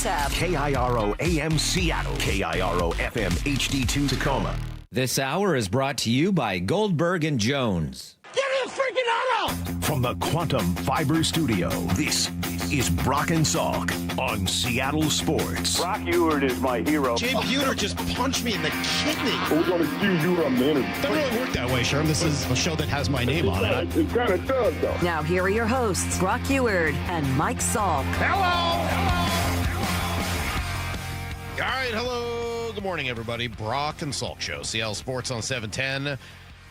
Sports app. KIRO AM Seattle. KIRO FM HD2 Tacoma. This hour is brought to you by Goldberg and Jones. Give me a freaking auto! From the Quantum Fiber Studio, this is Brock and Salk on Seattle Sports. Brock Ewert is my hero. Jay Buhner just punched me in the kidney. We're going to see you on the interview. It doesn't really work that way, Sherm. This is a show that has my name on it. It kind of does, though. Now here are your hosts, Brock Ewert and Mike Salk. All right, hello. Good morning, everybody. Brock and Salk Show, Seattle Sports on 710.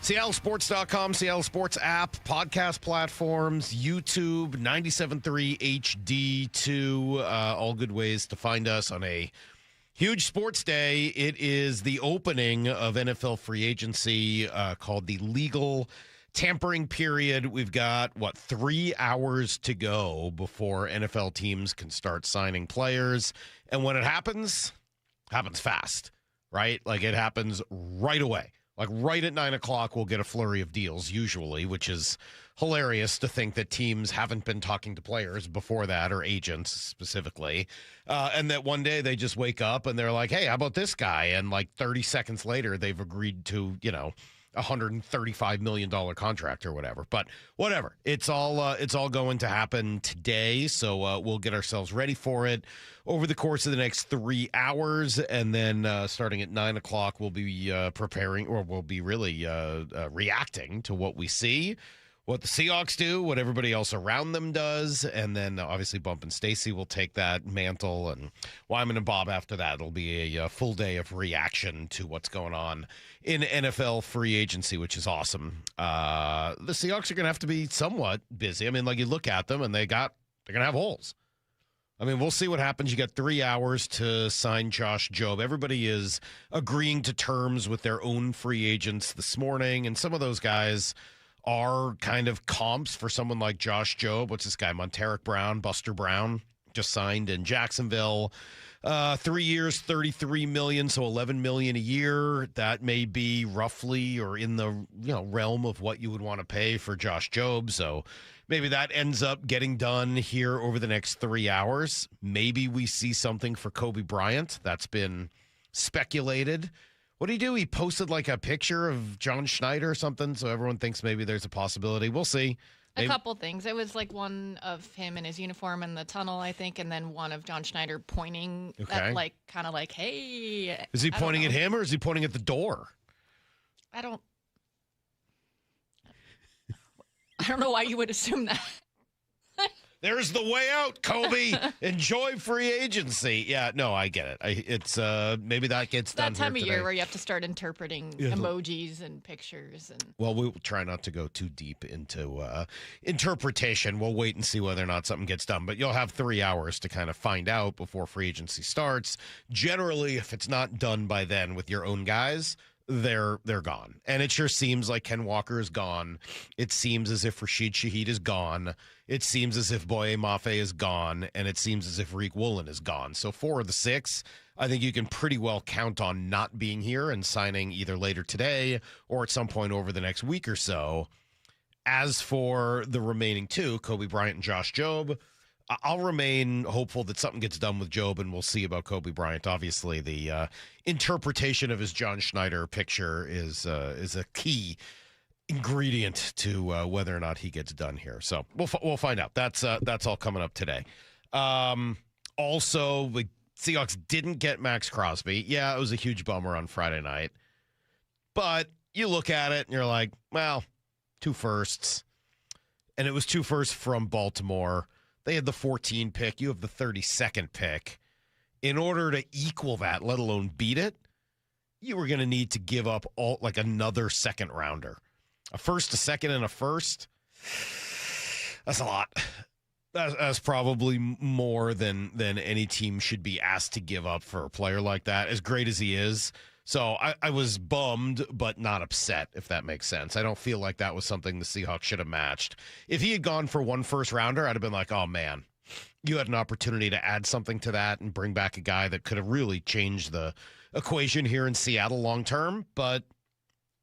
SeattleSports.com, Seattle Sports app, podcast platforms, YouTube, 97.3 HD2, all good ways to find us on a huge sports day. It is the opening of NFL free agency called the legal tampering period. We've got, 3 hours to go before NFL teams can start signing players. And when it happens fast, right? Like it happens right away. Like right at 9 o'clock, we'll get a flurry of deals usually, which is hilarious to think that teams haven't been talking to players before that, or agents specifically, and that one day they just wake up and they're like, hey, how about this guy? And like 30 seconds later, they've agreed to, $135 million contract or whatever. But whatever, it's all going to happen today. So we'll get ourselves ready for it over the course of the next 3 hours. And then starting at 9 o'clock, we'll be preparing, or we'll be really reacting to what we see, what the Seahawks do, what everybody else around them does. And then obviously Bump and Stacy will take that mantle, and Wyman and Bob after that. It'll be a full day of reaction to what's going on in NFL free agency, which is awesome. The Seahawks are going to have to be somewhat busy. I mean, like you look at them and they're going to have holes. I mean, we'll see what happens. You got 3 hours to sign Josh Jobe. Everybody is agreeing to terms with their own free agents this morning, and some of those guys are kind of comps for someone like Josh Jobe. What's this guy? Monteric Brown, Buster Brown, just signed in Jacksonville. 3 years, $33 million, so $11 million a year. That may be roughly or in the realm of what you would want to pay for Josh Jobe. So maybe that ends up getting done here over the next 3 hours. Maybe we see something for Kobe Bryant. That's been speculated. What did he do? He posted like a picture of John Schneider or something, so everyone thinks maybe there's a possibility. We'll see. Maybe. A couple things. It was like one of him in his uniform in the tunnel, I think, and then one of John Schneider pointing at, like, kind of like, hey. Is he pointing at him or is he pointing at the door? I don't know why you would assume that. There's the way out, Kobe. Enjoy free agency. Yeah, no, I get it. It's maybe that gets done that time here of today. year where you have to start interpreting emojis and pictures. And well, we'll try not to go too deep into interpretation. We'll wait and see whether or not something gets done. But you'll have 3 hours to kind of find out before free agency starts. Generally, if it's not done by then with your own guys, they're gone. And it sure seems like Ken Walker is gone. It seems as if Rashid Shaheed is gone. It seems as if Boye Mafe is gone. And it seems as if Reek Woolen is gone. So 4 of the 6, I think you can pretty well count on not being here and signing either later today or at some point over the next week or so. As for the remaining 2, Kobe Bryant and Josh Jobe, I'll remain hopeful that something gets done with Jobe, and we'll see about Kobe Bryant. Obviously, the interpretation of his John Schneider picture is a key ingredient to whether or not he gets done here. So we'll find out. That's all coming up today. Also, the Seahawks didn't get Maxx Crosby. Yeah, it was a huge bummer on Friday night. But you look at it and you're like, well, 2 firsts. And it was 2 firsts from Baltimore. They had the 14 pick. You have the 32nd pick. In order to equal that, let alone beat it, you were going to need to give up another second rounder. A first, a second, and a first. That's a lot. That's probably more than any team should be asked to give up for a player like that, as great as he is. So I was bummed, but not upset, if that makes sense. I don't feel like that was something the Seahawks should have matched. If he had gone for 1 first rounder, I'd have been like, oh, man, you had an opportunity to add something to that and bring back a guy that could have really changed the equation here in Seattle long term. But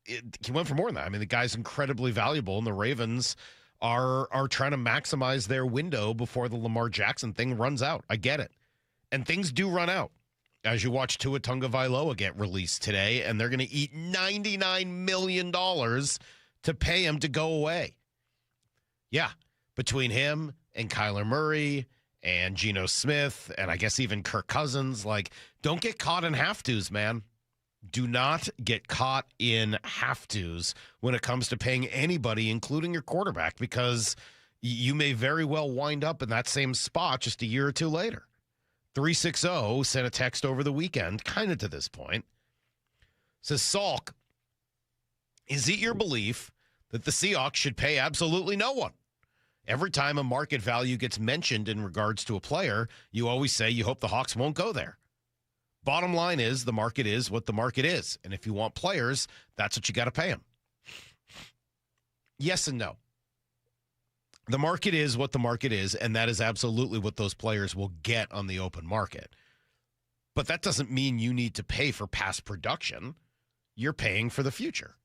he went for more than that. I mean, the guy's incredibly valuable, and the Ravens are trying to maximize their window before the Lamar Jackson thing runs out. I get it. And things do run out. As you watch Tua Tagovailoa get released today, and they're going to eat $99 million to pay him to go away. Yeah, between him and Kyler Murray and Geno Smith and I guess even Kirk Cousins, like, don't get caught in have-tos, man. Do not get caught in have-tos when it comes to paying anybody, including your quarterback, because you may very well wind up in that same spot just a year or two later. 360 sent a text over the weekend, kind of to this point. Says, Salk, is it your belief that the Seahawks should pay absolutely no one? Every time a market value gets mentioned in regards to a player, you always say you hope the Hawks won't go there. Bottom line is the market is what the market is. And if you want players, that's what you got to pay them. Yes and no. The market is what the market is, and that is absolutely what those players will get on the open market. But that doesn't mean you need to pay for past production. You're paying for the future,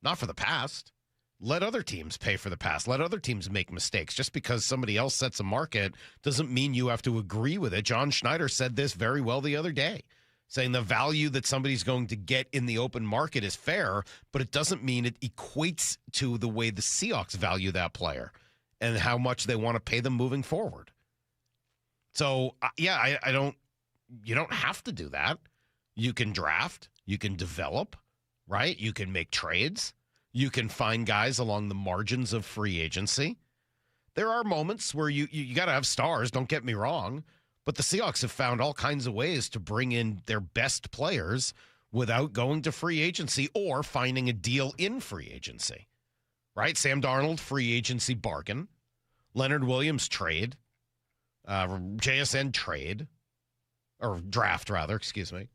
not for the past. Let other teams pay for the past. Let other teams make mistakes. Just because somebody else sets a market doesn't mean you have to agree with it. John Schneider said this very well the other day, saying the value that somebody's going to get in the open market is fair, but it doesn't mean it equates to the way the Seahawks value that player and how much they want to pay them moving forward. So, yeah, you don't have to do that. You can draft, you can develop, right? You can make trades. You can find guys along the margins of free agency. There are moments where you got to have stars, don't get me wrong, but the Seahawks have found all kinds of ways to bring in their best players without going to free agency or finding a deal in free agency. Right? Sam Darnold, free agency bargain. Leonard Williams trade. JSN trade. Or draft, rather, excuse me.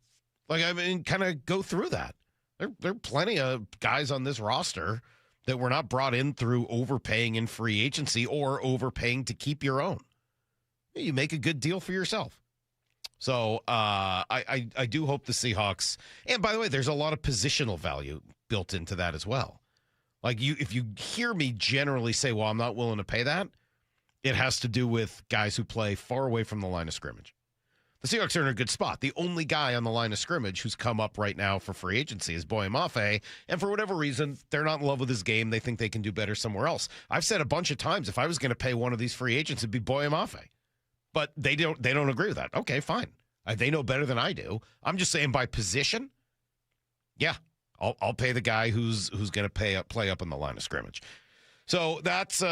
Like, I mean, kind of go through that. There are plenty of guys on this roster that were not brought in through overpaying in free agency or overpaying to keep your own. You make a good deal for yourself. So I do hope the Seahawks, and by the way, there's a lot of positional value built into that as well. Like, if you hear me generally say, well, I'm not willing to pay that, it has to do with guys who play far away from the line of scrimmage. The Seahawks are in a good spot. The only guy on the line of scrimmage who's come up right now for free agency is Boye Mafe, and for whatever reason, they're not in love with his game. They think they can do better somewhere else. I've said a bunch of times, if I was going to pay one of these free agents, it'd be Boye Mafe. But they don't agree with that. Okay, fine. They know better than I do. I'm just saying by position, yeah, I'll pay the guy who's going to play up on the line of scrimmage. So that's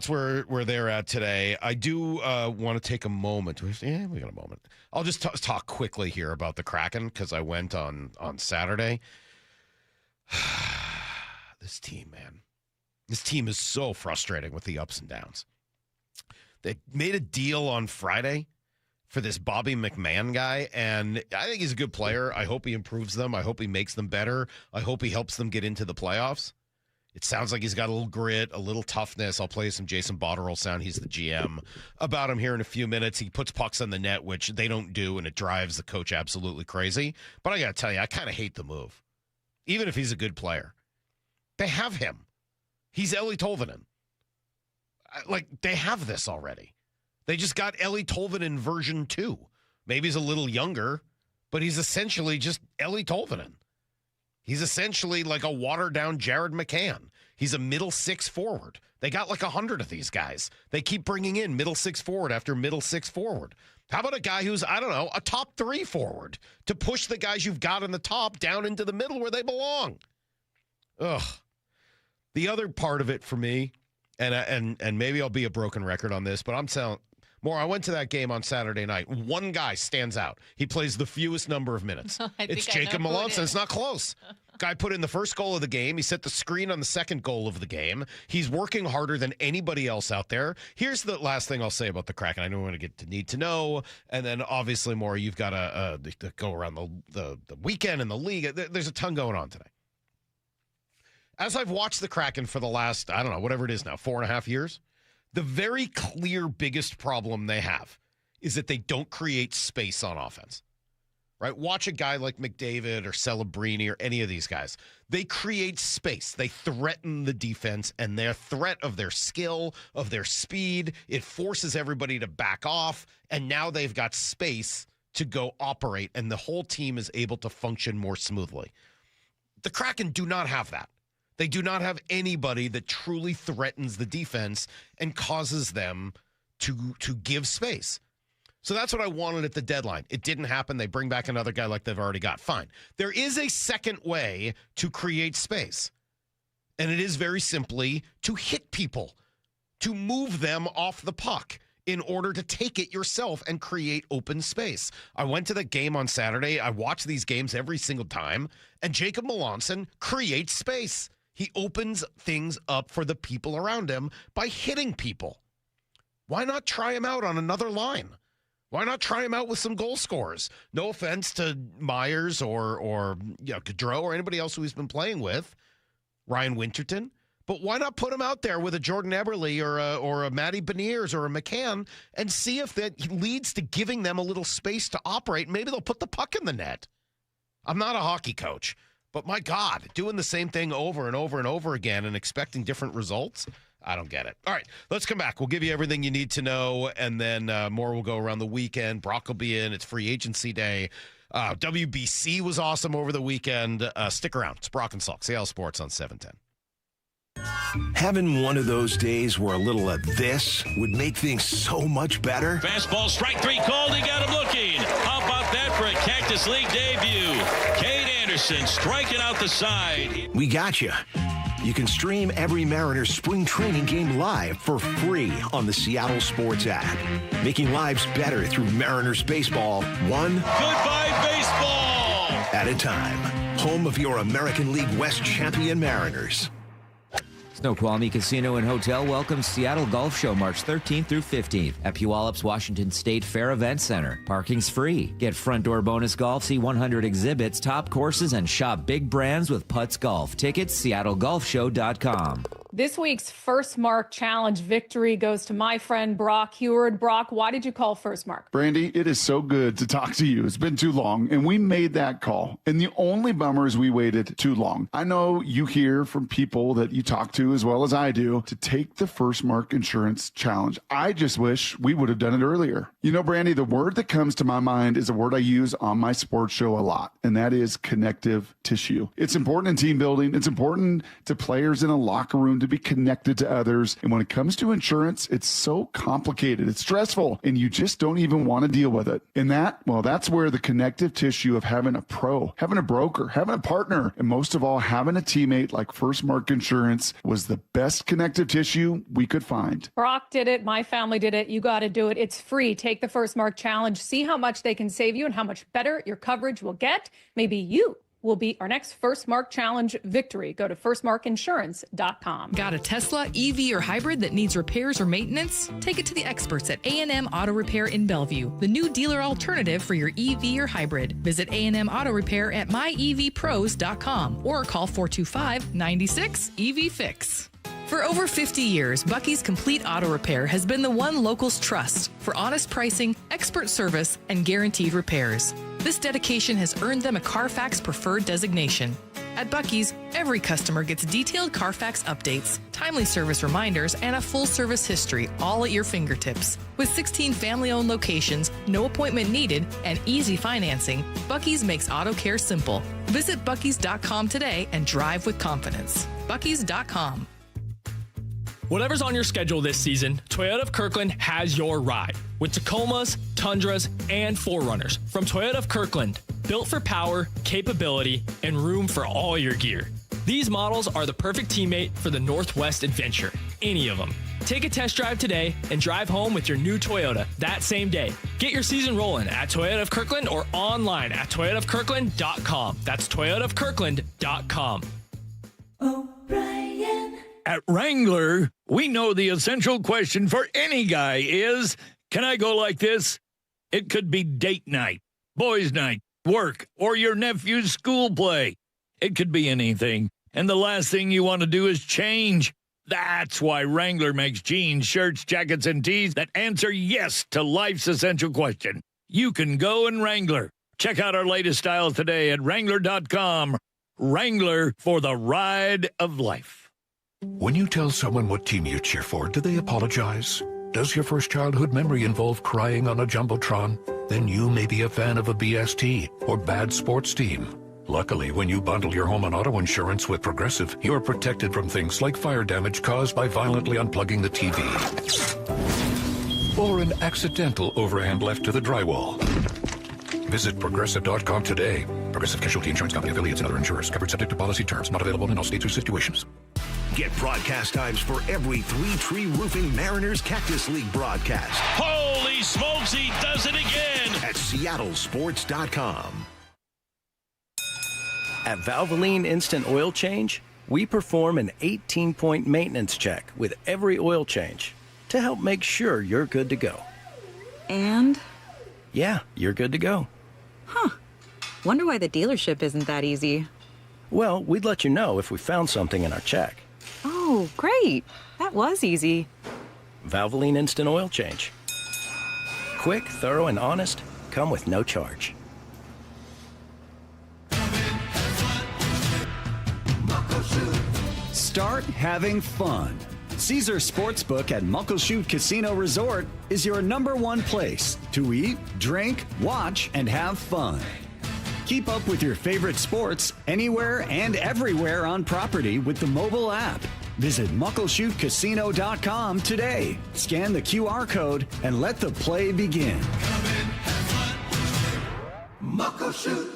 where they're at today. I do want to take a moment. Yeah, we got a moment. I'll just talk quickly here about the Kraken because I went on Saturday. This team, man. This team is so frustrating with the ups and downs. They made a deal on Friday for this Bobby McMahon guy, and I think he's a good player. I hope he improves them. I hope he makes them better. I hope he helps them get into the playoffs. It sounds like he's got a little grit, a little toughness. I'll play some Jason Botterill sound. He's the GM about him here in a few minutes. He puts pucks on the net, which they don't do, and it drives the coach absolutely crazy. But I got to tell you, I kind of hate the move, even if he's a good player. They have him. He's Ellie Tolvanen. Like, they have this already. They just got Ellie Tolvanen version 2. Maybe he's a little younger, but he's essentially just Ellie Tolvanen. He's essentially like a watered-down Jared McCann. He's a middle six forward. They got like 100 of these guys. They keep bringing in middle six forward after middle six forward. How about a guy who's, I don't know, a top 3 forward to push the guys you've got in the top down into the middle where they belong? Ugh. The other part of it for me, and maybe I'll be a broken record on this, but I'm telling more. I went to that game on Saturday night. One guy stands out. He plays the fewest number of minutes. It's Jacob Melanson. It's not close. Guy put in the first goal of the game. He set the screen on the second goal of the game. He's working harder than anybody else out there. Here's the last thing I'll say about the Kraken. I know we're going to get to need to know, and then obviously more. You've got to go around the weekend and the league. There's a ton going on today. As I've watched the Kraken for the last, I don't know, whatever it is now, 4.5 years, the very clear biggest problem they have is that they don't create space on offense, right? Watch a guy like McDavid or Celebrini or any of these guys. They create space. They threaten the defense, and their threat of their skill, of their speed, it forces everybody to back off, and now they've got space to go operate, and the whole team is able to function more smoothly. The Kraken do not have that. They do not have anybody that truly threatens the defense and causes them to give space. So that's what I wanted at the deadline. It didn't happen. They bring back another guy like they've already got. Fine. There is a second way to create space, and it is very simply to hit people, to move them off the puck in order to take it yourself and create open space. I went to the game on Saturday. I watch these games every single time, and Jacob Melanson creates space. He opens things up for the people around him by hitting people. Why not try him out on another line? Why not try him out with some goal scorers? No offense to Myers or Gaudreau or anybody else who he's been playing with, Ryan Winterton. But why not put him out there with a Jordan Eberle or a Matty Beniers or a McCann and see if that leads to giving them a little space to operate? Maybe they'll put the puck in the net. I'm not a hockey coach, but my God, doing the same thing over and over and over again and expecting different results, I don't get it. All right, let's come back. We'll give you everything you need to know, and then more will go around the weekend. Brock will be in. It's free agency day. WBC was awesome over the weekend. Stick around. It's Brock and Salk, Seattle Sports on 710. Having one of those days where a little of this would make things so much better? Fastball, strike three called. He got him looking. How about that for a Cactus League debut? Cade Anderson striking out the side. We got you. You can stream every Mariners spring training game live for free on the Seattle Sports app. Making lives better through Mariners baseball, one Goodbye baseball at a time. Home of your American League West champion Mariners. Snoqualmie Casino and Hotel welcomes Seattle Golf Show March 13th through 15th at Puyallups Washington State Fair Event Center. Parking's free. Get front door bonus golf, see 100 exhibits, top courses, and shop big brands with Putts Golf. Tickets, seattlegolfshow.com. This week's First Mark Challenge victory goes to my friend Brock Heward. Brock, why did you call First Mark? Brandy, it is so good to talk to you. It's been too long, and we made that call. And the only bummer is we waited too long. I know you hear from people that you talk to as well as I do to take the First Mark Insurance Challenge. I just wish we would have done it earlier. You know, Brandy, the word that comes to my mind is a word I use on my sports show a lot, and that is connective tissue. It's important in team building. It's important to players in a locker room to be connected to others. And when it comes to insurance, it's so complicated. It's stressful, and you just don't even want to deal with it. And that's where the connective tissue of having a pro, having a broker, having a partner, and most of all, having a teammate like First Mark Insurance was the best connective tissue we could find. Brock did it. My family did it. You got to do it. It's free. Take the First Mark Challenge. See how much they can save you and how much better your coverage will get. Maybe you will be our next First Mark Challenge victory. Go to firstmarkinsurance.com. Got a Tesla, EV, or hybrid that needs repairs or maintenance? Take it to the experts at A&M Auto Repair in Bellevue, the new dealer alternative for your EV or hybrid. Visit A&M Auto Repair at myevpros.com or call 425-96-EV-FIX. For over 50 years, Bucky's Complete Auto Repair has been the one locals trust for honest pricing, expert service, and guaranteed repairs. This dedication has earned them a Carfax Preferred designation. At Bucky's, every customer gets detailed Carfax updates, timely service reminders, and a full service history, all at your fingertips. With 16 family-owned locations, no appointment needed, and easy financing, Bucky's makes auto care simple. Visit Bucky's.com today and drive with confidence. Bucky's.com. Whatever's on your schedule this season, Toyota of Kirkland has your ride. With Tacomas, Tundras, and 4Runners from Toyota of Kirkland. Built for power, capability, and room for all your gear. These models are the perfect teammate for the Northwest adventure. Any of them. Take a test drive today and drive home with your new Toyota that same day. Get your season rolling at Toyota of Kirkland or online at toyotaofkirkland.com. That's toyotaofkirkland.com. O'Brien. At Wrangler, we know the essential question for any guy is, can I go like this? It could be date night, boys' night, work, or your nephew's school play. It could be anything, and the last thing you want to do is change. That's why Wrangler makes jeans, shirts, jackets, and tees that answer yes to life's essential question. You can go in Wrangler. Check out our latest styles today at Wrangler.com. Wrangler, for the ride of life. When you tell someone what team you cheer for, do they apologize? Does your first childhood memory involve crying on a Jumbotron? Then you may be a fan of a BST or bad sports team. Luckily, when you bundle your home and auto insurance with Progressive, you're protected from things like fire damage caused by violently unplugging the TV or an accidental overhand left to the drywall. Visit Progressive.com today. Progressive Casualty Insurance Company, affiliates, and other insurers. Covered subject to policy terms. Not available in all states or situations. Get broadcast times for every Three Tree Roofing Mariners Cactus League broadcast. Holy smokes, he does it again! At seattlesports.com. At Valvoline Instant Oil Change, we perform an 18-point maintenance check with every oil change to help make sure you're good to go. And? Yeah, you're good to go. Huh. Wonder why the dealership isn't that easy. Well, we'd let you know if we found something in our check. Oh, great. That was easy. Valvoline Instant Oil Change. Quick, thorough, and honest. Come with no charge. Start having fun. Caesar Sportsbook at Muckleshoot Casino Resort is your #1 place to eat, drink, watch, and have fun. Keep up with your favorite sports anywhere and everywhere on property with the mobile app. Visit MuckleshootCasino.com today. Scan the QR code and let the play begin. Muckleshoot.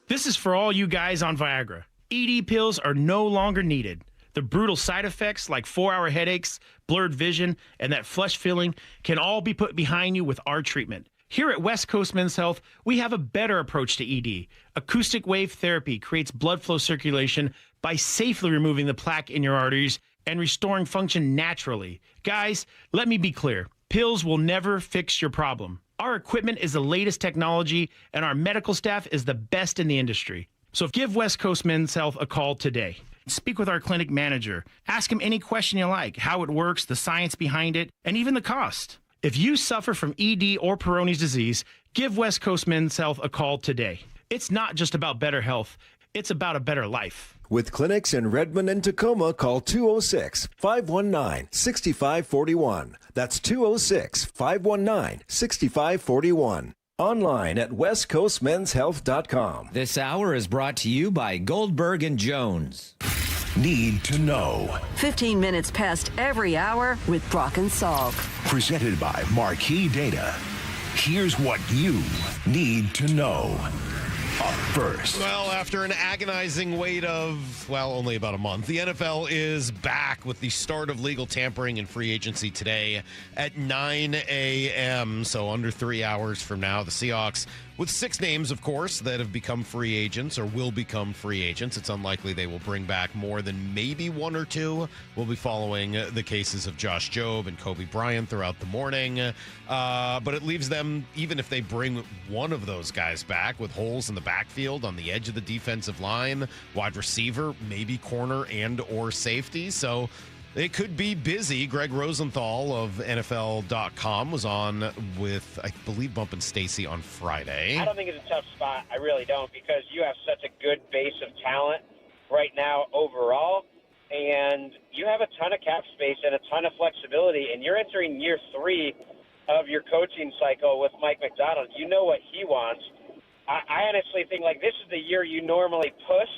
This is for all you guys on Viagra. ED pills are no longer needed. The brutal side effects like 4-hour headaches, blurred vision, and that flush feeling can all be put behind you with our treatment. Here at West Coast Men's Health, we have a better approach to ED. Acoustic wave therapy creates blood flow circulation by safely removing the plaque in your arteries and restoring function naturally. Guys, let me be clear. Pills will never fix your problem. Our equipment is the latest technology, and our medical staff is the best in the industry. So give West Coast Men's Health a call today. Speak with our clinic manager. Ask him any question you like, how it works, the science behind it, and even the cost. If you suffer from ED or Peyronie's disease, give West Coast Men's Health a call today. It's not just about better health, it's about a better life. With clinics in Redmond and Tacoma, call 206-519-6541. That's 206-519-6541. Online at westcoastmenshealth.com. This hour is brought to you by Goldberg and Jones. Need to know. 15 minutes past every hour with Brock and Salk. Presented by Marquee Data. Here's what you need to know. Up first. Well, after an agonizing wait of, only about a month, the NFL is back with the start of legal tampering and free agency today at 9 a.m., so under 3 hours from now. The Seahawks, with 6 names, of course, that have become free agents or will become free agents. It's unlikely they will bring back more than maybe 1 or 2. We'll be following the cases of Josh Jobe and Kobe Bryant throughout the morning. But it leaves them, even if they bring one of those guys back, with holes in the backfield on the edge of the defensive line, wide receiver, maybe corner and or safety. So it could be busy. Greg Rosenthal of NFL.com was on with, I believe, Bump and Stacy on Friday. I don't think it's a tough spot. I really don't, because you have such a good base of talent right now overall, and you have a ton of cap space and a ton of flexibility, and you're entering year 3 of your coaching cycle with Mike McDonald. You know what he wants. I honestly think, this is the year you normally push,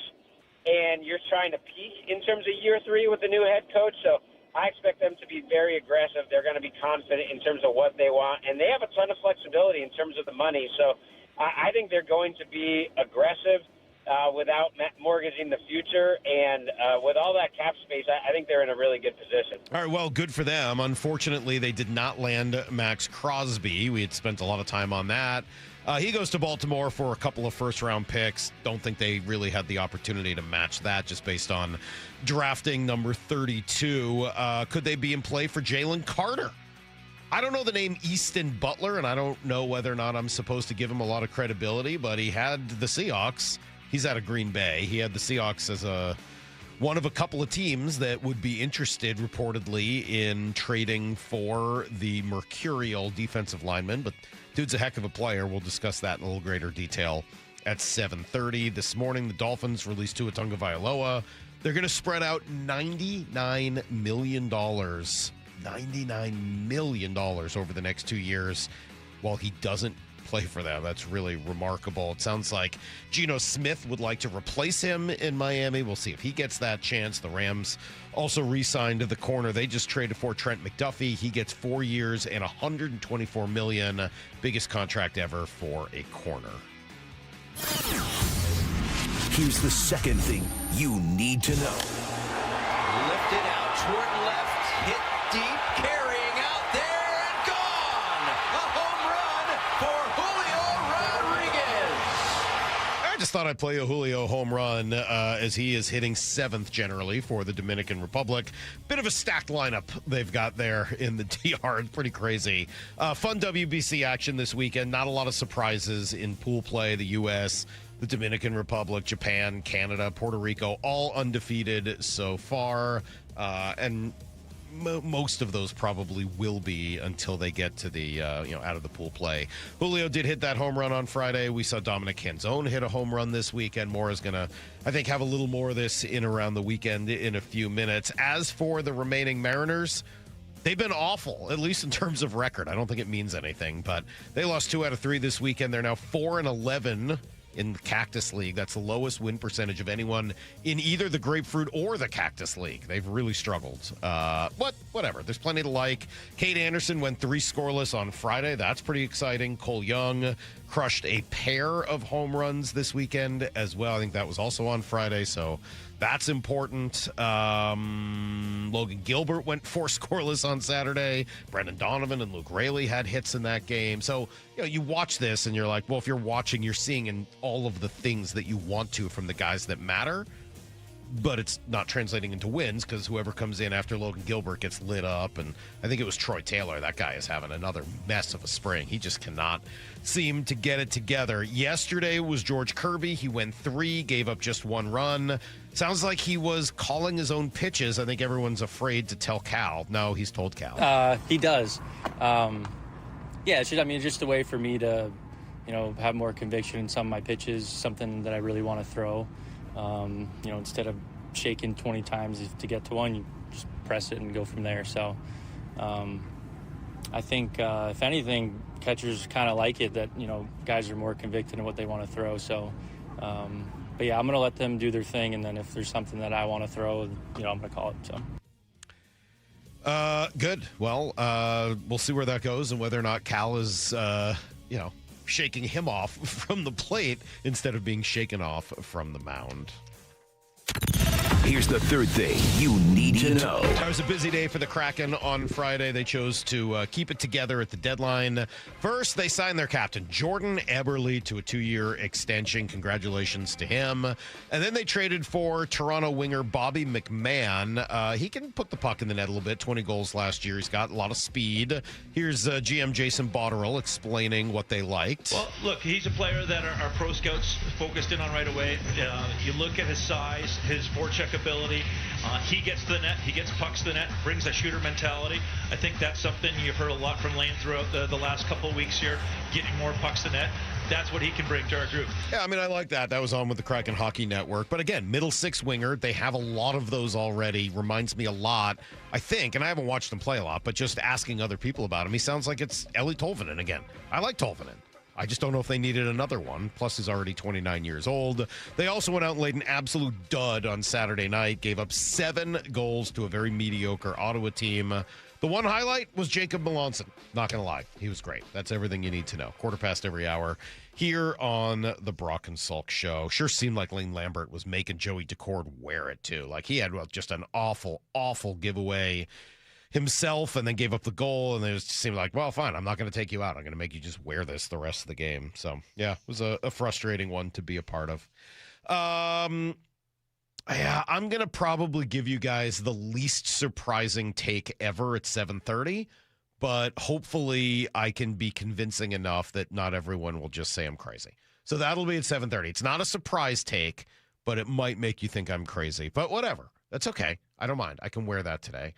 and you're trying to peak in terms of year 3 with the new head coach. So I expect them to be very aggressive. They're going to be confident in terms of what they want, and they have a ton of flexibility in terms of the money. So I think they're going to be aggressive without mortgaging the future, and with all that cap space, I think they're in a really good position. All right, well, good for them. Unfortunately, they did not land Maxx Crosby. We had spent a lot of time on that. He goes to Baltimore for a couple of first-round picks. Don't think they really had the opportunity to match that just based on drafting number 32. Could they be in play for Jalen Carter? I don't know the name Easton Butler, and I don't know whether or not I'm supposed to give him a lot of credibility, but he had the Seahawks. He's out of Green Bay. He had the Seahawks as one of a couple of teams that would be interested, reportedly, in trading for the mercurial defensive lineman, but dude's a heck of a player. We'll discuss that in a little greater detail at 7:30. This morning, the Dolphins released Tua Tagovailoa. They're going to spread out $99 million $99 million over the next 2 years while he doesn't play for them. That's really remarkable. It sounds like Geno Smith would like to replace him in Miami. We'll see if he gets that chance. The Rams also re-signed the corner they just traded for, Trent McDuffie. He gets 4 years and $124 million, biggest contract ever for a corner. Here's the second thing you need to know. Lifted out toward left, hit deep, carrying out there and gone. A home run for Julio Rodriguez. I just thought I'd play a Julio home run as he is hitting 7th generally for the Dominican Republic. Bit of a stacked lineup they've got there in the DR. It's pretty crazy. Fun WBC action this weekend. Not a lot of surprises in pool play. The U.S., the Dominican Republic, Japan, Canada, Puerto Rico, all undefeated so far. And most of those probably will be until they get to the, out of the pool play. Julio did hit that home run on Friday. We saw Dominic Canzone hit a home run this weekend. Moore is going to, I think, have a little more of this in around the weekend in a few minutes. As for the remaining Mariners, they've been awful, at least in terms of record. I don't think it means anything, but they lost 2 out of 3 this weekend. They're now 4-11 in the Cactus League. That's the lowest win percentage of anyone in either the Grapefruit or the Cactus League. They've really struggled. But whatever. There's plenty to like. Kate Anderson went 3 scoreless on Friday. That's pretty exciting. Cole Young crushed a pair of home runs this weekend as well. I think that was also on Friday, so that's important. Logan Gilbert went 4 scoreless on Saturday. Brendan Donovan and Luke Raley had hits in that game. So, you watch this and you're like, well, if you're watching, you're seeing in all of the things that you want to from the guys that matter. But it's not translating into wins because whoever comes in after Logan Gilbert gets lit up. And I think it was Troy Taylor. That guy is having another mess of a spring. He just cannot seem to get it together. Yesterday was George Kirby. He went 3, gave up just 1 run. Sounds like he was calling his own pitches. I think everyone's afraid to tell Cal. No, he's told Cal. He does. It's just a way for me to, have more conviction in some of my pitches, something that I really want to throw. Instead of shaking 20 times to get to one, you just press it and go from there. So I think, if anything, catchers kind of like it that, guys are more convicted in what they want to throw. So, I'm going to let them do their thing. And then if there's something that I want to throw, I'm going to call it. So. Good. Well, we'll see where that goes and whether or not Cal is, shaking him off from the plate instead of being shaken off from the mound. Here's the third thing you need to know. It was a busy day for the Kraken on Friday. They chose to keep it together at the deadline. First, they signed their captain, Jordan Eberle, to a 2-year extension. Congratulations to him. And then they traded for Toronto winger Bobby McMahon. He can put the puck in the net a little bit, 20 goals last year. He's got a lot of speed. Here's GM Jason Botterill explaining what they liked. Well, look, he's a player that our pro scouts focused in on right away. You look at his size, his forecheck ability. He gets to the net. He gets pucks to the net, brings a shooter mentality. I think that's something you've heard a lot from Lane throughout the last couple of weeks here, getting more pucks to net. That's what he can bring to our group. Yeah, I like that. That was on with the Kraken Hockey Network. But again, middle 6 winger. They have a lot of those already. Reminds me a lot, I think, and I haven't watched him play a lot, but just asking other people about him, he sounds like it's Ellie Tolvanen again. I like Tolvanen. I just don't know if they needed another one. Plus, he's already 29 years old. They also went out and laid an absolute dud on Saturday night. Gave up 7 goals to a very mediocre Ottawa team. The one highlight was Jacob Melanson. Not going to lie. He was great. That's everything you need to know. Quarter past every hour here on the Brock and Salk Show. Sure seemed like Lane Lambert was making Joey Decord wear it, too. Like, he had just an awful, awful giveaway himself and then gave up the goal, and it just seemed like, well, fine, I'm not going to take you out. I'm going to make you just wear this the rest of the game. So, yeah, it was a frustrating one to be a part of. I'm going to probably give you guys the least surprising take ever at 7:30, but hopefully I can be convincing enough that not everyone will just say I'm crazy. So that'll be at 7:30. It's not a surprise take, but it might make you think I'm crazy. But whatever. That's okay. I don't mind. I can wear that today.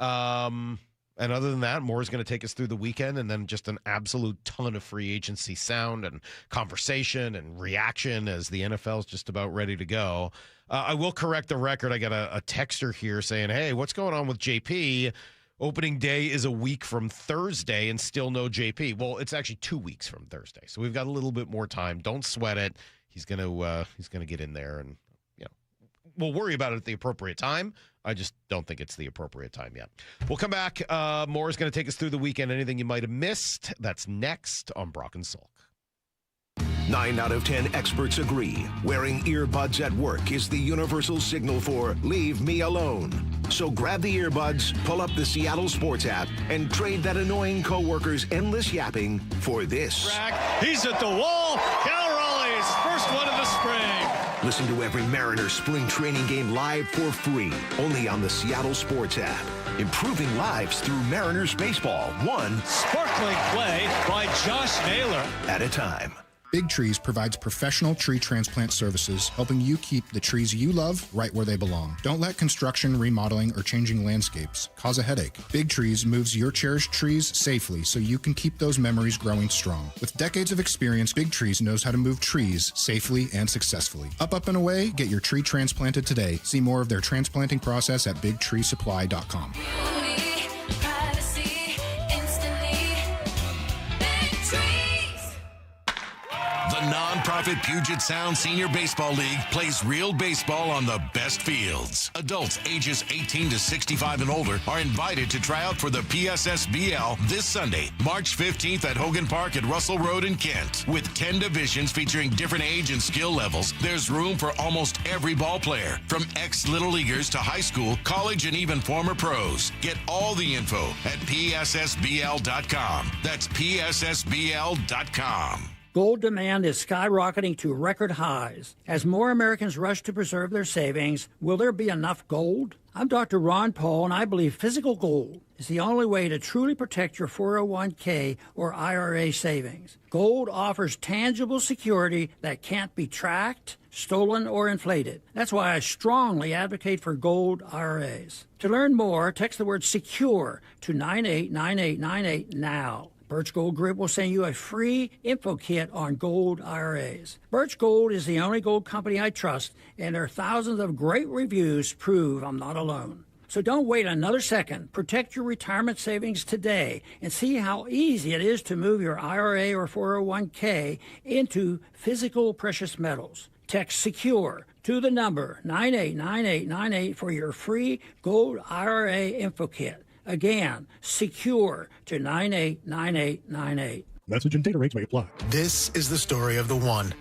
And other than that, Moore's going to take us through the weekend and then just an absolute ton of free agency sound and conversation and reaction as the NFL is just about ready to go. I will correct the record. I got a texter here saying, hey, what's going on with JP? Opening day is a week from Thursday and still no JP. Well, it's actually 2 weeks from Thursday, so we've got a little bit more time. Don't sweat it. He's gonna get in there, and we'll worry about it at the appropriate time. I just don't think it's the appropriate time yet. We'll come back. More is going to take us through the weekend. Anything you might have missed, that's next on Brock and Salk. 9 out of 10 experts agree wearing earbuds at work is the universal signal for leave me alone. So grab the earbuds, pull up the Seattle Sports app, and trade that annoying coworker's endless yapping for this. He's at the wall. Cal Raleigh's first one of the spring. Listen to every Mariners spring training game live for free, only on the Seattle Sports app. Improving lives through Mariners baseball, one sparkling play by Josh Naylor at a time. Big Trees provides professional tree transplant services, helping you keep the trees you love right where they belong. Don't let construction, remodeling, or changing landscapes cause a headache. Big Trees moves your cherished trees safely so you can keep those memories growing strong. With decades of experience, Big Trees knows how to move trees safely and successfully. Up and away, get your tree transplanted today. See more of their transplanting process at bigtreesupply.com. The nonprofit Puget Sound Senior Baseball League plays real baseball on the best fields. Adults ages 18 to 65 and older are invited to try out for the PSSBL this Sunday, March 15th at Hogan Park at Russell Road in Kent. With 10 divisions featuring different age and skill levels, there's room for almost every ball player, from ex-Little Leaguers to high school, college, and even former pros. Get all the info at PSSBL.com. That's PSSBL.com. Gold demand is skyrocketing to record highs. As more Americans rush to preserve their savings, will there be enough gold? I'm Dr. Ron Paul, and I believe physical gold is the only way to truly protect your 401k or IRA savings. Gold offers tangible security that can't be tracked, stolen, or inflated. That's why I strongly advocate for gold IRAs. To learn more, text the word SECURE to 989898 now. Birch Gold Group will send you a free info kit on gold IRAs. Birch Gold is the only gold company I trust, and their thousands of great reviews prove I'm not alone. So don't wait another second. Protect your retirement savings today and see how easy it is to move your IRA or 401k into physical precious metals. Text SECURE to the number 989898 for your free gold IRA info kit. Again, SECURE to 989898. Message and data rates may apply. This is the story of the one.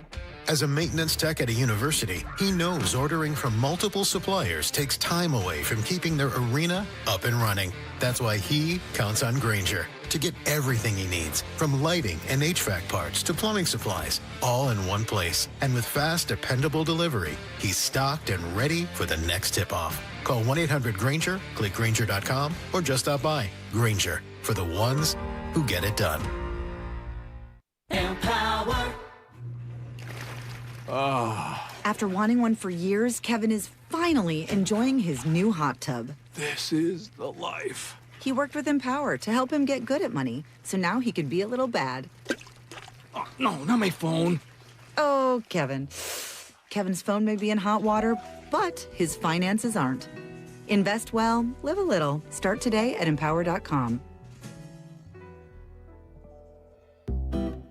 As a maintenance tech at a university, he knows ordering from multiple suppliers takes time away from keeping their arena up and running. That's why he counts on Grainger to get everything he needs, from lighting and HVAC parts to plumbing supplies, all in one place. And with fast, dependable delivery, he's stocked and ready for the next tip-off. Call 1-800-GRAINGER, click Grainger.com, or just stop by. Grainger, for the ones who get it done. Empower. After wanting one for years, Kevin is finally enjoying his new hot tub. This is the life. He worked with Empower to help him get good at money, so now he can be a little bad. Oh, no, not my phone. Oh, Kevin. Kevin's phone may be in hot water, but his finances aren't. Invest well, live a little. Start today at Empower.com.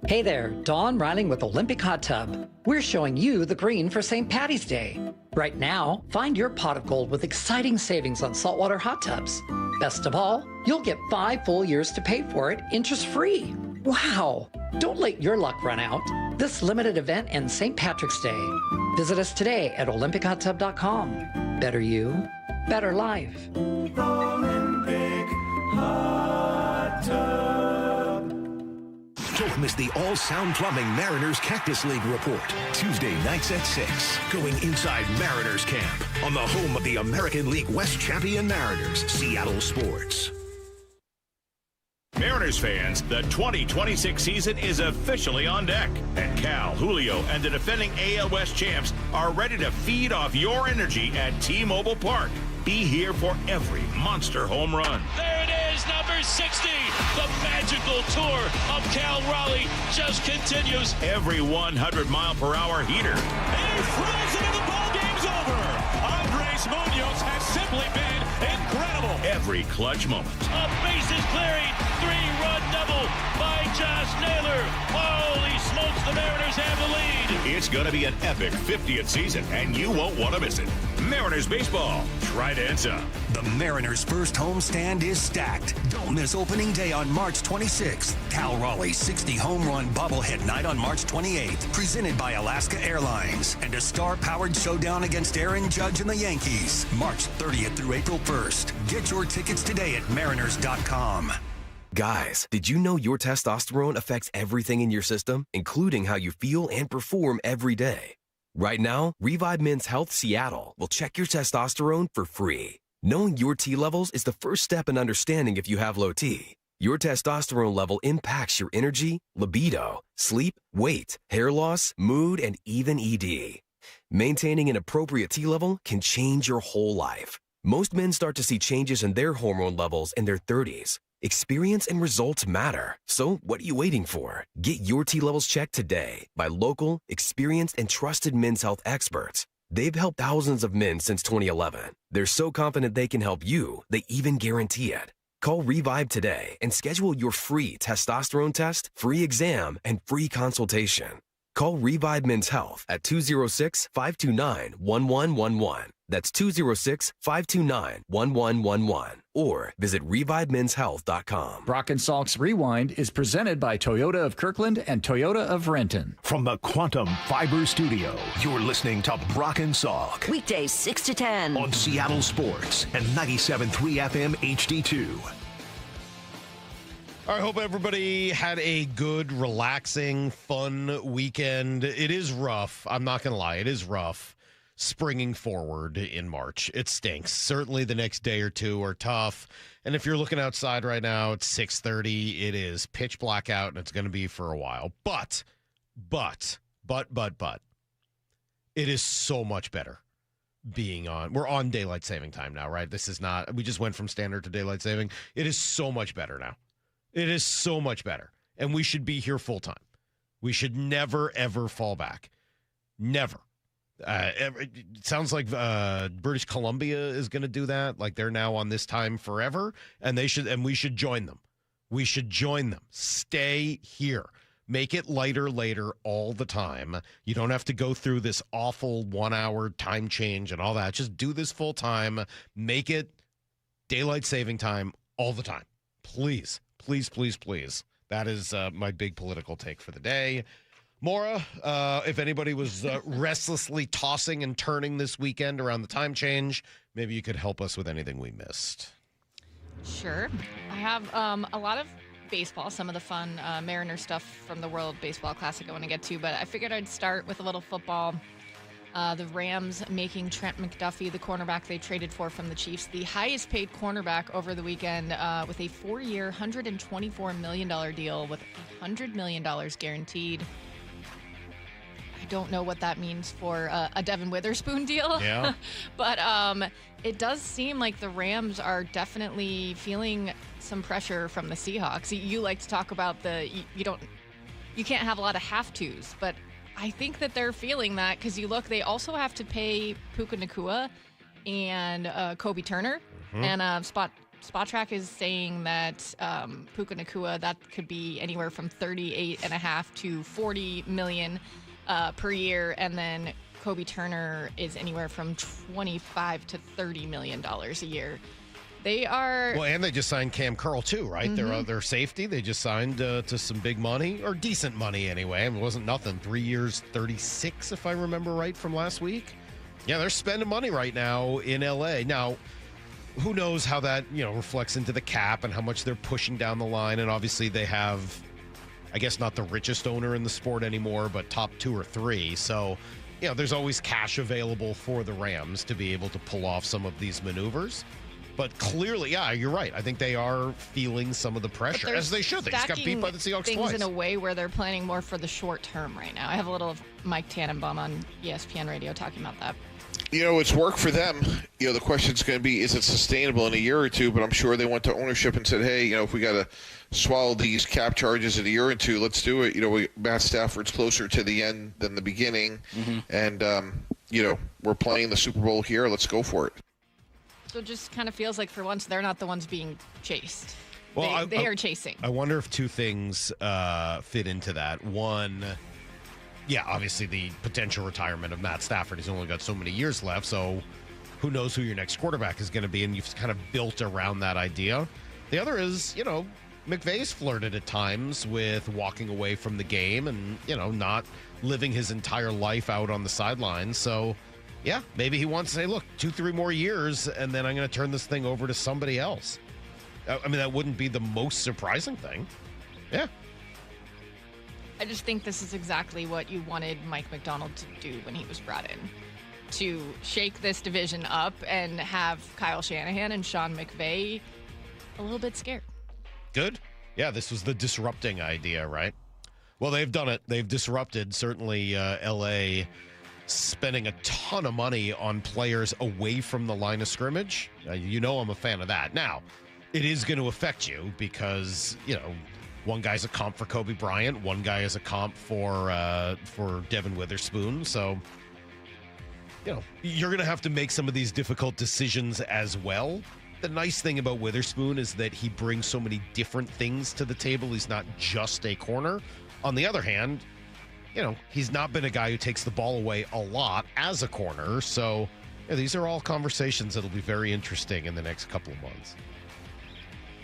Hey there, Dawn Riling with Olympic Hot Tub. We're showing you the green for St. Patty's Day. Right now, find your pot of gold with exciting savings on saltwater hot tubs. Best of all, you'll get 5 full years to pay for it interest-free. Wow! Don't let your luck run out. This limited event ends St. Patrick's Day. Visit us today at olympichottub.com. Better you, better life. Olympic Hot Tub. Don't miss the all-sound plumbing Mariners Cactus League report. Tuesday nights at 6. Going inside Mariners camp on the home of the American League West champion Mariners, Seattle Sports. Mariners fans, the 2026 season is officially on deck. And Cal, Julio, and the defending AL West champs are ready to feed off your energy at T-Mobile Park. Be here for every monster home run. There it is, number 60. The magical tour of Cal Raleigh just continues. Every 100-mile-per-hour heater. And he throws it and the ball game's over. Andres Munoz has simply been incredible. incredible. Every clutch moment. A bases clearing 3-run double by Josh Naylor. Holy smokes, the Mariners have the lead. It's going to be an epic 50th season, and you won't want to miss it. Mariners baseball. Try to answer. The Mariners' first homestand is stacked. Don't miss opening day on March 26th. Cal Raleigh's 60 home run bobblehead night on March 28th. Presented by Alaska Airlines. And a star-powered showdown against Aaron Judge and the Yankees. March 30th through April 1st. Get your tickets today at mariners.com. Guys, did you know your testosterone affects everything in your system, including how you feel and perform every day? Right now, Revive Men's Health Seattle will check your testosterone for free. Knowing your T levels is the first step in understanding if you have low T. Your testosterone level impacts your energy, libido, sleep, weight, hair loss, mood, and even ED. Maintaining an appropriate T level can change your whole life. Most men start to see changes in their hormone levels in their 30s. Experience and results matter. So what are you waiting for? Get your T levels checked today by local, experienced, and trusted men's health experts. They've helped thousands of men since 2011. They're so confident they can help you, they even guarantee it. Call Revive today and schedule your free testosterone test, free exam, and free consultation. Call Revive Men's Health at 206-529-1111. That's 206-529-1111. Or visit ReviveMen'sHealth.com. Brock and Salk's Rewind is presented by Toyota of Kirkland and Toyota of Renton. From the Quantum Fiber Studio, you're listening to Brock and Salk. Weekdays 6 to 10. On Seattle Sports and 97.3 FM HD2. All right, hope everybody had a good, relaxing, fun weekend. It is rough. I'm not going to lie. It is rough springing forward in March. It stinks. Certainly the next day or two are tough. And if you're looking outside right now, it's 6:30. It is pitch black out, and it's going to be for a while. But, it is so much better being on. We're on daylight saving time now, right? This is not, we just went from standard to daylight saving. It is so much better now. It is so much better. And we should be here full time. We should never, ever fall back. Never. It sounds like British Columbia is going to do that. Like they're now on this time forever. And we should join them. We should join them. Stay here. Make it lighter later all the time. You don't have to go through this awful 1 hour time change and all that. Just do this full time. Make it daylight saving time all the time. Please. Please, please, please. That is my big political take for the day. Maura, if anybody was restlessly tossing and turning this weekend around the time change, maybe you could help us with anything we missed. Sure. I have a lot of baseball, some of the fun Mariner stuff from the World Baseball Classic I want to get to, but I figured I'd start with a little football. The Rams making Trent McDuffie, the cornerback they traded for from the Chiefs, the highest paid cornerback over the weekend with a 4-year, $124 million deal with $100 million guaranteed. I don't know what that means for a Devin Witherspoon deal. Yeah. But it does seem like the Rams are definitely feeling some pressure from the Seahawks. You like to talk about you can't have a lot of have-tos, but I think that they're feeling that because you look, they also have to pay Puka Nacua and Kobe Turner. Mm-hmm. And SpotTrack is saying that Puka Nacua, that could be anywhere from $38.5 to $40 million per year. And then Kobe Turner is anywhere from $25 to $30 million a year. They are. Well, and they just signed Cam Curl, too, right? Mm-hmm. Their safety. They just signed to some big money, or decent money anyway. I mean, it wasn't nothing. 3 years, 36, if I remember right from last week. Yeah, they're spending money right now in L.A. Now, who knows how that, reflects into the cap and how much they're pushing down the line. And obviously they have, I guess, not the richest owner in the sport anymore, but top 2 or 3. So, there's always cash available for the Rams to be able to pull off some of these maneuvers. But clearly, yeah, you're right. I think they are feeling some of the pressure, as they should. They just got beat by the Seahawks things twice. In a way where they're planning more for the short term right now. I have a little of Mike Tannenbaum on ESPN Radio talking about that. It's work for them. The question's going to be, is it sustainable in a year or two? But I'm sure they went to ownership and said, hey, if we got to swallow these cap charges in a year or two, let's do it. Matt Stafford's closer to the end than the beginning. Mm-hmm. And, we're playing the Super Bowl here. Let's go for it. also just kind of feels like for once they're not the ones being chased. Well, they are chasing. I wonder if two things fit into that. One, yeah, obviously the potential retirement of Matt Stafford. He's only got so many years left, so who knows who your next quarterback is going to be, and you've kind of built around that idea. The other is, McVay's flirted at times with walking away from the game and, not living his entire life out on the sidelines. So, yeah, maybe he wants to say, look, 2-3 more years, and then I'm going to turn this thing over to somebody else. I mean, that wouldn't be the most surprising thing. Yeah. I just think this is exactly what you wanted Mike Macdonald to do when he was brought in. To shake this division up and have Kyle Shanahan and Sean McVay a little bit scared. Good. Yeah, this was the disrupting idea, right? Well, they've done it. They've disrupted, certainly L.A., spending a ton of money on players away from the line of scrimmage. I'm a fan of that. Now, it is going to affect you because, one guy's a comp for Kobe Bryant, one guy is a comp for Devin Witherspoon. So, you're going to have to make some of these difficult decisions as well. The nice thing about Witherspoon is that he brings so many different things to the table. He's not just a corner. On the other hand, he's not been a guy who takes the ball away a lot as a corner. So these are all conversations that'll be very interesting in the next couple of months.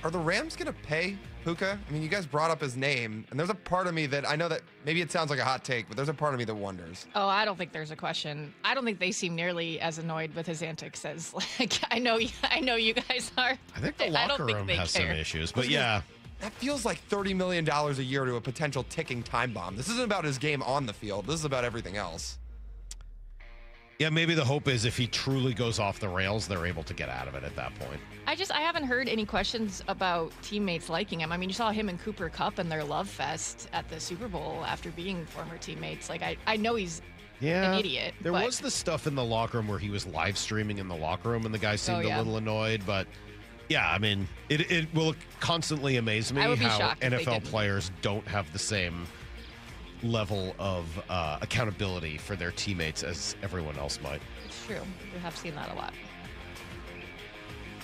Are the Rams going to pay Puka? I mean, you guys brought up his name, and there's a part of me that I know that maybe it sounds like a hot take, but there's a part of me that wonders. Oh, I don't think there's a question. I don't think they seem nearly as annoyed with his antics as I know you guys are. I think the locker room has some issues, but yeah. That feels like $30 million a year to a potential ticking time bomb. This isn't about his game on the field. This is about everything else. Yeah, maybe the hope is if he truly goes off the rails, they're able to get out of it at that point. I haven't heard any questions about teammates liking him. I mean, you saw him and Cooper Kupp and their love fest at the Super Bowl after being former teammates. I know he's an idiot. There was the stuff in the locker room where he was live streaming in the locker room and the guy seemed a little annoyed, but yeah, I mean, it will constantly amaze me how NFL players don't have the same level of accountability for their teammates as everyone else might. It's true. We have seen that a lot.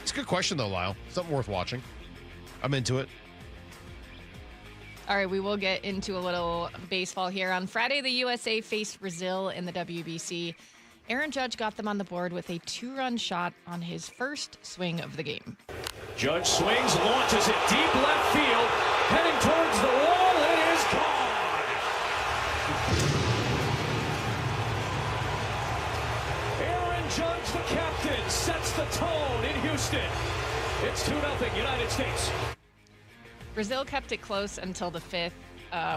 It's a good question, though, Lyle. Something worth watching. I'm into it. All right, we will get into a little baseball here. On Friday, the USA faced Brazil in the WBC. Aaron Judge got them on the board with a 2-run shot on his first swing of the game. Judge swings, launches it deep left field, heading towards the wall. It is gone. Aaron Judge, the captain, sets the tone in Houston. It's 2-0 United States. Brazil kept it close until the 5th.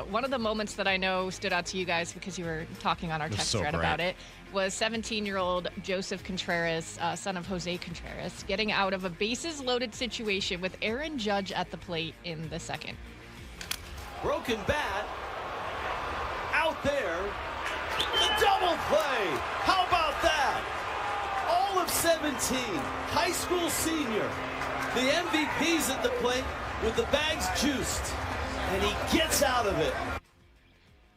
One of the moments that I know stood out to you guys because you were talking on our text thread about it was 17-year-old Joseph Contreras, son of Jose Contreras, getting out of a bases-loaded situation with Aaron Judge at the plate in the 2nd. Broken bat. Out there. The double play. How about that? All of 17. High school senior. The MVP's at the plate with the bags juiced. And he gets out of it.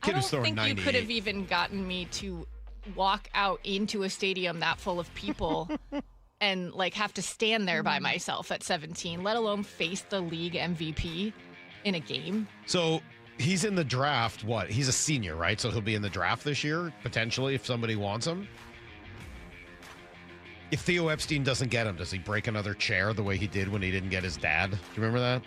I don't think you could have even gotten me to walk out into a stadium that full of people and have to stand there by myself at 17, let alone face the league MVP in a game. So he's in the draft. What? He's a senior, right? So he'll be in the draft this year, potentially, if somebody wants him. If Theo Epstein doesn't get him, does he break another chair the way he did when he didn't get his dad? Do you remember that?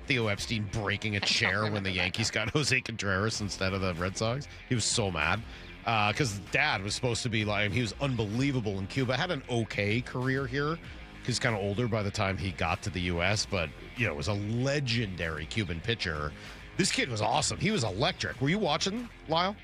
Theo Epstein breaking a chair when the Yankees got Jose Contreras instead of the Red Sox. He was so mad because dad was supposed to be he was unbelievable in Cuba. Had an okay career here. He's kind of older by the time he got to the U.S., but was a legendary Cuban pitcher. This kid was awesome. He was electric. Were you watching, Lyle?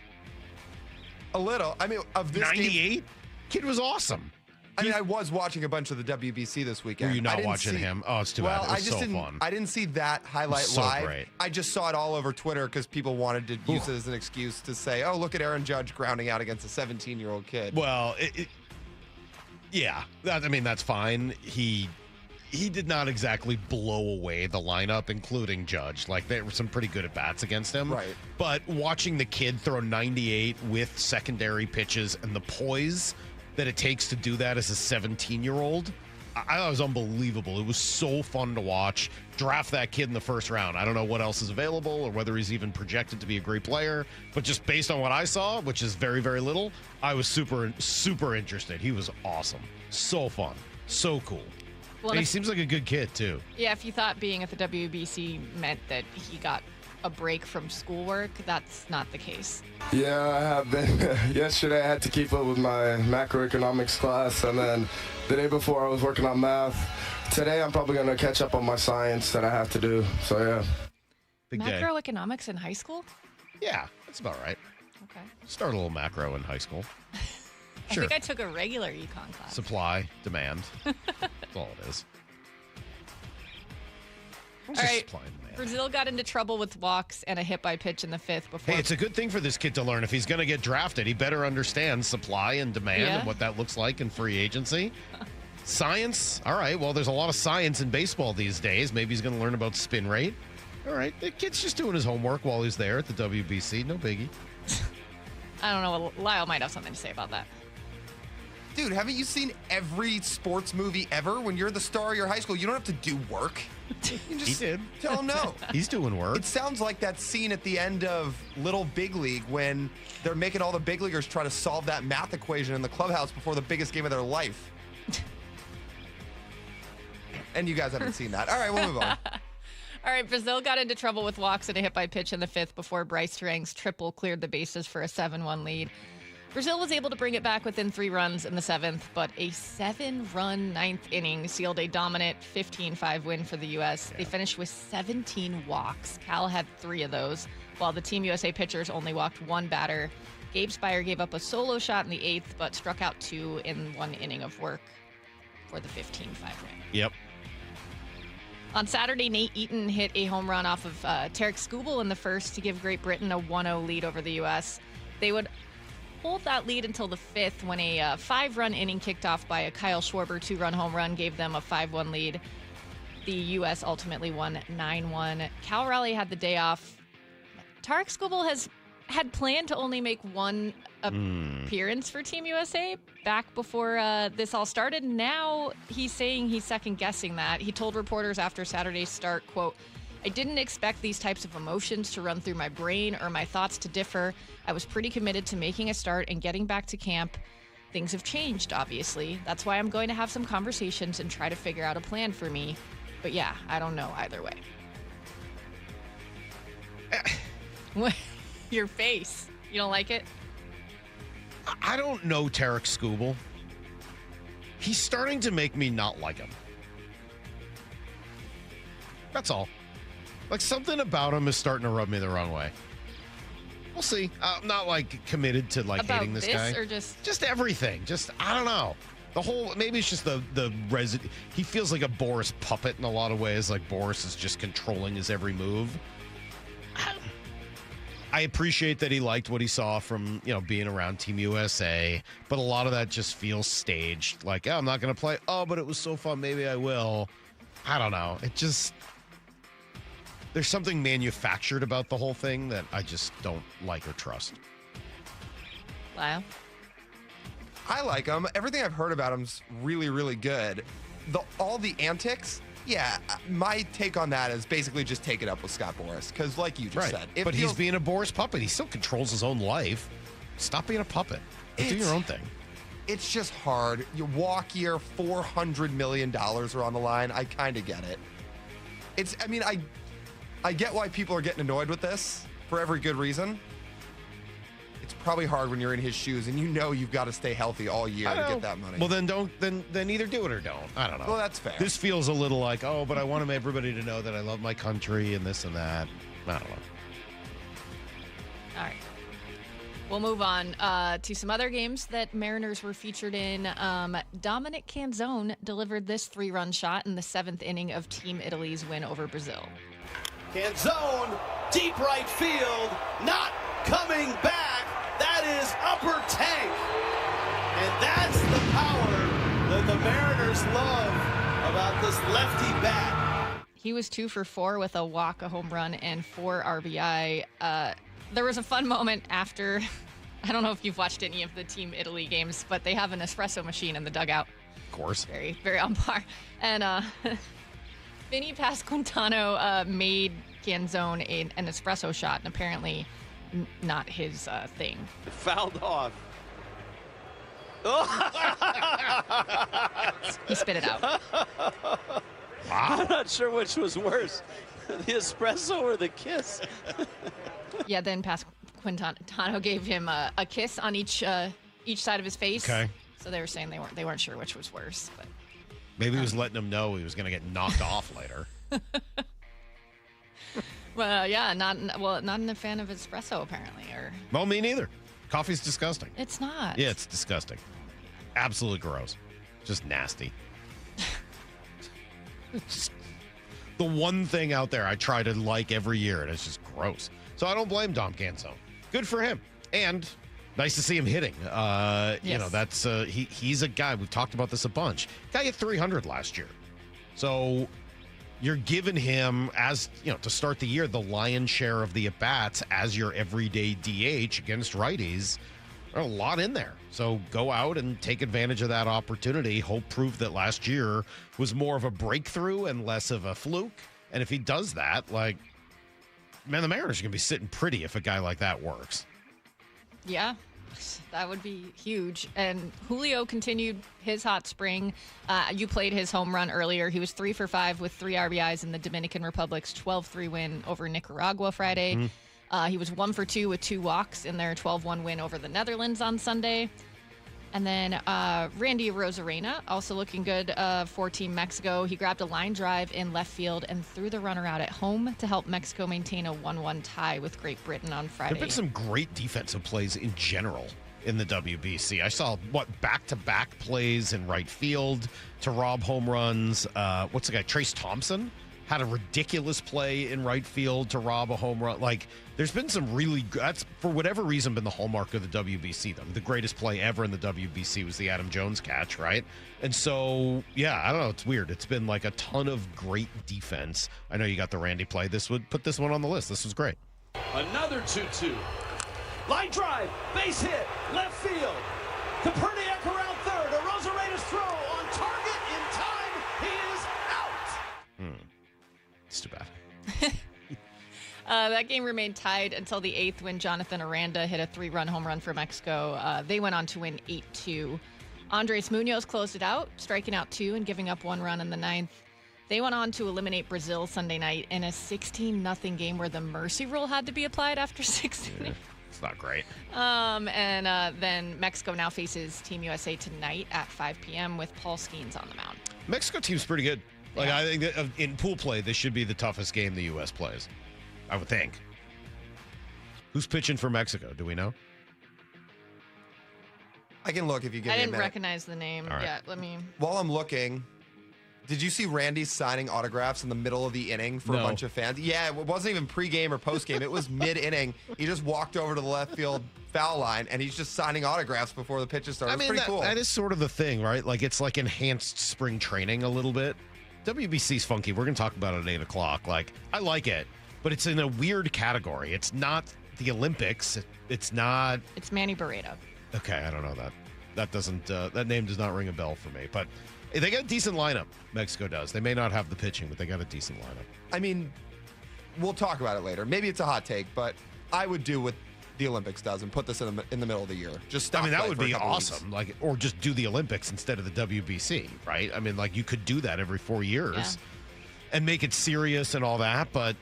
A little. I mean, of this 98? Kid was awesome. I was watching a bunch of the WBC this weekend. Were you not watching him? Oh, it's too bad. It was so fun. I didn't see that highlight live. Great. I just saw it all over Twitter because people wanted to use it as an excuse to say, oh, look at Aaron Judge grounding out against a 17-year-old kid. Well, yeah. That's fine. He did not exactly blow away the lineup, including Judge. There were some pretty good at-bats against him. Right. But watching the kid throw 98 with secondary pitches and the poise that it takes to do that as a 17-year-old, I thought it was unbelievable. It was so fun to watch. Draft that kid in the first round. I don't know what else is available or whether he's even projected to be a great player, but just based on what I saw, which is very, very little, I was super, super interested. He was awesome. So fun. So cool. Well, and he seems like a good kid, too. Yeah, if you thought being at the WBC meant that he got a break from schoolwork, that's not the case. Yeah, I have been. Yesterday I had to keep up with my macroeconomics class, and then the day before I was working on math. Today I'm probably going to catch up on my science that I have to do, so yeah. Big day. Macroeconomics in high school? Yeah, that's about right. Okay. Start a little macro in high school. I think I took a regular econ class. Supply, demand. That's all it is. All right. Brazil got into trouble with walks and a hit by pitch in the fifth before. Hey, it's a good thing for this kid to learn. If he's going to get drafted, he better understand supply and demand and what that looks like in free agency. Science. All right. Well, there's a lot of science in baseball these days. Maybe he's going to learn about spin rate. All right. The kid's just doing his homework while he's there at the WBC. No biggie. I don't know. Lyle might have something to say about that. Dude, haven't you seen every sports movie ever? When you're the star of your high school, you don't have to do work. You can just He did. tell him no. He's doing work. It sounds like that scene at the end of Little Big League when they're making all the big leaguers try to solve that math equation in the clubhouse before the biggest game of their life. And you guys haven't seen that. All right, we'll move on. All right, Brazil got into trouble with walks and a hit by pitch in the fifth before Bryce Terang's triple cleared the bases for a 7-1 lead. Brazil was able to bring it back within 3 runs in the seventh, but a 7-run ninth inning sealed a dominant 15-5 win for the U.S. They finished with 17 walks. Cal had 3 of those, while the Team USA pitchers only walked 1 batter. Gabe Spire gave up a solo shot in the 8th, but struck out 2 in 1 inning of work for the 15-5 win. Yep. On Saturday, Nate Eaton hit a home run off of Tarek Skubal in the first to give Great Britain a 1-0 lead over the U.S. They would hold that lead until the 5th when a 5-run inning kicked off by a Kyle Schwarber 2-run home run gave them a 5-1 lead. The U.S. ultimately won 9-1. Cal Raleigh had the day off. Tarek Skubal had planned to only make 1 appearance for Team USA back before this all started. Now he's saying he's second-guessing that. He told reporters after Saturday's start, quote, "I didn't expect these types of emotions to run through my brain or my thoughts to differ. I was pretty committed to making a start and getting back to camp. Things have changed, obviously. That's why I'm going to have some conversations and try to figure out a plan for me. But yeah, I don't know either way." Your face. You don't like it? I don't know Tarek Skubal. He's starting to make me not like him. That's all. Like, something about him is starting to rub me the wrong way. We'll see. I'm not, like, committed to, like, about hating this guy. Or just everything. Just, I don't know. The whole, maybe it's just the resident. He feels like a Boris puppet in a lot of ways. Like, Boris is just controlling his every move. I appreciate that he liked what he saw from, being around Team USA, but a lot of that just feels staged. Like, I'm not going to play. Oh, but it was so fun. Maybe I will. I don't know. It just, there's something manufactured about the whole thing that I just don't like or trust. Lyle? I like him. Everything I've heard about him's really, really good. All the antics, yeah, my take on that is basically just take it up with Scott Boras, because like you just said. But he's being a Boris puppet. He still controls his own life. Stop being a puppet. Do your own thing. It's just hard. Your walk year, $400 million are on the line. I kind of get it. I get why people are getting annoyed with this for every good reason. It's probably hard when you're in his shoes and you've got to stay healthy all year to get that money. Well, then either do it or don't. I don't know. Well, that's fair. This feels a little like, but I want everybody to know that I love my country and this and that. I don't know. All right. We'll move on to some other games that Mariners were featured in. Dominic Canzone delivered this 3-run shot in the 7th inning of Team Italy's win over Brazil. Canzone, deep right field, not coming back. That is upper tank. And that's the power that the Mariners love about this lefty bat. He was 2 for 4 with a walk, a home run, and 4 RBI. There was a fun moment after. I don't know if you've watched any of the Team Italy games, but they have an espresso machine in the dugout. Of course. Very, very on par. And Vinny Pasquantano made Canzone an espresso shot, and apparently not his thing. Fouled off. He spit it out. Wow. I'm not sure which was worse, the espresso or the kiss. Yeah, then Pasquantano gave him a kiss on each side of his face. Okay. So they were saying they weren't sure which was worse, but maybe he was letting him know he was going to get knocked off later. Well, yeah, not a fan of espresso apparently, or. Well, me neither. Coffee's disgusting. It's not. Yeah, it's disgusting. Absolutely gross. Just nasty. Just the one thing out there I try to like every year, and it's just gross. So I don't blame Dom Canzone. Good for him. And nice to see him hitting. Yes. You know, that's he's a guy, we've talked about this a bunch. Guy hit 300 last year. So you're giving him, as you know, to start the year, the lion's share of the at-bats as your everyday DH against righties. There's a lot in there. So go out and take advantage of that opportunity. Hope prove that last year was more of a breakthrough and less of a fluke. And if he does that, like, man, the Mariners are going to be sitting pretty if a guy like that works. Yeah, that would be huge. And Julio continued his hot spring. You played his home run earlier. He was 3 for 5 with 3 RBIs in the Dominican Republic's 12-3 win over Nicaragua Friday. Mm-hmm. He was 1 for 2 with 2 walks in their 12-1 win over the Netherlands on Sunday. And then Randy Arozarena, also looking good for Team Mexico. He grabbed a line drive in left field and threw the runner out at home to help Mexico maintain a 1-1 tie with Great Britain on Friday. There have been some great defensive plays in general in the WBC. I saw, back-to-back plays in right field to rob home runs. What's the guy, Trace Thompson? Had a ridiculous play in right field to rob a home run. Like, there's been some really good, that's for whatever reason been the hallmark of the WBC, though. The greatest play ever in the WBC was the Adam Jones catch, right? And so, yeah, I don't know. It's weird. It's been like a ton of great defense. I know you got the Randy play. This would put this one on the list. This was great. Another 2-2. Line drive, base hit, left field. Koperniak around third. Arozarena's throw on target in time. He is out. It's too bad. That game remained tied until the 8th when Jonathan Aranda hit a 3-run home run for Mexico. They went on to win 8-2. Andres Munoz closed it out, striking out 2 and giving up 1 run in the 9th. They went on to eliminate Brazil Sunday night in a 16-0 game where the mercy rule had to be applied after 6 innings. It's not great. Then Mexico now faces Team USA tonight at 5 p.m. with Paul Skeens on the mound. Mexico team's pretty good. Like, yeah. I think that in pool play, this should be the toughest game the U.S. plays. I would think. Who's pitching for Mexico? Do we know? I can look if you give me a minute. I didn't recognize the name. Right. Yeah, let me. While I'm looking, did you see Randy signing autographs in the middle of the inning for a bunch of fans? Yeah, it wasn't even pregame or postgame. It was mid-inning. He just walked over to the left field foul line, and he's just signing autographs before the pitches start. It's pretty cool. That is sort of the thing, right? Like, it's like enhanced spring training a little bit. WBC's funky. We're going to talk about it at 8 o'clock. Like, I like it, but it's in a weird category. It's not the Olympics. It's not. It's Manny Barreto. Okay, I don't know that. That doesn't. That name does not ring a bell for me. But they got a decent lineup. Mexico does. They may not have the pitching, but they got a decent lineup. I mean, we'll talk about it later. Maybe it's a hot take, but I would do what the Olympics does and put this in the middle of the year. Just stop. I mean, that would for a be couple awesome. weeks. Like, or just do the Olympics instead of the WBC, right? I mean, like, you could do that every 4 years and make it serious and all that. But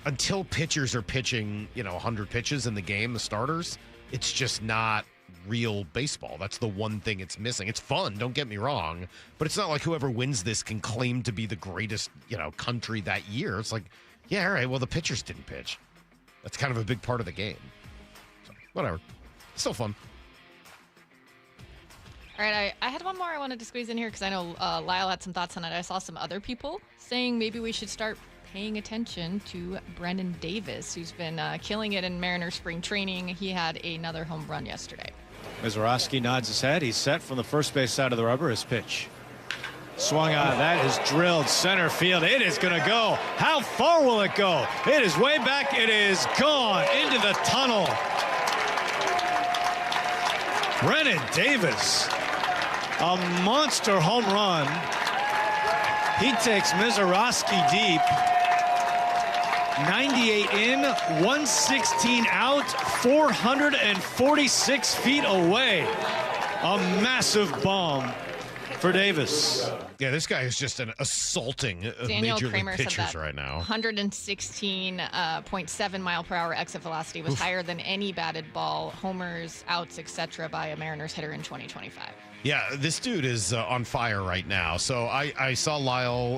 until pitchers are pitching, 100 pitches in the game, the starters, it's just not real baseball. That's the one thing it's missing. It's fun, don't get me wrong, but it's not like whoever wins this can claim to be the greatest, country that year. It's like, yeah, all right, well, the pitchers didn't pitch. That's kind of a big part of the game. So, whatever. Still fun. All right, I had one more I wanted to squeeze in here because I know Lyle had some thoughts on it. I saw some other people saying maybe we should start paying attention to Brendan Davis, who's been killing it in Mariners spring training. He had another home run yesterday. Mizorowski nods his head. He's set from the first base side of the rubber. His pitch. Swung on. That is drilled center field. It is going to go. How far will it go? It is way back. It is gone into the tunnel. Brennan Davis A monster home run. He takes Mizorowski deep. 98 in, 116 out, 446 feet away. A massive bomb for Davis. Yeah, this guy is just an assaulting of Daniel major Kramer league said pitchers that right now. 116.7 mile per hour exit velocity was Oof. higher than any batted ball, homers, outs, etc. by a Mariners hitter in 2025. Yeah, this dude is on fire right now. So I saw Lyle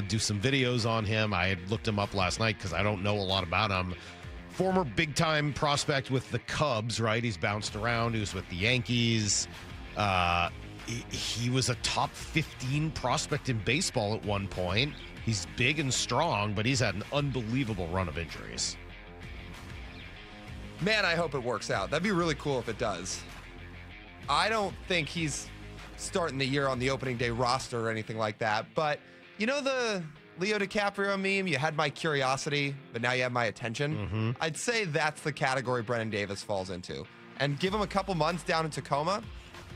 do some videos on him. I had looked him up last night because I don't know a lot about him. Former big-time prospect with the Cubs, right? He's bounced around. He was with the Yankees. He was a top 15 prospect in baseball at one point. He's big and strong, but he's had an unbelievable run of injuries. Man, I hope it works out. That'd be really cool if it does. I don't think he's starting the year on the opening day roster or anything like that. But you know the Leo DiCaprio meme? You had my curiosity, but now you have my attention. Mm-hmm. I'd say that's the category Brennan Davis falls into. And give him a couple months down in Tacoma,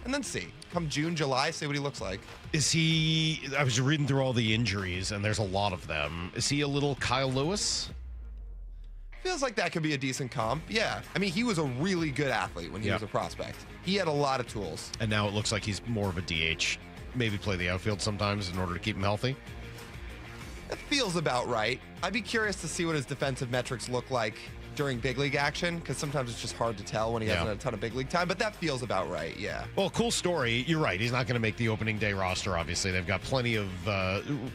and then see. Come June, July, see what he looks like. Is he, I was reading through all the injuries, and there's a lot of them. Is he a little Kyle Lewis? Feels like that could be a decent comp. Yeah. I mean, he was a really good athlete when he was a prospect. He had a lot of tools. And now it looks like he's more of a DH. Maybe play the outfield sometimes in order to keep him healthy. That feels about right. I'd be curious to see what his defensive metrics look like during big league action, because sometimes it's just hard to tell when he hasn't had a ton of big league time, but that feels about right, yeah. Well, cool story. You're right. He's not going to make the opening day roster, obviously. They've got plenty of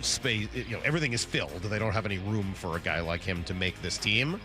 space. You know, everything is filled. They don't have any room for a guy like him to make this team.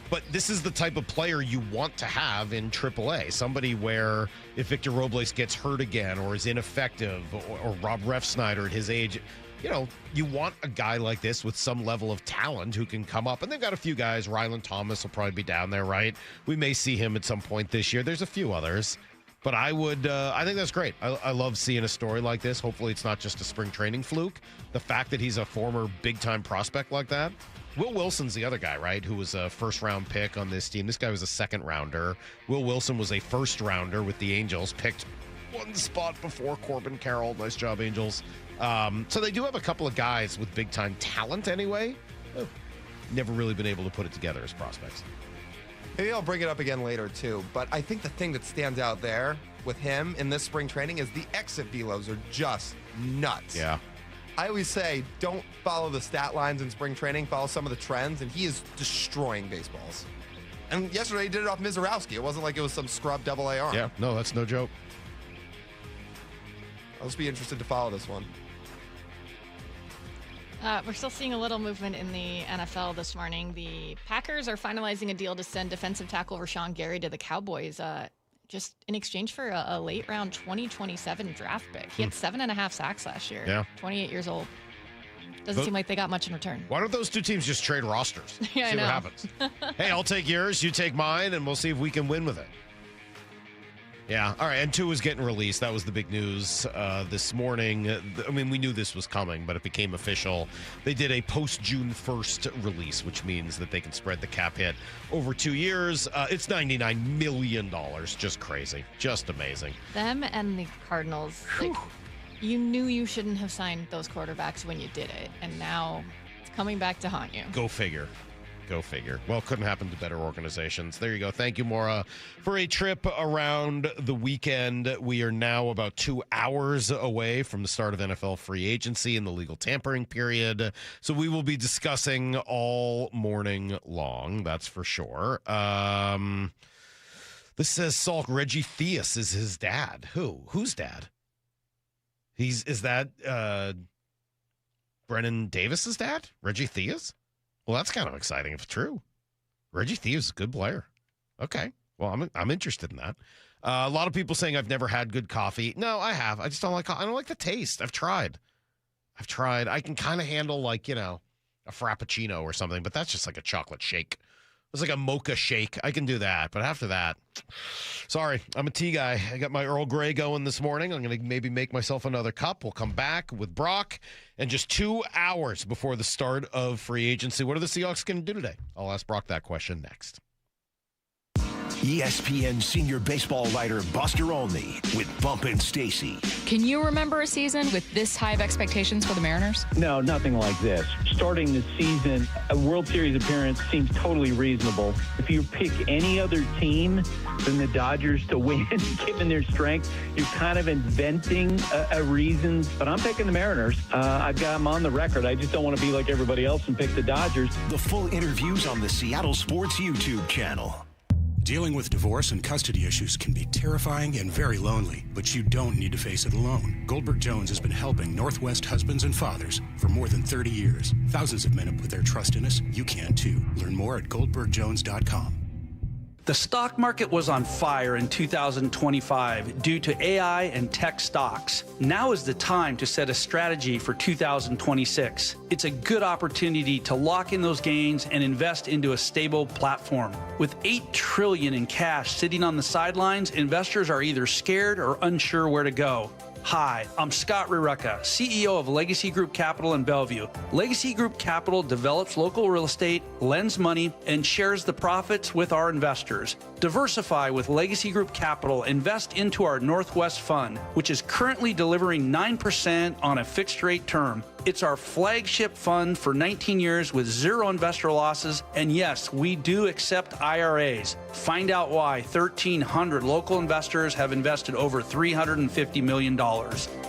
But this is the type of player you want to have in AAA. Somebody where if Victor Robles gets hurt again or is ineffective or Rob Refsnyder at his age, you know, you want a guy like this with some level of talent who can come up. And they've got a few guys. Ryland Thomas will probably be down there, right? We may see him at some point this year. There's a few others. But I think that's great. I love seeing a story like this. Hopefully it's not just a spring training fluke. The fact that he's a former big-time prospect like that. Will Wilson's the other guy, right, who was a first-round pick on this team. This guy was a second-rounder. Will Wilson was a first-rounder with the Angels, picked one spot before Corbin Carroll. Nice job, Angels. So they do have a couple of guys with big-time talent anyway. Never really been able to put it together as prospects. Maybe I'll bring it up again later, too. But I think the thing that stands out there with him in this spring training is the exit velos are just nuts. Yeah. I always say, don't follow the stat lines in spring training, follow some of the trends, and he is destroying baseballs. And yesterday he did it off Mizorowski. It wasn't like it was some scrub double-A arm. Yeah, no, that's no joke. I'll just be interested to follow this one. We're still seeing a little movement in the NFL this morning. The Packers are finalizing a deal to send defensive tackle Rashawn Gary to the Cowboys, just in exchange for a late-round 2027 draft pick. He had 7.5 sacks last year. Yeah. 28 years old. Doesn't seem like they got much in return. Why don't those two teams just trade rosters? Yeah, see I know. what happens. Hey, I'll take yours, you take mine, and we'll see if we can win with it. Yeah, all right, and 2 is getting released. That was the big news this morning. I mean, we knew this was coming, but it became official. They did a post-June 1st release, which means that they can spread the cap hit over 2 years. It's $99 million. Just crazy. Just amazing. Them and the Cardinals, like, you knew you shouldn't have signed those quarterbacks when you did it, and now it's coming back to haunt you. Go figure. Go figure. Well, couldn't happen to better organizations. There you go. Thank you, Maura, for a trip around the weekend. We are now about 2 hours away from the start of NFL free agency and the legal tampering period. So we will be discussing all morning long. That's for sure. This says Salk Reggie Theus is his dad. Who's dad? Is that Brennan Davis's dad? Reggie Theus? Well, that's kind of exciting if it's true. Reggie Theus is a good player. Okay. Well, I'm interested in that. A lot of people saying I've never had good coffee. No, I have. I just don't like. I don't like the taste. I've tried. I can kind of handle a frappuccino or something, but that's just like a chocolate shake. It's like a mocha shake. I can do that, but after that, sorry, I'm a tea guy. I got my Earl Grey going this morning. I'm going to maybe make myself another cup. We'll come back with Brock, and just 2 hours before the start of free agency. What are the Seahawks going to do today? I'll ask Brock that question next. ESPN senior baseball writer Buster Olney with Bump and Stacy. Can you remember a season with this high of expectations for the Mariners? No, nothing like this. Starting the season, a World Series appearance seems totally reasonable. If you pick any other team than the Dodgers to win, given their strength, you're kind of inventing a reason. But I'm picking the Mariners. I've got them on the record. I just don't want to be like everybody else and pick the Dodgers. The full interviews on the Seattle Sports YouTube channel. Dealing with divorce and custody issues can be terrifying and very lonely, but you don't need to face it alone. Goldberg Jones has been helping Northwest husbands and fathers for more than 30 years. Thousands of men have put their trust in us. You can too. Learn more at goldbergjones.com. The stock market was on fire in 2025 due to AI and tech stocks. Now is the time to set a strategy for 2026. It's a good opportunity to lock in those gains and invest into a stable platform. With $8 trillion in cash sitting on the sidelines, investors are either scared or unsure where to go. Hi, I'm Scott Rurecka, CEO of Legacy Group Capital in Bellevue. Legacy Group Capital develops local real estate, lends money, and shares the profits with our investors. Diversify with Legacy Group Capital. Invest into our Northwest Fund, which is currently delivering 9% on a fixed rate term. It's our flagship fund for 19 years with zero investor losses. And yes, we do accept IRAs. Find out why 1,300 local investors have invested over $350 million.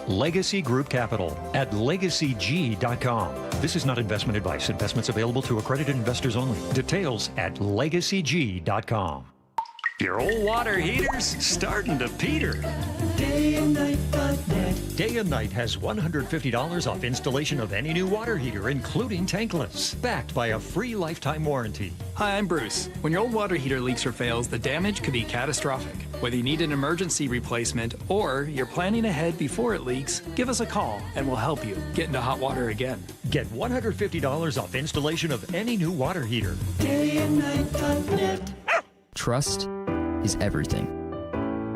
Legacy Group Capital at legacyg.com. This is not investment advice. Investments available to accredited investors only. Details at legacyg.com. Your old water heater's starting to peter. DayandNight.net. Day and Night has $150 off installation of any new water heater, including tankless, backed by a free lifetime warranty. Hi, I'm Bruce. When your old water heater leaks or fails, the damage could be catastrophic. Whether you need an emergency replacement or you're planning ahead before it leaks, give us a call and we'll help you get into hot water again. Get $150 off installation of any new water heater. DayandNight.net. Trust is everything.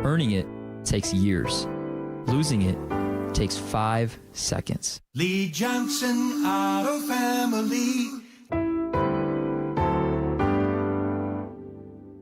Earning it takes years. Losing it takes 5 seconds. Lee Johnson Auto Family.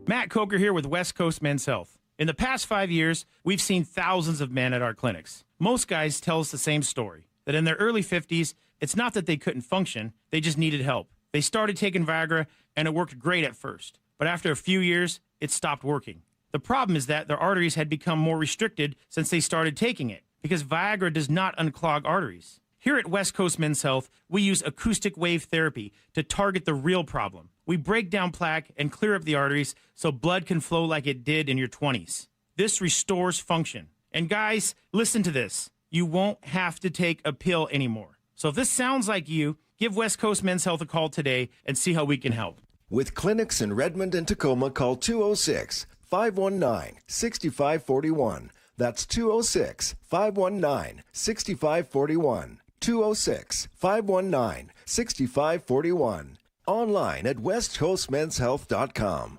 Matt Coker here with West Coast Men's Health. In the past 5 years, we've seen thousands of men at our clinics. Most guys tell us the same story, that in their early 50s, it's not that they couldn't function, they just needed help. They started taking Viagra, and it worked great at first. But after a few years, it stopped working. The problem is that their arteries had become more restricted since they started taking it, because Viagra does not unclog arteries. Here at West Coast Men's Health, we use acoustic wave therapy to target the real problem. We break down plaque and clear up the arteries so blood can flow like it did in your 20s. This restores function. And guys, listen to this. You won't have to take a pill anymore. So if this sounds like you, give West Coast Men's Health a call today and see how we can help. With clinics in Redmond and Tacoma, call 206-519-6541. That's 206-519-6541. 206-519-6541. Online at westcoastmenshealth.com.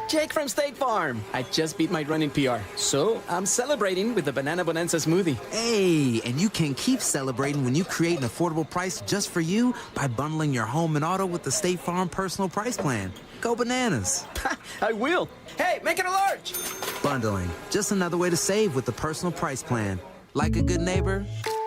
Jake from State Farm. I just beat my running PR, so I'm celebrating with the Banana Bonanza smoothie. Hey, and you can keep celebrating when you create an affordable price just for you by bundling your home and auto with the State Farm Personal Price Plan. Go bananas. I will. Hey, make it a large. Bundling, just another way to save with the Personal Price Plan. Like a good neighbor,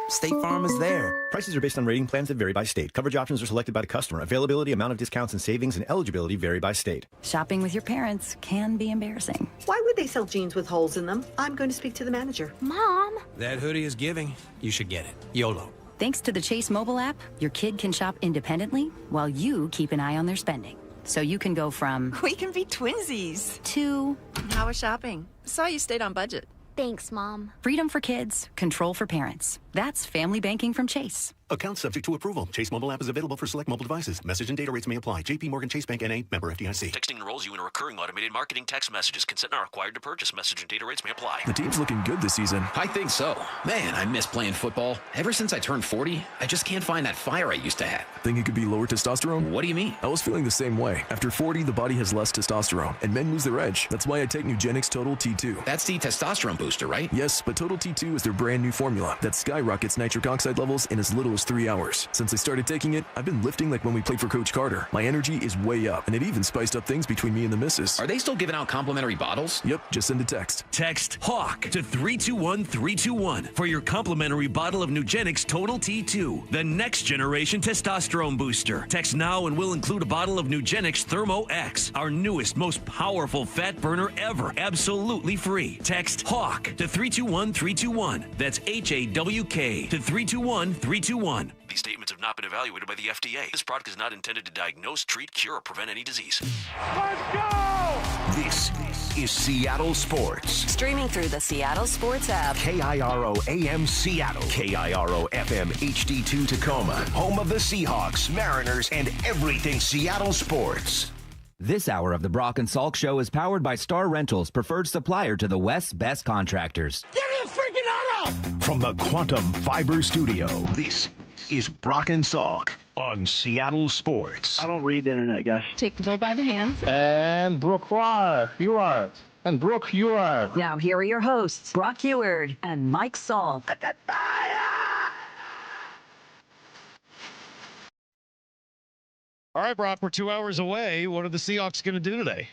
State Farm is there. Prices are based on rating plans that vary by state. Coverage options are selected by the customer. Availability, amount of discounts and savings, and eligibility vary by state. Shopping with your parents can be embarrassing. Why would they sell jeans with holes in them? I'm going to speak to the manager. Mom! That hoodie is giving. You should get it. YOLO. Thanks to the Chase mobile app, your kid can shop independently while you keep an eye on their spending. So you can go from... We can be twinsies. To... How was shopping? Saw you stayed on budget. Thanks, Mom. Freedom for kids, control for parents. That's family banking from Chase. Account subject to approval. Chase mobile app is available for select mobile devices. Message and data rates may apply. JP Morgan Chase Bank N.A. member FDIC. Texting enrolls you in a recurring automated marketing text messages. Consent not required to purchase. Message and data rates may apply. The team's looking good this season. I think so. Man, I miss playing football. Ever since I turned 40, I just can't find that fire I used to have. Think it could be lower testosterone? What do you mean? I was feeling the same way. After 40, the body has less testosterone, and men lose their edge. That's why I take Nugenix Total T2. That's the testosterone booster, right? Yes, but Total T2 is their brand new formula that skyrockets skyrockets nitric oxide levels in as little as 3 hours. Since I started taking it, I've been lifting like when we played for Coach Carter. My energy is way up, and it even spiced up things between me and the missus. Are they still giving out complimentary bottles? Yep, just send a text. Text HAWK to 321-321 for your complimentary bottle of Nugenix Total T2, the next generation testosterone booster. Text now and we'll include a bottle of Nugenix Thermo X, our newest, most powerful fat burner ever, absolutely free. Text HAWK to 321-321. That's HAWK to 321-321. These statements have not been evaluated by the FDA. This product is not intended to diagnose, treat, cure, or prevent any disease. Let's go! This is Seattle Sports. Streaming through the Seattle Sports app. KIRO AM Seattle. KIRO FM HD2 Tacoma. Home of the Seahawks, Mariners, and everything Seattle sports. This hour of the Brock and Salk Show is powered by Star Rentals, preferred supplier to the West's best contractors. Get me a freaking auto! From the Quantum Fiber Studio, this is Brock and Salk on Seattle Sports. I don't read the internet, guys. Take the bull by the hands. And Brooke, you are. And Brooke, you are. Now, here are your hosts, Brock Eward and Mike Salk. All right, Brock, we're 2 hours away. What are the Seahawks going to do today?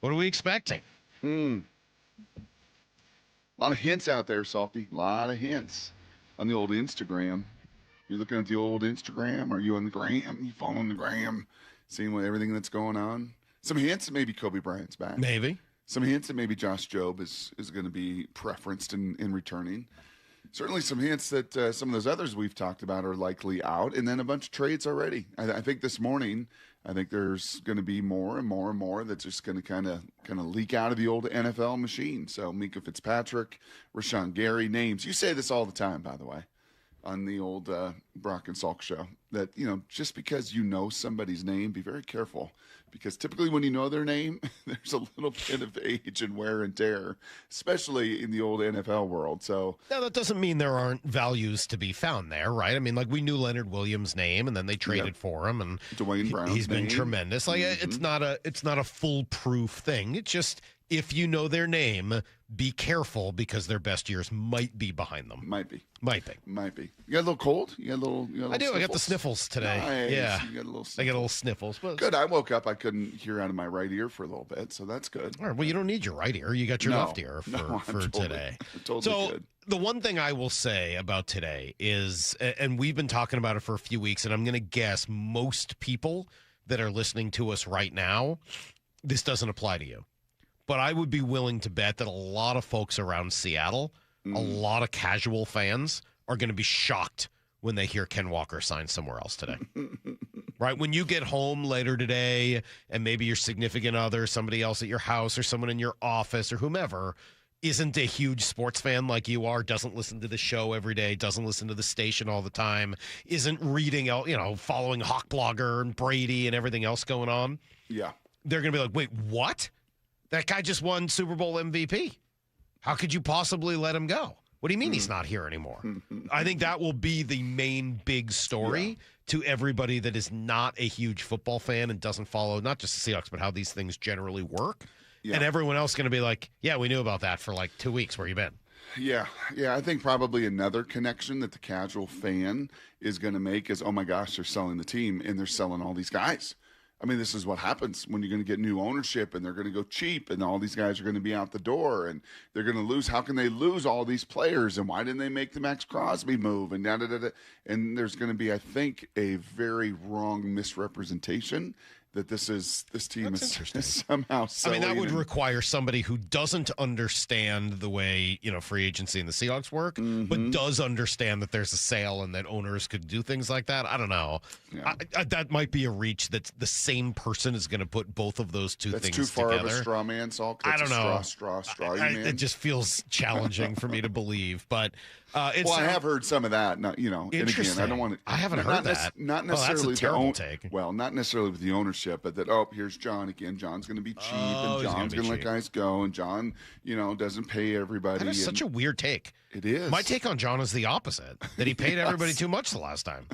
What are we expecting? A lot of hints out there, Salty. A lot of hints on the old Instagram. You're looking at the old Instagram. Are you on the gram? You following the gram, seeing everything that's going on? Some hints that maybe Kobe Bryant's back. Maybe. Some hints that maybe Josh Jobe is going to be preferenced in returning. Certainly some hints that some of those others we've talked about are likely out, and then a bunch of trades already. I think this morning, I think there's going to be more and more and more that's just going to kind of leak out of the old NFL machine. So Minkah Fitzpatrick, Rashawn Gary, names. You say this all the time, by the way, on the old Brock and Salk Show, that, just because you know somebody's name, be very careful. Because typically when you know their name, there's a little bit of age and wear and tear, especially in the old NFL world. So now, that doesn't mean there aren't values to be found there, right? I mean, like, we knew Leonard Williams' name, and then they traded for him, and Dwayne Brown's he's been name. tremendous. Like, it's not a foolproof thing. It's just, if you know their name, be careful, because their best years might be behind them. Might be. You got a little cold? You got a little I do. sniffles? I got the sniffles today. Nice. Yeah. You got a little sniffles. I got a little sniffles. But good. I woke up. I couldn't hear out of my right ear for a little bit, so that's good. All right. Well, you don't need your right ear. You got your left ear for today. Totally good. The one thing I will say about today is, and we've been talking about it for a few weeks, and I'm going to guess most people that are listening to us right now, this doesn't apply to you. But I would be willing to bet that a lot of folks around Seattle, a lot of casual fans, are going to be shocked when they hear Ken Walker sign somewhere else today. Right? When you get home later today and maybe your significant other, somebody else at your house or someone in your office or whomever isn't a huge sports fan like you are, doesn't listen to the show every day, doesn't listen to the station all the time, isn't reading, following Hawk Blogger and Brady and everything else going on. Yeah. They're going to be like, wait, what? That guy just won Super Bowl MVP. How could you possibly let him go? What do you mean he's not here anymore? I think that will be the main big story to everybody that is not a huge football fan and doesn't follow not just the Seahawks, but how these things generally work. Yeah. And everyone else going to be like, yeah, we knew about that for like 2 weeks. Where you been? Yeah. I think probably another connection that the casual fan is going to make is, oh my gosh, they're selling the team and they're selling all these guys. I mean, this is what happens when you're going to get new ownership and they're going to go cheap and all these guys are going to be out the door and they're going to lose. How can they lose all these players? And why didn't they make the Maxx Crosby move? And And there's going to be, I think, a very wrong misrepresentation that this team is somehow selling. I mean, that would require somebody who doesn't understand the way, free agency and the Seahawks work, but does understand that there's a sale and that owners could do things like that. I don't know. Yeah. That might be a reach that the same person is going to put both of those things together. That's too far of a straw man, Salk. I don't know. Straw, it just feels challenging for me to believe, but I have heard some of that. And again, I don't want to. I haven't heard that. Not necessarily that's a terrible take. Well, not necessarily with the ownership, but that here's John again. John's going to be cheap, and John's going to let guys go, and John, doesn't pay everybody. That is such a weird take. It is. My take on John is the opposite. That he paid everybody too much the last time.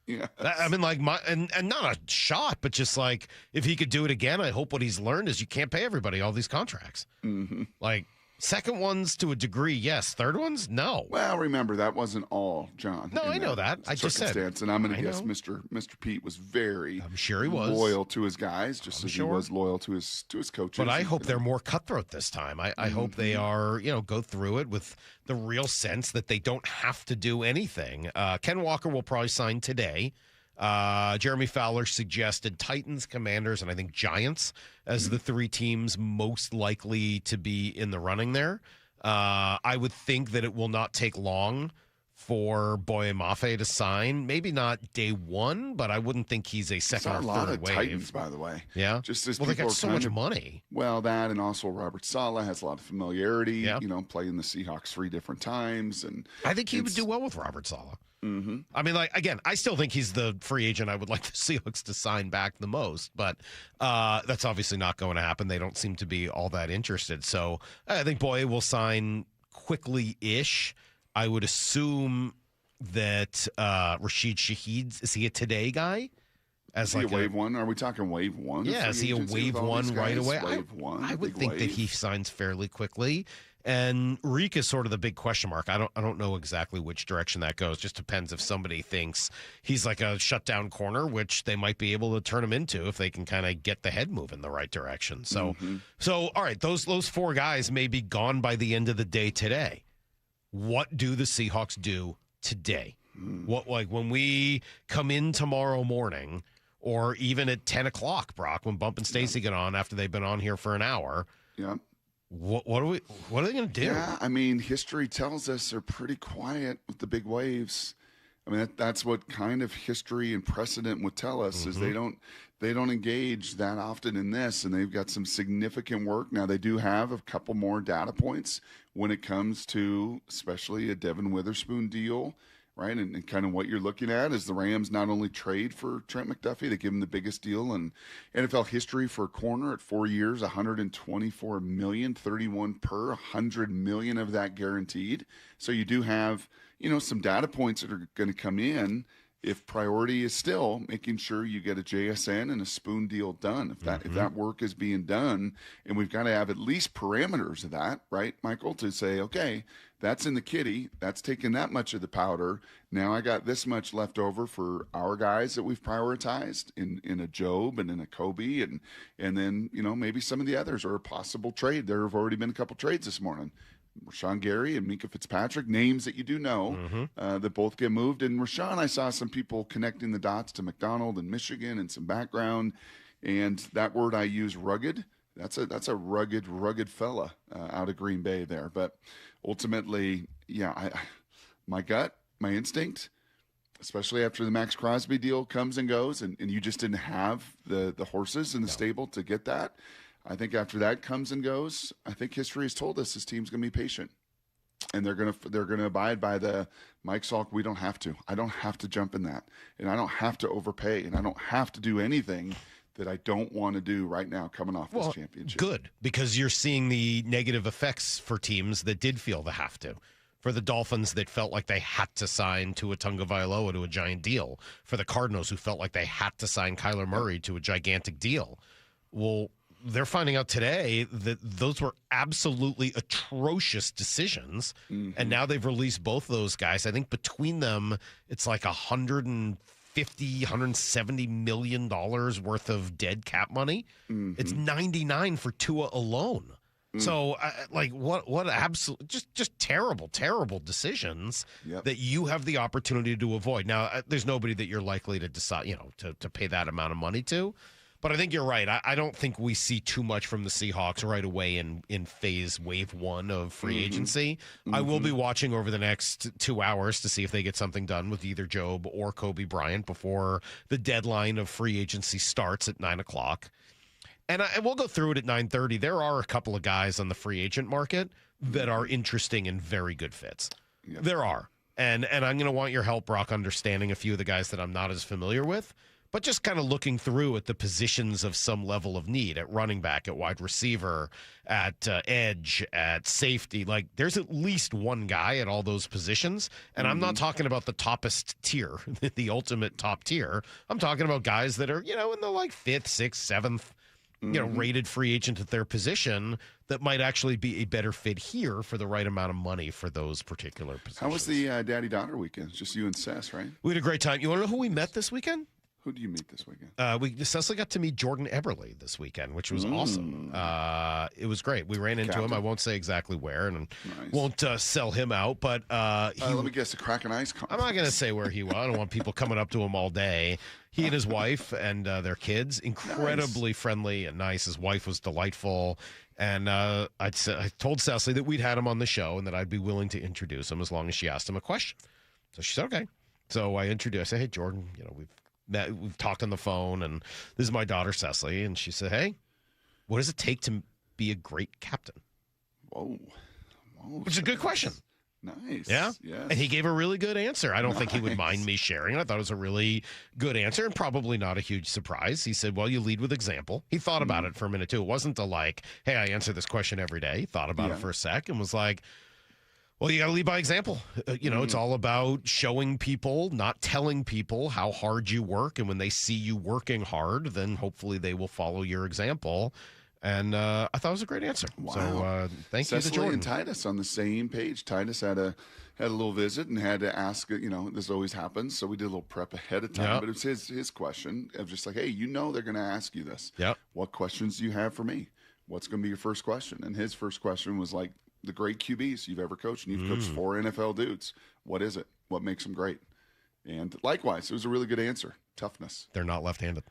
Yeah. I mean, like, and not a shot, but just like, if he could do it again, I hope what he's learned is you can't pay everybody all these contracts. Mm-hmm. Like, Second ones to a degree, yes. Third ones, no. Well, remember, that wasn't all, John. No, I know that. I just said. And I'm going to guess Mr. Pete was I'm sure he was loyal to his guys, just as he was loyal to his coaches. But I hope they're more cutthroat this time. I hope they are, go through it with the real sense that they don't have to do anything. Ken Walker will probably sign today. Jeremy Fowler suggested Titans, Commanders, and I think Giants as the three teams most likely to be in the running there. I would think that it will not take long for Boye Mafe to sign. Maybe not day one, but I wouldn't think he's a second or third wave. A lot of Titans, by the way. Yeah? Just as they got so much money. Well, that and also Robert Saleh has a lot of familiarity, playing the Seahawks 3 different times. And I think he would do well with Robert Saleh. Mm-hmm. I mean, again, I still think he's the free agent I would like the Seahawks to sign back the most, but that's obviously not going to happen. They don't seem to be all that interested. So I think Boye will sign quickly-ish. I would assume that Rashid Shaheed, is he a today guy? Is he a wave one? Are we talking wave one? Yeah, is he a wave one right away? Wave one, I would think that he signs fairly quickly. And Reek is sort of the big question mark. I don't know exactly which direction that goes. Just depends if somebody thinks he's like a shutdown corner, which they might be able to turn him into if they can kind of get the head moving the right direction. So, all right, those four guys may be gone by the end of the day today. What do the Seahawks do today? What, like, when we come in tomorrow morning, or even at 10 o'clock, Brock, when Bump and Stacy get on after they've been on here for an hour? Yeah. What are they going to do? Yeah, I mean, history tells us they're pretty quiet with the big waves. I mean, that's what kind of history and precedent would tell us is they don't engage that often in this, and they've got some significant work. Now, they do have a couple more data points when it comes to especially a Devin Witherspoon deal, right? And kind of what you're looking at is the Rams not only trade for Trent McDuffie, they give him the biggest deal in NFL history for a corner at 4 years, $124 million, 31 per, $100 million of that guaranteed. So you do have, some data points that are going to come in if priority is still making sure you get a JSN and a Spoon deal done. If that work is being done, and we've got to have at least parameters of that, right, Michael, to say, okay, that's in the kitty, that's taking that much of the powder. Now I got this much left over for our guys that we've prioritized in a Job and in a Kobe, and then, maybe some of the others are a possible trade. There have already been a couple trades this morning. Rashawn Gary and Minka Fitzpatrick, names that you do know that both get moved. And Rashawn, I saw some people connecting the dots to McDonald in Michigan and some background. And that word I use, rugged, that's a rugged fella out of Green Bay there. But ultimately, my gut, my instinct, especially after the Maxx Crosby deal comes and goes, and you just didn't have the horses in the stable to get that. I think after that comes and goes, I think history has told us this team's going to be patient, and they're going to abide by the Mike Salk. We don't have to. I don't have to jump in that, and I don't have to overpay, and I don't have to do anything that I don't want to do right now coming off this championship. Good, because you're seeing the negative effects for teams that did feel the have to. For the Dolphins that felt like they had to sign Tua Tagovailoa to a giant deal. For the Cardinals who felt like they had to sign Kyler Murray to a gigantic deal. Well, they're finding out today that those were absolutely atrocious decisions. And now they've released both those guys. I think between them, it's like $170 million worth of dead cap money. It's 99 for Tua alone. So, what absolute, just terrible decisions that you have the opportunity to avoid. Now, there's nobody that you're likely to decide, to pay that amount of money to. But I think you're right. I don't think we see too much from the Seahawks right away in phase wave one of free agency. I will be watching over the next 2 hours to see if they get something done with either Job or Kobe Bryant before the deadline of free agency starts at 9 o'clock. And we'll go through it at 9:30. There are a couple of guys on the free agent market that are interesting and very good fits. There are. And I'm going to want your help, Brock, understanding a few of the guys that I'm not as familiar with. But just kind of looking through at the positions of some level of need at running back, at wide receiver, at edge, at safety. Like, there's at least one guy at all those positions. And I'm not talking about the toppest tier, the ultimate top tier. I'm talking about guys that are, in the like 5th, 6th, 7th, rated free agent at their position that might actually be a better fit here for the right amount of money for those particular positions. How was the daddy-daughter weekend? It's just you and Sess, right? We had a great time. You want to know who we met this weekend? Who do you meet this weekend? Cecily got to meet Jordan Eberle this weekend, which was awesome. It was great. We ran into him. I won't say exactly where, and won't sell him out. But let me guess, a Crack and Ice. I'm not going to say where he was. I don't want people coming up to him all day. He and his wife and their kids, incredibly friendly and nice. His wife was delightful. And I told Cecily that we'd had him on the show and that I'd be willing to introduce him as long as she asked him a question. So she said, okay. So I introduced. I said, hey, Jordan, we've talked on the phone, and this is my daughter, Cecily. And she said, hey, what does it take to be a great captain? Whoa. Which is a good question. Nice. Yeah? Yes. And he gave a really good answer. I don't think he would mind me sharing. I thought it was a really good answer and probably not a huge surprise. He said, well, you lead with example. He thought about it for a minute, too. It wasn't hey, I answer this question every day. He thought about it for a sec and was like, well, you got to lead by example. It's all about showing people, not telling people how hard you work. And when they see you working hard, then hopefully they will follow your example. And I thought it was a great answer. Wow. So thank you to Cecily Jordan. and Titus on the same page. Titus had a little visit and had to ask, this always happens. So we did a little prep ahead of time. Yep. But it was his question of just like, hey, they're going to ask you this. Yep. What questions do you have for me? What's going to be your first question? And his first question was like, the great QBs you've ever coached, and you've coached 4 NFL dudes. What is it? What makes them great? And likewise, it was a really good answer. Toughness. They're not left-handed.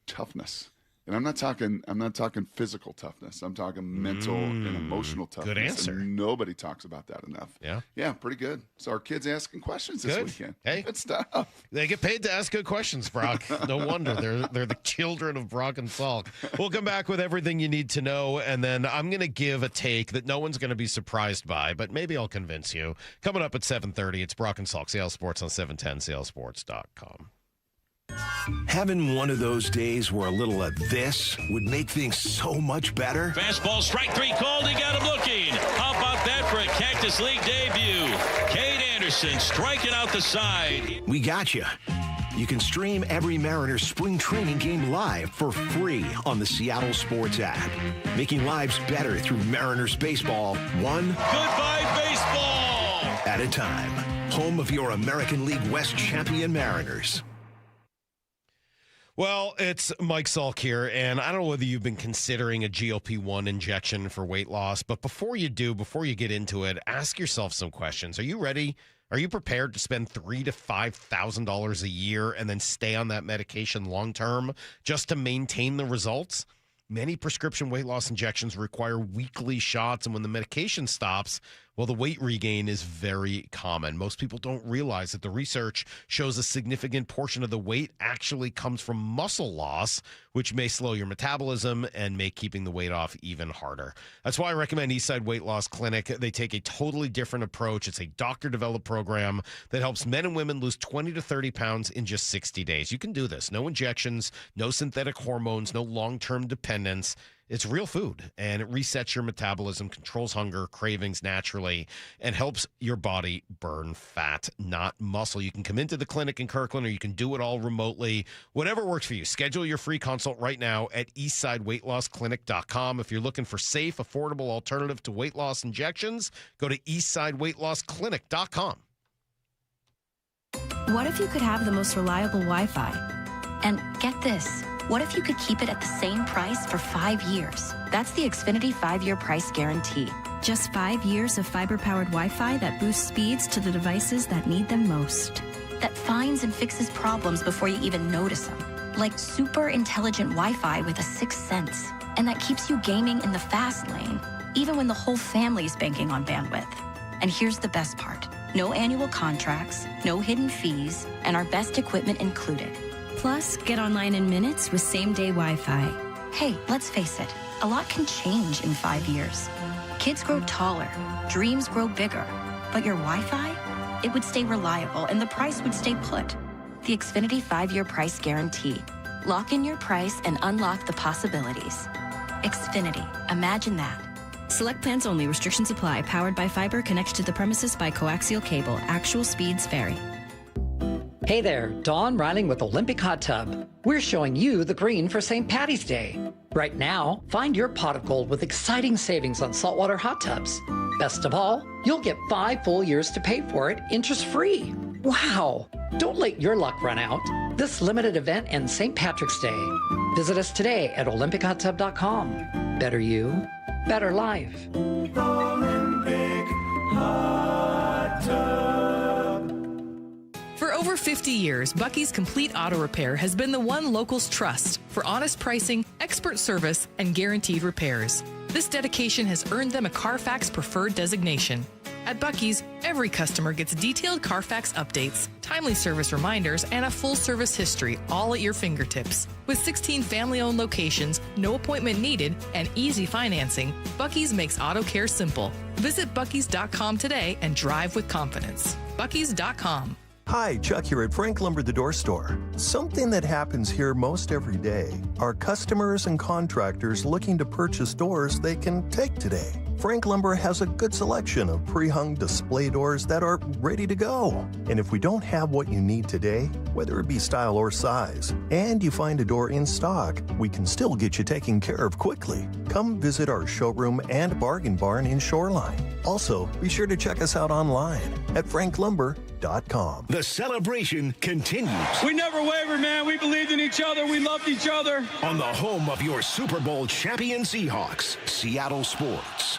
Toughness. And I'm not talking physical toughness. I'm talking mental and emotional toughness. Good answer. And nobody talks about that enough. Yeah. Yeah, pretty good. So our kids asking questions this weekend. Hey. Good stuff. They get paid to ask good questions, Brock. No wonder. They're the children of Brock and Salk. We'll come back with everything you need to know, and then I'm going to give a take that no one's going to be surprised by, but maybe I'll convince you. Coming up at 7:30, it's Brock and Salk, Seattle Sports on 710, seattlesports.com. Having one of those days where a little of this would make things so much better? Fastball, strike 3 called. He got him looking. How about that for a Cactus League debut? Cade Anderson striking out the side. We got you. You can stream every Mariners spring training game live for free on the Seattle Sports app. Making lives better through Mariners baseball, one goodbye baseball at a time. Home of your American League West champion Mariners. Well, it's Mike Salk here, and I don't know whether you've been considering a GLP-1 injection for weight loss, but before you get into it, ask yourself some questions. Are you ready? Are you prepared to spend $3,000 to $5,000 a year and then stay on that medication long-term just to maintain the results? Many prescription weight loss injections require weekly shots, and when the medication stops, well, the weight regain is very common. Most people don't realize that the research shows a significant portion of the weight actually comes from muscle loss, which may slow your metabolism and make keeping the weight off even harder. That's why I recommend Eastside Weight Loss Clinic. They take a totally different approach. It's a doctor-developed program that helps men and women lose 20 to 30 pounds in just 60 days. You can do this. No injections, no synthetic hormones, no long-term dependence. It's real food, and it resets your metabolism, controls hunger, cravings naturally, and helps your body burn fat, not muscle. You can come into the clinic in Kirkland, or you can do it all remotely. Whatever works for you. Schedule your free consult right now at eastsideweightlossclinic.com. If you're looking for safe, affordable alternative to weight loss injections, go to eastsideweightlossclinic.com. What if you could have the most reliable Wi-Fi? And get this. What if you could keep it at the same price for 5 years? That's the Xfinity 5-year price guarantee. Just 5 years of fiber-powered Wi-Fi that boosts speeds to the devices that need them most. That finds and fixes problems before you even notice them. Like super intelligent Wi-Fi with a sixth sense. And that keeps you gaming in the fast lane, even when the whole family's banking on bandwidth. And here's the best part. No annual contracts, no hidden fees, and our best equipment included. Plus, get online in minutes with same-day Wi-Fi. Hey, let's face it, a lot can change in 5 years. Kids grow taller, dreams grow bigger, but your Wi-Fi, it would stay reliable and the price would stay put. The Xfinity 5-year price guarantee. Lock in your price and unlock the possibilities. Xfinity, imagine that. Select plans only. Restrictions apply. Powered by fiber, connected to the premises by coaxial cable. Actual speeds vary. Hey there, Dawn Riling with Olympic Hot Tub. We're showing you the green for St. Patty's Day. Right now, find your pot of gold with exciting savings on saltwater hot tubs. Best of all, you'll get 5 full years to pay for it interest-free. Wow! Don't let your luck run out. This limited event ends St. Patrick's Day. Visit us today at olympichottub.com. Better you, better life. Olympic Hot Tub. For over 50 years, Bucky's Complete Auto Repair has been the one locals trust for honest pricing, expert service, and guaranteed repairs. This dedication has earned them a Carfax Preferred designation. At Bucky's, every customer gets detailed Carfax updates, timely service reminders, and a full service history, all at your fingertips. With 16 family-owned locations, no appointment needed, and easy financing, Bucky's makes auto care simple. Visit Bucky's.com today and drive with confidence. Bucky's.com. Hi, Chuck here at Frank Lumber the Door Store. Something that happens here most every day are customers and contractors looking to purchase doors they can take today. Frank Lumber has a good selection of pre-hung display doors that are ready to go. And if we don't have what you need today, whether it be style or size, and you find a door in stock, we can still get you taken care of quickly. Come visit our showroom and bargain barn in Shoreline. Also, be sure to check us out online at franklumber.com. The celebration continues. We never wavered, man. We believed in each other. We loved each other. On the home of your Super Bowl champion Seahawks, Seattle Sports.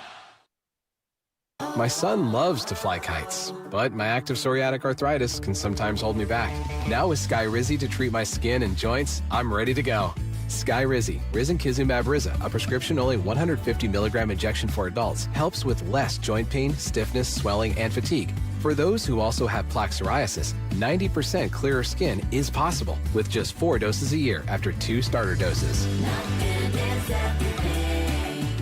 My son loves to fly kites, but my active psoriatic arthritis can sometimes hold me back. Now with Skyrizi to treat my skin and joints, I'm ready to go. Skyrizi, risankizumab Riza, a prescription-only 150 milligram injection for adults, helps with less joint pain, stiffness, swelling, and fatigue. For those who also have plaque psoriasis, 90% clearer skin is possible with just 4 doses a year after 2 starter doses.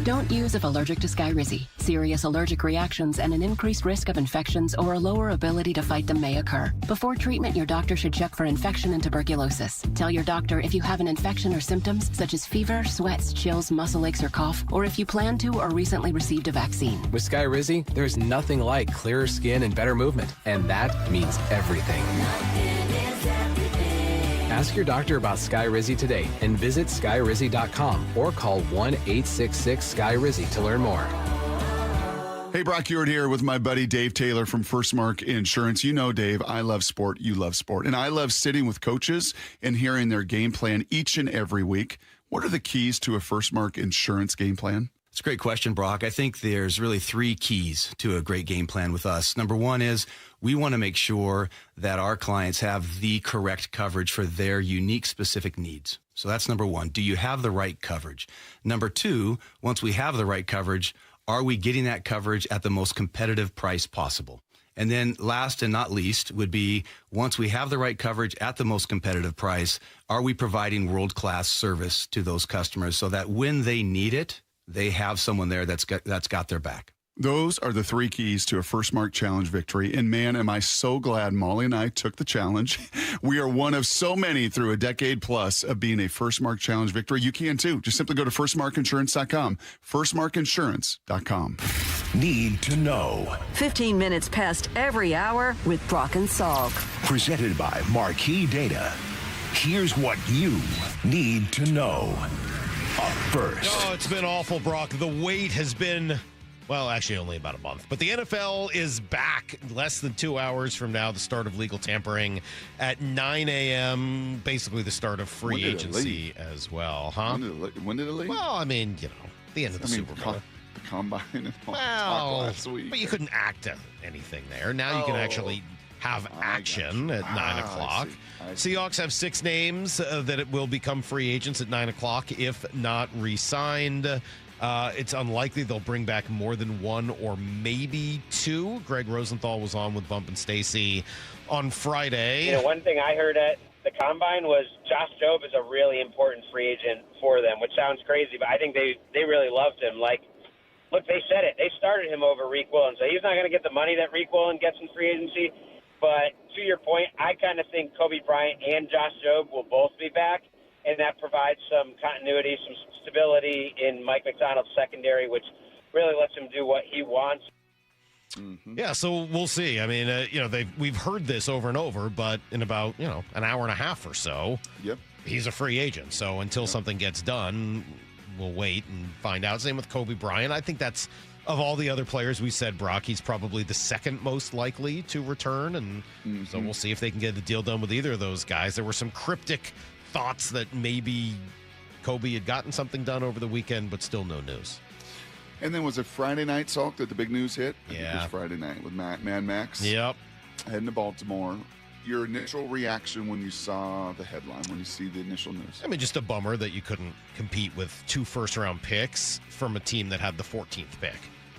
Don't use if allergic to Skyrizi. Serious allergic reactions and an increased risk of infections or a lower ability to fight them may occur. Before treatment, your doctor should check for infection and tuberculosis. Tell your doctor if you have an infection or symptoms such as fever, sweats, chills, muscle aches, or cough, or if you plan to or recently received a vaccine. With Skyrizi, there's nothing like clearer skin and better movement, and that means everything. Ask your doctor about Skyrizi today and visit skyrizi.com or call 1-866-SKYRIZI to learn more. Hey, Brock Ewart here with my buddy Dave Taylor from First Mark Insurance. You know, Dave, I love sport. You love sport. And I love sitting with coaches and hearing their game plan each and every week. What are the keys to a First Mark Insurance game plan? It's a great question, Brock. I think there's really 3 keys to a great game plan with us. Number 1 is we want to make sure that our clients have the correct coverage for their unique specific needs. So that's number 1. Do you have the right coverage? Number 2, once we have the right coverage, are we getting that coverage at the most competitive price possible? And then last and not least would be once we have the right coverage at the most competitive price, are we providing world-class service to those customers so that when they need it, they have someone there that's got their back. Those are the 3 keys to a First Mark Challenge victory. And man, am I so glad Molly and I took the challenge. We are one of so many through a decade plus of being a First Mark Challenge victory. You can too. Just simply go to firstmarkinsurance.com. Firstmarkinsurance.com. Need to know. 15 minutes past every hour with Brock and Salk. Presented by Marquee Data. Here's what you need to know. Up first. Oh, it's been awful, Brock. The wait has been, well, actually only about a month. But the NFL is back less than 2 hours from now, the start of legal tampering at 9 a.m., basically the start of free agency as well. Huh? When did it leave? Well, I mean, you know, the end of the Super Bowl. The combine and all well, last week. But you couldn't act anything there. Now you can actually have action at 9 o'clock. Seahawks have 6 names that it will become free agents at 9 o'clock if not re-signed. It's unlikely they'll bring back more than 1 or maybe 2. Greg Rosenthal was on with Bump and Stacy on Friday. You know, one thing I heard at the Combine was Josh Jobe is a really important free agent for them, which sounds crazy, but I think they really loved him. Like, look, they said it. They started him over Reek Willen, so he's not going to get the money that Reek Willen gets in free agency. But to your point, I kind of think Kobe Bryant and Josh Jobe will both be back, and that provides some continuity, some stability in Mike McDonald's secondary, which really lets him do what he wants. Yeah, so we'll see. I mean, we've heard this over and over, but in about, an hour and a half or so, he's a free agent. So until something gets done, we'll wait and find out. Same with Kobe Bryant. I think that's, of all the other players we said, Brock, he's probably the second most likely to return. And so we'll see if they can get the deal done with either of those guys. There were some cryptic thoughts that maybe Kobe had gotten something done over the weekend, but still no news. And then was it Friday night, Salk, that the big news hit? I think it Yeah. was Friday night with Mad Max. Yep. Heading to Baltimore. Your initial reaction when you saw the headline, when you see the initial news? I mean, just a bummer that you couldn't compete with 2 first-round picks from a team that had the 14th pick.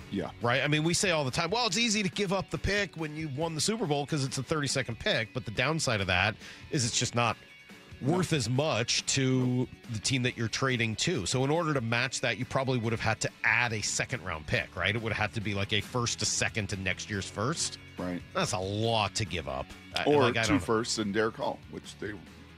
Yeah. Right? I mean, we say all the time, well, it's easy to give up the pick when you won the Super Bowl because it's a 32nd pick, but the downside of that is it's just not worth as much to the team that you're trading to. So in order to match that, you probably would have had to add a second-round pick, right? It would have had to be like a first to second to next year's first. Right. That's a lot to give up. Or 2 firsts and Derek Hall, which they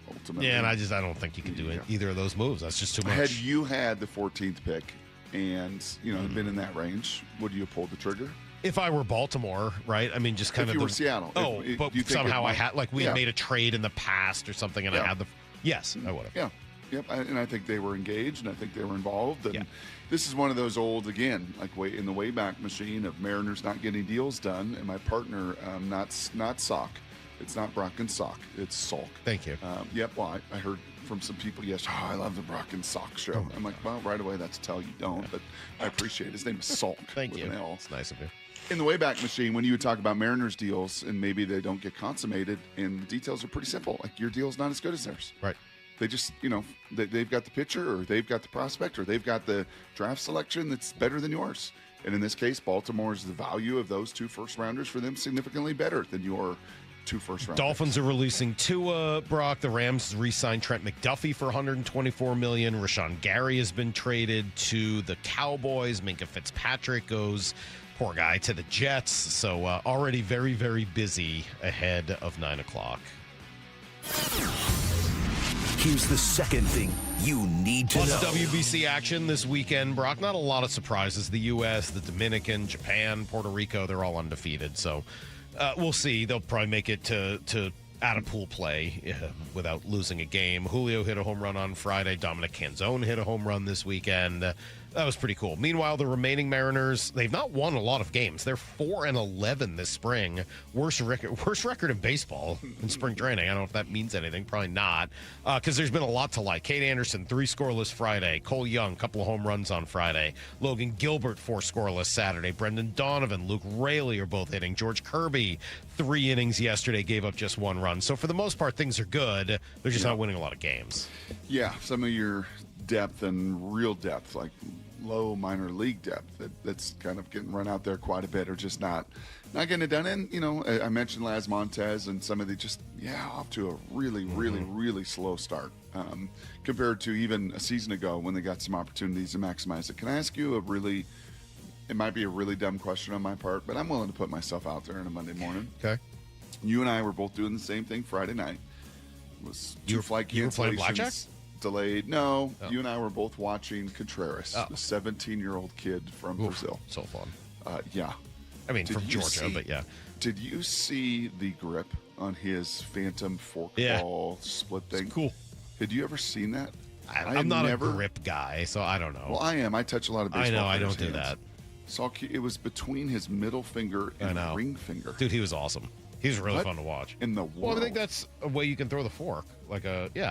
ultimately... Yeah, and I don't think you can do either of those moves. That's just too much. Had you had the 14th pick and, been in that range, would you have pulled the trigger? If I were Baltimore, right? I mean, just kind If of you were Seattle. Oh, but do you think somehow it might- I had, like, we had made a trade in the past or something, and I had the... Yes, I would have. Yeah. Yep. And I think they were engaged, and I think they were involved. And this is one of those old, again, like in the Wayback Machine of Mariners not getting deals done, and my partner, not Salk. It's not Brock and Salk. It's Salk. Thank you. Yep. Well, I heard from some people yesterday, I love the Brock and Salk show. I'm like, well, right away, that's a tell you don't, but I appreciate it. His name is Salk. Thank with you. an L. It's nice of you. In the Wayback Machine, when you would talk about Mariners deals and maybe they don't get consummated, and the details are pretty simple. Like, your deal's not as good as theirs. Right. They just, they've got the pitcher, or they've got the prospect, or they've got the draft selection that's better than yours. And in this case, Baltimore's the value of those 2 first-rounders for them significantly better than your 2 first-rounders. Dolphins are releasing Tua, Brock. The Rams re-signed Trent McDuffie for $124 million. Rashawn Gary has been traded to the Cowboys. Minka Fitzpatrick goes, poor guy, to the Jets. So already very, very busy ahead of 9 o'clock. Here's the second thing you need to know. Lots of WBC action this weekend, Brock. Not a lot of surprises. The U.S., the Dominican, Japan, Puerto Rico, they're all undefeated. So we'll see. They'll probably make it to out of pool play without losing a game. Julio hit a home run on Friday. Dominic Canzone hit a home run this weekend. That was pretty cool. Meanwhile, the remaining Mariners, they've not won a lot of games. They're 4-11 this spring. Worst record in baseball in spring training. I don't know if that means anything. Probably not, because there's been a lot to like. Kate Anderson, 3 scoreless Friday. Cole Young, couple of home runs on Friday. Logan Gilbert, 4 scoreless Saturday. Brendan Donovan, Luke Raley are both hitting. George Kirby, 3 innings yesterday, gave up just 1 run. So for the most part, things are good. They're just not winning a lot of games. Yeah, some of your depth and real depth, like low minor league depth, that's kind of getting run out there quite a bit, or just not getting it done. And I mentioned Laz Montez and some of the off to a really slow start compared to even a season ago when they got some opportunities to maximize it. Can I ask you it might be a really dumb question on my part, but I'm willing to put myself out there on a Monday morning. Okay. You and I were both doing the same thing Friday night. It was 2 flight you were playing blackjack? cancellations. Delayed. No, you and I were both watching Contreras, the 17-year-old kid from Brazil. So fun. Yeah. I mean, from Georgia, but yeah. Did you see the grip on his phantom forkball split thing? It's cool. Had you ever seen that? I'm not a grip guy, so I don't know. Well, I am. I touch a lot of baseball. I know. I don't players' do hands. that. So it was between his middle finger and ring finger. Dude, he was awesome. He was really fun to watch. In the world? Well, I think that's a way you can throw the fork. I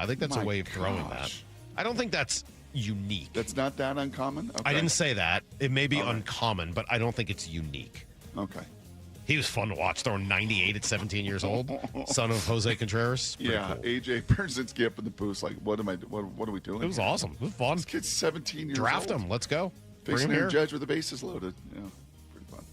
think that's a way of throwing that. I don't think that's unique. That's not that uncommon? Okay. I didn't say that. It may be uncommon, but I don't think it's unique. Okay. He was fun to watch, throwing 98 at 17 years old, son of Jose Contreras. Pretty cool. AJ Pierzynski up in the booth, like, what are we doing? It was awesome. It was fun. This kid's 17 years Draft old. him. Let's go. Facing Bring him Aaron here. Judge with the bases loaded. Yeah, pretty fun.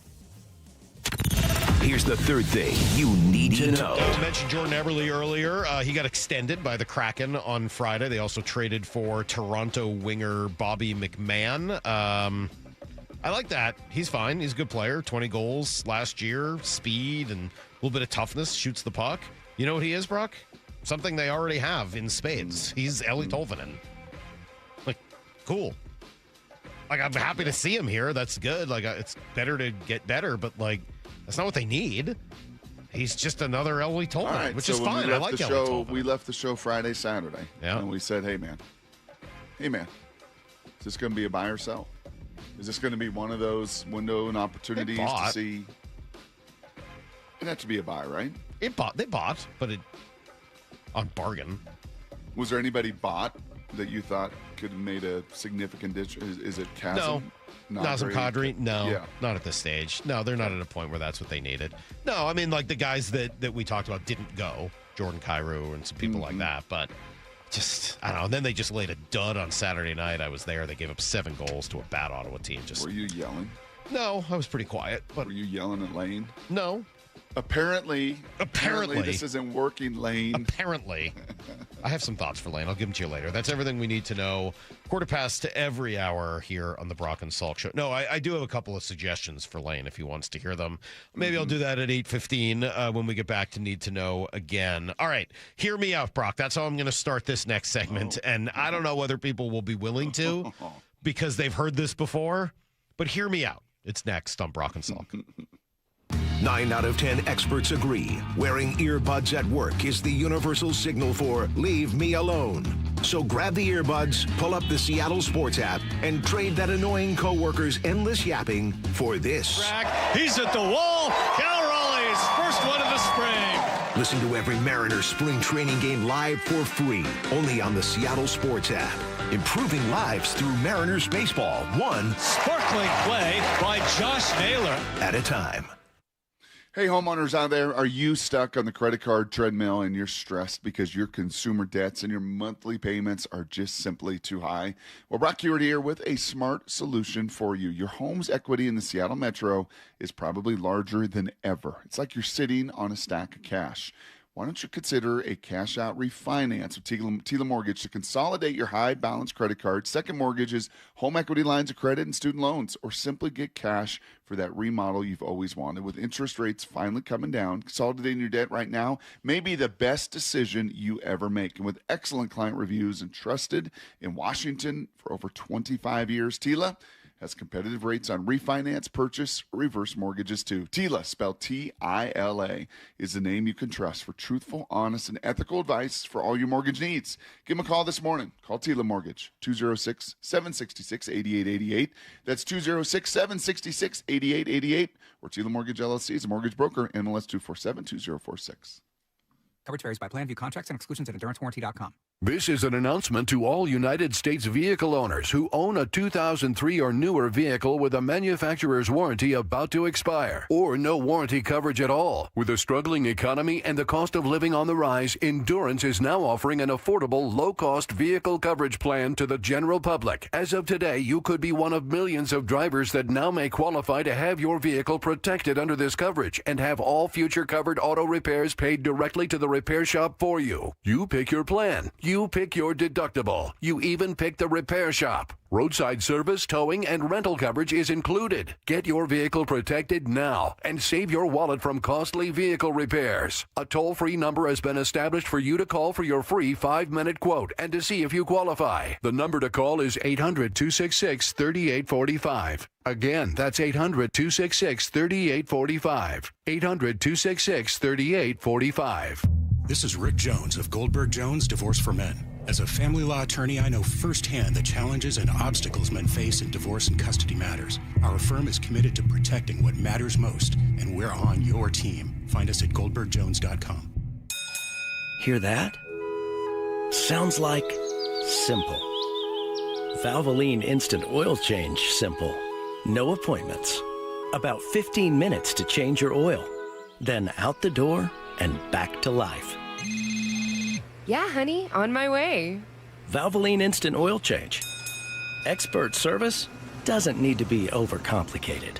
Here's the third thing you need to know. I mentioned Jordan Eberle earlier. He got extended by the Kraken on Friday. They also traded for Toronto winger Bobby McMahon. I like that. He's fine. He's a good player. 20 goals last year. Speed and a little bit of toughness. Shoots the puck. You know what he is, Brock? Something they already have in spades. He's Eli Tolvanen. Like, cool. Like, I'm happy to see him here. That's good. Like, it's better to get better, but, like, That's not what they need. He's just another Elway Tolman, which is fine. I like Elway Tolman. We left the show Friday, Saturday. Yeah. And we said, hey, man, is this going to be a buy or sell? Is this going to be one of those window and opportunities to see? It'd have to be a buy, right? They bought, but on bargain. Was there anybody bought that you thought could have made a significant ditch? Is it Chasm? No. Nazem Kadri? No, not at this stage. No, they're not at a point where that's what they needed. No, I mean, like the guys that we talked about didn't go. Jordan Kyrou and some people like that, but just, I don't know. And then they just laid a dud on Saturday night. I was there. They gave up 7 goals to a bad Ottawa team. Were you yelling? No, I was pretty quiet. But were you yelling at Lane? No. Apparently this isn't working, Lane. Apparently. I have some thoughts for Lane. I'll give them to you later. That's everything we need to know. 1:15 to every hour here on the Brock and Salk Show. No, I do have a couple of suggestions for Lane if he wants to hear them. Maybe I'll do that at 8:15 when we get back to Need to Know again. All right, hear me out, Brock. That's how I'm going to start this next segment. And I don't know whether people will be willing to because they've heard this before, but hear me out. It's next on Brock and Salk. 9 out of 10 experts agree wearing earbuds at work is the universal signal for leave me alone. So grab the earbuds, pull up the Seattle Sports app, and trade that annoying coworker's endless yapping for this. He's at the wall. Cal Raleigh's first one of the spring. Listen to every Mariners spring training game live for free, only on the Seattle Sports app. Improving lives through Mariners baseball, one sparkling play by Josh Naylor at a time. Hey, homeowners out there, are you stuck on the credit card treadmill and you're stressed because your consumer debts and your monthly payments are just simply too high? Well, Brock here with a smart solution for you. Your home's equity in the Seattle Metro is probably larger than ever. It's like you're sitting on a stack of cash. Why don't you consider a cash-out refinance with Tila Mortgage to consolidate your high-balance credit cards, second mortgages, home equity lines of credit, and student loans, or simply get cash for that remodel you've always wanted. With interest rates finally coming down, consolidating your debt right now may be the best decision you ever make. And with excellent client reviews and trusted in Washington for over 25 years, Tila has competitive rates on refinance, purchase, or reverse mortgages too. Tila, spelled T-I-L-A, is the name you can trust for truthful, honest, and ethical advice for all your mortgage needs. Give them a call this morning. Call Tila Mortgage, 206-766-8888. That's 206-766-8888. Or Tila Mortgage LLC is a mortgage broker, NMLS 247-2046. Coverage varies by plan. View contracts and exclusions at endurancewarranty.com. This is an announcement to all United States vehicle owners who own a 2003 or newer vehicle with a manufacturer's warranty about to expire or no warranty coverage at all. With a struggling economy and the cost of living on the rise, Endurance is now offering an affordable, low-cost vehicle coverage plan to the general public. As of today, you could be one of millions of drivers that now may qualify to have your vehicle protected under this coverage and have all future covered auto repairs paid directly to the repair shop for you. You pick your plan. You pick your deductible. You even pick the repair shop. Roadside service, towing, and rental coverage is included. Get your vehicle protected now and save your wallet from costly vehicle repairs. A toll-free number has been established for you to call for your free 5-minute quote and to see if you qualify. The number to call is 800-266-3845. Again, that's 800-266-3845. 800-266-3845. This is Rick Jones of Goldberg Jones Divorce for Men. As a family law attorney, I know firsthand the challenges and obstacles men face in divorce and custody matters. Our firm is committed to protecting what matters most, and we're on your team. Find us at goldbergjones.com. Hear that? Sounds like simple. Valvoline Instant Oil Change simple. No appointments. About 15 minutes to change your oil. Then out the door and back to life. Yeah, honey, on my way. Valvoline Instant Oil Change. Expert service doesn't need to be overcomplicated.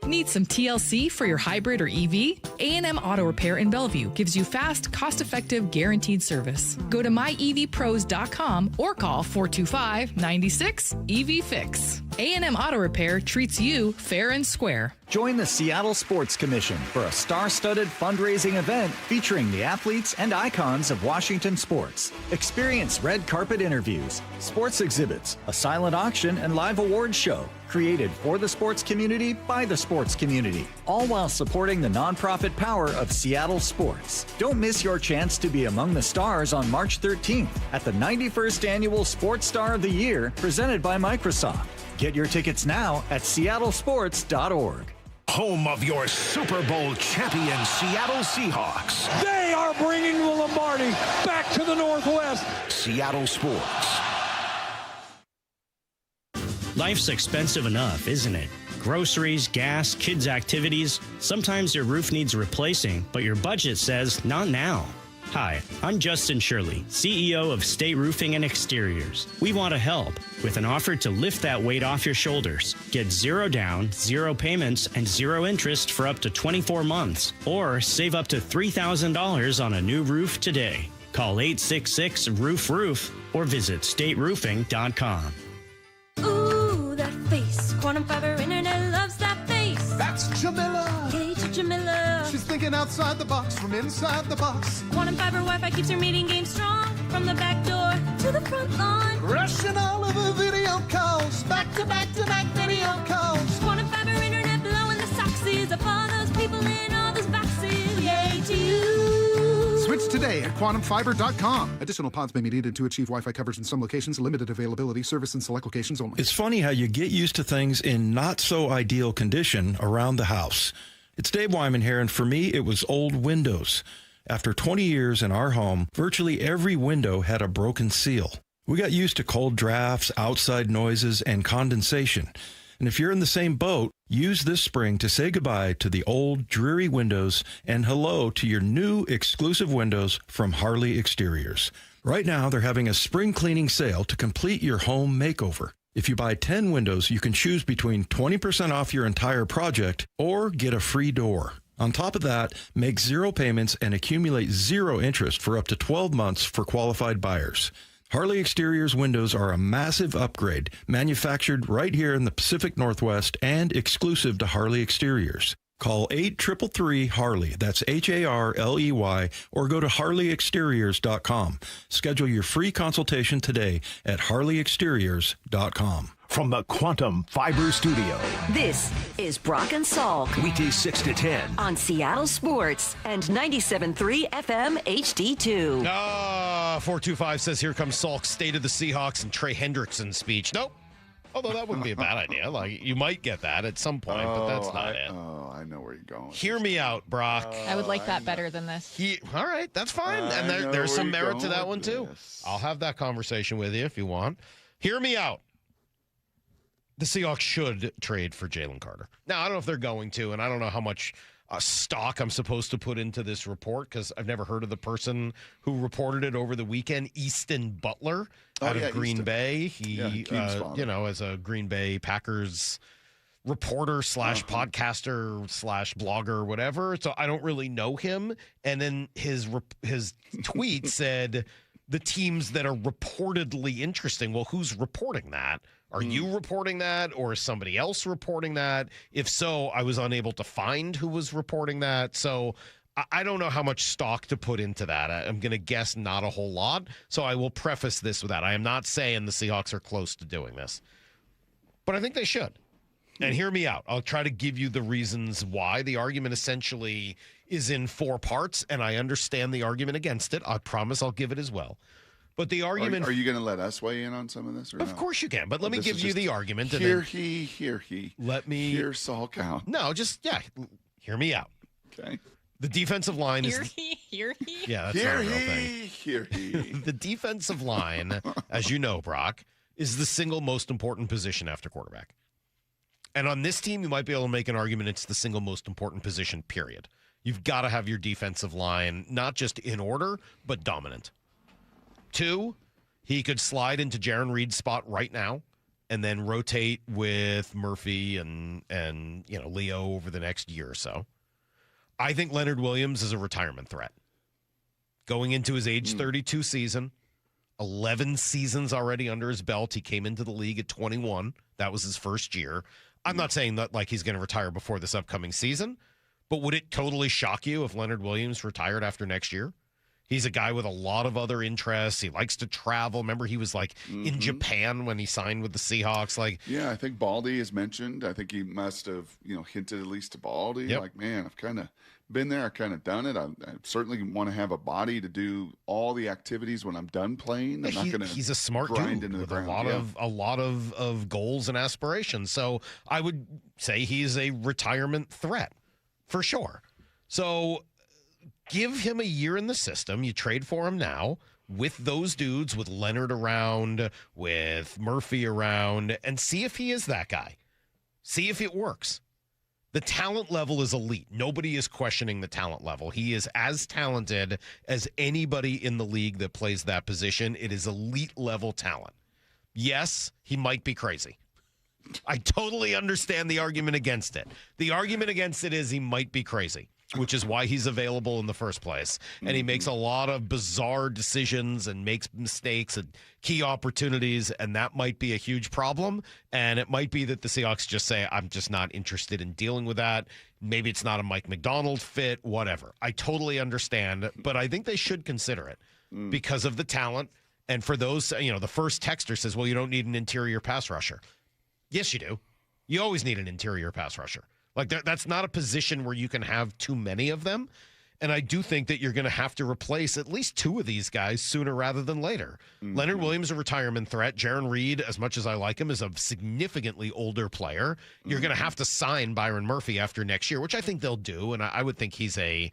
Need some TLC for your hybrid or EV? A&M Auto Repair in Bellevue gives you fast, cost-effective, guaranteed service. Go to myevpros.com or call 425-96-EV-FIX. A&M Auto Repair treats you fair and square. Join the Seattle Sports Commission for a star-studded fundraising event featuring the athletes and icons of Washington sports. Experience red carpet interviews, sports exhibits, a silent auction, and live awards show. Created for the sports community by the sports community, all while supporting the nonprofit power of Seattle sports. Don't miss your chance to be among the stars on March 13th at the 91st Annual Sports Star of the Year presented by Microsoft. Get your tickets now at seattlesports.org. Home of your Super Bowl champion Seattle Seahawks. They are bringing the Lombardi back to the Northwest. Seattle Sports. Life's expensive enough, isn't it? Groceries, gas, kids' activities. Sometimes your roof needs replacing, but your budget says not now. Hi, I'm Justin Shirley, CEO of State Roofing and Exteriors. We want to help with an offer to lift that weight off your shoulders. Get 0 down, 0 payments, and 0 interest for up to 24 months. Or save up to $3,000 on a new roof today. Call 866-ROOF-ROOF or visit stateroofing.com. Ooh, that face. Quantum Fiber Internet loves that face. That's Jamila. Hey, Jamila. She's thinking outside the box from inside the box. Quantum Fiber Wi-Fi keeps her meeting game strong. From the back door to the front lawn. Rushing all of the video calls. Back to back to back video calls. Quantum Fiber Internet blowing the soxies up all those people in all those boxes. Yay to you. Switch today at quantumfiber.com. Additional pods may be needed to achieve Wi-Fi coverage in some locations. Limited availability. Service in select locations only. It's funny how you get used to things in not so ideal condition around the house. It's Dave Wyman here, and for me, it was old windows. After 20 years in our home, virtually every window had a broken seal. We got used to cold drafts, outside noises, and condensation. And if you're in the same boat, use this spring to say goodbye to the old, dreary windows and hello to your new exclusive windows from Harley Exteriors. Right now, they're having a spring cleaning sale to complete your home makeover. If you buy 10 windows, you can choose between 20% off your entire project or get a free door. On top of that, make 0 payments and accumulate 0 interest for up to 12 months for qualified buyers. Harley Exteriors windows are a massive upgrade, manufactured right here in the Pacific Northwest and exclusive to Harley Exteriors. Call 833-HARLEY, that's HARLEY, or go to harleyexteriors.com. Schedule your free consultation today at harleyexteriors.com. From the Quantum Fiber Studio. This is Brock and Salk. Weekdays 6 to 10. On Seattle Sports and 97.3 FM HD2. 425 says, here comes Salk's State of the Seahawks and Trey Hendrickson's speech. Nope. Although that wouldn't be a bad idea. Like, you might get that at some point, but that's not it. Oh, I know where you're going. Hear me out, Brock. I would like that better than this. All right, that's fine. And there's some merit to that one, too. I'll have that conversation with you if you want. Hear me out. The Seahawks should trade for Jalen Carter. Now, I don't know if they're going to, and I don't know how much stock I'm supposed to put into this report because I've never heard of the person who reported it over the weekend, Easton Butler out of Green Bay. He, as a Green Bay Packers reporter / podcaster / blogger, whatever. So I don't really know him. And then his tweet said the teams that are reportedly interesting. Well, who's reporting that? Are you reporting that, or is somebody else reporting that? If so, I was unable to find who was reporting that. So I don't know how much stock to put into that. I'm going to guess not a whole lot. So I will preface this with that. I am not saying the Seahawks are close to doing this, but I think they should. And hear me out. I'll try to give you the reasons why. The argument essentially is in 4 parts, and I understand the argument against it. I promise I'll give it as well. But the argument... Are you going to let us weigh in on some of this? Of course you can, but let me give you the argument. Hear he. Let me... Hear Salk out. No, hear me out. Okay. The defensive line Hear he? Yeah, that's not a real thing. Hear he. The defensive line, as you know, Brock, is the single most important position after quarterback. And on this team, you might be able to make an argument it's the single most important position, period. You've got to have your defensive line not just in order, but dominant. 2, he could slide into Jaron Reed's spot right now and then rotate with Murphy and Leo over the next year or so. I think Leonard Williams is a retirement threat. Going into his age 32 season, 11 seasons already under his belt. He came into the league at 21, That was his first year. I'm not saying that like he's going to retire before this upcoming season, but would it totally shock you if Leonard Williams retired after next year? He's a guy with a lot of other interests. He likes to travel. Remember, he was like in Japan when he signed with the Seahawks. Like, yeah, I think Baldy is mentioned. I think he must have, hinted at least to Baldy. Yep. Like, man, I've kind of been there. I've kind of done it. I certainly want to have a body to do all the activities when I'm done playing. I'm not going to. He's a smart grind dude into the with ground. a lot of goals and aspirations. So I would say he's a retirement threat for sure. So give him a year in the system. You trade for him now with those dudes, with Leonard around, with Murphy around, and see if he is that guy. See if it works. The talent level is elite. Nobody is questioning the talent level. He is as talented as anybody in the league that plays that position. It is elite level talent. Yes, he might be crazy. I totally understand the argument against it. The argument against it is he might be crazy, which is why he's available in the first place. And he makes a lot of bizarre decisions and makes mistakes and key opportunities, and that might be a huge problem. And it might be that the Seahawks just say, I'm just not interested in dealing with that. Maybe it's not a Mike McDonald fit, whatever. I totally understand, but I think they should consider it because of the talent. And for those, the first texter says, well, you don't need an interior pass rusher. Yes, you do. You always need an interior pass rusher. Like, that's not a position where you can have too many of them. And I do think that you're going to have to replace at least two of these guys sooner rather than later. Leonard Williams, a retirement threat. Jaron Reed, as much as I like him, is a significantly older player. You're going to have to sign Byron Murphy after next year, which I think they'll do. And I would think he's a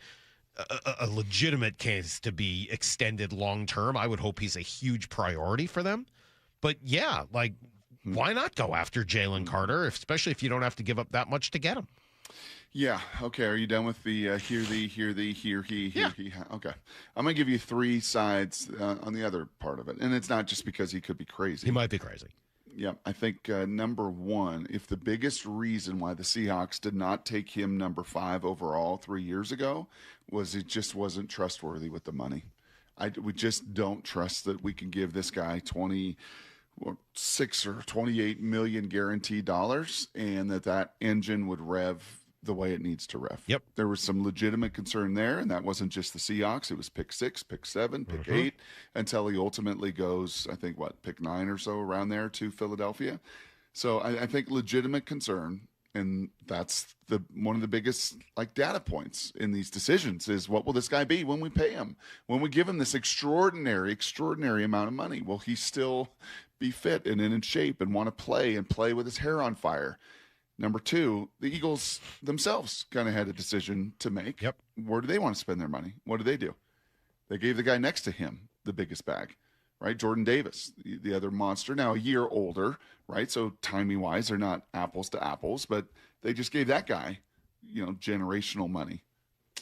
legitimate case to be extended long term. I would hope he's a huge priority for them. But yeah, like, why not go after Jalen Carter, especially if you don't have to give up that much to get him? Yeah. Okay. Are you done with the hear thee, hear thee, hear he, hear he? Okay. I'm going to give you three sides on the other part of it. And it's not just because he could be crazy. He might be crazy. Yeah. I think number one, if the biggest reason why the Seahawks did not take him number 5 overall 3 years ago was it just wasn't trustworthy with the money. We just don't trust that we can give this guy 26 or 28 million guaranteed dollars, and that engine would rev the way it needs to rev. Yep. There was some legitimate concern there, and that wasn't just the Seahawks. It was pick 6, pick 7, pick 8, until he ultimately goes, I think, pick 9 or so around there to Philadelphia. So I think legitimate concern, and that's one of the biggest data points in these decisions is what will this guy be when we pay him? When we give him this extraordinary amount of money, will he still be fit and in shape and want to play with his hair on fire? Number 2, the Eagles themselves kind of had a decision to make. Yep. Where do they want to spend their money? What do? They gave the guy next to him the biggest bag, right? Jordan Davis, the other monster, now a year older, right? So timing-wise, they're not apples to apples, but they just gave that guy, generational money.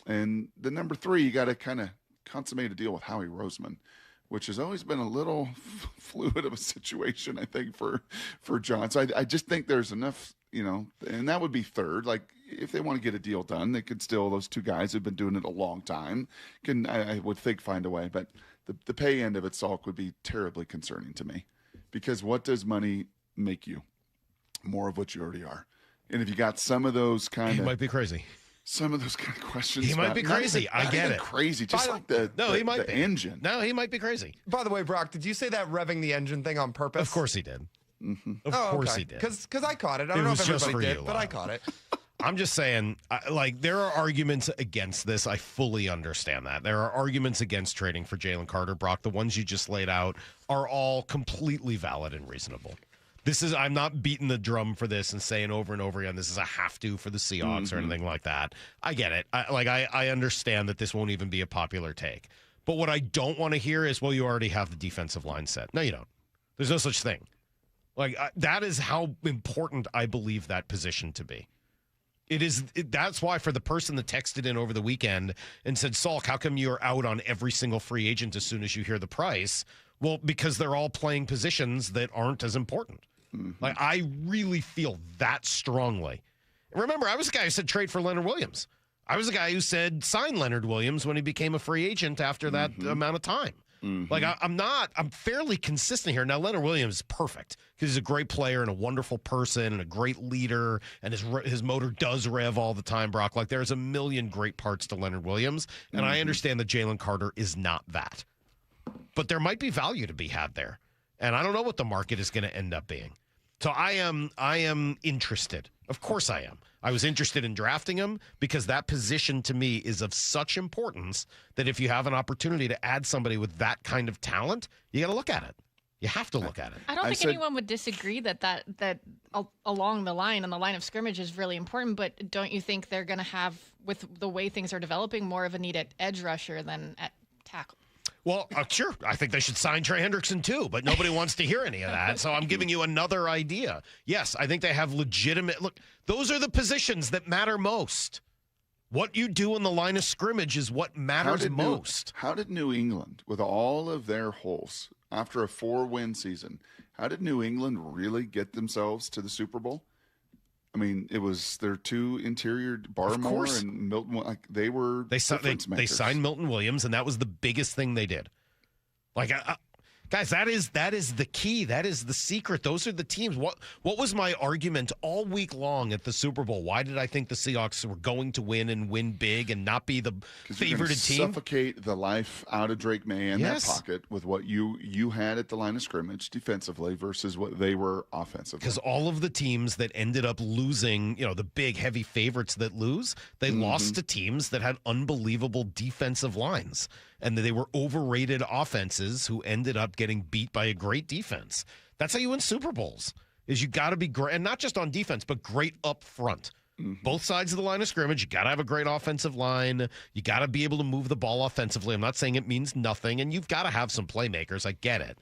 And the number 3, you got to kind of consummate a deal with Howie Roseman, which has always been a little fluid of a situation, I think, for John. So I just think there's enough, and that would be third. Like, if they want to get a deal done, they could still, those two guys who've been doing it a long time, I would think, find a way. But the pay end of it, Salk, would be terribly concerning to me. Because what does money make you? More of what you already are. And if you got some of those kind of... He might be crazy. Some of those kind of questions. He might be crazy. I get it. Crazy, just like the engine. No, he might be crazy. By the way, Brock, did you say that revving the engine thing on purpose? Of course he did. Mm-hmm. Of course he did. Because I caught it. I don't know if everybody did, but I caught it. I'm just saying, there are arguments against this. I fully understand that. There are arguments against trading for Jalen Carter, Brock. The ones you just laid out are all completely valid and reasonable. I'm not beating the drum for this and saying over and over again, this is a have to for the Seahawks or anything like that. I get it. I understand that this won't even be a popular take. But what I don't want to hear is, well, you already have the defensive line set. No, you don't. There's no such thing. That is how important I believe that position to be. That's why for the person that texted in over the weekend and said, Salk, how come you're out on every single free agent as soon as you hear the price? Well, because they're all playing positions that aren't as important. I really feel that strongly. Remember, I was the guy who said trade for Leonard Williams. I was the guy who said sign Leonard Williams when he became a free agent after that amount of time. Like, I'm fairly consistent here. Now, Leonard Williams is perfect because he's a great player and a wonderful person and a great leader, and his motor does rev all the time, Brock. Like, there's a million great parts to Leonard Williams, and I understand that Jalen Carter is not that. But there might be value to be had there, and I don't know what the market is going to end up being. So I am interested. Of course I am. I was interested in drafting him because that position to me is of such importance that if you have an opportunity to add somebody with that kind of talent, you got to look at it. You have to look at it. I don't think anyone would disagree that along the line, on the line of scrimmage, is really important. But don't you think they're going to have, with the way things are developing, more of a need at edge rusher than at tackle? Well, sure. I think they should sign Trey Hendrickson too, but nobody wants to hear any of that. So I'm giving you another idea. Yes, I think they have legitimate. Look, those are the positions that matter most. What you do in the line of scrimmage is what matters most. How did New England, with all of their holes, after a 4-win season, how did New England really get themselves to the Super Bowl? I mean, it was their two interior, Barmore and Milton. Like they signed Milton Williams, and that was the biggest thing they did. Like, guys, that is the key. That is the secret. Those are the teams. What was my argument all week long at the Super Bowl? Why did I think the Seahawks were going to win and win big and not be the favorited team? Suffocate the life out of Drake May in that pocket with what you had at the line of scrimmage defensively versus what they were offensively. Because all of the teams that ended up losing, the big heavy favorites that lose, they lost to teams that had unbelievable defensive lines. And they were overrated offenses who ended up getting beat by a great defense. That's how you win Super Bowls, is you got to be great, and not just on defense, but great up front. Both sides of the line of scrimmage, you got to have a great offensive line. You got to be able to move the ball offensively. I'm not saying it means nothing, and you've got to have some playmakers. I get it.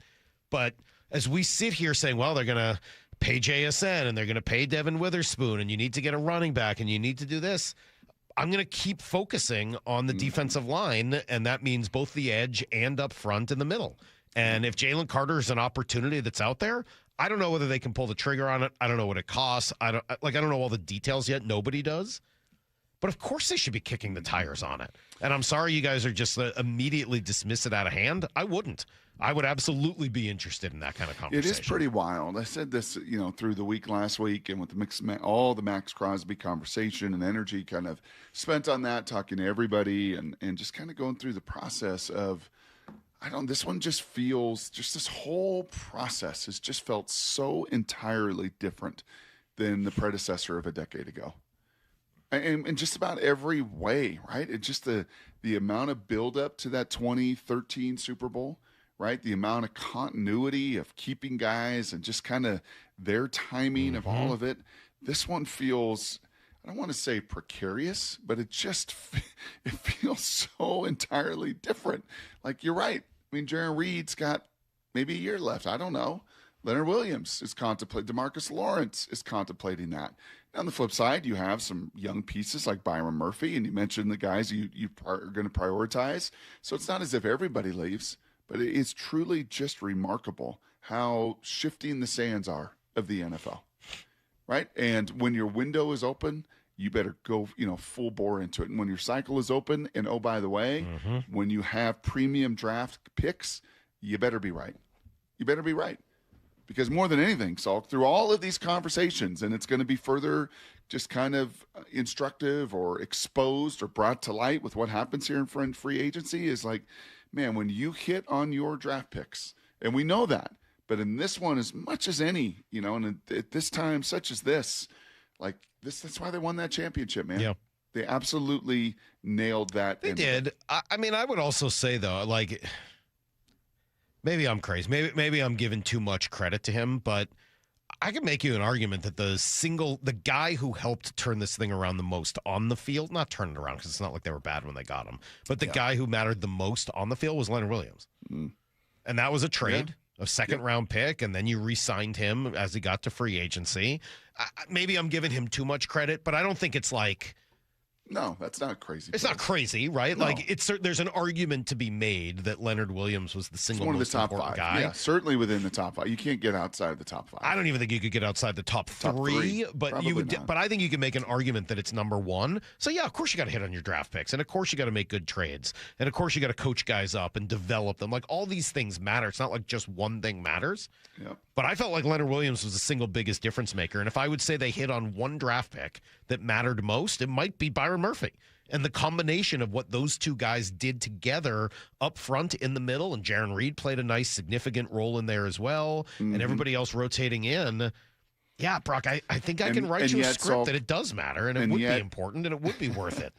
But as we sit here saying, well, they're going to pay JSN, and they're going to pay Devin Witherspoon, and you need to get a running back, and you need to do this, I'm going to keep focusing on the defensive line, and that means both the edge and up front in the middle. And if Jalen Carter is an opportunity that's out there, I don't know whether they can pull the trigger on it. I don't know what it costs. I don't know all the details yet. Nobody does. But of course they should be kicking the tires on it. And I'm sorry you guys are just immediately dismiss it out of hand. I wouldn't. I would absolutely be interested in that kind of conversation. It is pretty wild. I said this, through the week last week, and with all the Maxx Crosby conversation and energy kind of spent on that, talking to everybody and just kind of going through the process of, this one just feels, just this whole process has just felt so entirely different than the predecessor of a decade ago. And just about every way, right? It's just the amount of buildup to that 2013 Super Bowl, right? The amount of continuity of keeping guys and just kind of their timing of all of it. This one feels, I don't want to say precarious, but it feels so entirely different. Like, you're right. I mean, Jaron Reed's got maybe a year left. I don't know. Leonard Williams is contemplating. DeMarcus Lawrence is contemplating that. On the flip side, you have some young pieces like Byron Murphy, and you mentioned the guys you are going to prioritize. So it's not as if everybody leaves, but it is truly just remarkable how shifting the sands are of the NFL, right? And when your window is open, you better go, full bore into it. And when your cycle is open, and oh, by the way, when you have premium draft picks, you better be right. You better be right. Because more than anything, Salk, through all of these conversations, and it's going to be further just kind of instructive or exposed or brought to light with what happens here in free agency, is like, man, when you hit on your draft picks, and we know that, but in this one as much as any, and at this time such as this, like this, that's why they won that championship, man. Yeah. They absolutely nailed that. They did. I mean, I would also say, though, like, maybe I'm crazy. Maybe I'm giving too much credit to him, but I could make you an argument that the guy who helped turn this thing around the most on the field, not turn it around because it's not like they were bad when they got him, but the guy who mattered the most on the field was Leonard Williams. And that was a trade, a second-round pick, and then you re-signed him as he got to free agency. Maybe I'm giving him too much credit, but I don't think it's like No, that's not crazy. It's not crazy, right? No. Like there's an argument to be made that Leonard Williams was the single one of the most top important 5 guy. Yeah, certainly within the top 5. You can't get outside the top 5. I don't even think you could get outside the top three, but Probably you would. not. But I think you can make an argument that it's number 1. So yeah, of course you got to hit on your draft picks, and of course you got to make good trades, and of course you got to coach guys up and develop them. Like all these things matter. It's not like just one thing matters. Yep. But I felt like Leonard Williams was the single biggest difference maker, and if I would say they hit on one draft pick that mattered most, it might be Byron Murphy. And the combination of what those two guys did together up front in the middle, and Jaron Reed played a nice, significant role in there as well, and everybody else rotating in. Yeah, Brock, I think I can write you a script that it does matter, and it would be important, and it would be worth it.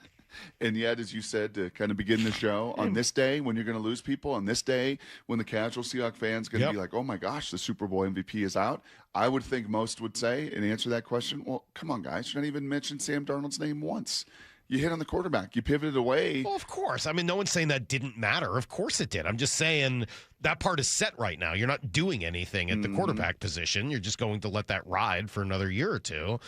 And yet, as you said, to kind of begin the show, on this day when you're going to lose people, on this day when the casual Seahawks fan's going to be like, oh my gosh, the Super Bowl MVP is out, I would think most would say and answer that question, well, come on, guys, you don't even mention Sam Darnold's name once. You hit on the quarterback. You pivoted away. Well, of course. I mean, no one's saying that didn't matter. Of course it did. I'm just saying that part is set right now. You're not doing anything at the quarterback position. You're just going to let that ride for another year or two.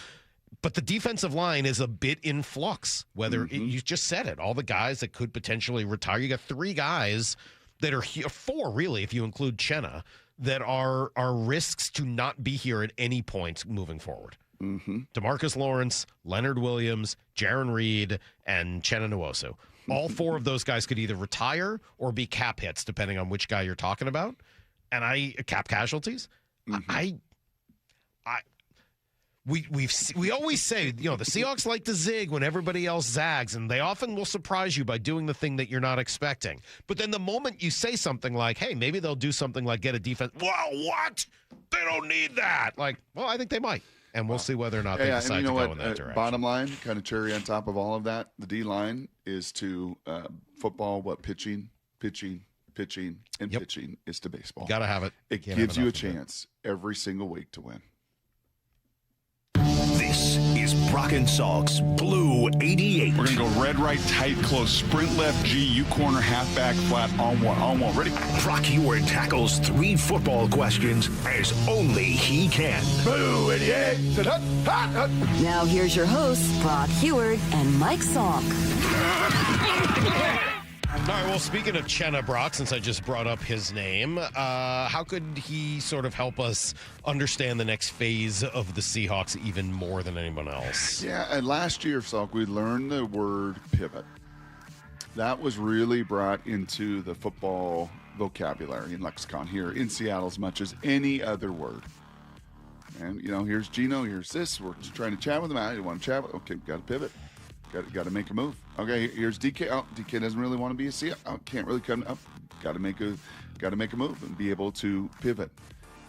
But the defensive line is a bit in flux. Whether you just said it, all the guys that could potentially retire. You got 3 guys that are here, 4 really, if you include Chenna, that are risks to not be here at any point moving forward. DeMarcus Lawrence, Leonard Williams, Jaron Reed, and Chenna Nwosu. All 4 of those guys could either retire or be cap hits, depending on which guy you're talking about. And cap casualties. We always say, the Seahawks like to zig when everybody else zags, and they often will surprise you by doing the thing that you're not expecting. But then the moment you say something like, hey, maybe they'll do something like get a defense. Wow, what? They don't need that. Like, well, I think they might. And we'll see whether or not they decide to go in that direction. Bottom line, kind of cherry on top of all of that, the D-line is to football what pitching, and pitching is to baseball. You got to have it. It gives you a chance every single week to win. This is Brock and Salk's Blue 88. We're going to go red, right, tight, close, sprint left, G, U corner, halfback, flat, on one. Ready? Brock Heward tackles 3 football questions as only he can. Blue 88. Now here's your hosts, Brock Heward and Mike Salk. All right, well, speaking of Chenna, Brock, since I just brought up his name, how could he sort of help us understand the next phase of the Seahawks even more than anyone else? Yeah, and last year, Salk, we learned the word pivot. That was really brought into the football vocabulary and lexicon here in Seattle as much as any other word. And, here's Gino, here's this. We're just trying to chat with him. I didn't want to chat with him. Okay, got to pivot. Got to make a move. Okay, here's DK. Oh, DK doesn't really want to be a Seahawk. Oh, can't really come up. Got to make a move and be able to pivot.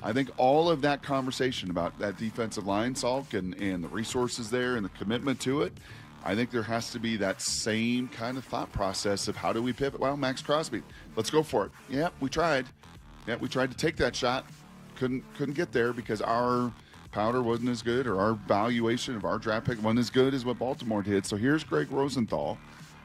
I think all of that conversation about that defensive line, Salk, and the resources there and the commitment to it, I think there has to be that same kind of thought process of how do we pivot? Well, Maxx Crosby, let's go for it. Yeah, we tried. Yeah, we tried to take that shot. Couldn't get there because our powder wasn't as good, or our valuation of our draft pick wasn't as good as what Baltimore did. So here's Greg Rosenthal,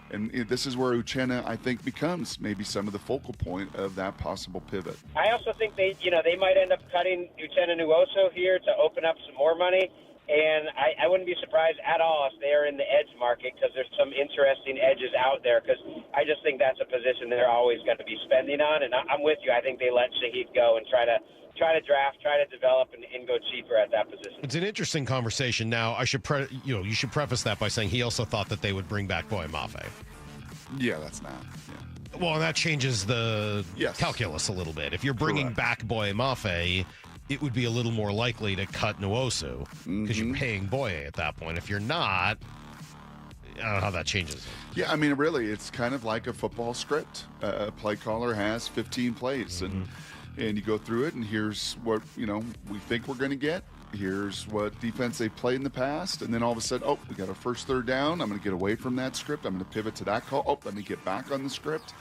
and this is where Uchenna, I think, becomes maybe some of the focal point of that possible pivot. I also think they might end up cutting Uchenna Nwosu here to open up some more money, and I wouldn't be surprised at all if they are in the edge market because there's some interesting edges out there, because I just think that's a position they're always going to be spending on, and I'm with you. I think they let Shaheed go and try to draft, try to develop, and go cheaper at that position. It's an interesting conversation. Now, I should you should preface that by saying he also thought that they would bring back Boye Mafe. Yeah, that's not. Yeah. Well, and that changes the calculus a little bit. If you're bringing back Boye Mafe, it would be a little more likely to cut Nwosu because you're paying Boye at that point. If you're not, I don't know how that changes. Yeah, I mean, really, it's kind of like a football script. A play caller has 15 plays, and you go through it, and here's what we think we're going to get. Here's what defense they played in the past, and then all of a sudden, we got our first third down. I'm going to get away from that script. I'm going to pivot to that call. Let me get back on the script.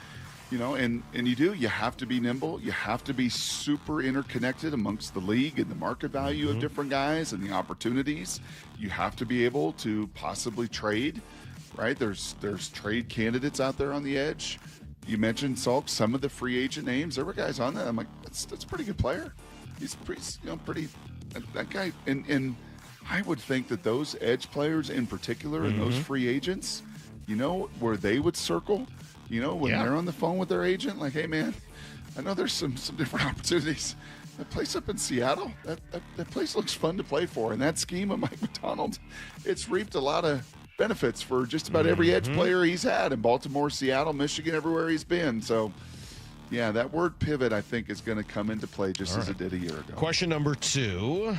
And you have to be nimble. You have to be super interconnected amongst the league and the market value of different guys and the opportunities. You have to be able to possibly trade, right? There's trade candidates out there on the edge. You mentioned, Salk, some of the free agent names. There were guys on that. I'm like, that's a pretty good player. He's pretty that guy. And I would think that those edge players in particular and those free agents you know where they would circle? You know, when they're on the phone with their agent, like, hey, man, I know there's some different opportunities. That place up in Seattle, that place looks fun to play for. And that scheme of Mike Macdonald, it's reaped a lot of benefits for just about every edge player he's had in Baltimore, Seattle, Michigan, everywhere he's been. So, yeah, that word pivot, I think, is going to come into play just as it did a year ago. Question number 2.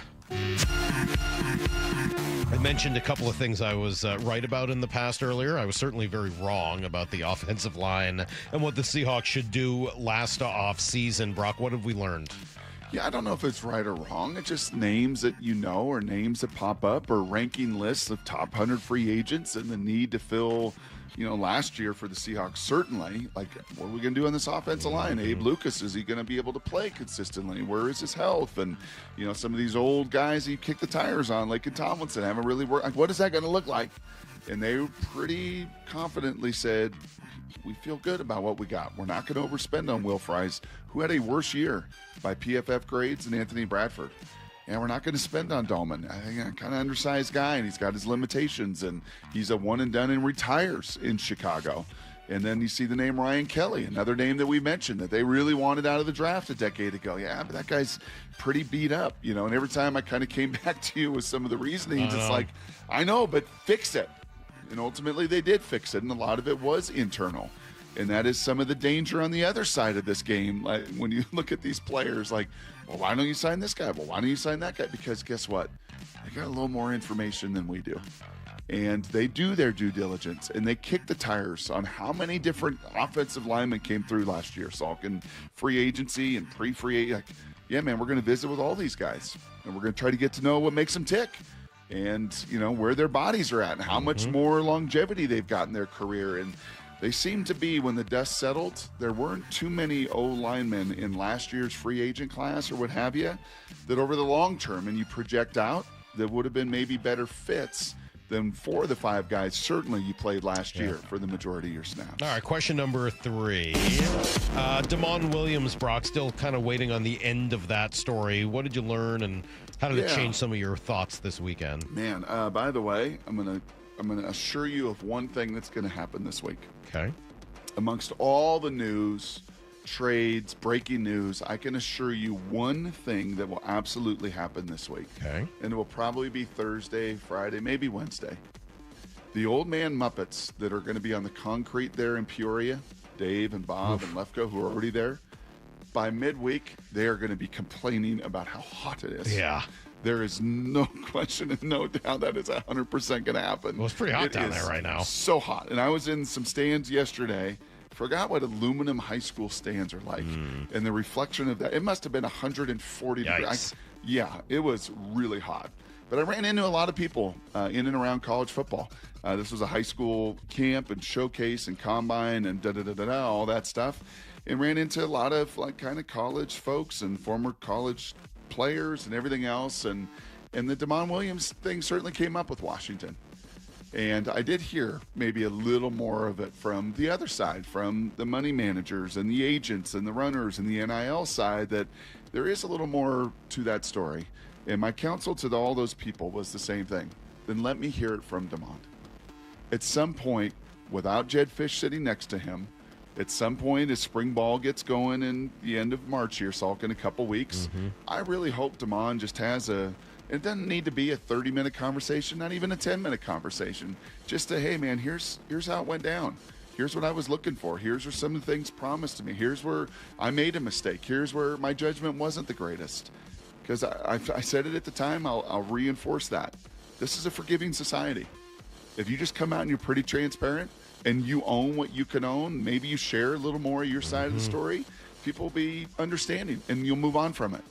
I mentioned a couple of things I was right about in the past earlier. I was certainly very wrong about the offensive line and what the Seahawks should do last off season. Brock, what have we learned? Yeah, I don't know if it's right or wrong. It's just names that you know or names that pop up or ranking lists of top 100 free agents and the need to fill, last year for the Seahawks, certainly. Like, what are we going to do on this offensive line? Abe Lucas, is he going to be able to play consistently? Where is his health? And, some of these old guys he kicked the tires on, like in Tomlinson, haven't really worked. Like, what is that going to look like? And they pretty confidently said, we feel good about what we got. We're not going to overspend on Will Fries, who had a worse year by PFF grades than Anthony Bradford. And we're not going to spend on Dahlman. I think a kind of undersized guy, and he's got his limitations, and he's a one and done and retires in Chicago. And then you see the name Ryan Kelly, another name that we mentioned that they really wanted out of the draft a decade ago. Yeah, but that guy's pretty beat up, And every time I kind of came back to you with some of the reasonings, it's like, I know, but fix it. And ultimately they did fix it, and a lot of it was internal. And that is some of the danger on the other side of this game. Like, when you look at these players, like, well, why don't you sign this guy? Well, why don't you sign that guy? Because guess what? They got a little more information than we do. And they do their due diligence, and they kick the tires on how many different offensive linemen came through last year, Salk, and free agency and pre-free. Like, yeah, man, we're going to visit with all these guys, and we're going to try to get to know what makes them tick. And, where their bodies are at and how much more longevity they've got in their career. And they seem to be, when the dust settled, there weren't too many O-linemen in last year's free agent class or what have you, that over the long term, and you project out, that would have been maybe better fits than 4 of the 5 guys certainly you played last year for the majority of your snaps. All right, question number 3. Damon Williams, Brock, still kind of waiting on the end of that story. What did you learn, and how did it change some of your thoughts this weekend? Man, by the way, I'm gonna assure you of one thing that's going to happen this week. Okay. Amongst all the news, trades, breaking news, I can assure you one thing that will absolutely happen this week. Okay. And it will probably be Thursday, Friday, maybe Wednesday. The old man Muppets that are going to be on the concrete there in Peoria, Dave and Bob and Lefko, who are already there, by midweek, they are going to be complaining about how hot it is. Yeah. There is no question and no doubt that is 100% going to happen. Well, it's pretty hot down there right now. So hot. And I was in some stands yesterday. Forgot what aluminum high school stands are like. And the reflection of that, it must have been 140 degrees. Yeah, it was really hot. But I ran into a lot of people in and around college football. This was a high school camp and showcase and combine and all that stuff. And ran into a lot of like kind of college folks and former college players and everything else. And the Damon Williams thing certainly came up with Washington. And I did hear maybe a little more of it from the other side, from the money managers and the agents and the runners and the NIL side, that there is a little more to that story. And my counsel to all those people was the same thing. Then let me hear it from Damon. At some point, without Jed Fish sitting next to him, at some point as spring ball gets going in the end of March here, Salk, in a couple weeks, I really hope Damon just has it doesn't need to be a 30-minute conversation, not even a 10-minute conversation. Just a, hey, man, here's how it went down. Here's what I was looking for. Here's where some of the things promised to me. Here's where I made a mistake. Here's where my judgment wasn't the greatest. Because I said it at the time, I'll reinforce that. This is a forgiving society. If you just come out and you're pretty transparent and you own what you can own, maybe you share a little more of your side of the story, people will be understanding and you'll move on from it.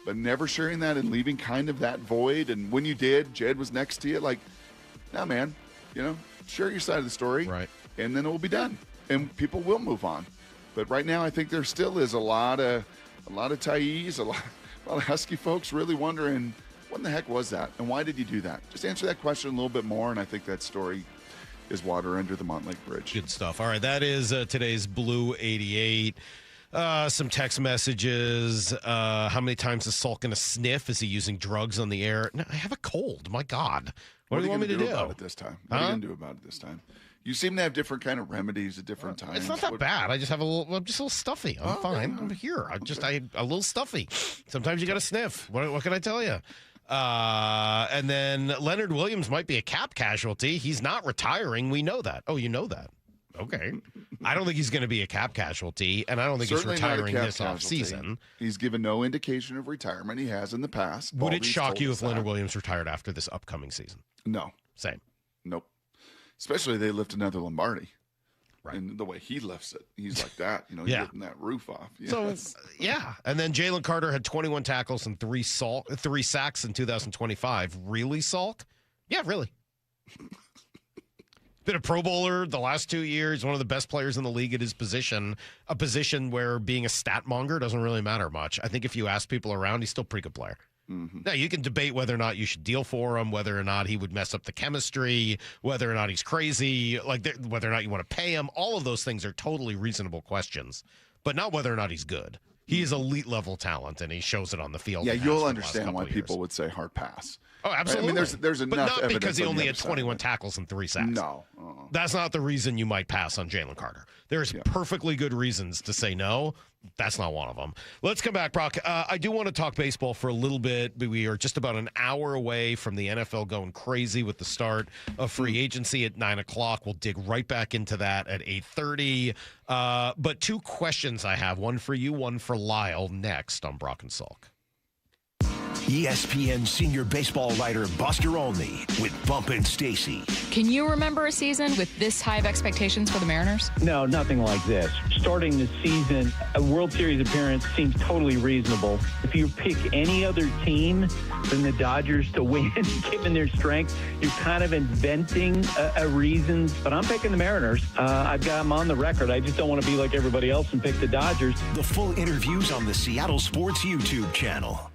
But never sharing that and leaving kind of that void. And when you did, Jed was next to you, like, nah, man, share your side of the story. Right. And then it will be done. And people will move on. But right now, I think there still is a lot of Thais, a lot of Husky folks really wondering, what in the heck was that? And why did you do that? Just answer that question a little bit more. And I think that story is water under the Montlake Bridge. Good stuff. All right. That is today's Blue 88. Some text messages. How many times is Salk going to sniff? Is he using drugs on the air? No, I have a cold. My God. What do you want me to do about it this time? What are you going to do about it this time? You seem to have different kind of remedies at different times. It's not that bad. I just have I'm just a little stuffy. I'm fine. I'm here. I'm a little stuffy. Sometimes you got to sniff. What can I tell you? And then Leonard Williams might be a cap casualty. He's not retiring. We know that. Oh, you know that. Okay. I don't think he's going to be a cap casualty, and I don't think Certainly he's retiring this casualty. offseason. He's given no indication of retirement. He has in the past. Would it shock you if Leonard Williams retired after this upcoming season? No. Same. Nope. Especially they lift another Lombardi. Right. And the way he lifts it, he's like that, getting that roof off. Yes. So, yeah. And then Jalen Carter had 21 tackles and 3 sacks in 2025. Really, Salk? Yeah, really. Been a Pro Bowler the last 2 years, one of the best players in the league at his position, a position where being a stat monger doesn't really matter much. I think if you ask people around, he's still a pretty good player. Mm-hmm. Now, you can debate whether or not you should deal for him, whether or not he would mess up the chemistry, whether or not he's crazy, whether or not you want to pay him. All of those things are totally reasonable questions, but not whether or not he's good. He is elite level talent, and he shows it on the field. Yeah, you'll understand why people would say hard pass. Oh, absolutely. Right? I mean, there's enough but not because he only had 21 side. tackles and 3 sacks. No. That's not the reason you might pass on Jalen Carter. There's perfectly good reasons to say no. That's not one of them. Let's come back, Brock. I do want to talk baseball for a little bit. But we are just about an hour away from the NFL going crazy with the start of free agency at 9 o'clock. We'll dig right back into that at 8:30. But 2 questions I have, one for you, one for Lyle, next on Brock and Salk. ESPN senior baseball writer Buster Olney with Bump and Stacy. Can you remember a season with this high of expectations for the Mariners? No, nothing like this. Starting the season, a World Series appearance seems totally reasonable. If you pick any other team than the Dodgers to win, given their strength, you're kind of inventing a reason. But I'm picking the Mariners. I've got them on the record. I just don't want to be like everybody else and pick the Dodgers. The full interviews on the Seattle Sports YouTube channel.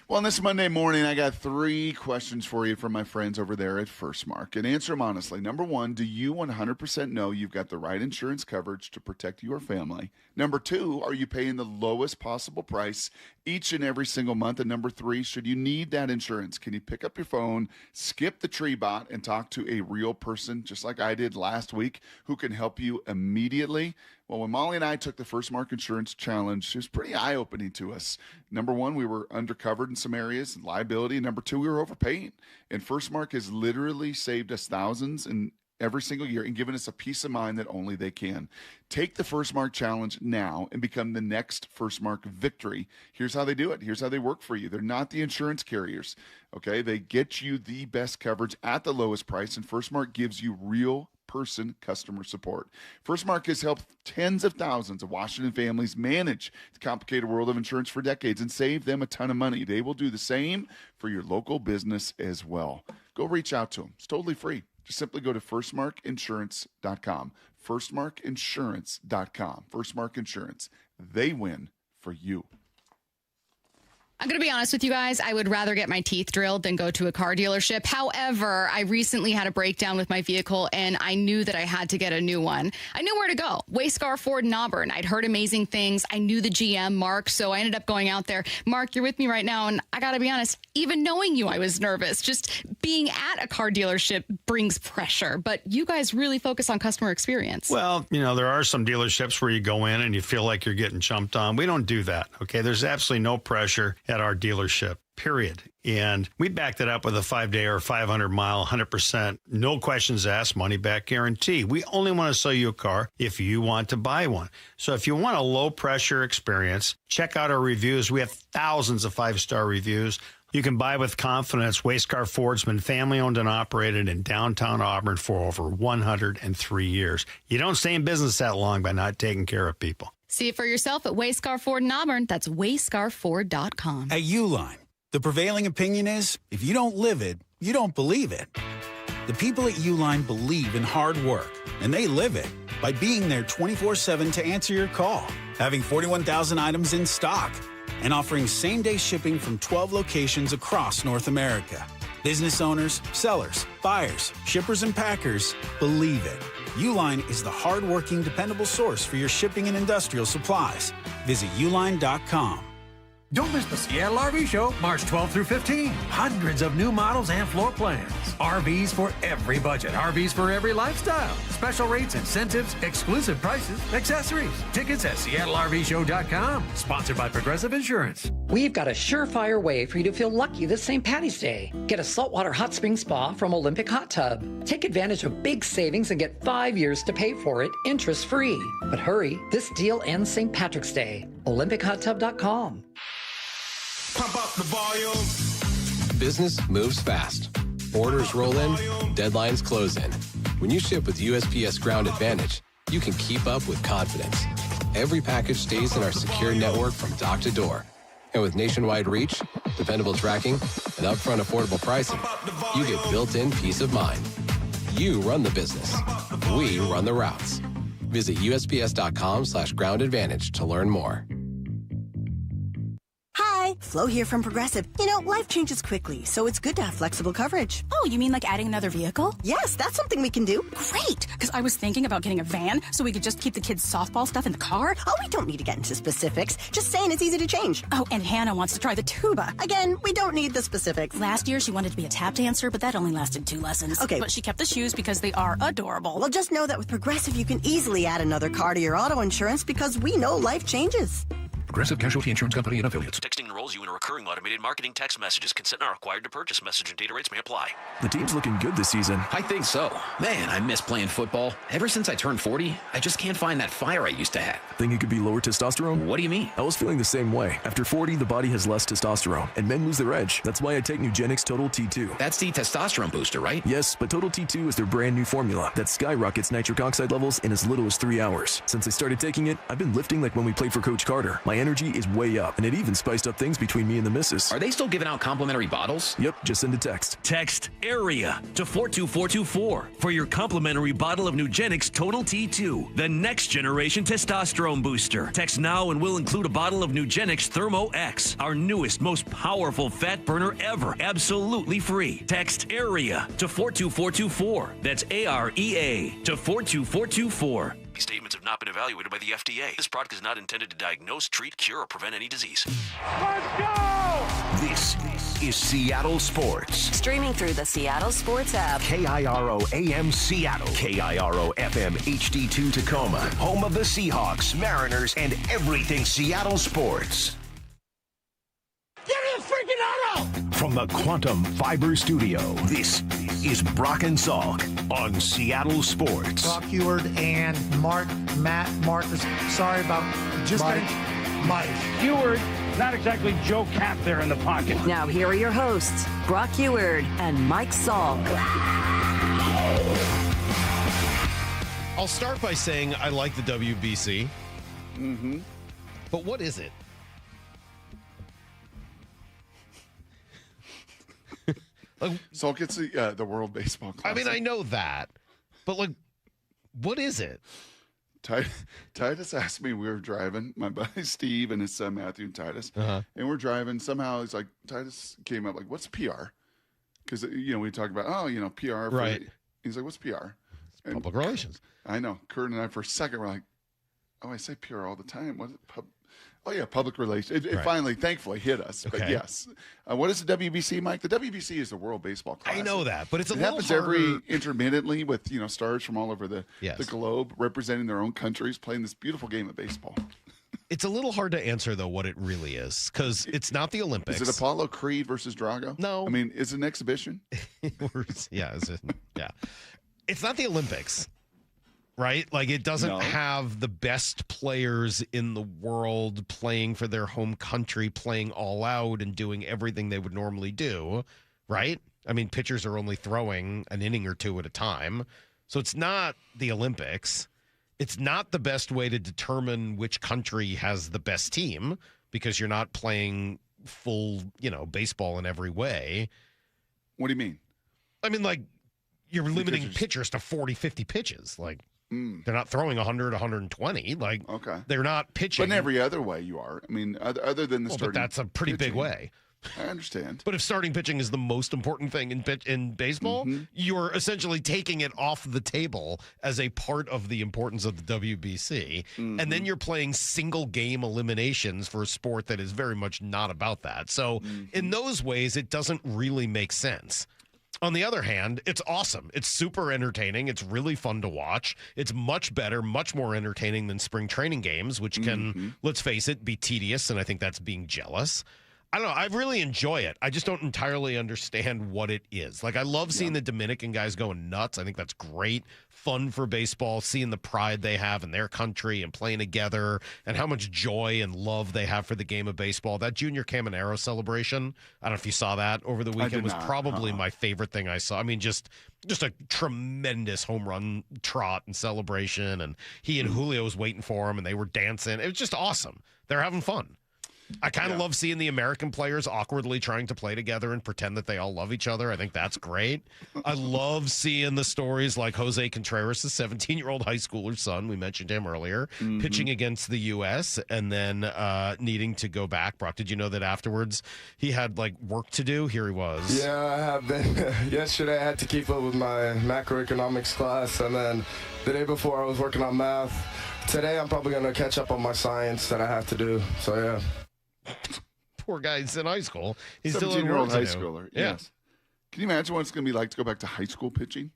Well, on this Monday morning, I got 3 questions for you from my friends over there at First Mark. And answer them honestly. Number 1, do you 100% know you've got the right insurance coverage to protect your family? Number 2, are you paying the lowest possible price each and every single month? And number 3, should you need that insurance, can you pick up your phone, skip the tree bot, and talk to a real person, just like I did last week, who can help you immediately? Well, when Molly and I took the First Mark Insurance Challenge, it was pretty eye-opening to us. Number 1, we were undercovered in some areas, liability. Number 2, we were overpaying. And First Mark has literally saved us thousands in every single year and given us a peace of mind that only they can. Take the First Mark Challenge now and become the next First Mark victory. Here's how they do it. Here's how they work for you. They're not the insurance carriers, okay? They get you the best coverage at the lowest price, and First Mark gives you real person customer support. First Mark has helped tens of thousands of Washington families manage the complicated world of insurance for decades and save them a ton of money. They will do the same for your local business as well. Go reach out to them. It's totally free. Just simply go to firstmarkinsurance.com. Firstmarkinsurance.com. First Mark Insurance. They win for you. I'm going to be honest with you guys. I would rather get my teeth drilled than go to a car dealership. However, I recently had a breakdown with my vehicle, and I knew that I had to get a new one. I knew where to go. Wayscar Ford in Auburn. I'd heard amazing things. I knew the GM, Mark, so I ended up going out there. Mark, you're with me right now, and I got to be honest, even knowing you, I was nervous. Just being at a car dealership brings pressure, but you guys really focus on customer experience. Well, there are some dealerships where you go in and you feel like you're getting jumped on. We don't do that, okay? There's absolutely no pressure at our dealership, period. And we backed it up with a 5-day or 500-mile, 100%, no questions asked, money-back guarantee. We only want to sell you a car if you want to buy one. So if you want a low-pressure experience, check out our reviews. We have thousands of 5-star reviews. You can buy with confidence. Wayscar Ford's been family-owned and operated in downtown Auburn for over 103 years. You don't stay in business that long by not taking care of people. See it for yourself at Wayscar Ford in Auburn. That's wayscarford.com. At Uline, the prevailing opinion is, if you don't live it, you don't believe it. The people at Uline believe in hard work, and they live it by being there 24/7 to answer your call, having 41,000 items in stock, and offering same-day shipping from 12 locations across North America. Business owners, sellers, buyers, shippers, and packers believe it. Uline is the hard-working, dependable source for your shipping and industrial supplies. Visit uline.com. Don't miss the Seattle RV Show, March 12th through 15. Hundreds of new models and floor plans. RVs for every budget. RVs for every lifestyle. Special rates, incentives, exclusive prices, accessories. Tickets at SeattleRVShow.com. Sponsored by Progressive Insurance. We've got a surefire way for you to feel lucky this St. Patty's Day. Get a saltwater hot spring spa from Olympic Hot Tub. Take advantage of big savings and get 5 years to pay for it, interest-free. But hurry, this deal ends St. Patrick's Day. OlympicHotTub.com. Pump up the volume. Business moves fast. Orders roll in, deadlines close in. When you ship with USPS Ground Advantage, you can keep up with confidence. Every package stays in our secure network from dock to door. And with nationwide reach, dependable tracking, and upfront affordable pricing, you get built-in peace of mind. You run the business. We run the routes. Visit USPS.com/Ground Advantage to learn more. Hi, Flo here from Progressive. You know, life changes quickly, so it's good to have flexible coverage. Oh, you mean like adding another vehicle? Yes, that's something we can do. Great, because I was thinking about getting a van so we could just keep the kids' softball stuff in the car. Oh, we don't need to get into specifics. Just saying it's easy to change. Oh, and Hannah wants to try the tuba. Again, we don't need the specifics. Last year, she wanted to be a tap dancer, but that only lasted 2 lessons. Okay. But she kept the shoes because they are adorable. Well, just know that with Progressive, you can easily add another car to your auto insurance because we know life changes. Progressive Casualty Insurance Company and affiliates. Texting enrolls you in recurring automated marketing text messages. Consent not required to purchase. Message and data rates may apply. The team's looking good this season. I think so. Man, I miss playing football. Ever since I turned 40, I just can't find that fire I used to have. Think it could be lower testosterone? What do you mean? I was feeling the same way. After 40, the body has less testosterone, and men lose their edge. That's why I take Nugenix Total T2. That's the testosterone booster, right? Yes, but Total T2 is their brand new formula that skyrockets nitric oxide levels in as little as 3 hours. Since I started taking it, I've been lifting like when we played for Coach Carter. My energy is way up, and it even spiced up things between me and the missus. Are they still giving out complimentary bottles? Yep, just send a text. Text AREA to 42424 for your complimentary bottle of Nugenix Total T2, the next generation testosterone booster. Text now and we'll include a bottle of Nugenix Thermo X, our newest, most powerful fat burner ever, absolutely free. Text AREA to 42424. That's AREA to 42424. These statements have not been evaluated by the FDA. This product is not intended to diagnose, treat, cure, or prevent any disease. Let's go! This is Seattle Sports. Streaming through the Seattle Sports app. KIRO AM Seattle. KIRO FM HD2 Tacoma. Home of the Seahawks, Mariners, and everything Seattle sports. Give me a freaking auto! From the Quantum Fiber Studio, this is Brock and Salk on Seattle Sports. Brock Heward and Matt Marcus. Sorry about just Mike. Heward, not exactly Joe Cap there in the pocket. Now here are your hosts, Brock Heward and Mike Salk. I'll start by saying I like the WBC. Mm-hmm. But what is it? So it gets the World Baseball Classic. I mean, I know that, but like, what is it? Titus asked me, we were driving, my buddy Steve and his son Matthew and Titus, and we're driving. Somehow he's like, Titus came up like, what's PR? Because, we talk about, PR. Right. He's like, what's PR? It's public relations. I know. Kurt and I, for a second, were like, oh, I say PR all the time. What is it? Oh, yeah, public relations. It finally, thankfully, hit us. Okay. But yes. What is the WBC, Mike? The WBC is the World Baseball Classic. I know that, but it happens every intermittently with, stars from all over the globe representing their own countries, playing this beautiful game of baseball. It's a little hard to answer, though, what it really is, because it's not the Olympics. Is it Apollo Creed versus Drago? No. I mean, is it an exhibition? Yeah. It's not the Olympics. Right? Like, it doesn't have the best players in the world playing for their home country, playing all out and doing everything they would normally do. Right? I mean, pitchers are only throwing an inning or two at a time. So it's not the Olympics. It's not the best way to determine which country has the best team because you're not playing full, baseball in every way. What do you mean? I mean, like, you're limiting pitchers to 40, 50 pitches. Like, they're not throwing 100, 120. Like, they're not pitching. But in every other way you are. I mean, other than the starting but that's a pretty big way. I understand. But if starting pitching is the most important thing in baseball, you're essentially taking it off the table as a part of the importance of the WBC. And then you're playing single game eliminations for a sport that is very much not about that. So in those ways, it doesn't really make sense. On the other hand, it's awesome. It's super entertaining. It's really fun to watch. It's much better, much more entertaining than spring training games, which can, let's face it, be tedious. And I think that's being jealous. I don't know. I really enjoy it. I just don't entirely understand what it is. Like, I love seeing the Dominican guys going nuts. I think that's great. Fun for baseball, seeing the pride they have in their country and playing together and how much joy and love they have for the game of baseball. That Junior Caminero celebration, I don't know if you saw that over the weekend, was probably my favorite thing I saw. I mean, just a tremendous home run trot and celebration. And he and Julio was waiting for him, and they were dancing. It was just awesome. They're having fun. I kind of love seeing the American players awkwardly trying to play together and pretend that they all love each other. I think that's great. I love seeing the stories like Jose Contreras, the 17-year-old high schooler son, we mentioned him earlier, pitching against the U.S. and then needing to go back. Brock, did you know that afterwards he had like work to do? Here he was. Yeah, I have been. Yesterday I had to keep up with my macroeconomics class, and then the day before I was working on math. Today I'm probably going to catch up on my science that I have to do. So, yeah. Poor guy's in high school. He's still 17-year-old high schooler. Yes. Can you imagine what it's going to be like to go back to high school pitching?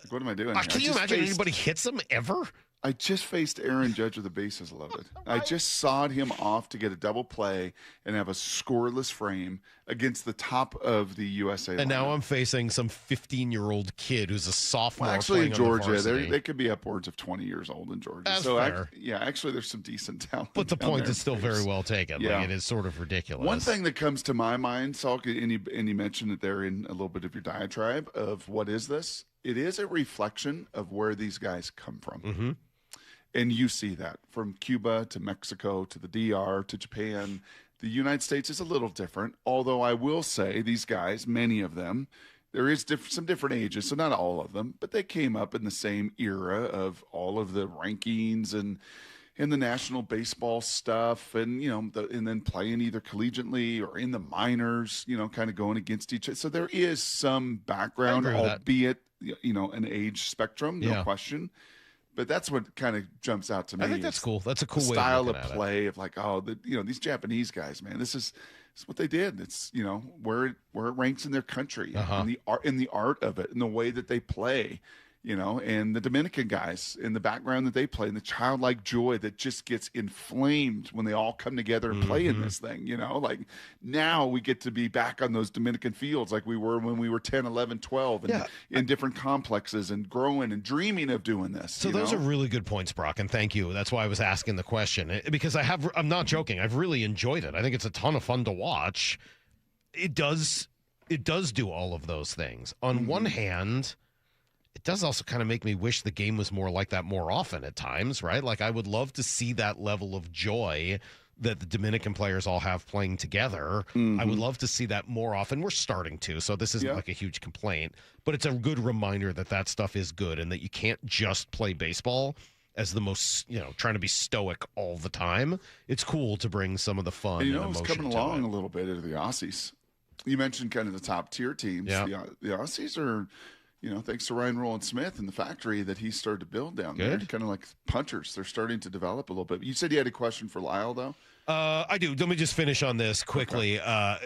Like, what am I doing? Can you imagine anybody hits him ever? I just faced Aaron Judge with the bases loaded. I just sawed him off to get a double play and have a scoreless frame against the top of the USA And lineup. now I'm facing some 15-year-old kid who's a sophomore. Well, actually, in playing on the Georgia, varsity. they could be upwards of 20 years old in Georgia. That's so, fair. actually, there's some decent talent. But the down point there is still very well taken. Yeah. Like, it is sort of ridiculous. One thing that comes to my mind, Salk, and you mentioned it there in a little bit of your diatribe of what is this? It is a reflection of where these guys come from. And you see that from Cuba to Mexico to the DR to Japan. The United States is a little different, although I will say these guys, many of them, there is some different ages, so not all of them, but they came up in the same era of all of the rankings and the national baseball stuff, and and then playing either collegiately or in the minors, kind of going against each other. So there is some background, albeit an age spectrum, no question. But that's what kind of jumps out to me. I think that's cool. That's a cool way style of of play of like, these Japanese guys, man, this is what they did. It's where it ranks in their country, in the art of it, and the way that they play. And the Dominican guys in the background that they play, and the childlike joy that just gets inflamed when they all come together and play in this thing, like now we get to be back on those Dominican fields like we were when we were 10, 11, 12 and in different complexes and growing and dreaming of doing this. So those are really good points, Brock, and thank you. That's why I was asking the question, because I'm not joking. I've really enjoyed it. I think it's a ton of fun to watch. It does do all of those things. On one hand, it does also kind of make me wish the game was more like that more often at times, right? Like, I would love to see that level of joy that the Dominican players all have playing together. I would love to see that more often. We're starting to, so this isn't like a huge complaint, but it's a good reminder that stuff is good and that you can't just play baseball as the most, trying to be stoic all the time. It's cool to bring some of the fun and emotion it's coming to along it. a little bit into the Aussies. You mentioned kind of the top tier teams. Yeah. The Aussies are... thanks to Ryan Rowland-Smith and the factory that he started to build down there, kind of like punchers. They're starting to develop a little bit. You said you had a question for Lyle, though? I do. Let me just finish on this quickly. Okay.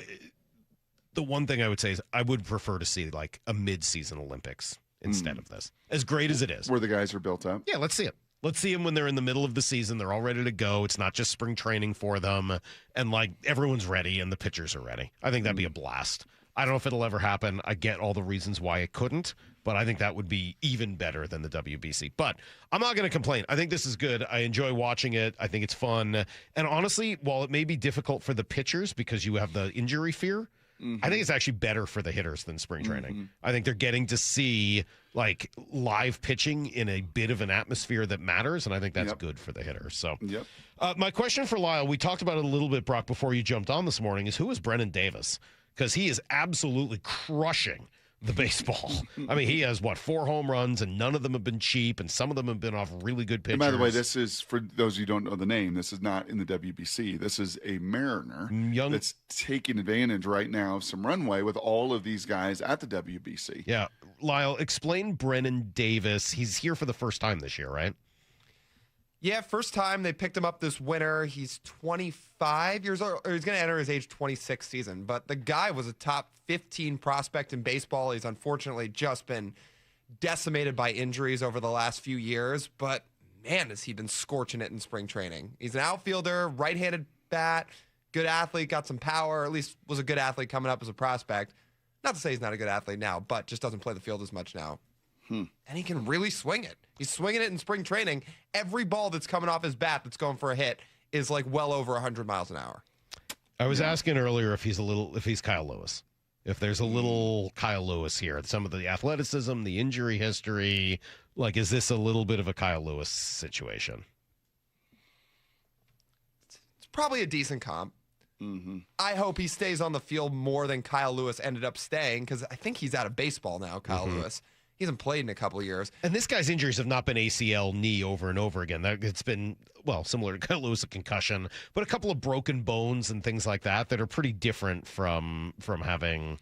The one thing I would say is I would prefer to see like a mid-season Olympics instead of this. As great as it is. Where the guys are built up? Yeah, let's see it. Let's see them when they're in the middle of the season. They're all ready to go. It's not just spring training for them. And like everyone's ready and the pitchers are ready. I think that'd be a blast. I don't know if it'll ever happen. I get all the reasons why it couldn't, but I think that would be even better than the WBC. But I'm not going to complain. I think this is good. I enjoy watching it. I think it's fun. And honestly, while it may be difficult for the pitchers because you have the injury fear, I think it's actually better for the hitters than spring training. I think they're getting to see like live pitching in a bit of an atmosphere that matters, and I think that's good for the hitters. So my question for Lyle, we talked about it a little bit, Brock, before you jumped on this morning, is who is Brennan Davis? Because he is absolutely crushing the baseball. I mean, he has, 4 home runs, and none of them have been cheap, and some of them have been off really good pitchers. And by the way, this is, for those who don't know the name, this is not in the WBC. This is a Mariner that's taking advantage right now of some runway with all of these guys at the WBC. Yeah. Lyle, explain Brennan Davis. He's here for the first time this year, right? Yeah, first time they picked him up this winter. He's 25 years old, or he's going to enter his age 26 season. But the guy was a top 15 prospect in baseball. He's unfortunately just been decimated by injuries over the last few years. But, man, has he been scorching it in spring training. He's an outfielder, right-handed bat, good athlete, got some power, or at least was a good athlete coming up as a prospect. Not to say he's not a good athlete now, but just doesn't play the field as much now. And he can really swing it. He's swinging it in spring training. Every ball that's coming off his bat that's going for a hit is like well over 100 miles an hour. I was asking earlier if he's Kyle Lewis. If there's a little Kyle Lewis here. Some of the athleticism, the injury history, like, is this a little bit of a Kyle Lewis situation? It's probably a decent comp. I hope he stays on the field more than Kyle Lewis ended up staying, because I think he's out of baseball now, Kyle Lewis. He hasn't played in a couple of years. And this guy's injuries have not been ACL, knee over and over again. It's been, similar to Kyle Lewis, a concussion, but a couple of broken bones and things like that are pretty different from having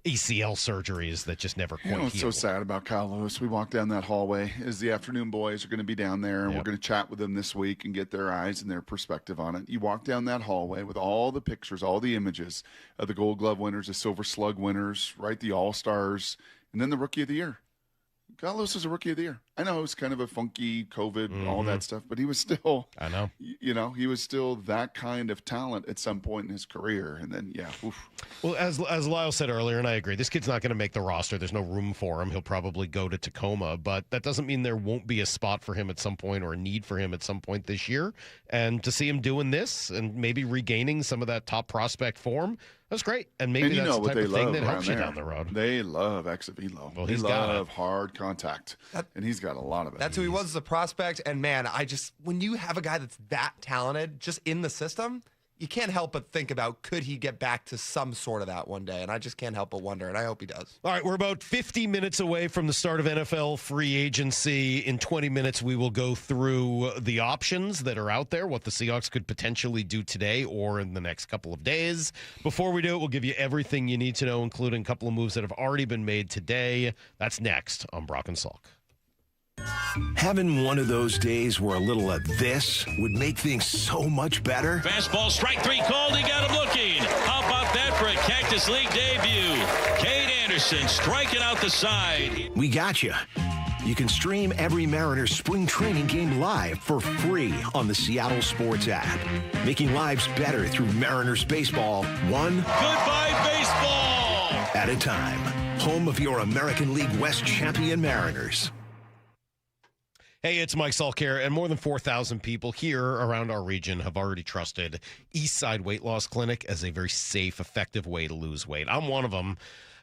ACL surgeries that just never quite heal. What's so sad about Kyle Lewis? We walk down that hallway as the afternoon boys are going to be down there, and we're going to chat with them this week and get their eyes and their perspective on it. You walk down that hallway with all the pictures, all the images of the Gold Glove winners, the Silver Slug winners, right? The All-Stars, and then the Rookie of the Year. Kyle Lewis is a Rookie of the Year. I know it was kind of a funky COVID, all that stuff, but he was still, he was still that kind of talent at some point in his career. And then, oof. Well, as Lyle said earlier, and I agree, this kid's not going to make the roster. There's no room for him. He'll probably go to Tacoma, but that doesn't mean there won't be a spot for him at some point or a need for him at some point this year. And to see him doing this and maybe regaining some of that top prospect form, that's great. And maybe that's the type of thing that helps you down the road. They love exit velo. Well, they love hard contact, and he's got a lot of it. That's who he was as a prospect. And, man, when you have a guy that's that talented just in the system, you can't help but think about, could he get back to some sort of that one day? And I just can't help but wonder, and I hope he does. All right, we're about 50 minutes away from the start of NFL free agency. In 20 minutes, we will go through the options that are out there, what the Seahawks could potentially do today or in the next couple of days. Before we do it, we'll give you everything you need to know, including a couple of moves that have already been made today. That's next on Brock and Salk. Having one of those days where a little of this would make things so much better? Fastball, strike 3 called. He got him looking. How about that for a Cactus League debut? Cade Anderson striking out the side. We got you. You can stream every Mariners spring training game live for free on the Seattle Sports app. Making lives better through Mariners baseball, one goodbye baseball at a time. Home of your American League West champion Mariners. Hey, it's Maxx Crosby here, and more than 4,000 people here around our region have already trusted Eastside Weight Loss Clinic as a very safe, effective way to lose weight. I'm one of them.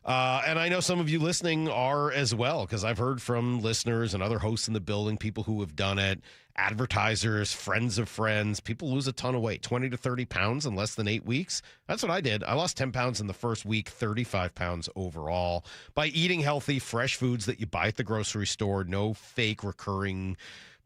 And I know some of you listening are as well, because I've heard from listeners and other hosts in the building, people who have done it, advertisers, friends of friends. People lose a ton of weight, 20 to 30 pounds in less than 8 weeks. That's what I did. I lost 10 pounds in the first week, 35 pounds overall by eating healthy, fresh foods that you buy at the grocery store, no fake recurring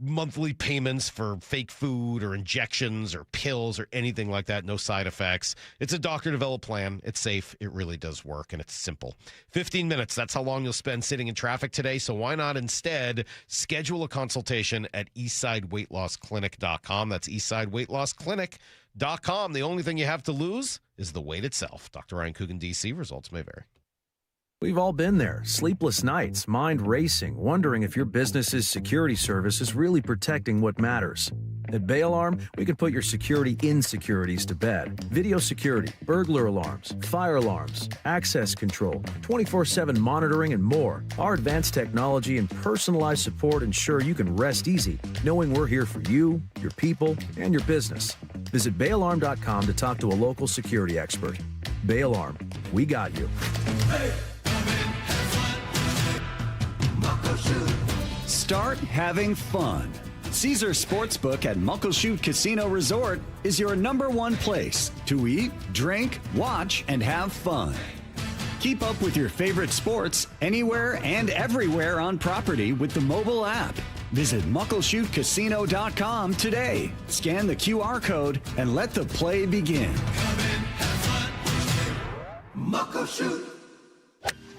monthly payments for fake food or injections or pills or anything like that. No side effects. It's a doctor-developed plan. It's safe. It really does work, and it's simple. 15 minutes. That's how long you'll spend sitting in traffic today, so why not instead schedule a consultation at eastsideweightlossclinic.com. That's eastsideweightlossclinic.com. The only thing you have to lose is the weight itself. Dr. Ryan Coogan, D.C. Results may vary. We've all been there. Sleepless nights, mind racing, wondering if your business's security service is really protecting what matters. At Bay Alarm, we can put your security insecurities to bed. Video security, burglar alarms, fire alarms, access control, 24/7 monitoring, and more. Our advanced technology and personalized support ensure you can rest easy, knowing we're here for you, your people, and your business. Visit bayalarm.com to talk to a local security expert. Bay Alarm, we got you. Start having fun. Caesars Sportsbook at Muckleshoot Casino Resort is your #1 place to eat, drink, watch, and have fun. Keep up with your favorite sports anywhere and everywhere on property with the mobile app. Visit MuckleshootCasino.com today. Scan the QR code and let the play begin. Muckleshoot.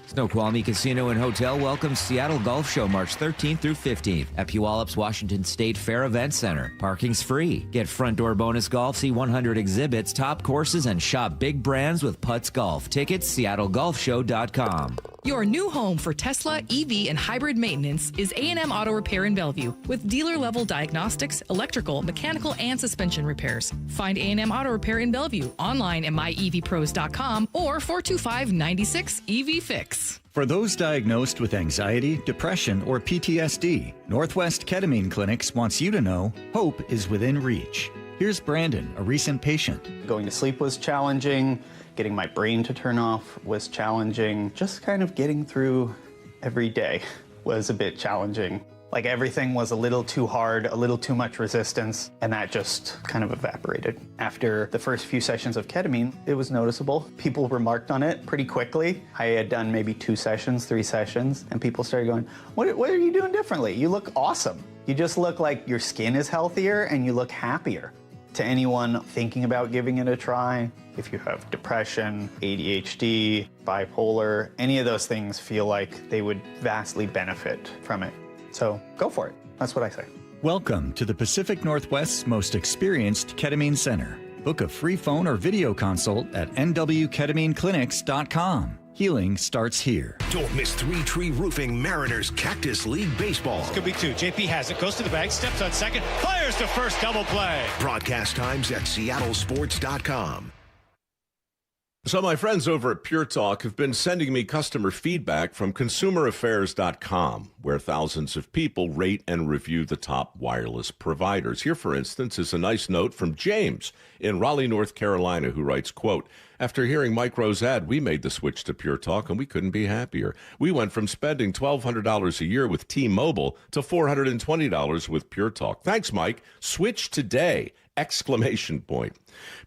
Snoqualmie Casino and Hotel welcomes Seattle Golf Show March 13th through 15th at Puyallups Washington State Fair Event Center. Parking's free. Get front door bonus golf, see 100 exhibits, top courses, and shop big brands with Putts Golf. Tickets, SeattleGolfShow.com. Your new home for Tesla, EV, and hybrid maintenance is A&M Auto Repair in Bellevue with dealer-level diagnostics, electrical, mechanical, and suspension repairs. Find A&M Auto Repair in Bellevue online at myevpros.com or 425-96 EV Fix. For those diagnosed with anxiety, depression, or PTSD, Northwest Ketamine Clinics wants you to know hope is within reach. Here's Brandon, a recent patient. Going to sleep was challenging. Getting my brain to turn off was challenging. Just kind of getting through every day was a bit challenging. Like everything was a little too hard, a little too much resistance, and that just kind of evaporated. After the first few sessions of ketamine, it was noticeable. People remarked on it pretty quickly. I had done maybe 2 sessions, 3 sessions, and people started going, what are you doing differently? You look awesome. You just look like your skin is healthier and you look happier. To anyone thinking about giving it a try, if you have depression, ADHD, bipolar, any of those things feel like they would vastly benefit from it. So go for it. That's what I say. Welcome to the Pacific Northwest's most experienced ketamine center. Book a free phone or video consult at nwketamineclinics.com. Healing starts here. Don't miss Three Tree Roofing Mariners Cactus League Baseball. This could be 2. JP has it, goes to the bag, steps on second, fires to first, double play. Broadcast times at seattlesports.com. So my friends over at Pure Talk have been sending me customer feedback from consumeraffairs.com, where thousands of people rate and review the top wireless providers. Here, for instance, is a nice note from James in Raleigh, North Carolina, who writes, quote, after hearing Mike Rowe's ad, we made the switch to Pure Talk, and we couldn't be happier. We went from spending $1,200 a year with T-Mobile to $420 with Pure Talk. Thanks, Mike. Switch today! Exclamation point.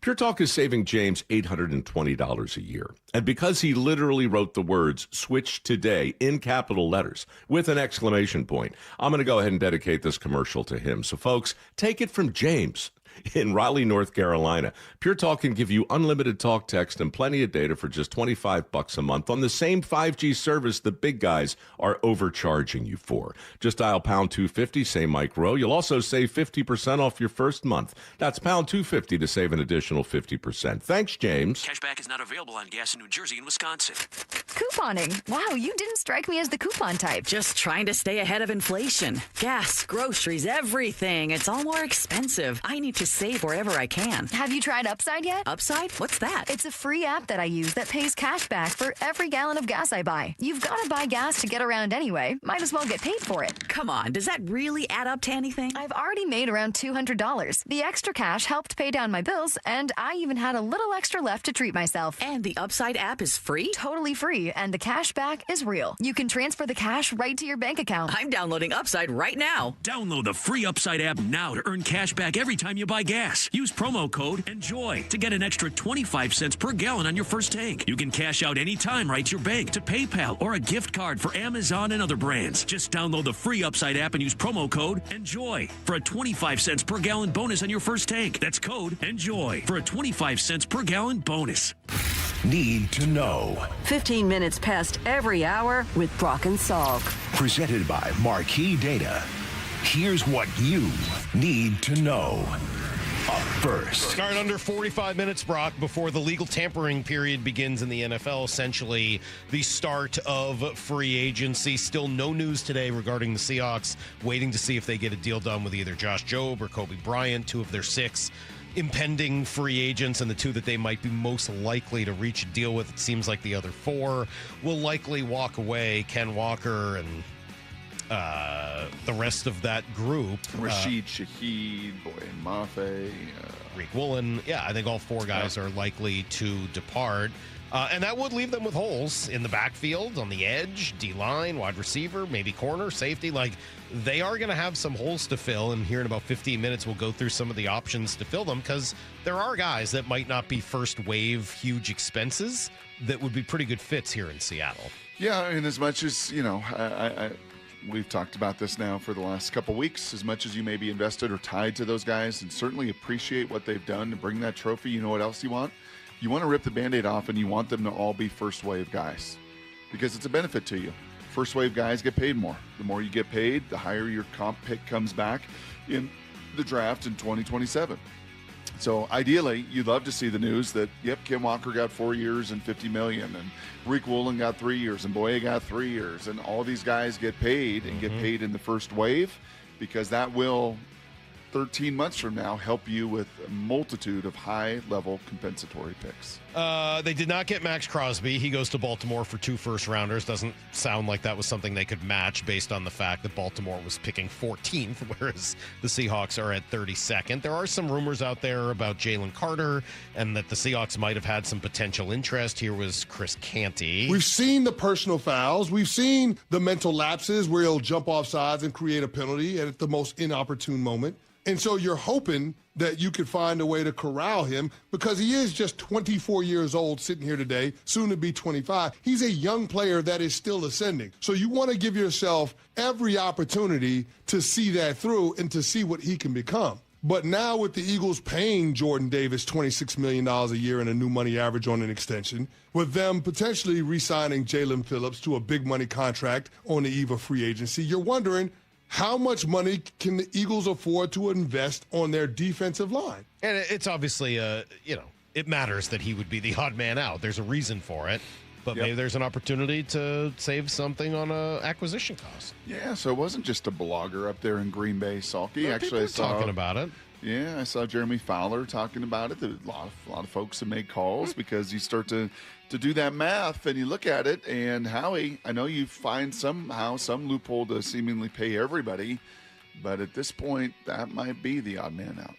Pure Talk is saving James $820 a year. And because he literally wrote the words switch today in capital letters with an exclamation point, I'm going to go ahead and dedicate this commercial to him. So folks, take it from James in Raleigh, North Carolina. Pure Talk can give you unlimited talk, text, and plenty of data for just $25 a month on the same 5G service the big guys are overcharging you for. Just dial pound 250, say Mike Rowe. You'll also save 50% off your first month. That's pound 250 to save an additional 50%. Thanks, James. Cashback is not available on gas in New Jersey and Wisconsin. Couponing. Wow, you didn't strike me as the coupon type. Just trying to stay ahead of inflation. Gas, groceries, everything. It's all more expensive. I need to save wherever I can. Have you tried Upside yet? Upside? What's that? It's a free app that I use that pays cash back for every gallon of gas I buy. You've got to buy gas to get around anyway. Might as well get paid for it. Come on, does that really add up to anything? I've already made around $200. The extra cash helped pay down my bills, and I even had a little extra left to treat myself. And the Upside app is free? Totally free, and the cash back is real. You can transfer the cash right to your bank account. I'm downloading Upside right now. Download the free Upside app now to earn cash back every time you buy gas. Use promo code ENJOY to get an extra 25 cents per gallon on your first tank. You can cash out anytime right to your bank, to PayPal, or a gift card for Amazon and other brands. Just download the free Upside app and use promo code ENJOY for a 25 cents per gallon bonus on your first tank. That's code ENJOY for a 25 cents per gallon bonus. Need to know. 15 minutes past every hour with Brock and Salk. Presented by Marquee Data. Here's what you need to know. Up first. Start under 45 minutes, Brock, before the legal tampering period begins in the NFL. Essentially, the start of free agency. Still no news today regarding the Seahawks. Waiting to see if they get a deal done with either Josh Jobe or Kobe Bryant, 2 of their 6 impending free agents, and the 2 that they might be most likely to reach a deal with. It seems like the other 4 will likely walk away. Ken Walker and the rest of that group. Rashid Shaheed, Boyan Mafe, Rick Woolen. Yeah, I think all 4 guys are likely to depart. And that would leave them with holes in the backfield, on the edge, D-line, wide receiver, maybe corner, safety. Like, they are going to have some holes to fill, and here in about 15 minutes, we'll go through some of the options to fill them, because there are guys that might not be first-wave huge expenses that would be pretty good fits here in Seattle. Yeah, and as much as, we've talked about this now for the last couple weeks, as much as you may be invested or tied to those guys and certainly appreciate what they've done to bring that trophy, you know what else you want? You want to rip the Band-Aid off, and you want them to all be first-wave guys because it's a benefit to you. First-wave guys get paid more. The more you get paid, the higher your comp pick comes back in the draft in 2027. So ideally, you'd love to see the news that, Ken Walker got 4 years and $50 million, and Rick Woolen got 3 years, and Boye got 3 years, and all these guys get paid and get paid in the first wave, because that will, 13 months from now, help you with a multitude of high-level compensatory picks. They did not get Maxx Crosby. He goes to Baltimore for 2 first-rounders. Doesn't sound like that was something they could match based on the fact that Baltimore was picking 14th, whereas the Seahawks are at 32nd. There are some rumors out there about Jalen Carter and that the Seahawks might have had some potential interest. Here was Chris Canty. We've seen the personal fouls. We've seen the mental lapses where he'll jump off sides and create a penalty at the most inopportune moment. And so you're hoping that you could find a way to corral him, because he is just 24 years old sitting here today, soon to be 25. He's a young player that is still ascending. So you want to give yourself every opportunity to see that through and to see what he can become. But now with the Eagles paying Jordan Davis $26 million a year and a new money average on an extension, with them potentially re-signing Jalen Phillips to a big money contract on the eve of free agency, you're wondering, how much money can the Eagles afford to invest on their defensive line? And it's obviously, it matters that he would be the odd man out. There's a reason for it. But maybe there's an opportunity to save something on a acquisition cost. Yeah, so it wasn't just a blogger up there in Green Bay, Salky. No, Actually, I saw talking about it. Yeah, I saw Jeremy Fowler talking about it. A lot of folks have made calls because you start to do that math and you look at it. And Howie, I know you find somehow some loophole to seemingly pay everybody, but at this point, that might be the odd man out.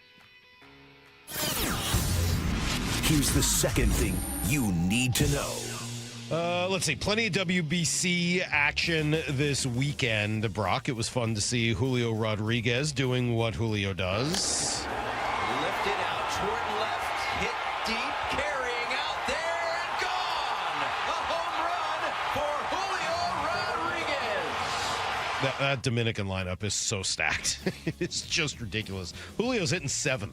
Here's the second thing you need to know. Let's see. Plenty of WBC action this weekend, Brock. It was fun to see Julio Rodriguez doing what Julio does. Lifted out toward left, hit deep, carrying out there and gone. A home run for Julio Rodriguez. That Dominican lineup is so stacked. It's just ridiculous. Julio's hitting 7th.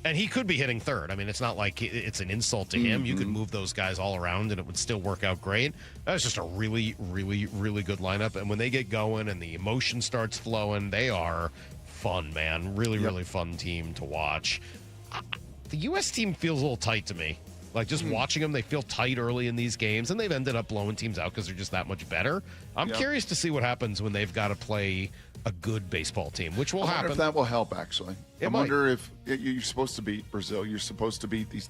And he could be hitting 3rd. I mean, it's not like it's an insult to him. You could move those guys all around and it would still work out great. That's just a really, really, really good lineup. And when they get going and the emotion starts flowing, they are fun, man. Really, really fun team to watch. The U.S. team feels a little tight to me. Like, just watching them, they feel tight early in these games, and they've ended up blowing teams out because they're just that much better. I'm curious to see what happens when they've got to play a good baseball team, which will happen. I wonder if that will help, actually. I wonder if you're supposed to beat Brazil. You're supposed to beat these.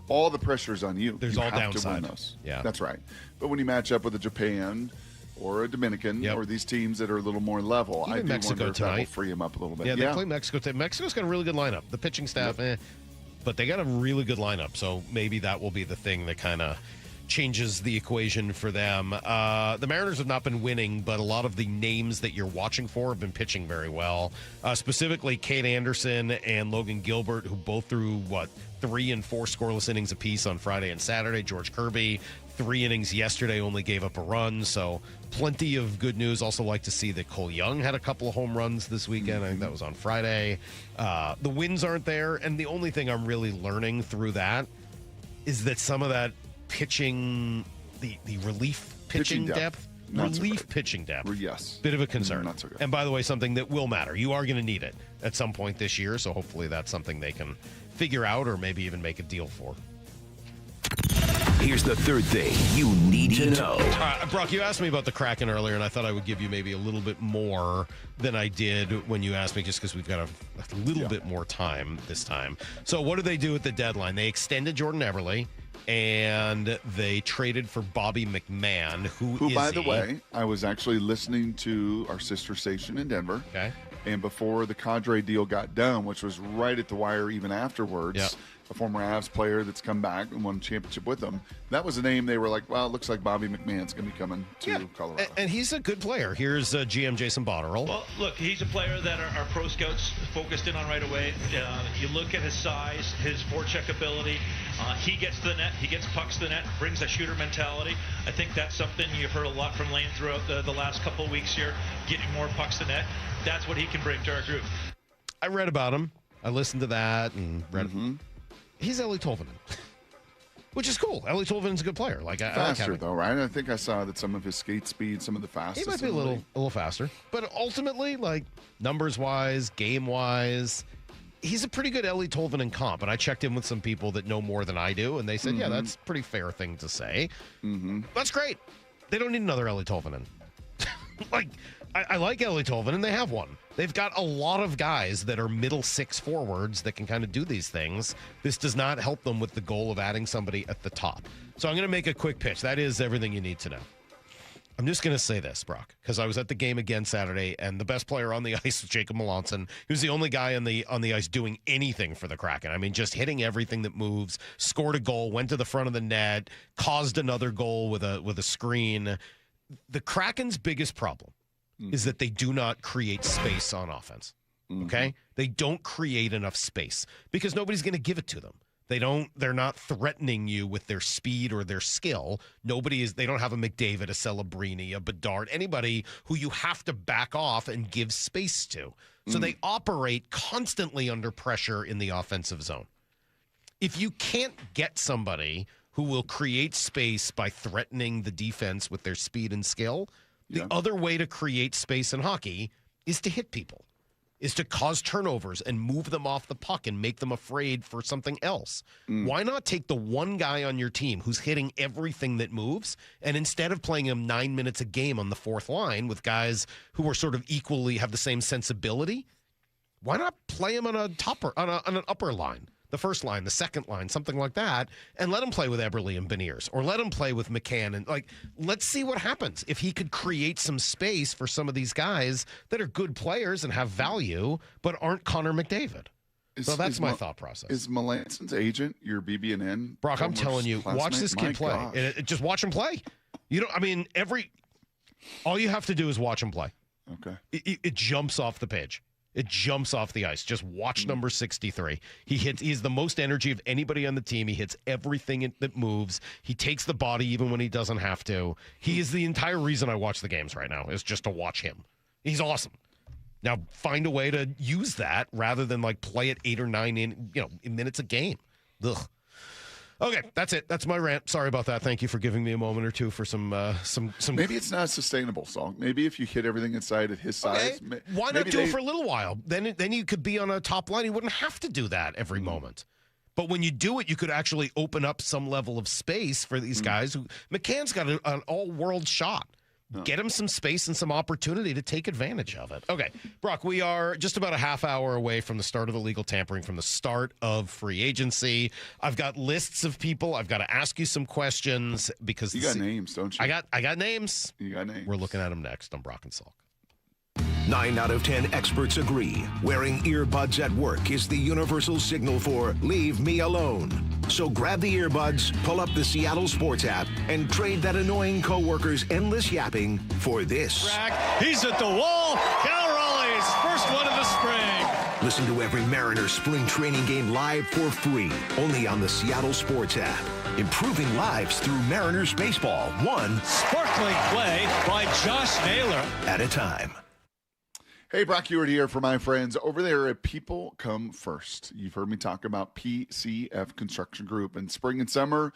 All the pressure's on you. There's you all have downside. to win those. Yeah. That's right. But when you match up with a Japan or a Dominican or these teams that are a little more level, Even I do Mexico wonder if tonight. that will free them up a little bit. Yeah, they play Mexico today. Mexico's got a really good lineup. The pitching staff, but they got a really good lineup, so maybe that will be the thing that kind of changes the equation for them. The Mariners have not been winning, but a lot of the names that you're watching for have been pitching very well. Specifically, Kate Anderson and Logan Gilbert, who both threw, 3 and 4 scoreless innings apiece on Friday and Saturday. George Kirby, 3 innings yesterday, only gave up a run, so plenty of good news. Also like to see that Cole Young had a couple of home runs this weekend. I think that was on Friday. The wins aren't there, and the only thing I'm really learning through that is that some of that pitching, the relief pitching depth, pitching depth. Yes. Bit of a concern. Not so good. And by the way, something that will matter. You are going to need it at some point this year, so hopefully that's something they can figure out or maybe even make a deal for. Here's the third thing you need to know. Brock, you asked me about the Kraken earlier, and I thought I would give you maybe a little bit more than I did when you asked me, just because we've got a little bit more time this time. So what did they do at the deadline? They extended Jordan Everly, and they traded for Bobby McMahon, who by the way, I was actually listening to our sister station in Denver. Okay. And before the Cadre deal got done, which was right at the wire even afterwards, a former Avs player that's come back and won a championship with them. That was a name they were like, well, it looks like Bobby McMahon's going to be coming to Colorado. And he's a good player. Here's GM Jason Botterill. Well, look, he's a player that our pro scouts focused in on right away. You look at his size, his forecheck ability. He gets to the net. He gets pucks to the net, brings a shooter mentality. I think that's something you've heard a lot from Lane throughout the last couple of weeks here, getting more pucks to net. That's what he can bring to our group. I read about him. I listened to that and read He's Eeli Tolvanen, which is cool. Eeli Tolvanen's a good player. Faster, though, right? I think I saw that some of his skate speed, some of the fastest. He might be a little faster. But ultimately, numbers-wise, game-wise, he's a pretty good Eeli Tolvanen comp. And I checked in with some people that know more than I do, and they said, yeah, that's a pretty fair thing to say. That's great. They don't need another Eeli Tolvanen. I like Eeli Tolvanen. They have one. They've got a lot of guys that are middle six forwards that can kind of do these things. This does not help them with the goal of adding somebody at the top. So I'm going to make a quick pitch. That is everything you need to know. I'm just going to say this, Brock, because I was at the game again Saturday, and the best player on the ice was Jacob Melanson. He was the only guy on the ice doing anything for the Kraken. I mean, just hitting everything that moves, scored a goal, went to the front of the net, caused another goal with a screen. The Kraken's biggest problem is that they do not create space on offense. Okay? They don't create enough space because nobody's going to give it to them. They're not threatening you with their speed or their skill. They don't have a McDavid, a Celebrini, a Bedard, anybody who you have to back off and give space to. So they operate constantly under pressure in the offensive zone. If you can't get somebody who will create space by threatening the defense with their speed and skill, the other way to create space in hockey is to hit people, is to cause turnovers and move them off the puck and make them afraid for something else. Why not take the one guy on your team who's hitting everything that moves, and instead of playing him 9 minutes a game on the fourth line with guys who are sort of equally have the same sensibility, why not play him on an upper line? The first line, the second line, something like that, and let him play with Eberle and Beniers, or let him play with McCann. And let's see what happens if he could create some space for some of these guys that are good players and have value, but aren't Connor McDavid. So that's my thought process. Is Melanson's agent your BB&N? Brock, I'm telling you, watch this kid play. Just watch him play. All you have to do is watch him play. Okay. It jumps off the page. It jumps off the ice. Just watch number 63. He's the most energy of anybody on the team. He hits everything that moves. He takes the body even when he doesn't have to. He is the entire reason I watch the games right now, is just to watch him. He's awesome. Now find a way to use that rather than play it 8 or 9 minutes a game. Ugh. Okay, that's it. That's my rant. Sorry about that. Thank you for giving me a moment or two for some. Maybe it's not sustainable, Salk. Maybe if you hit everything inside at his size, why not do it for a little while? Then you could be on a top line. You wouldn't have to do that every moment. But when you do it, you could actually open up some level of space for these guys. McCann's got an all-world shot. Get him some space and some opportunity to take advantage of it. Okay, Brock, we are just about a half hour away from the start of illegal tampering, from the start of free agency. I've got lists of people. I've got to ask you some questions because you got names, don't you? I got names. You got names. We're looking at them next on Brock and Salk. 9 out of 10 experts agree wearing earbuds at work is the universal signal for leave me alone. So grab the earbuds, pull up the Seattle Sports app, and trade that annoying coworker's endless yapping for this. He's at the wall. Cal Raleigh's first one of the spring. Listen to every Mariners spring training game live for free, only on the Seattle Sports app. Improving lives through Mariners baseball, one sparkling play by Josh Naylor at a time. Hey, Brock Ewart here for my friends over there at People Come First. You've heard me talk about PCF Construction Group, and spring and summer,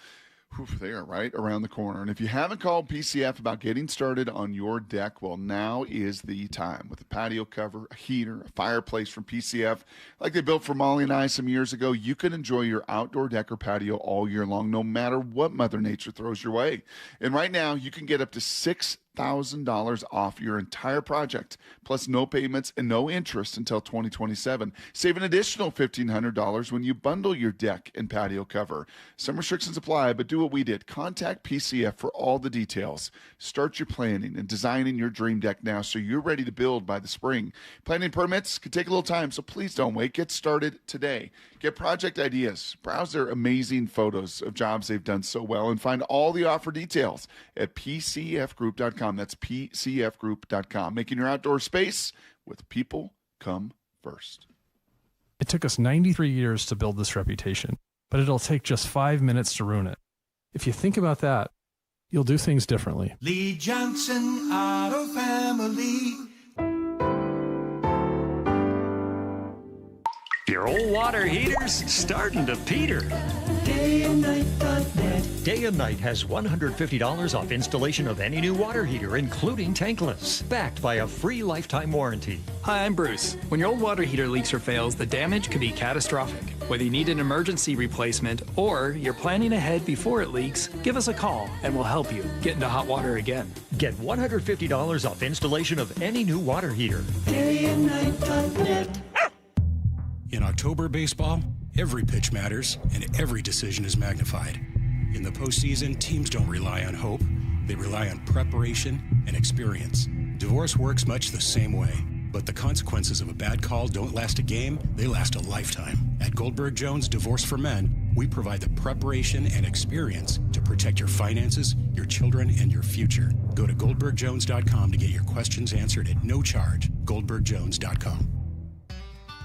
they are right around the corner. And if you haven't called PCF about getting started on your deck, well, now is the time. With a patio cover, a heater, a fireplace from PCF, like they built for Molly and I some years ago, you can enjoy your outdoor deck or patio all year long, no matter what Mother Nature throws your way. And right now, you can get up to $6 $1,000 off your entire project, plus no payments and no interest until 2027. Save an additional $1,500 when you bundle your deck and patio cover. Some restrictions apply, but do what we did. Contact PCF for all the details. Start your planning and designing your dream deck now so you're ready to build by the spring. Planning permits could take a little time, so please don't wait. Get started today. Get project ideas. Browse their amazing photos of jobs they've done so well and find all the offer details at pcfgroup.com. That's pcfgroup.com. Making your outdoor space with people come first. It took us 93 years to build this reputation, but it'll take just 5 minutes to ruin it. If you think about that, you'll do things differently. Lee Johnson Auto Family. Your old water heater's starting to peter. DayandNight.net. Day and Night has $150 off installation of any new water heater, including tankless, backed by a free lifetime warranty. Hi, I'm Bruce. When your old water heater leaks or fails, the damage could be catastrophic. Whether you need an emergency replacement or you're planning ahead before it leaks, give us a call and we'll help you get into hot water again. Get $150 off installation of any new water heater. DayandNight.net. In October baseball, every pitch matters and every decision is magnified. In the postseason, teams don't rely on hope. They rely on preparation and experience. Divorce works much the same way, but the consequences of a bad call don't last a game, they last a lifetime. At Goldberg Jones Divorce for Men, we provide the preparation and experience to protect your finances, your children, and your future. Go to goldbergjones.com to get your questions answered at no charge. goldbergjones.com.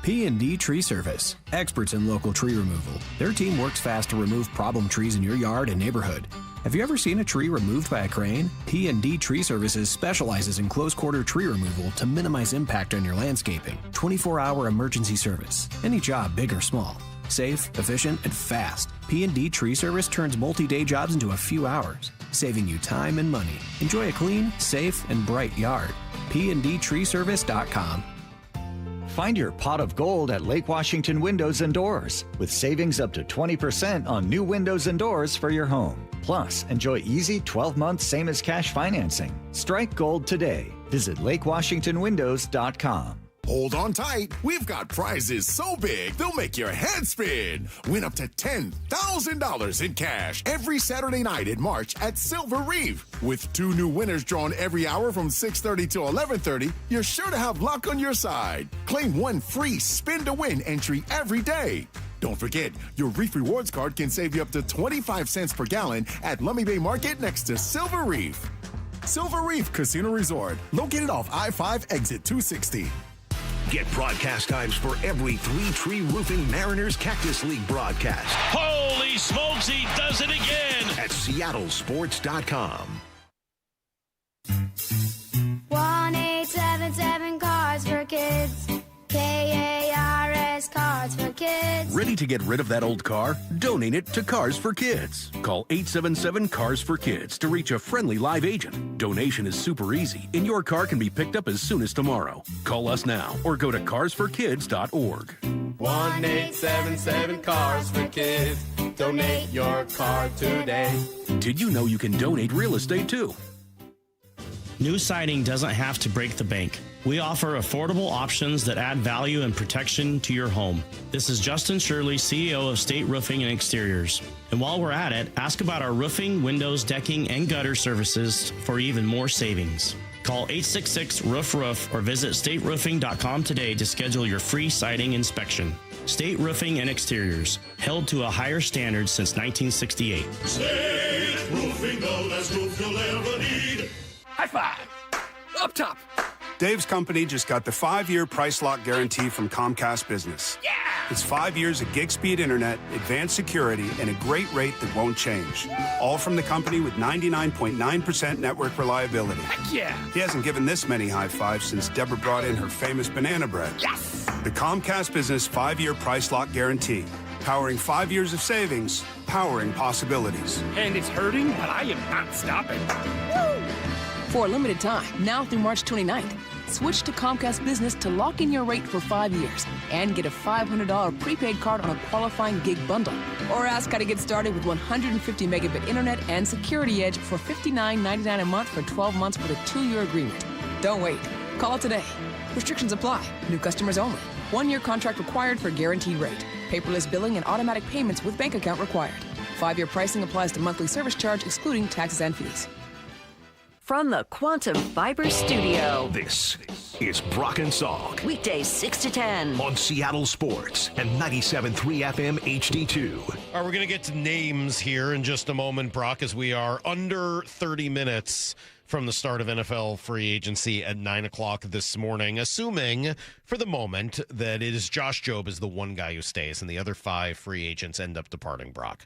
P&D Tree Service, experts in local tree removal. Their team works fast to remove problem trees in your yard and neighborhood. Have you ever seen a tree removed by a crane? P&D Tree Services specializes in close-quarter tree removal to minimize impact on your landscaping. 24-hour emergency service. Any job, big or small. Safe, efficient, and fast. P&D Tree Service turns multi-day jobs into a few hours, saving you time and money. Enjoy a clean, safe, and bright yard. PNDTreeService.com. Find your pot of gold at Lake Washington Windows and Doors with savings up to 20% on new windows and doors for your home. Plus, enjoy easy 12-month same-as-cash financing. Strike gold today. Visit LakeWashingtonWindows.com. Hold on tight. We've got prizes so big, they'll make your head spin. Win up to $10,000 in cash every Saturday night in March at Silver Reef. With 2 new winners drawn every hour from 6:30 to 11:30, you're sure to have luck on your side. Claim 1 free Spin to Win entry every day. Don't forget, your Reef Rewards card can save you up to 25 cents per gallon at Lummi Bay Market next to Silver Reef. Silver Reef Casino Resort, located off I-5 exit 260. Get broadcast times for every 3-Tree Roofing Mariners Cactus League broadcast. Holy smokes, he does it again! At seattlesports.com. 1-877 Cars for Kids. KARS Cars for Kids. Ready to get rid of that old car? Donate it to Cars for Kids. Call 877 Cars for Kids to reach a friendly live agent. Donation is super easy, and your car can be picked up as soon as tomorrow. Call us now or go to carsforkids.org. 1-877 Cars for Kids. Donate your car today. Did you know you can donate real estate too? New siding doesn't have to break the bank. We offer affordable options that add value and protection to your home. This is Justin Shirley, CEO of State Roofing and Exteriors. And while we're at it, ask about our roofing, windows, decking, and gutter services for even more savings. Call 866-ROOF-ROOF or visit stateroofing.com today to schedule your free siding inspection. State Roofing and Exteriors, held to a higher standard since 1968. State Roofing, the last roof you'll ever need. High five. Up top. Dave's company just got the 5-year price lock guarantee from Comcast Business. Yeah! It's 5 years of gig speed internet, advanced security, and a great rate that won't change. All from the company with 99.9% network reliability. Heck yeah! He hasn't given this many high fives since Deborah brought in her famous banana bread. Yes! The Comcast Business 5-year price lock guarantee. Powering 5 years of savings, powering possibilities. And it's hurting, but I am not stopping. Woo! For a limited time, now through March 29th. Switch to Comcast Business to lock in your rate for 5 years and get a $500 prepaid card on a qualifying gig bundle. Or ask how to get started with 150 megabit internet and Security Edge for $59.99 a month for 12 months with a 2-year agreement. Don't wait. Call today. Restrictions apply. New customers only. 1-year contract required for guaranteed rate. Paperless billing and automatic payments with bank account required. 5-year pricing applies to monthly service charge excluding taxes and fees. From the Quantum Fiber Studio. This is Brock and Salk. Weekdays 6 to 10. On Seattle Sports and 97.3 FM HD2. All right, we're going to get to names here in just a moment, Brock, as we are under 30 minutes from the start of NFL free agency at 9 o'clock this morning, assuming for the moment that it is Josh Jobe is the one guy who stays and the other 5 free agents end up departing, Brock.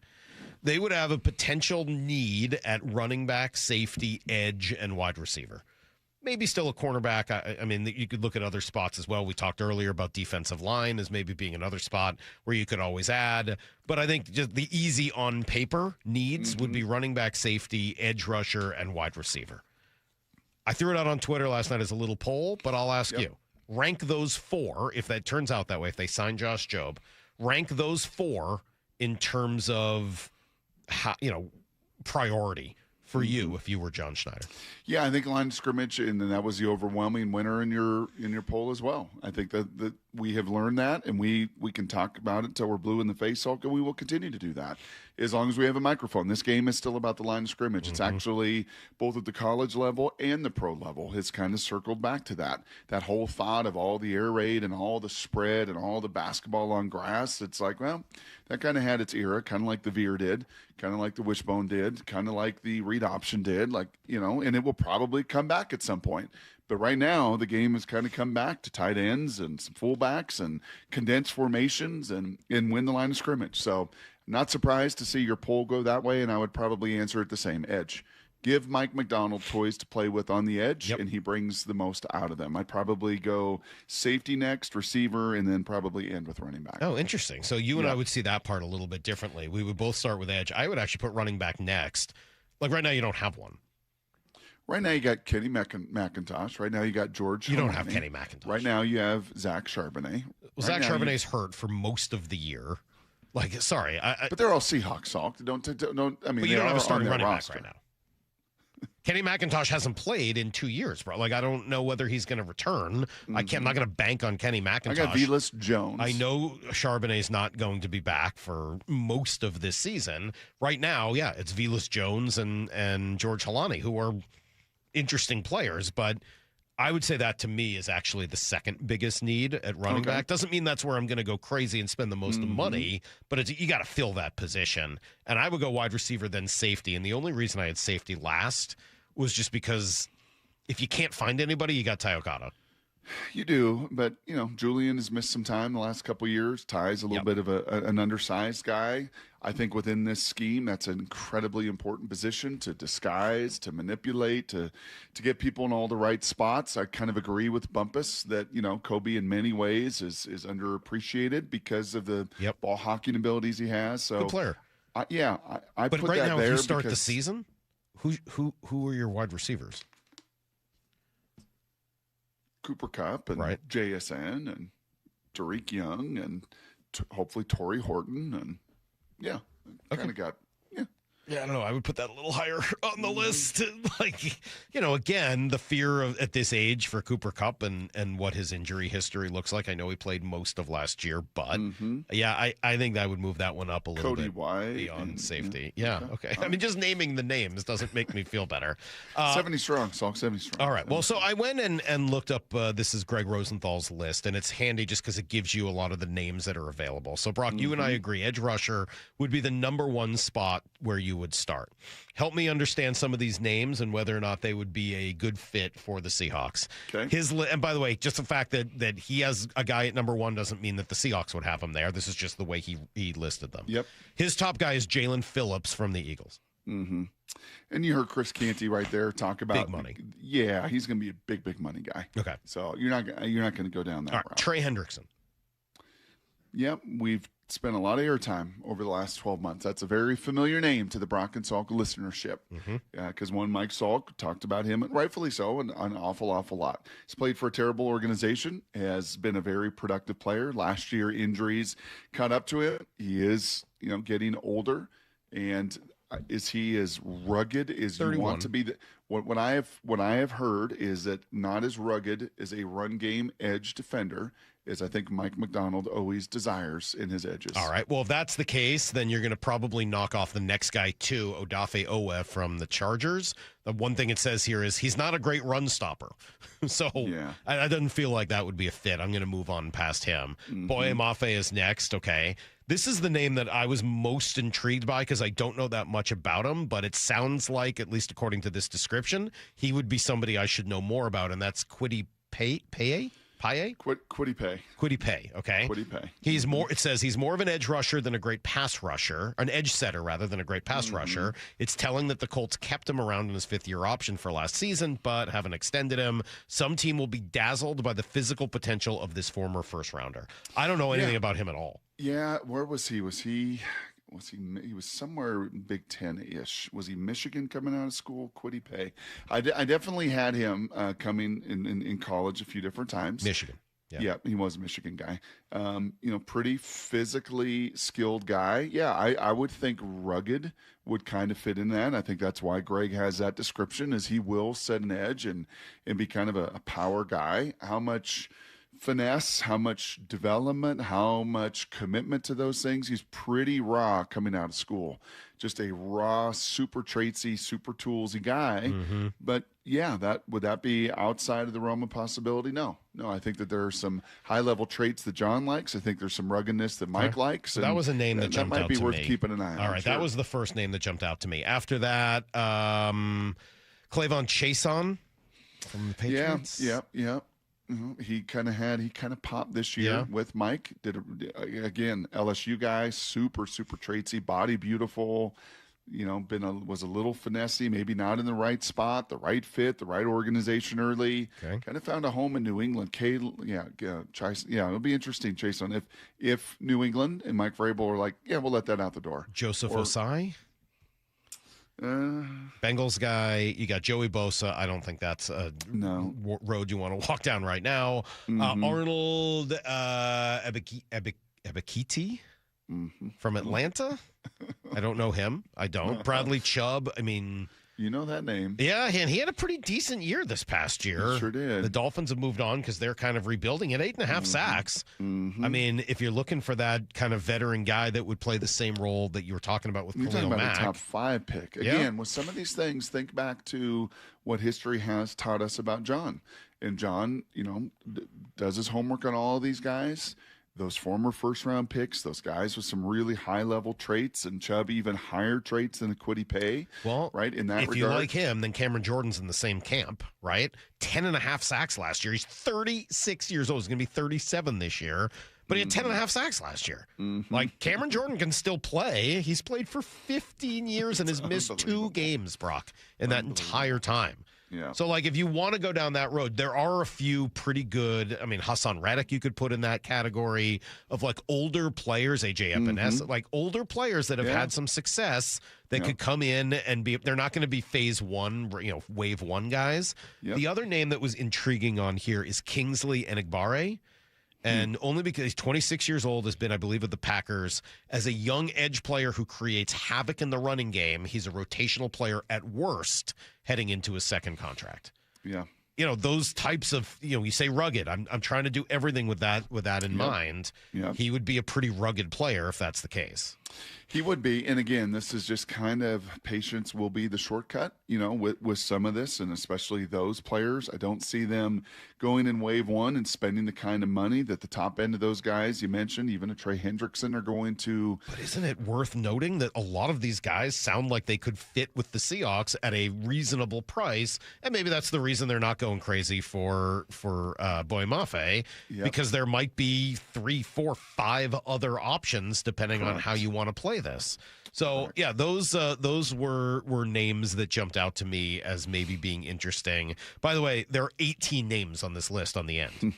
They would have a potential need at running back, safety, edge, and wide receiver. Maybe still a cornerback. I mean, you could look at other spots as well. We talked earlier about defensive line as maybe being another spot where you could always add. But I think just the easy on paper needs would be running back, safety, edge rusher, and wide receiver. I threw it out on Twitter last night as a little poll, but I'll ask you. Rank those 4, if that turns out that way, if they sign Josh Jobe, rank those 4 in terms of how, priority for you if you were John Schneider. Yeah, I think line of scrimmage, and then that was the overwhelming winner in your poll as well. I think that we have learned that, and we can talk about it until we're blue in the face, Hulk, and we will continue to do that as long as we have a microphone. This game is still about the line of scrimmage. It's actually both at the college level and the pro level. It's kind of circled back to that whole thought of all the air raid and all the spread and all the basketball on grass. It's like, well, that kind of had its era, kind of like the veer did, kind of like the wishbone did, kind of like the read option did, and it will probably come back at some point. But right now, the game has kind of come back to tight ends and some fullbacks and condensed formations and win the line of scrimmage. So not surprised to see your poll go that way, and I would probably answer it the same. Edge. Give Mike McDonald toys to play with on the edge, and he brings the most out of them. I'd probably go safety next, receiver, and then probably end with running back. Oh, interesting. So you and I would see that part a little bit differently. We would both start with edge. I would actually put running back next. Like right now, you don't have one. Right now, you got Kenny McIntosh. Right now, you got George. You don't have Kenny McIntosh. Right now, you have Zach Charbonnet. Well, Zach Charbonnet's hurt for most of the year. Like, sorry, but they're all Seahawks, Salk. Don't. I mean, but you don't have a starting running roster. back right now. Kenny McIntosh hasn't played in 2 years, bro. Like, I don't know whether he's going to return. I'm not going to bank on Kenny McIntosh. I got Velas Jones. I know Charbonnet's not going to be back for most of this season. Right now, yeah, it's Velas Jones and George Halani, who are interesting players, but I would say that to me is actually the second biggest need at running back. Doesn't mean that's where I'm going to go crazy and spend the most of money, but you got to fill that position. And I would go wide receiver, then safety. And the only reason I had safety last was just because if you can't find anybody, you got Ty Okada. You do, but, Julian has missed some time the last couple of years. Ty's a little bit of an undersized guy. I think within this scheme, that's an incredibly important position to disguise, to manipulate, to get people in all the right spots. I kind of agree with Bumpus that, Kobe in many ways is underappreciated because of the ball hawking abilities he has. So good player. I but put right that now, there if you start the season, who are your wide receivers? Cooper Kupp and JSN and Tariq Young and hopefully Torrey Horton and kind of got Yeah, I don't know. I would put that a little higher on the list. Like, again, the fear of at this age for Cooper Kupp and what his injury history looks like. I know he played most of last year, but I think that would move that one up a little bit beyond safety. Yeah, okay. I mean, just naming the names doesn't make me feel better. 70 strong, Salk, 70 strong. All right. Well, so I went and looked up, this is Greg Rosenthal's list, and it's handy just because it gives you a lot of the names that are available. So, Brock, you and I agree. Edge rusher would be the number one spot where you would start. Help me understand some of these names and whether or not they would be a good fit for the Seahawks. Okay. And by the way, just the fact that he has a guy at number one doesn't mean that the Seahawks would have him there. This is just the way he listed them. Yep. His top guy is Jalen Phillips from the Eagles. Mm-hmm. And you heard Chris Canty right there talk about big money. Yeah, he's going to be a big money guy. Okay. So you're not going to go down that route. Trey Hendrickson. Yep, we've spent a lot of airtime over the last 12 months. That's a very familiar name to the Brock and Salk listenership. Because one Mike Salk talked about him, and rightfully so, an awful lot. He's played for a terrible organization, has been a very productive player. Last year, injuries caught up to him. He is, getting older, and is he as rugged as 31. You want to be? What I have heard is that not as rugged as a run game edge defender as I think Mike McDonald always desires in his edges. All right. Well, if that's the case, then you're going to probably knock off the next guy too, Odafe Oher from the Chargers. The one thing it says here is he's not a great run stopper. So I doesn't feel like that would be a fit. I'm going to move on past him. Boye Mafe is next. Okay. This is the name that I was most intrigued by because I don't know that much about him, but it sounds like, at least according to this description, he would be somebody I should know more about, and that's Kwity Paye? Kwity Paye, okay. Kwity Paye. He's more, it says he's more of an edge rusher than a great pass rusher, an edge setter rather than a great pass rusher. It's telling that the Colts kept him around in his fifth-year option for last season, but haven't extended him. Some team will be dazzled by the physical potential of this former first-rounder. I don't know anything about him at all. Yeah, where was he? He was somewhere Big Ten-ish. Was he Michigan coming out of school? Kwity Paye. I definitely had him coming in college a few different times. Michigan. Yeah, he was a Michigan guy. Pretty physically skilled guy. Yeah, I would think rugged would kind of fit in that. I think that's why Greg has that description, is he will set an edge and be kind of a power guy. How much finesse, how much development, how much commitment to those things. He's pretty raw coming out of school. Just a raw, super traitsy, super toolsy guy. But yeah, would that be outside of the realm of possibility? No, I think that there are some high-level traits that John likes. I think there's some ruggedness that Mike likes. So that was a name that jumped out to me. That might be worth keeping an eye on. All right, that was the first name that jumped out to me. After that, Clavon Chason from the Patriots. Yeah. He kind of popped this year with Mike. Again, LSU guy, super traitsy, body beautiful. Was a little finessey, maybe not in the right spot, the right fit, the right organization early. Okay. Kind of found a home in New England. It'll be interesting, Chason, if New England and Mike Vrabel are like, we'll let that out the door. Joseph Osai. Bengals guy, you got Joey Bosa. I don't think that's a road you want to walk down right now. Arnold Ebiketie from Atlanta. I don't know him. I don't. Bradley Chubb. I mean, you know that name. Yeah, and he had a pretty decent year this past year. He sure did. The Dolphins have moved on because they're kind of rebuilding at 8.5 sacks. I mean, if you're looking for that kind of veteran guy that would play the same role that you were talking about with Khalil Mack. A top 5 pick. Again, with some of these things, think back to what history has taught us about John. And John, does his homework on all of these guys. Those former first-round picks, those guys with some really high-level traits, and Chubb even higher traits than Kwity Paye. Well, right in that if regard. you like him, then Cameron Jordan's in the same camp, right? 10.5 sacks last year. He's 36 years old. He's going to be 37 this year. But he had 10.5 sacks last year. Like, Cameron Jordan can still play. He's played for 15 years and has missed 2 games, Brock, in that entire time. Yeah. So, like, if you want to go down that road, there are a few pretty good. I mean, Hassan Reddick you could put in that category of, like, older players, A.J. Epinesa, like older players that have had some success that could come in and be. They're not going to be phase one, wave one guys. The other name that was intriguing on here is Kingsley Enagbare. And only because he's 26 years old, has been, I believe, with the Packers. As a young edge player who creates havoc in the running game, he's a rotational player at worst heading into his second contract. Yeah. Those types of, you say rugged. I'm trying to do everything with that in mind. He would be a pretty rugged player if that's the case. He would be. And again, this is just kind of patience will be the shortcut, with some of this, and especially those players. I don't see them going in wave one and spending the kind of money that the top end of those guys you mentioned, even a Trey Hendrickson, are going to. But isn't it worth noting that a lot of these guys sound like they could fit with the Seahawks at a reasonable price? And maybe that's the reason they're not going crazy for Boye Mafe, because there might be 3, 4, 5 other options depending on how you want to play this. So those were names that jumped out to me as maybe being interesting. By the way, there are 18 names on this list on the end.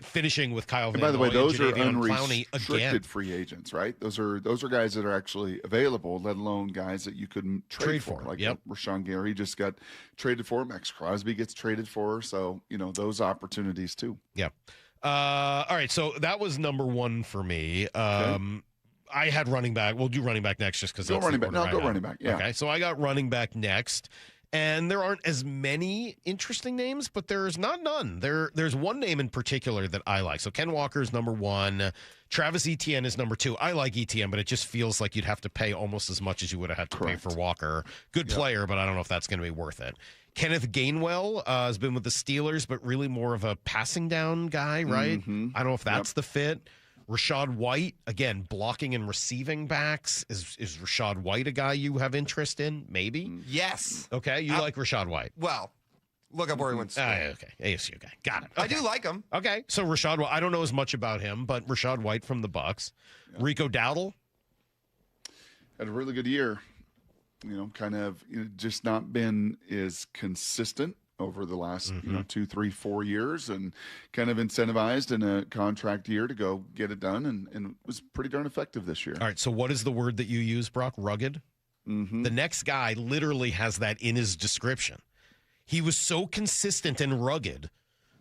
finishing with Kyle Van By the way, Noy those and are Jadeveon Clowney unrestricted again. free agents, right? Those are guys that are actually available, let alone guys that you couldn't trade for. Like Rashawn Gary just got traded for. Maxx Crosby gets traded for. So, those opportunities too. Yeah. All right. So that was number one for me. Okay. I had running back. We'll do running back next just because that's running back. No, go running back. Yeah. Okay. So I got running back next. And there aren't as many interesting names, but there's not none. There's one name in particular that I like. So Ken Walker is number one. Travis Etienne is number two. I like Etienne, but it just feels like you'd have to pay almost as much as you would have had to pay for Walker. Good player, but I don't know if that's going to be worth it. Kenneth Gainwell has been with the Steelers, but really more of a passing down guy, right? Mm-hmm. I don't know if that's the fit. Rashad White, again, blocking and receiving backs. Is Rashad White a guy you have interest in? Maybe? Yes. Okay, you like Rashad White. Well, look up where he went to school. Okay, ASU guy. Got it. Okay. I do like him. Okay, so Rashad White, I don't know as much about him, but Rashad White from the Bucks. Yeah. Rico Dowdle. Had a really good year. Just not been as consistent over the last 2, 3, 4 years, and kind of incentivized in a contract year to go get it done, and was pretty darn effective this year. All right, so what is the word that you use, Brock? Rugged? Mm-hmm. The next guy literally has that in his description. He was so consistent and rugged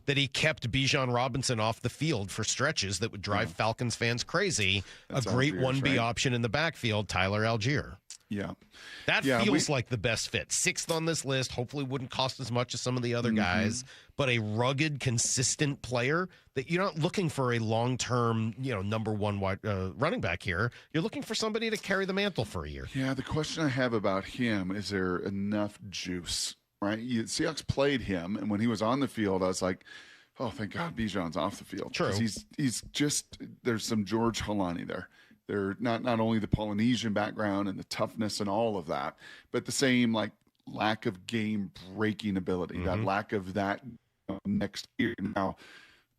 that he kept Bijan Robinson off the field for stretches that would drive Falcons fans crazy. That's a great Algiers, 1B option in the backfield, Tyler Algier. Yeah. That feels like the best fit. Sixth on this list, hopefully wouldn't cost as much as some of the other guys, but a rugged, consistent player that you're not looking for a long-term, number one running back here. You're looking for somebody to carry the mantle for a year. Yeah, the question I have about him, is there enough juice, right? Seahawks played him, and when he was on the field, I was like, oh, thank God Bijan's off the field. True. He's just, there's some George Holani there. They're not only the Polynesian background and the toughness and all of that, but the same lack of game breaking ability, that lack of that next year. Now,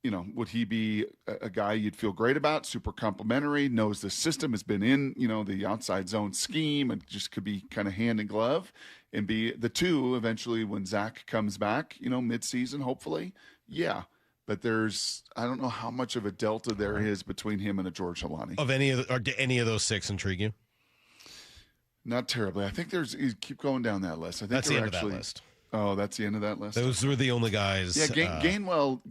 would he be a guy you'd feel great about? Super complimentary, knows the system, has been in, the outside zone scheme, and just could be kind of hand in glove and be the two eventually when Zach comes back, mid-season, hopefully. Yeah. But I don't know how much of a delta there is between him and a George Holani. Do any of those six intrigue you? Not terribly. I think you keep going down that list. I think that's the end of that list. Oh, that's the end of that list. Those were the only guys. Yeah, Gainwell's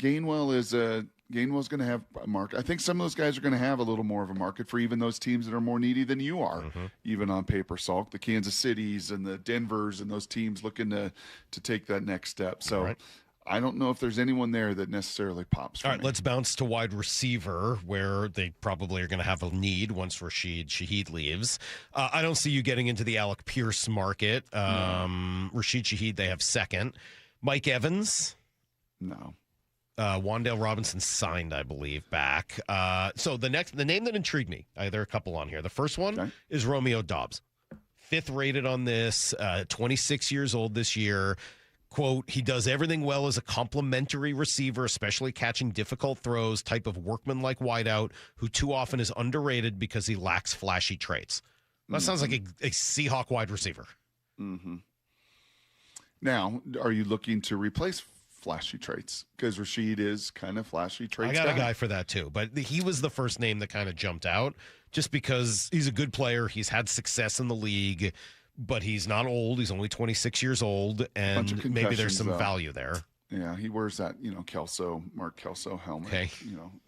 going to have a market. I think some of those guys are going to have a little more of a market for even those teams that are more needy than you are, even on paper, Salk. The Kansas Cities and the Denvers and those teams looking to take that next step. So. I don't know if there's anyone there that necessarily pops. All right, let's bounce to wide receiver, where they probably are going to have a need once Rashid Shaheed leaves. I don't see you getting into the Alec Pierce market. Rashid Shaheed, they have second. Mike Evans? No. Wan'Dale Robinson signed, I believe, back. So the name that intrigued me, there are a couple on here. The first one is Romeo Doubs. Fifth rated on this, 26 years old this year. Quote, he does everything well as a complimentary receiver, especially catching difficult throws, type of workman-like wideout who too often is underrated because he lacks flashy traits. That sounds like a Seahawk wide receiver. Mm-hmm. Now, are you looking to replace flashy traits? Because Rashid is kind of flashy traits. I got a guy for that too, but he was the first name that kind of jumped out just because he's a good player. He's had success in the league. But he's not old. He's only 26 years old, and maybe there's some value there. Yeah, he wears that, Mark Kelso helmet. Okay.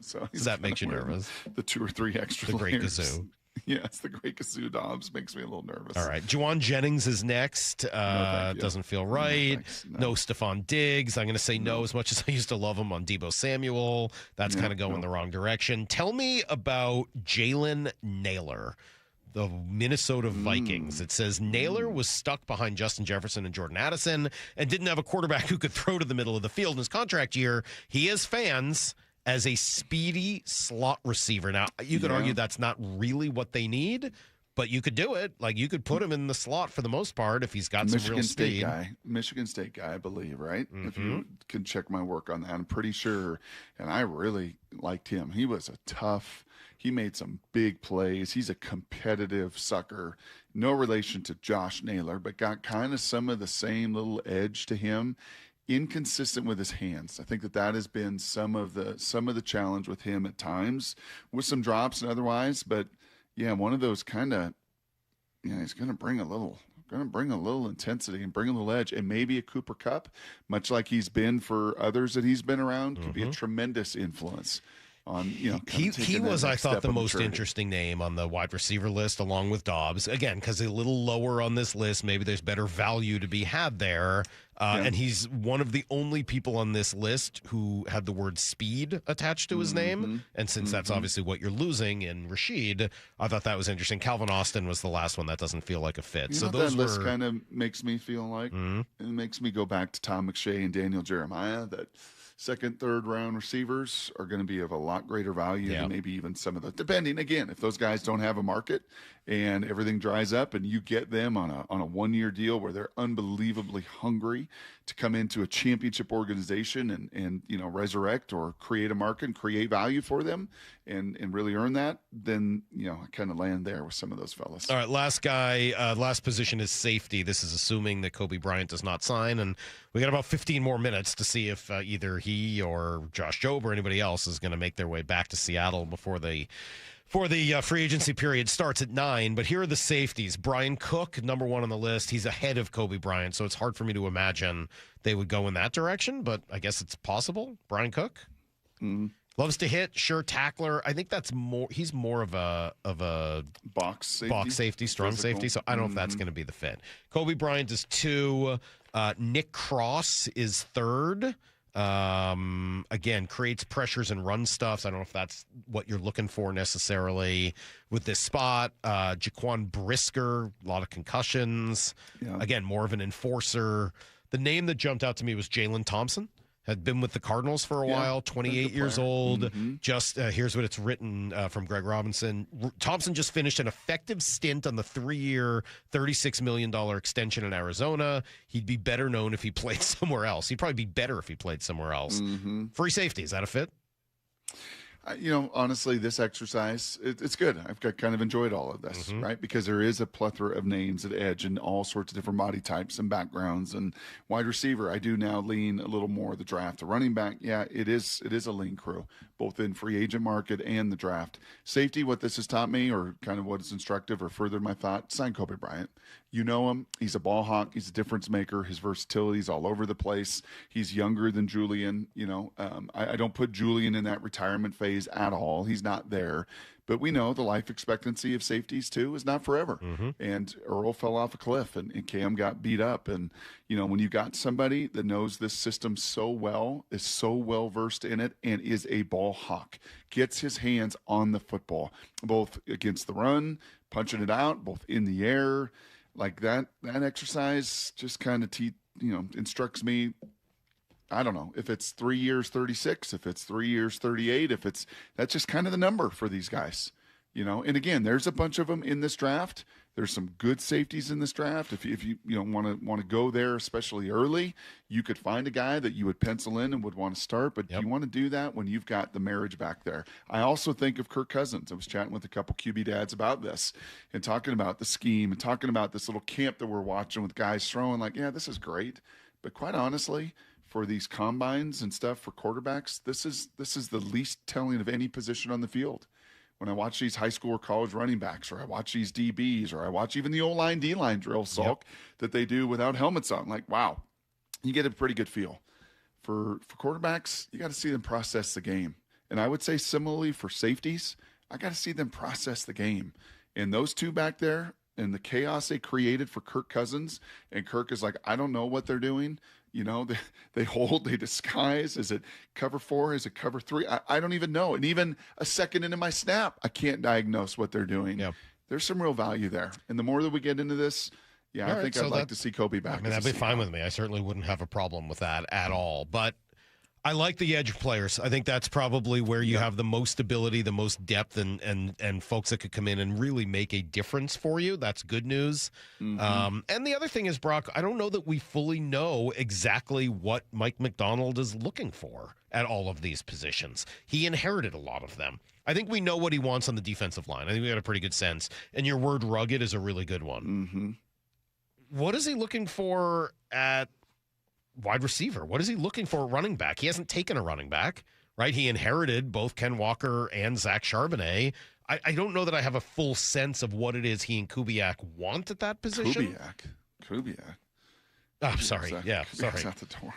So that makes you nervous. The 2 or 3 extra The great layers. Kazoo. Yeah, it's the great Kazoo Dobbs. Makes me a little nervous. All right. Juwan Jennings is next. Doesn't feel right. No Stephon Diggs. I'm going to say no as much as I used to love him on Deebo Samuel. That's kind of going the wrong direction. Tell me about Jalen Nailor, the Minnesota Vikings. It says Nailor was stuck behind Justin Jefferson and Jordan Addison and didn't have a quarterback who could throw to the middle of the field in his contract year. He has fans as a speedy slot receiver. Now, you could argue that's not really what they need, but you could do it. You could put him in the slot for the most part if he's got some real speed. Michigan State guy, I believe, right? If you can check my work on that, I'm pretty sure. And I really liked him. He was he made some big plays. He's a competitive sucker. No relation to Josh Naylor, but got kind of some of the same little edge to him inconsistent with his hands. I think that has been some of the challenge with him at times, with some drops and otherwise. But yeah, one of those kind of, he's going to bring a little intensity and bring a little edge, and maybe a Cooper Kupp, much like he's been for others that he's been around, could be a tremendous influence on, he was, I thought, the most interesting name on the wide receiver list, along with Dobbs. Again, because a little lower on this list, maybe there's better value to be had there. And he's one of the only people on this list who had the word speed attached to his name. And since that's obviously what you're losing in Rashid, I thought that was interesting. Calvin Austin was the last one that doesn't feel like a fit. So those that list kind of makes me feel like, it makes me go back to Tom McShay and Daniel Jeremiah, that second, third round receivers are going to be of a lot greater value than maybe even some of the, depending, again, if those guys don't have a market and everything dries up and you get them on a 1-year deal where they're unbelievably hungry to come into a championship organization and resurrect or create a market and create value for them and really earn that, then, I kind of land there with some of those fellas. All right, last guy, last position is safety. This is assuming that Kobe Bryant does not sign, and we got about 15 more minutes to see if either he or Josh Jobe or anybody else is going to make their way back to Seattle before the free agency period starts at 9. But here are the safeties. Brian Cook, number 1 on the list. He's ahead of Kobe Bryant, so it's hard for me to imagine they would go in that direction, but I guess it's possible. Brian Cook loves to hit, sure, tackler. I think that's more. He's more of a box safety, strong safety. So I don't know if that's going to be the fit. Kobe Bryant is 2. Nick Cross is 3rd. Again, creates pressures and run stuff. So I don't know if that's what you're looking for necessarily with this spot. Jaquan Brisker, a lot of concussions. Again, more of an enforcer. The name that jumped out to me was Jalen Thompson. Had been with the Cardinals for a while, 28 years old. Just here's what it's written from Greg Robinson. Thompson just finished an effective stint on the 3-year, $36 million extension in Arizona. He'd be better known if he played somewhere else. He'd probably be better if he played somewhere else. Free safety, is that a fit? Honestly, this exercise, it's good. I've kind of enjoyed all of this, right? Because there is a plethora of names at edge and all sorts of different body types and backgrounds. And wide receiver, I do now lean a little more the draft. The running back, it is a lean crew, both in free agent market and the draft. Safety, what this has taught me, or kind of what is instructive or furthered my thought, sign Kobe Bryant. You know him. He's a ball hawk. He's a difference maker. His versatility is all over the place. He's younger than Julian. I don't put Julian in that retirement phase at all. He's not there. But we know the life expectancy of safeties, too, is not forever. And Earl fell off a cliff, and Cam got beat up. And, when you got somebody that knows this system so well, is so well-versed in it, and is a ball hawk, gets his hands on the football, both against the run, punching it out, both in the air, like that exercise just kind of instructs me. I don't know if it's 3 years 36, if it's 3 years 38, that's just kind of the number for these guys, And again, there's a bunch of them in this draft. There's some good safeties in this draft. If you want to go there, especially early, you could find a guy that you would pencil in and would want to start. But you want to do that when you've got the marriage back there. I also think of Kirk Cousins. I was chatting with a couple QB dads about this and talking about the scheme and talking about this little camp that we're watching with guys throwing like, this is great. But quite honestly, for these combines and stuff for quarterbacks, this is the least telling of any position on the field. When I watch these high school or college running backs, or I watch these DBs, or I watch even the O-line, D-line drill, Salk, that they do without helmets on, like, wow, you get a pretty good feel. For quarterbacks, you got to see them process the game. And I would say similarly for safeties, I got to see them process the game. And those two back there, and the chaos they created for Kirk Cousins, and Kirk is like, I don't know what they're doing. They hold, they disguise. Is it cover 4? Is it cover 3? I don't even know. And even a second into my snap, I can't diagnose what they're doing. There's some real value there. And the more that we get into this, I think I'd like to see Kobe back. That'd be fine with me. I certainly wouldn't have a problem with that at all. But I like the edge players. I think that's probably where you have the most ability, the most depth, and folks that could come in and really make a difference for you. That's good news. And the other thing is, Brock, I don't know that we fully know exactly what Mike Macdonald is looking for at all of these positions. He inherited a lot of them. I think we know what he wants on the defensive line. I think we got a pretty good sense. And your word rugged is a really good one. What is he looking for at wide receiver? What is he looking for at running back? He hasn't taken a running back, right? He inherited both Ken Walker and Zach Charbonnet. I don't know that I have a full sense of what it is he and Kubiak want at that position. Kubiak. Oh, I'm sorry. Yeah, sorry. Out the door.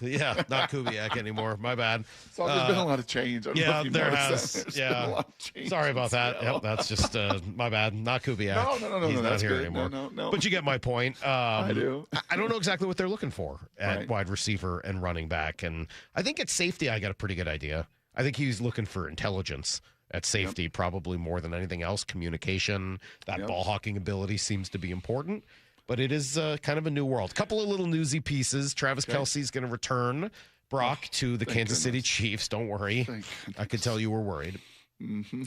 Yeah, not Kubiak anymore. My bad. So there's been a lot of change. Yeah, there has. There's Yeah. been a lot of change. Sorry about that. Yep, that's just my bad. Not Kubiak. No. He's not that's here good. anymore. No. But you get my point. I do. I don't know exactly what they're looking for at Right. wide receiver and running back. And I think at safety, I got a pretty good idea. I think he's looking for intelligence at safety, probably more than anything else. Communication, that ball hawking ability seems to be important. But it is kind of a new world. Couple of little newsy pieces. Travis Kelce's going to return Brock to the Kansas City Chiefs. Don't worry. I could tell you were worried. Mm-hmm.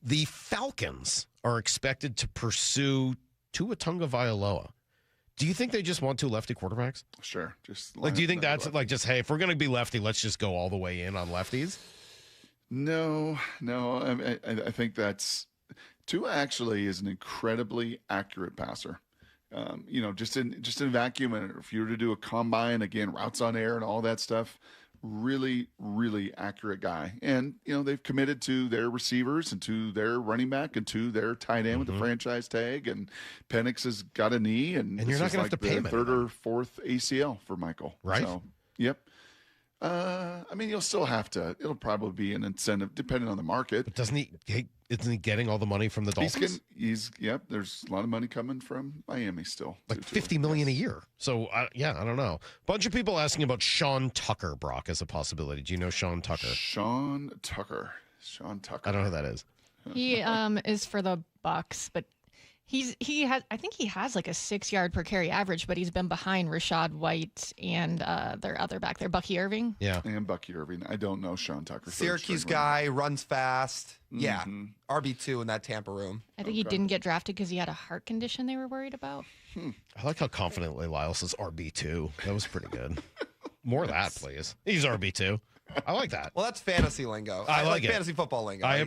The Falcons are expected to pursue Tua Tagovailoa. Do you think they just want two lefty quarterbacks? Sure. Just do you think that's like just, hey, if we're going to be lefty, let's just go all the way in on lefties? No. I think that's Tua actually is an incredibly accurate passer. Just in vacuum, and if you were to do a combine, again, routes on air and all that stuff, really, really accurate guy. And, they've committed to their receivers and to their running back and to their tight end with the franchise tag. And Penix has got a knee. And you're not going to have to pay him. Third or fourth ACL for Michael. Right. So, yep. You'll still have to. It'll probably be an incentive depending on the market. But isn't he getting all the money from the Dolphins? There's a lot of money coming from Miami still. Like $50 million a year. So, I don't know. Bunch of people asking about Sean Tucker, Brock, as a possibility. Do you know Sean Tucker? Sean Tucker. I don't know who that is. He is for the Bucks, but I think he has like a 6-yard per carry average, but he's been behind Rashad White and their other back there, Bucky Irving. Yeah. And Bucky Irving. I don't know Sean Tucker. Syracuse guy, runs fast. Yeah. RB2 in that Tampa room. I think he didn't get drafted because he had a heart condition they were worried about. I like how confidently Lyle says RB2. That was pretty good. More of that, please. He's RB2. I like that. Well, that's fantasy lingo. I like it. Fantasy football lingo. I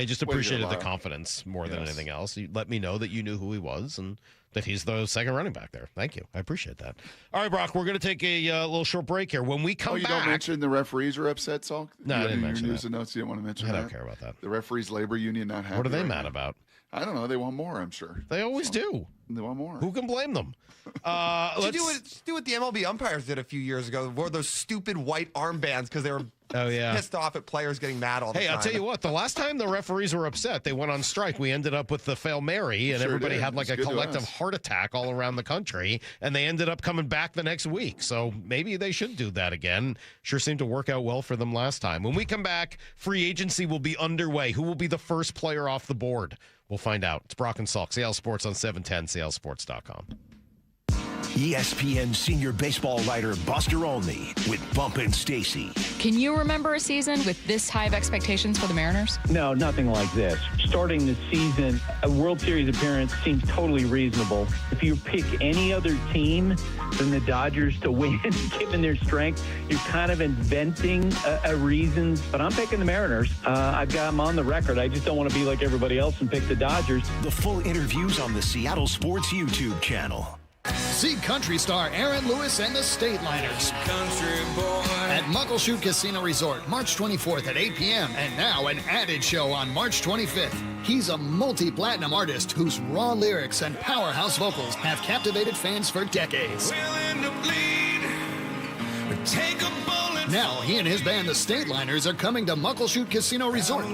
just appreciated the confidence more than anything else. You let me know that you knew who he was and that he's the second running back there. Thank you. I appreciate that. All right, Brock, we're going to take a little short break here. When we come back... you don't mention the referees are upset, Salk? No, I didn't mention news that. and notes, you don't want to mention I that? don't care about that. The referees' labor union not happy. What are they mad about? I don't know. They want more, I'm sure. They always do. They want more. Who can blame them? Let's do what the MLB umpires did a few years ago. Wore those stupid white armbands because they were pissed off at players getting mad all the time. Hey, I'll tell you what. The last time the referees were upset, they went on strike. We ended up with the Fail Mary, and everybody had like a collective heart attack all around the country, and they ended up coming back the next week. So maybe they should do that again. Sure seemed to work out well for them last time. When we come back, free agency will be underway. Who will be the first player off the board? We'll find out. It's Brock and Salk, Seattle Sports on 710, seattlesports.com. ESPN senior baseball writer Buster Olney with Bump and Stacy. Can you remember a season with this high of expectations for the Mariners? No, nothing like this. Starting the season, a World Series appearance seems totally reasonable. If you pick any other team than the Dodgers to win, given their strength, you're kind of inventing a reason. But I'm picking the Mariners. I've got them on the record. I just don't want to be like everybody else and pick the Dodgers. The full interviews on the Seattle Sports YouTube channel. See country star Aaron Lewis and the State Liners at Muckleshoot Casino Resort, March 24th at 8 p.m. And now an added show on March 25th. He's a multi-platinum artist whose raw lyrics and powerhouse vocals have captivated fans for decades. Now he and his band, the State Liners, are coming to Muckleshoot Casino Resort.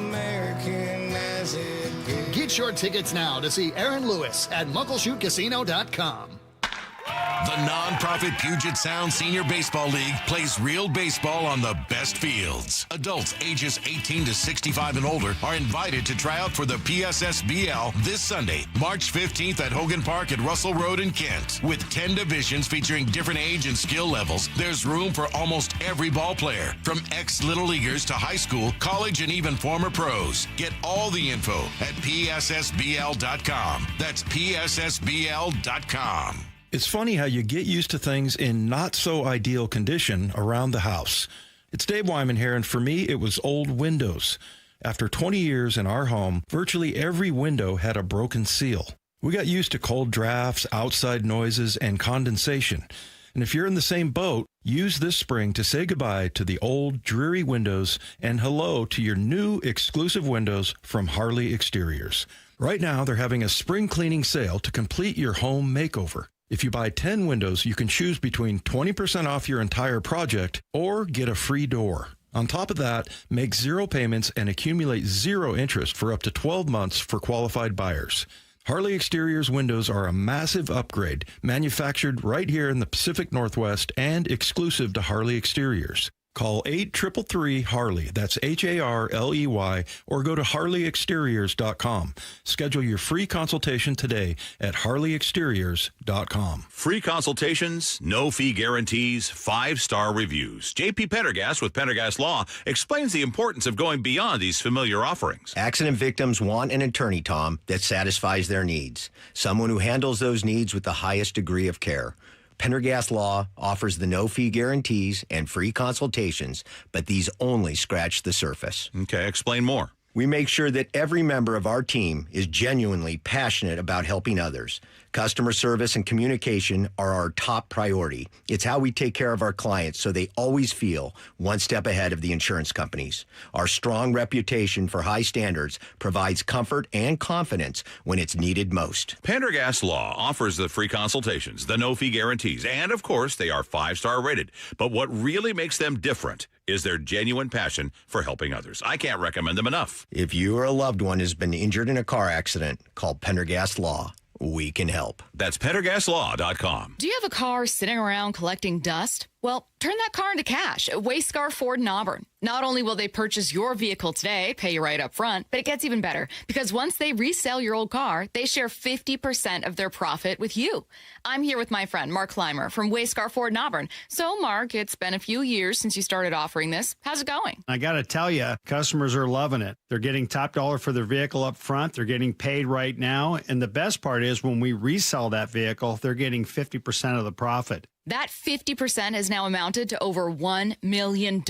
Get your tickets now to see Aaron Lewis at muckleshootcasino.com. The nonprofit Puget Sound Senior Baseball League plays real baseball on the best fields. Adults ages 18 to 65 and older are invited to try out for the PSSBL this Sunday, March 15th at Hogan Park at Russell Road in Kent. With 10 divisions featuring different age and skill levels, there's room for almost every ball player, from ex-little leaguers to high school, college, and even former pros. Get all the info at PSSBL.com. That's PSSBL.com. It's funny how you get used to things in not so ideal condition around the house. It's Dave Wyman here, and for me, it was old windows. After 20 years in our home, virtually every window had a broken seal. We got used to cold drafts, outside noises, and condensation. And if you're in the same boat, use this spring to say goodbye to the old, dreary windows and hello to your new exclusive windows from Harley Exteriors. Right now, they're having a spring cleaning sale to complete your home makeover. If you buy 10 windows, you can choose between 20% off your entire project or get a free door. On top of that, make 0 payments and accumulate 0 interest for up to 12 months for qualified buyers. Harley Exteriors windows are a massive upgrade, manufactured right here in the Pacific Northwest and exclusive to Harley Exteriors. Call 833-HARLEY, that's HARLEY, or go to harleyexteriors.com. Schedule your free consultation today at harleyexteriors.com. Free consultations, no fee guarantees, 5-star reviews. J.P. Pendergast with Pendergast Law explains the importance of going beyond these familiar offerings. Accident victims want an attorney, Tom, that satisfies their needs. Someone who handles those needs with the highest degree of care. Pendergast Law offers the no-fee guarantees and free consultations, but these only scratch the surface. Okay, explain more. We make sure that every member of our team is genuinely passionate about helping others. Customer service and communication are our top priority. It's how we take care of our clients so they always feel one step ahead of the insurance companies. Our strong reputation for high standards provides comfort and confidence when it's needed most. Pendergast Law offers the free consultations, the no-fee guarantees, and, of course, they are 5-star rated. But what really makes them different is their genuine passion for helping others. I can't recommend them enough. If you or a loved one has been injured in a car accident, call Pendergast Law. We can help. That's PendergastLaw.com. Do you have a car sitting around collecting dust? Well, turn that car into cash at Wayscar Ford in Auburn. Not only will they purchase your vehicle today, pay you right up front, but it gets even better because once they resell your old car, they share 50% of their profit with you. I'm here with my friend Mark Clymer from Wayscar Ford in Auburn. So, Mark, it's been a few years since you started offering this. How's it going? I got to tell you, customers are loving it. They're getting top dollar for their vehicle up front. They're getting paid right now. And the best part is when we resell that vehicle, they're getting 50% of the profit. That 50% has now amounted to over $1 million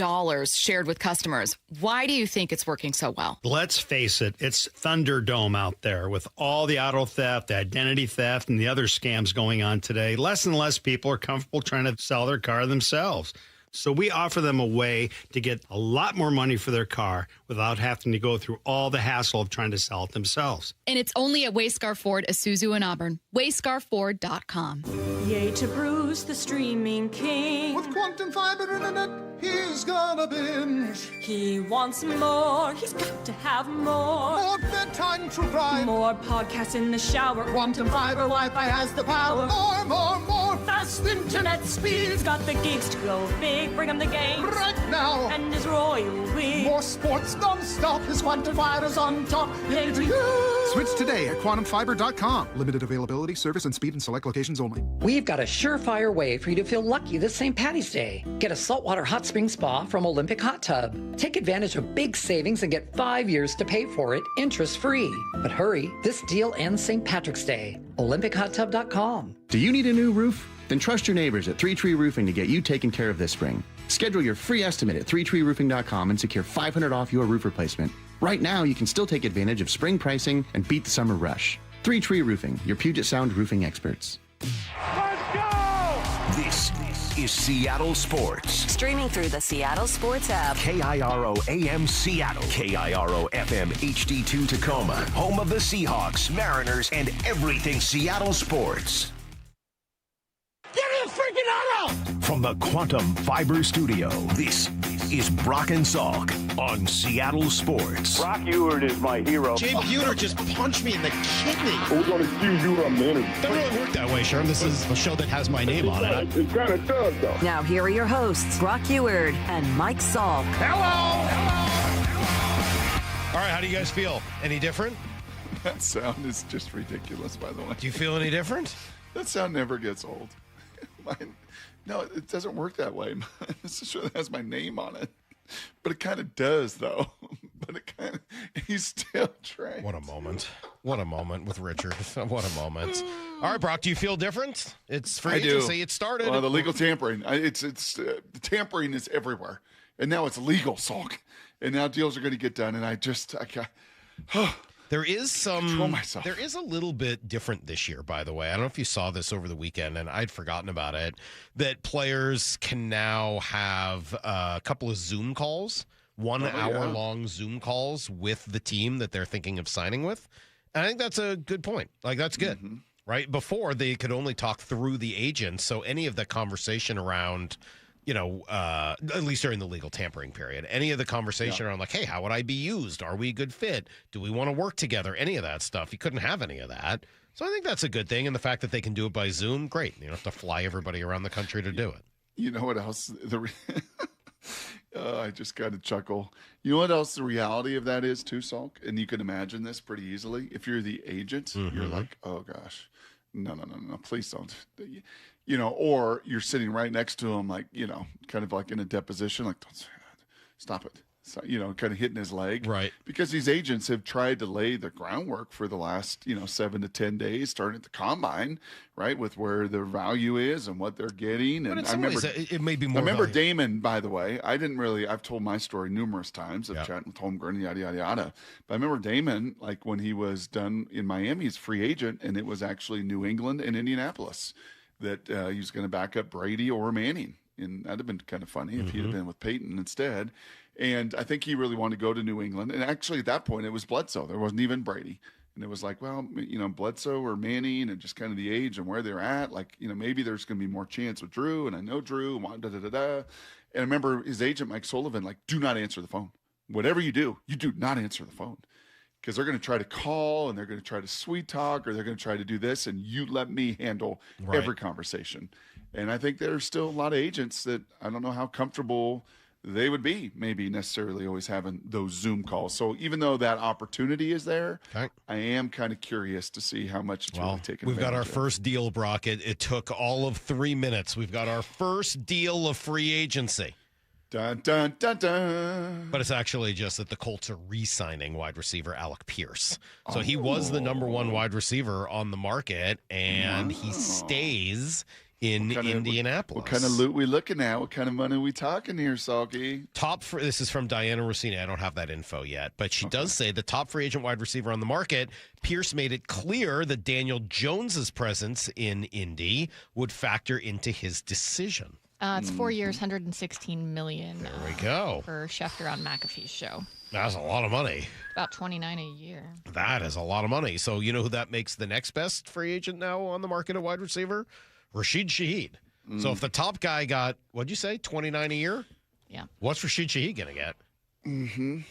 shared with customers. Why do you think it's working so well? Let's face it, it's Thunderdome out there with all the auto theft, the identity theft, and the other scams going on today. Less and less people are comfortable trying to sell their car themselves. So we offer them a way to get a lot more money for their car without having to go through all the hassle of trying to sell it themselves. And it's only at Wayscar Ford, Isuzu in Auburn. WayscarFord.com. Yay to Bruce, the streaming king. With quantum fiber internet, he's gonna binge. He wants more, he's got to have more. More bedtime true crime. More podcasts in the shower. Quantum fiber Wi-Fi has the power. More fast internet speed. He's got the gigs to go big, bring him the game. Right now. And his royal we. More sports non-stop, his quantum fiber's on top. Yay to you. Switch today at quantumfiber.com. Limited availability, service and speed in select locations only. We've got a surefire way for you to feel lucky this St. Patty's Day. Get a saltwater hot spring spa from Olympic Hot Tub. Take advantage of big savings and get 5 years to pay for it interest-free. But hurry, this deal ends St. Patrick's Day. OlympicHotTub.com. Do you need a new roof? Then trust your neighbors at 3 Tree Roofing to get you taken care of this spring. Schedule your free estimate at 3treeroofing.com and secure $500 off your roof replacement. Right now, you can still take advantage of spring pricing and beat the summer rush. 3 Tree Roofing, your Puget Sound roofing experts. Let's go! This is Seattle Sports. Streaming through the Seattle Sports app. KIRO AM Seattle. KIRO FM HD2 Tacoma. Home of the Seahawks, Mariners, and everything Seattle sports. Get it freaking auto! From the Quantum Fiber Studio, this is Brock and Salk on Seattle Sports. Brock Ewert is my hero. Jay Buhner just punched me in the kidney. We're going to see you on the interview. Doesn't really work that way, Sherm. This is a show that has my name on it. It kind of does, though. Now here are your hosts, Brock Ewert and Mike Salk. Hello! All right, how do you guys feel? Any different? That sound is just ridiculous, by the way. Do you feel any different? That sound never gets old. No, it doesn't work that way. This is sure that has my name on it. But it kind of does, though. But it kind of, he's still trying. What a moment. What a moment with Richard. What a moment. All right, Brock, do you feel different? It's free agency. It started. Well, the legal tampering. The tampering is everywhere. And now it's legal, Salk. And now deals are going to get done. And There is control myself. There is a little bit different this year, by the way. I don't know if you saw this over the weekend, and I'd forgotten about it, that players can now have a couple of Zoom calls, 1 hour long Zoom calls with the team that they're thinking of signing with. And I think that's a good point. Like, that's good, right? Before, they could only talk through the agent, so any of the conversation around, at least during the legal tampering period, any of the conversation around, like, hey, how would I be used? Are we a good fit? Do we want to work together? Any of that stuff. You couldn't have any of that. So I think that's a good thing. And the fact that they can do it by Zoom, great. You don't have to fly everybody around the country to do it. You know what else? I just got to chuckle. You know what else the reality of that is too, Salk? And you can imagine this pretty easily. If you're the agent, you're like, oh, gosh, no, please don't. Or you're sitting right next to him, like, kind of like in a deposition, like, don't say that. Stop it. So, kind of hitting his leg. Right. Because these agents have tried to lay the groundwork for the last, 7 to 10 days, starting at the combine, right, with where their value is and what they're getting. But And in some ways, it may be more I remember valuable. Damon, by the way. I've told my story numerous times of chatting with Holmgren, yada, yada, yada. But I remember Damon, like when he was done in Miami, he's free agent, and it was actually New England and Indianapolis that he was going to back up Brady or Manning. And that'd have been kind of funny if he'd have been with Peyton instead. And I think he really wanted to go to New England. And actually, at that point, it was Bledsoe. There wasn't even Brady. And it was like, well, Bledsoe or Manning, and just kind of the age and where they're at. Like, maybe there's going to be more chance with Drew, and I know Drew, and And I remember his agent, Mike Sullivan, like, do not answer the phone. Whatever you do not answer the phone. Because they're going to try to call, and they're going to try to sweet talk, or they're going to try to do this, and you let me handle every conversation. And I think there's still a lot of agents that I don't know how comfortable they would be maybe necessarily always having those Zoom calls. So even though that opportunity is there, I am kind of curious to see how much it's really taken. We've got our advantage of. first deal, Brock. It took all of 3 minutes. We've got our first deal of free agency. Dun, dun, dun, dun. But it's actually just that the Colts are re-signing wide receiver Alec Pierce. So he was the number one wide receiver on the market, and he stays in Indianapolis. What kind of loot we looking at? What kind of money we talking here, Salky? This is from Diana Rossini. I don't have that info yet, but she does say the top free agent wide receiver on the market. Pierce made it clear that Daniel Jones's presence in Indy would factor into his decision. It's 4 years, $116 million. There we go. For Schefter on McAfee's show. That's a lot of money. About $29 a year. That is a lot of money. So you know who that makes the next best free agent now on the market at wide receiver? Rashid Shaheed. So if the top guy got, what'd you say, $29 a year? Yeah. What's Rashid Shaheed going to get?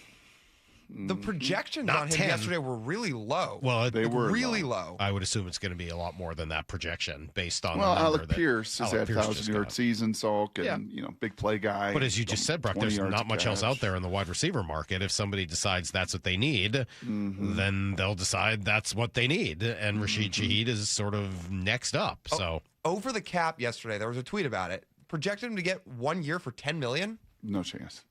The projections Not on him 10. yesterday were really low. Well, They were really low. I would assume it's going to be a lot more than that projection based on Well, the number Alec that Pierce has Alec had Pierce just 1,000-yard got. season, Salk, and big play guy. But as you just said, Brock, 20 there's yards not to much else catch. out there in the wide receiver market. If somebody decides that's what they need, then they'll decide that's what they need. And Rashid Shaheed is sort of next up. So Over the cap yesterday, there was a tweet about it. Projected him to get 1 year for $10 million. No chance.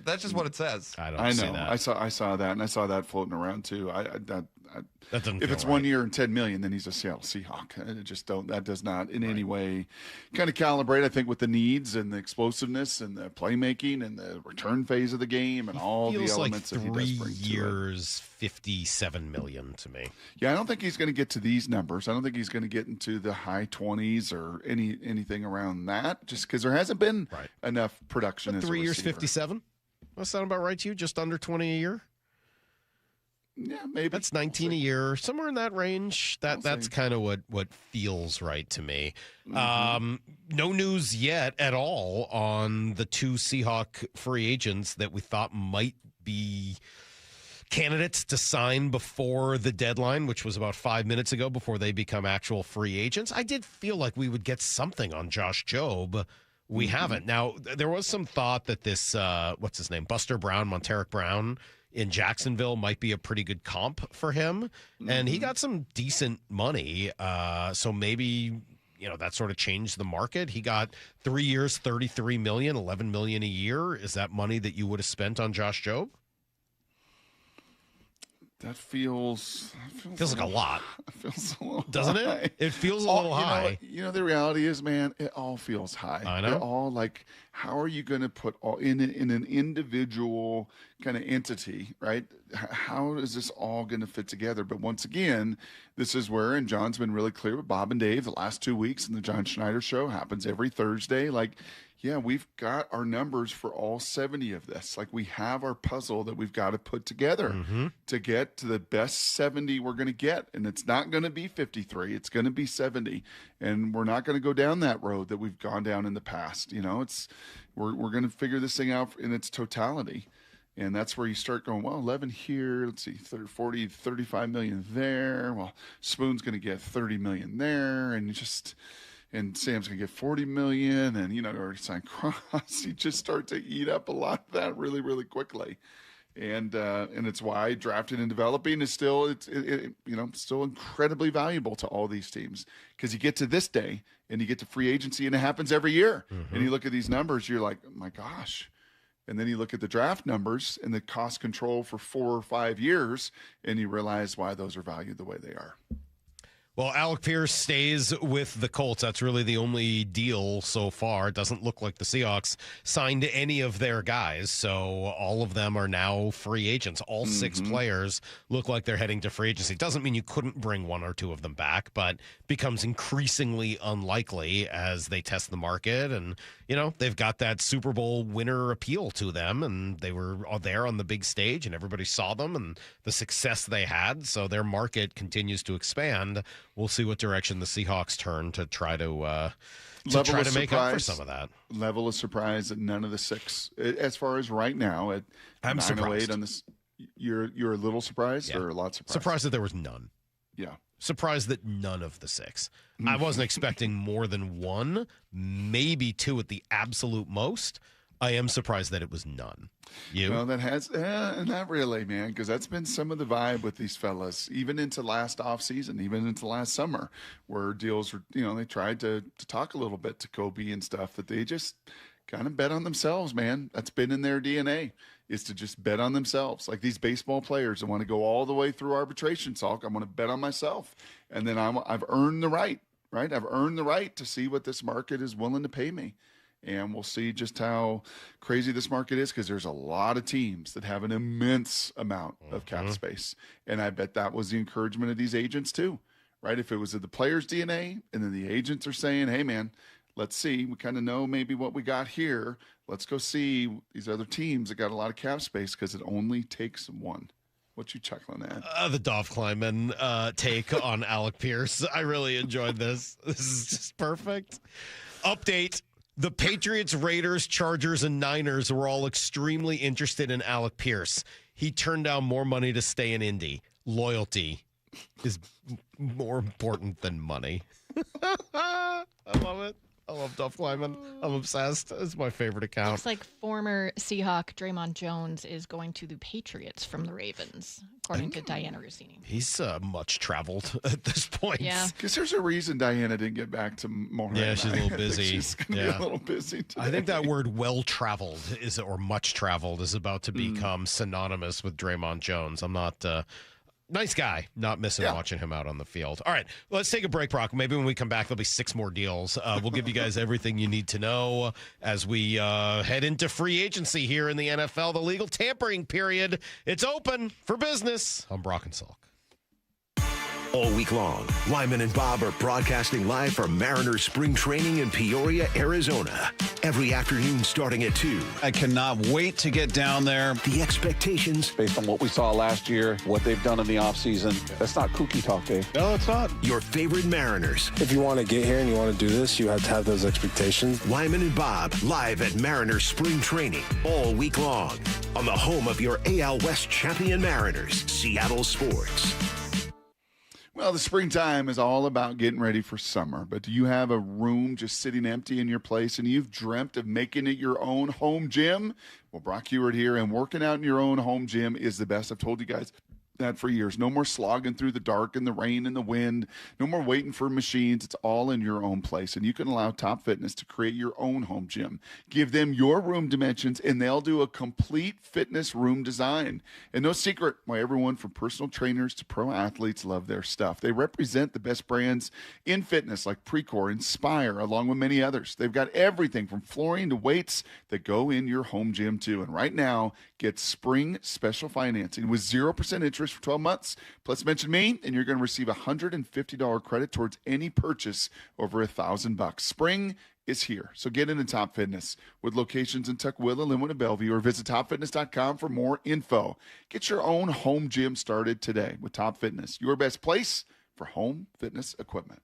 That's just what it says. I I know. I saw that, and I saw that floating around too. That doesn't if feel it's right. 1 year and $10 million, then he's a Seattle Seahawk. It just don't. That does not in any way kind of calibrate. I think with the needs and the explosiveness and the playmaking and the return phase of the game and all the feels like elements that he 3 does bring to it. years, $57 million to me. Yeah, I don't think he's going to get to these numbers. I don't think he's going to get into the high 20s or anything around that. Just because there hasn't been enough production. But as 3 a years, receiver. 57. That sound about right to you? Just under 20 a year? Yeah, maybe. That's 19 a year, somewhere in that range. That's kind of what feels right to me. No news yet at all on the two Seahawk free agents that we thought might be candidates to sign before the deadline, which was about 5 minutes ago, before they become actual free agents. I did feel like we would get something on Josh Jobe. We haven't. Now, there was some thought that this, what's his name, Buster Brown, Monteric Brown in Jacksonville might be a pretty good comp for him. And he got some decent money. So maybe, that sort of changed the market. He got 3 years, $33 million, $11 million a year. Is that money that you would have spent on Josh Jobe? That feels like a lot. It feels a little Doesn't high. it? It feels a little high. The reality is, man, it all feels high. I know. It all how are you going to put all in an individual kind of entity, right? How is this all going to fit together? But once again, this is where, and John's been really clear with Bob and Dave the last 2 weeks, and the John Schneider Show happens every Thursday. Yeah, we've got our numbers for all 70 of this. We have our puzzle that we've got to put together to get to the best 70 we're going to get. And it's not going to be 53. It's going to be 70. And we're not going to go down that road that we've gone down in the past. We're going to figure this thing out in its totality. And that's where you start going, well, 11 here, let's see, 30, 40, 35 million there. Well, Spoon's going to get 30 million there. And Sam's going to get 40 million, and, already signed Cross. You just start to eat up a lot of that really, really quickly. And it's why drafting and developing is still, still incredibly valuable to all these teams, because you get to this day and you get to free agency and it happens every year. And you look at these numbers, you're like, oh my gosh. And then you look at the draft numbers and the cost control for 4 or 5 years, and you realize why those are valued the way they are. Well, Alec Pierce stays with the Colts. That's really the only deal so far. It doesn't look like the Seahawks signed any of their guys, so all of them are now free agents. All 6 players look like they're heading to free agency. Doesn't mean you couldn't bring 1 or 2 of them back, but becomes increasingly unlikely as they test the market. And, they've got that Super Bowl winner appeal to them, and they were there on the big stage, and everybody saw them and the success they had, so their market continues to expand. We'll see what direction the Seahawks turn to try to make up for some of that. Level of surprise that none of the 6, as far as right now, at I'm 908 surprised. on this, you're a little surprised or a lot surprised? Surprised that there was none. Yeah. Surprised that none of the 6. I wasn't expecting more than 1, maybe 2 at the absolute most. I am surprised that it was none. You? Well, that has not really, man, because that's been some of the vibe with these fellas, even into last offseason, even into last summer, where deals were, they tried to talk a little bit to Kobe and stuff, that they just kind of bet on themselves, man. That's been in their DNA, is to just bet on themselves. Like these baseball players that want to go all the way through arbitration, Salk. I'm going to bet on myself, and then I've earned the right? I've earned the right to see what this market is willing to pay me. And we'll see just how crazy this market is, because there's a lot of teams that have an immense amount of cap space. And I bet that was the encouragement of these agents too, right? If it was the players' DNA and then the agents are saying, hey, man, let's see. We kind of know maybe what we got here. Let's go see these other teams that got a lot of cap space, because it only takes 1. What you chuckling at? The Dov Kleiman take on Alec Pierce. I really enjoyed this. This is just perfect. Update. The Patriots, Raiders, Chargers, and Niners were all extremely interested in Alec Pierce. He turned down more money to stay in Indy. Loyalty is more important than money. I love it. I love Duff Lyman. I'm obsessed. It's my favorite account. Looks like former Seahawk Draymond Jones is going to the Patriots from the Ravens, according to Diana Rossini. He's much traveled at this point. Yeah. Because there's a reason Diana didn't get back to more. Yeah, she's a little busy. She's going to be a little busy today. I think that word well-traveled or much traveled is about to become synonymous with Draymond Jones. I'm not... Nice guy. Not missing watching him out on the field. All right, let's take a break, Brock. Maybe when we come back, there'll be 6 more deals. We'll give you guys everything you need to know as we head into free agency here in the NFL. The legal tampering period, it's open for business. I'm Brock and Salk. All week long, Lyman and Bob are broadcasting live from Mariners spring training in Peoria, Arizona. Every afternoon starting at 2. I cannot wait to get down there. The expectations. Based on what we saw last year, what they've done in the offseason, that's not kooky talk, Dave. No, it's not. Your favorite Mariners. If you want to get here and you want to do this, you have to have those expectations. Lyman and Bob live at Mariners spring training all week long on the home of your AL West champion Mariners, Seattle Sports. Well, the springtime is all about getting ready for summer, but do you have a room just sitting empty in your place and you've dreamt of making it your own home gym? Well, Brock Ewert here, and working out in your own home gym is the best. I've told you guys that for years. No more slogging through the dark and the rain and the wind. No more waiting for machines. It's all in your own place. And you can allow Top Fitness to create your own home gym. Give them your room dimensions, and they'll do a complete fitness room design. And no secret why everyone from personal trainers to pro athletes love their stuff. They represent the best brands in fitness like Precor, Inspire, along with many others. They've got everything from flooring to weights that go in your home gym too. And right now, get spring special financing with 0% interest for 12 months. Plus, mention me, and you're going to receive a $150 credit towards any purchase over $1,000. Spring is here, so get into Top Fitness with locations in Tukwila, Linwood, and Bellevue, or visit topfitness.com for more info. Get your own home gym started today with Top Fitness, your best place for home fitness equipment.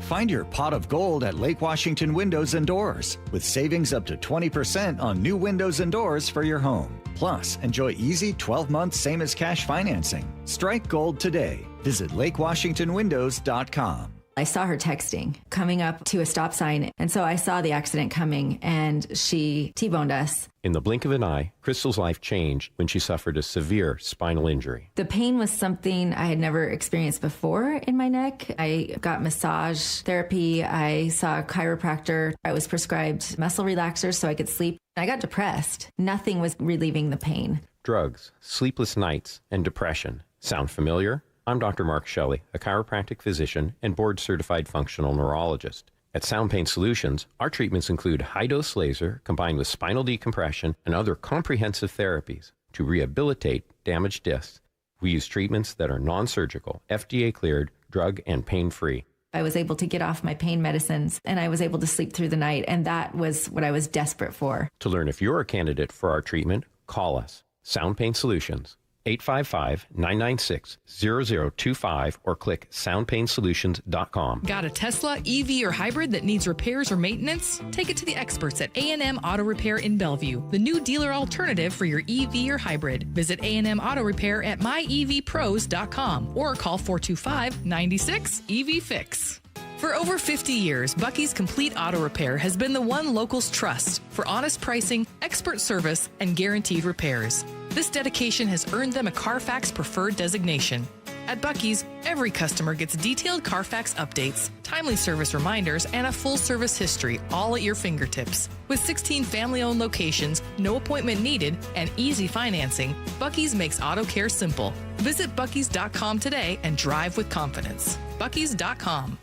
Find your pot of gold at Lake Washington Windows and Doors with savings up to 20% on new windows and doors for your home. Plus, enjoy easy 12-month same-as-cash financing. Strike gold today. Visit lakewashingtonwindows.com. I saw her texting, coming up to a stop sign, and so I saw the accident coming, and she T-boned us. In the blink of an eye, Crystal's life changed when she suffered a severe spinal injury. The pain was something I had never experienced before in my neck. I got massage therapy. I saw a chiropractor. I was prescribed muscle relaxers so I could sleep. I got depressed. Nothing was relieving the pain. Drugs, sleepless nights, and depression. Sound familiar? I'm Dr. Mark Shelley, a chiropractic physician and board-certified functional neurologist. At Sound Pain Solutions, our treatments include high-dose laser combined with spinal decompression and other comprehensive therapies to rehabilitate damaged discs. We use treatments that are non-surgical, FDA-cleared, drug and pain-free. I was able to get off my pain medicines, and I was able to sleep through the night, and that was what I was desperate for. To learn if you're a candidate for our treatment, call us. Sound Pain Solutions. 855-996-0025 or click soundpainsolutions.com. Got a Tesla, EV, or hybrid that needs repairs or maintenance? Take it to the experts at A&M Auto Repair in Bellevue, the new dealer alternative for your EV or hybrid. Visit A&M Auto Repair at myevpros.com or call 425-96-EV-FIX. For over 50 years, Bucky's Complete Auto Repair has been the one locals trust for honest pricing, expert service, and guaranteed repairs. This dedication has earned them a Carfax Preferred designation. At Bucky's, every customer gets detailed Carfax updates, timely service reminders, and a full service history, all at your fingertips. With 16 family-owned locations, no appointment needed, and easy financing, Bucky's makes auto care simple. Visit Bucky's.com today and drive with confidence. Bucky's.com.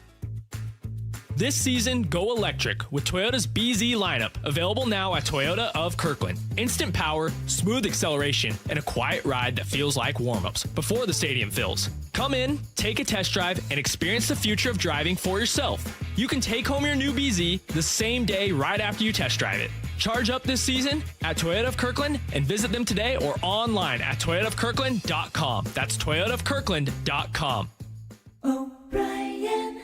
This season, go electric with Toyota's BZ lineup, available now at Toyota of Kirkland. Instant power, smooth acceleration, and a quiet ride that feels like warm-ups before the stadium fills. Come in, take a test drive, and experience the future of driving for yourself. You can take home your new BZ the same day right after you test drive it. Charge up this season at Toyota of Kirkland and visit them today or online at toyotaofkirkland.com. That's toyotaofkirkland.com. O'Brien.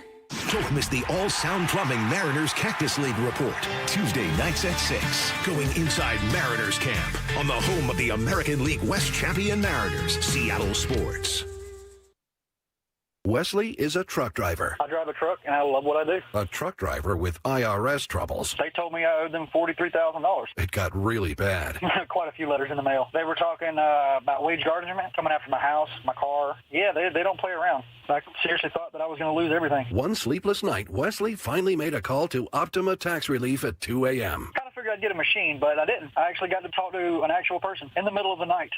Don't miss the all-sound plumbing Mariners Cactus League report. Tuesday nights at 6. Going inside Mariners camp on the home of the American League West champion Mariners, Seattle Sports. Wesley is a truck driver. I drive a truck, and I love what I do. A truck driver with IRS troubles. They told me I owed them $43,000. It got really bad. Quite a few letters in the mail. They were talking about wage garnishment, coming after my house, my car. Yeah, they don't play around. I seriously thought that I was going to lose everything. One sleepless night, Wesley finally made a call to Optima Tax Relief at 2 a.m. Kind of figured I'd get a machine, but I didn't. I actually got to talk to an actual person in the middle of the night.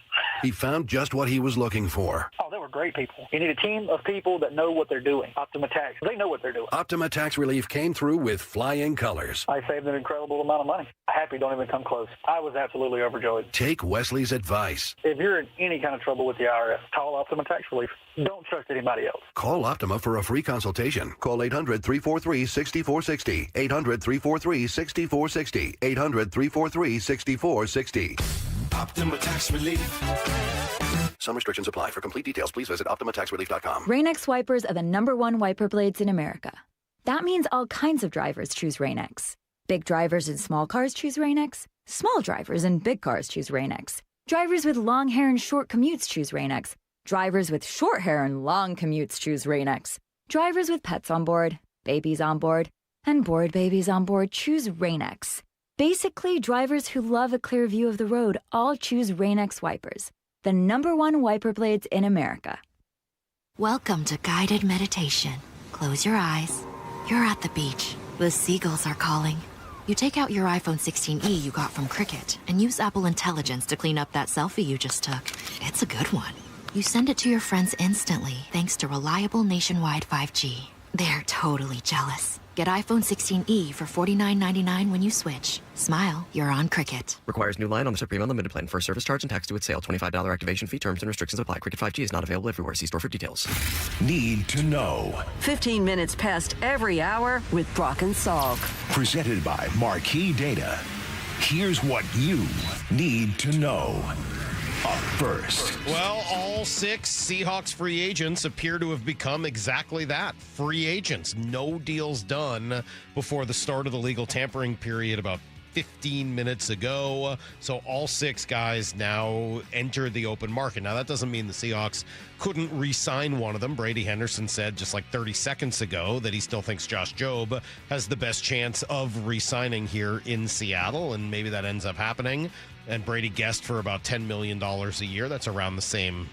He found just what he was looking for. Oh, they were great people. You need a team of people that know what they're doing. Optima Tax, they know what they're doing. Optima Tax Relief came through with flying colors. I saved an incredible amount of money. Happy don't even come close. I was absolutely overjoyed. Take Wesley's advice. If you're in any kind of trouble with the IRS, call Optima Tax Relief. Don't trust anybody else. Call Optima for a free consultation. Call 800-343-6460. 800-343-6460. 800-343-6460. Optima Tax Relief. Some restrictions apply. For complete details, please visit OptimaTaxRelief.com. Rain-X wipers are the #1 wiper blades in America. That means all kinds of drivers choose Rain-X. Big drivers in small cars choose Rain-X. Small drivers in big cars choose Rain-X. Drivers with long hair and short commutes choose Rain-X. Drivers with short hair and long commutes choose Rain-X. Drivers with pets on board, babies on board, and bored babies on board choose Rain-X. Basically, drivers who love a clear view of the road all choose Rain-X wipers. the #1 wiper blades in America. Welcome to guided meditation. Close your eyes. You're at the beach. The seagulls are calling. You take out your iPhone 16e you got from Cricket and use Apple Intelligence to clean up that selfie you just took. It's a good one. You send it to your friends instantly thanks to reliable nationwide 5G. They're totally jealous. Get iPhone 16e for $49.99 when you switch. Smile, you're on Cricket. Requires new line on the Supreme Unlimited plan. First service charge and tax due at sale. $25 activation fee. Terms and restrictions apply. Cricket 5G is not available everywhere. See store for details. Need to know. 15 minutes past every hour with Brock and Salk. Presented by Marquee Data. Here's what you need to know. Up first. Well, all 6 Seahawks free agents appear to have become exactly that, free agents. No deals done before the start of the legal tampering period about 15 minutes ago. So all 6 guys now enter the open market. Now, that doesn't mean the Seahawks couldn't re-sign one of them. Brady Henderson said just like 30 seconds ago that he still thinks Josh Jobe has the best chance of re-signing here in Seattle, and maybe that ends up happening. And Brady guessed for about $10 million a year. That's around the same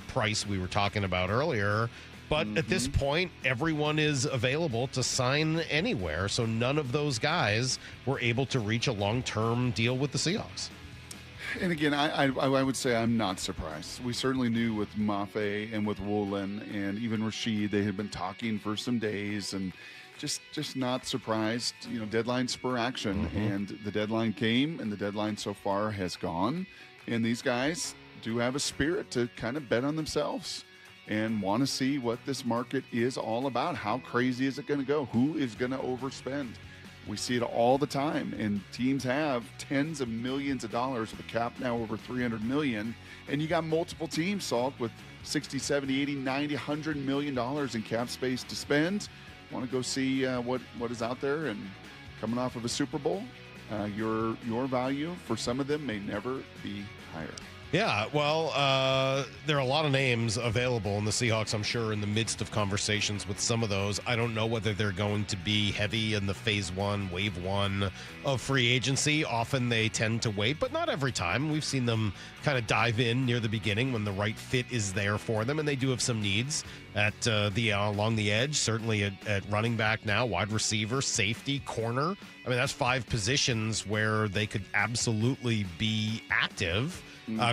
price we were talking about earlier. But at this point, everyone is available to sign anywhere. So none of those guys were able to reach a long-term deal with the Seahawks. And again, I would say I'm not surprised. We certainly knew with Mafe and with Woolen and even Rashid, they had been talking for some days, and just not surprised. You know, deadline spur action, and the deadline came, and the deadline so far has gone. And these guys do have a spirit to kind of bet on themselves and want to see what this market is all about. How crazy is it going to go? Who is going to overspend? We see it all the time, and teams have tens of millions of dollars with a cap now over $300 million, and you got multiple teams, Salk, with 60, 70, 80, 90, $100 million in cap space to spend. Want to go see what is out there, and coming off of a Super Bowl, your value for some of them may never be higher. Yeah, well, there are a lot of names available in the Seahawks, I'm sure, in the midst of conversations with some of those. I don't know whether they're going to be heavy in the phase 1, wave 1 of free agency. Often they tend to wait, but not every time. We've seen them kind of dive in near the beginning when the right fit is there for them, and they do have some needs at along the edge, certainly at running back now, wide receiver, safety, corner. I mean, that's 5 positions where they could absolutely be active.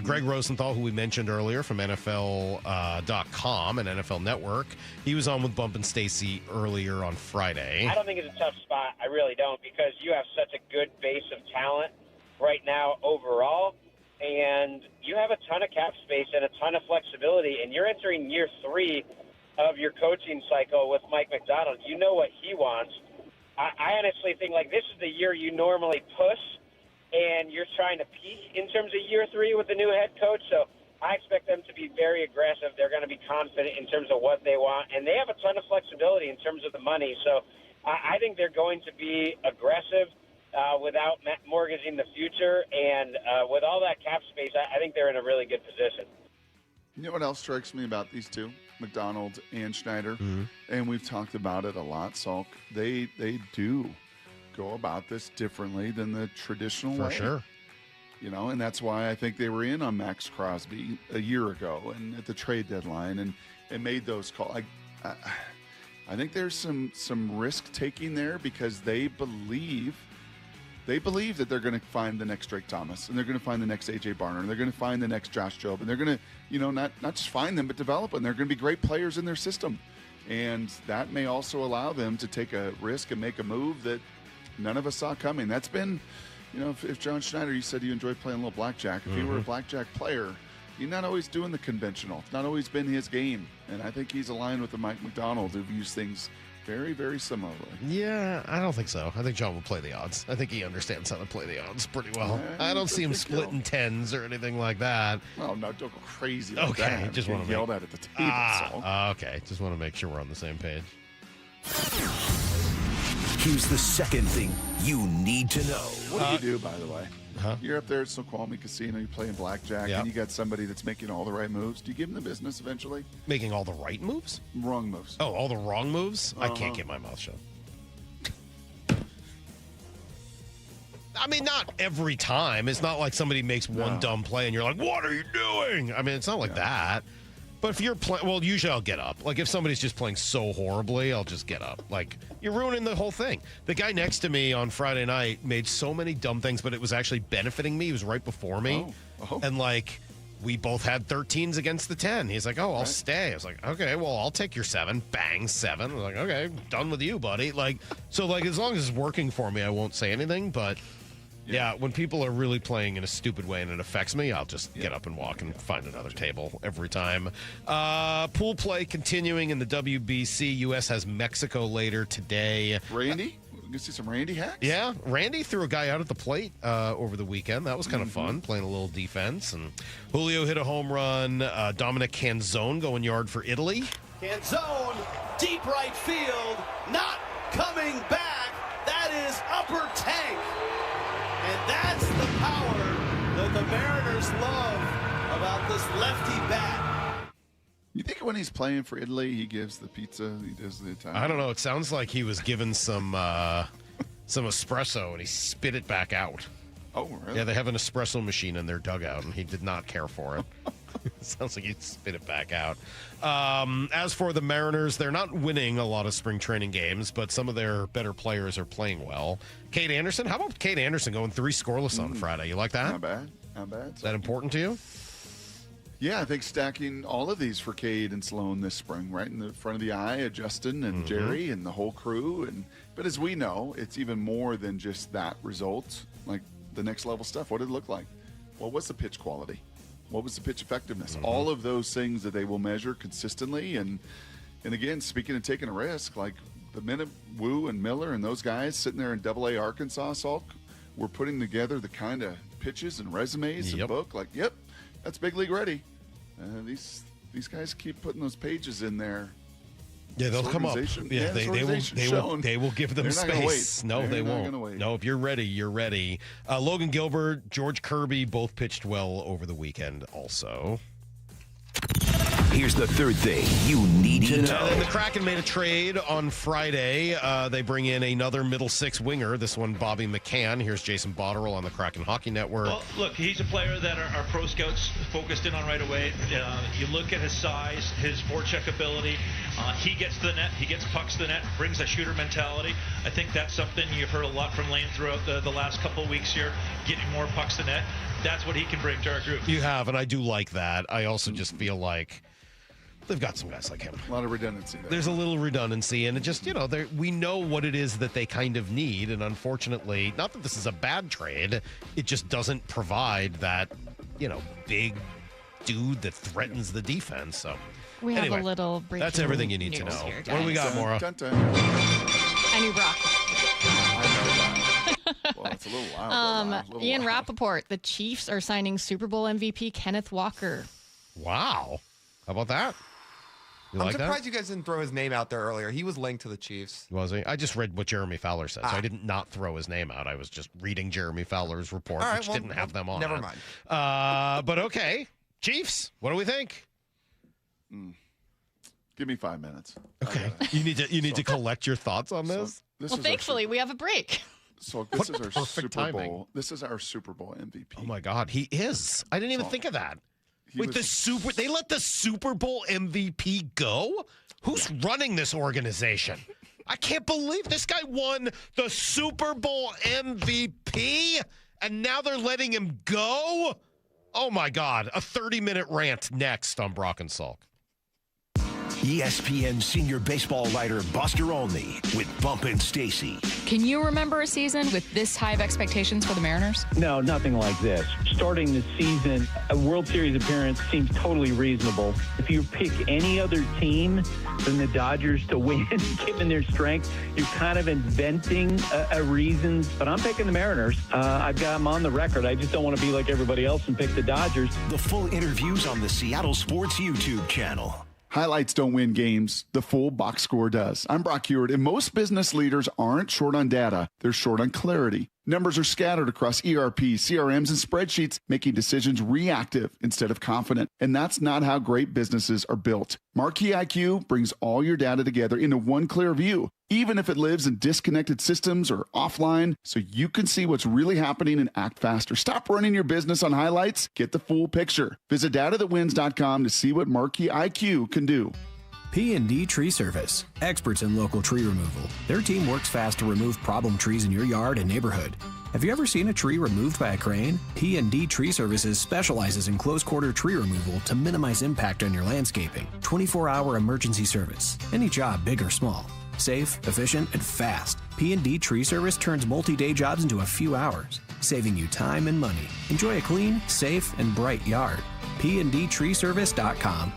Greg Rosenthal, who we mentioned earlier from NFL.com and NFL Network, he was on with Bump and Stacy earlier on Friday. I don't think it's a tough spot. I really don't, because you have such a good base of talent right now overall, and you have a ton of cap space and a ton of flexibility, and you're entering year 3 of your coaching cycle with Mike Macdonald. You know what he wants. I honestly think, like, this is the year you normally push, and you're trying to peak in terms of year 3 with the new head coach. So I expect them to be very aggressive. They're going to be confident in terms of what they want, and they have a ton of flexibility in terms of the money. So I think they're going to be aggressive without mortgaging the future, and with all that cap space, I think they're in a really good position. You know what else strikes me about these two, McDonald and Schneider, and we've talked about it a lot, Salk. They do go about this differently than the traditional way. For sure. You know, and that's why I think they were in on Maxx Crosby a year ago and at the trade deadline and made those calls. I think there's some risk taking there because they believe that they're going to find the next Drake Thomas, and they're going to find the next A.J. Barner, and they're going to find the next Josh Jobe, and they're going to, you know, not just find them, but develop them. They're going to be great players in their system. And that may also allow them to take a risk and make a move that none of us saw coming. That's been, you know, if John Schneider, you said you enjoyed playing a little blackjack. If you were a blackjack player, you're not always doing the conventional. It's not always been his game. And I think he's aligned with the Mike Macdonald, who views things very, very similarly. Yeah, I don't think so. I think John will play the odds. I think he understands how to play the odds pretty well. I don't see him splitting tens or anything like that. Oh, no, don't go crazy like okay, that. Just want to yelled at the table. Okay, just want to make sure we're on the same page. Here's the second thing you need to know. What do you do, by the way? You're up there at Snoqualmie Casino, you're playing blackjack, and you got somebody that's making all the right moves. Do you give them the business eventually? Making all the right moves? Wrong moves. Oh, all the wrong moves? I can't get my mouth shut. I mean, not every time. It's not like somebody makes one dumb play and you're like, what are you doing? I mean, it's not like that. But if you're playing, well, usually I'll get up. Like, if somebody's just playing so horribly, I'll just get up. Like, you're ruining the whole thing. The guy next to me on Friday night made so many dumb things, but it was actually benefiting me. He was right before me. And, like, we both had 13s against the 10. He's like, oh, I'll stay. I was like, okay, well, I'll take your 7. Bang, 7. I was like, okay, done with you, buddy. Like, so, like, as long as it's working for me, I won't say anything, but... Yeah, when people are really playing in a stupid way and it affects me, I'll just get up and walk and find another table every time. Pool play continuing in the WBC. U.S. has Mexico later today. Randy? We can see some Randy hacks? Yeah, Randy threw a guy out at the plate over the weekend. That was kind of fun, playing a little defense. And Julio hit a home run. Dominic Canzone going yard for Italy. Canzone, deep right field, not coming back. That is upper tank. And that's the power that the Mariners love about this lefty bat. You think when he's playing for Italy, he gives the pizza, he does the Italian? I don't know. It sounds like he was given some espresso and he spit it back out. Oh, really? Yeah, they have an espresso machine in their dugout, and he did not care for it. Sounds like he'd spit it back out. As for the Mariners, they're not winning a lot of spring training games, but some of their better players are playing well. Cade Anderson, how about Cade Anderson going 3 scoreless on Friday? You like that? Not bad. Not bad. Is that important to you? Yeah, I think stacking all of these for Cade and Sloan this spring, right in the front of the eye of Justin and Jerry and the whole crew. But as we know, it's even more than just that result. Like the next level stuff. What did it look like? What was the pitch quality? What was the pitch effectiveness? All of those things that they will measure consistently. And again, speaking of taking a risk, like the minute Wu and Miller and those guys sitting there in AA Arkansas, Salk, were putting together the kind of pitches and resumes and book. Like, yep, that's big league ready. These guys keep putting those pages in there. Yeah, they'll come up. Yeah, they will give them space. No, they won't. No, if you're ready, you're ready. Logan Gilbert, George Kirby both pitched well over the weekend also. Here's the third thing you need to know. And then the Kraken made a trade on Friday. They bring in another middle six winger, this one Bobby McCann. Here's Jason Botterill on the Kraken Hockey Network. Well, look, he's a player that our pro scouts focused in on right away. You look at his size, his forecheck ability. He gets to the net. He gets pucks to the net, brings a shooter mentality. I think that's something you've heard a lot from Lane throughout the last couple of weeks here, getting more pucks to net. That's what he can bring to our group. You have, and I do like that. I also just feel like they've got some guys like him. A lot of redundancy there. There's a little redundancy, and it just, we know what it is that they kind of need, and unfortunately, not that this is a bad trade, it just doesn't provide that, big dude that threatens the defense. So we have a little break. That's everything you need to know. Here, what do we got, Maura? I knew Brock. Well, it's a little loud. Ian Rappaport, the Chiefs are signing Super Bowl MVP Kenneth Walker. Wow. How about that? I'm surprised you guys didn't throw his name out there earlier. He was linked to the Chiefs. Was he? I just read what Jeremy Fowler said, so I didn't not throw his name out. I was just reading Jeremy Fowler's report, which didn't have them on. Never mind. But okay. Chiefs, what do we think? Give me 5 minutes. Okay. You need to collect your thoughts on this? Well, thankfully, we have a break. So this is our Super Bowl. This is our Super Bowl MVP. Oh my God, he is. I didn't even think of that. Wait, they let the Super Bowl MVP go? Who's running this organization? I can't believe this guy won the Super Bowl MVP, and now they're letting him go? Oh my God, a 30-minute rant next on Brock and Salk. ESPN senior baseball writer Buster Olney with Bump and Stacy. Can you remember a season with this high of expectations for the Mariners? No, nothing like this. Starting the season, a World Series appearance seems totally reasonable. If you pick any other team than the Dodgers to win, given their strength, you're kind of inventing a reason. But I'm picking the Mariners. I've got them on the record. I just don't want to be like everybody else and pick the Dodgers. The full interviews on the Seattle Sports YouTube channel. Highlights don't win games. The full box score does. I'm Brock Ewart, and most business leaders aren't short on data. They're short on clarity. Numbers are scattered across ERP, CRMs, and spreadsheets, making decisions reactive instead of confident. And that's not how great businesses are built. Marquee IQ brings all your data together into one clear view, even if it lives in disconnected systems or offline, so you can see what's really happening and act faster. Stop running your business on highlights. Get the full picture. Visit datathatwins.com to see what Marquee IQ can do. P&D Tree Service, experts in local tree removal. Their team works fast to remove problem trees in your yard and neighborhood. Have you ever seen a tree removed by a crane? P&D Tree Services specializes in close-quarter tree removal to minimize impact on your landscaping. 24-hour emergency service. Any job, big or small. Safe, efficient, and fast. P&D Tree Service turns multi-day jobs into a few hours, saving you time and money. Enjoy a clean, safe, and bright yard. PNDTreeService.com.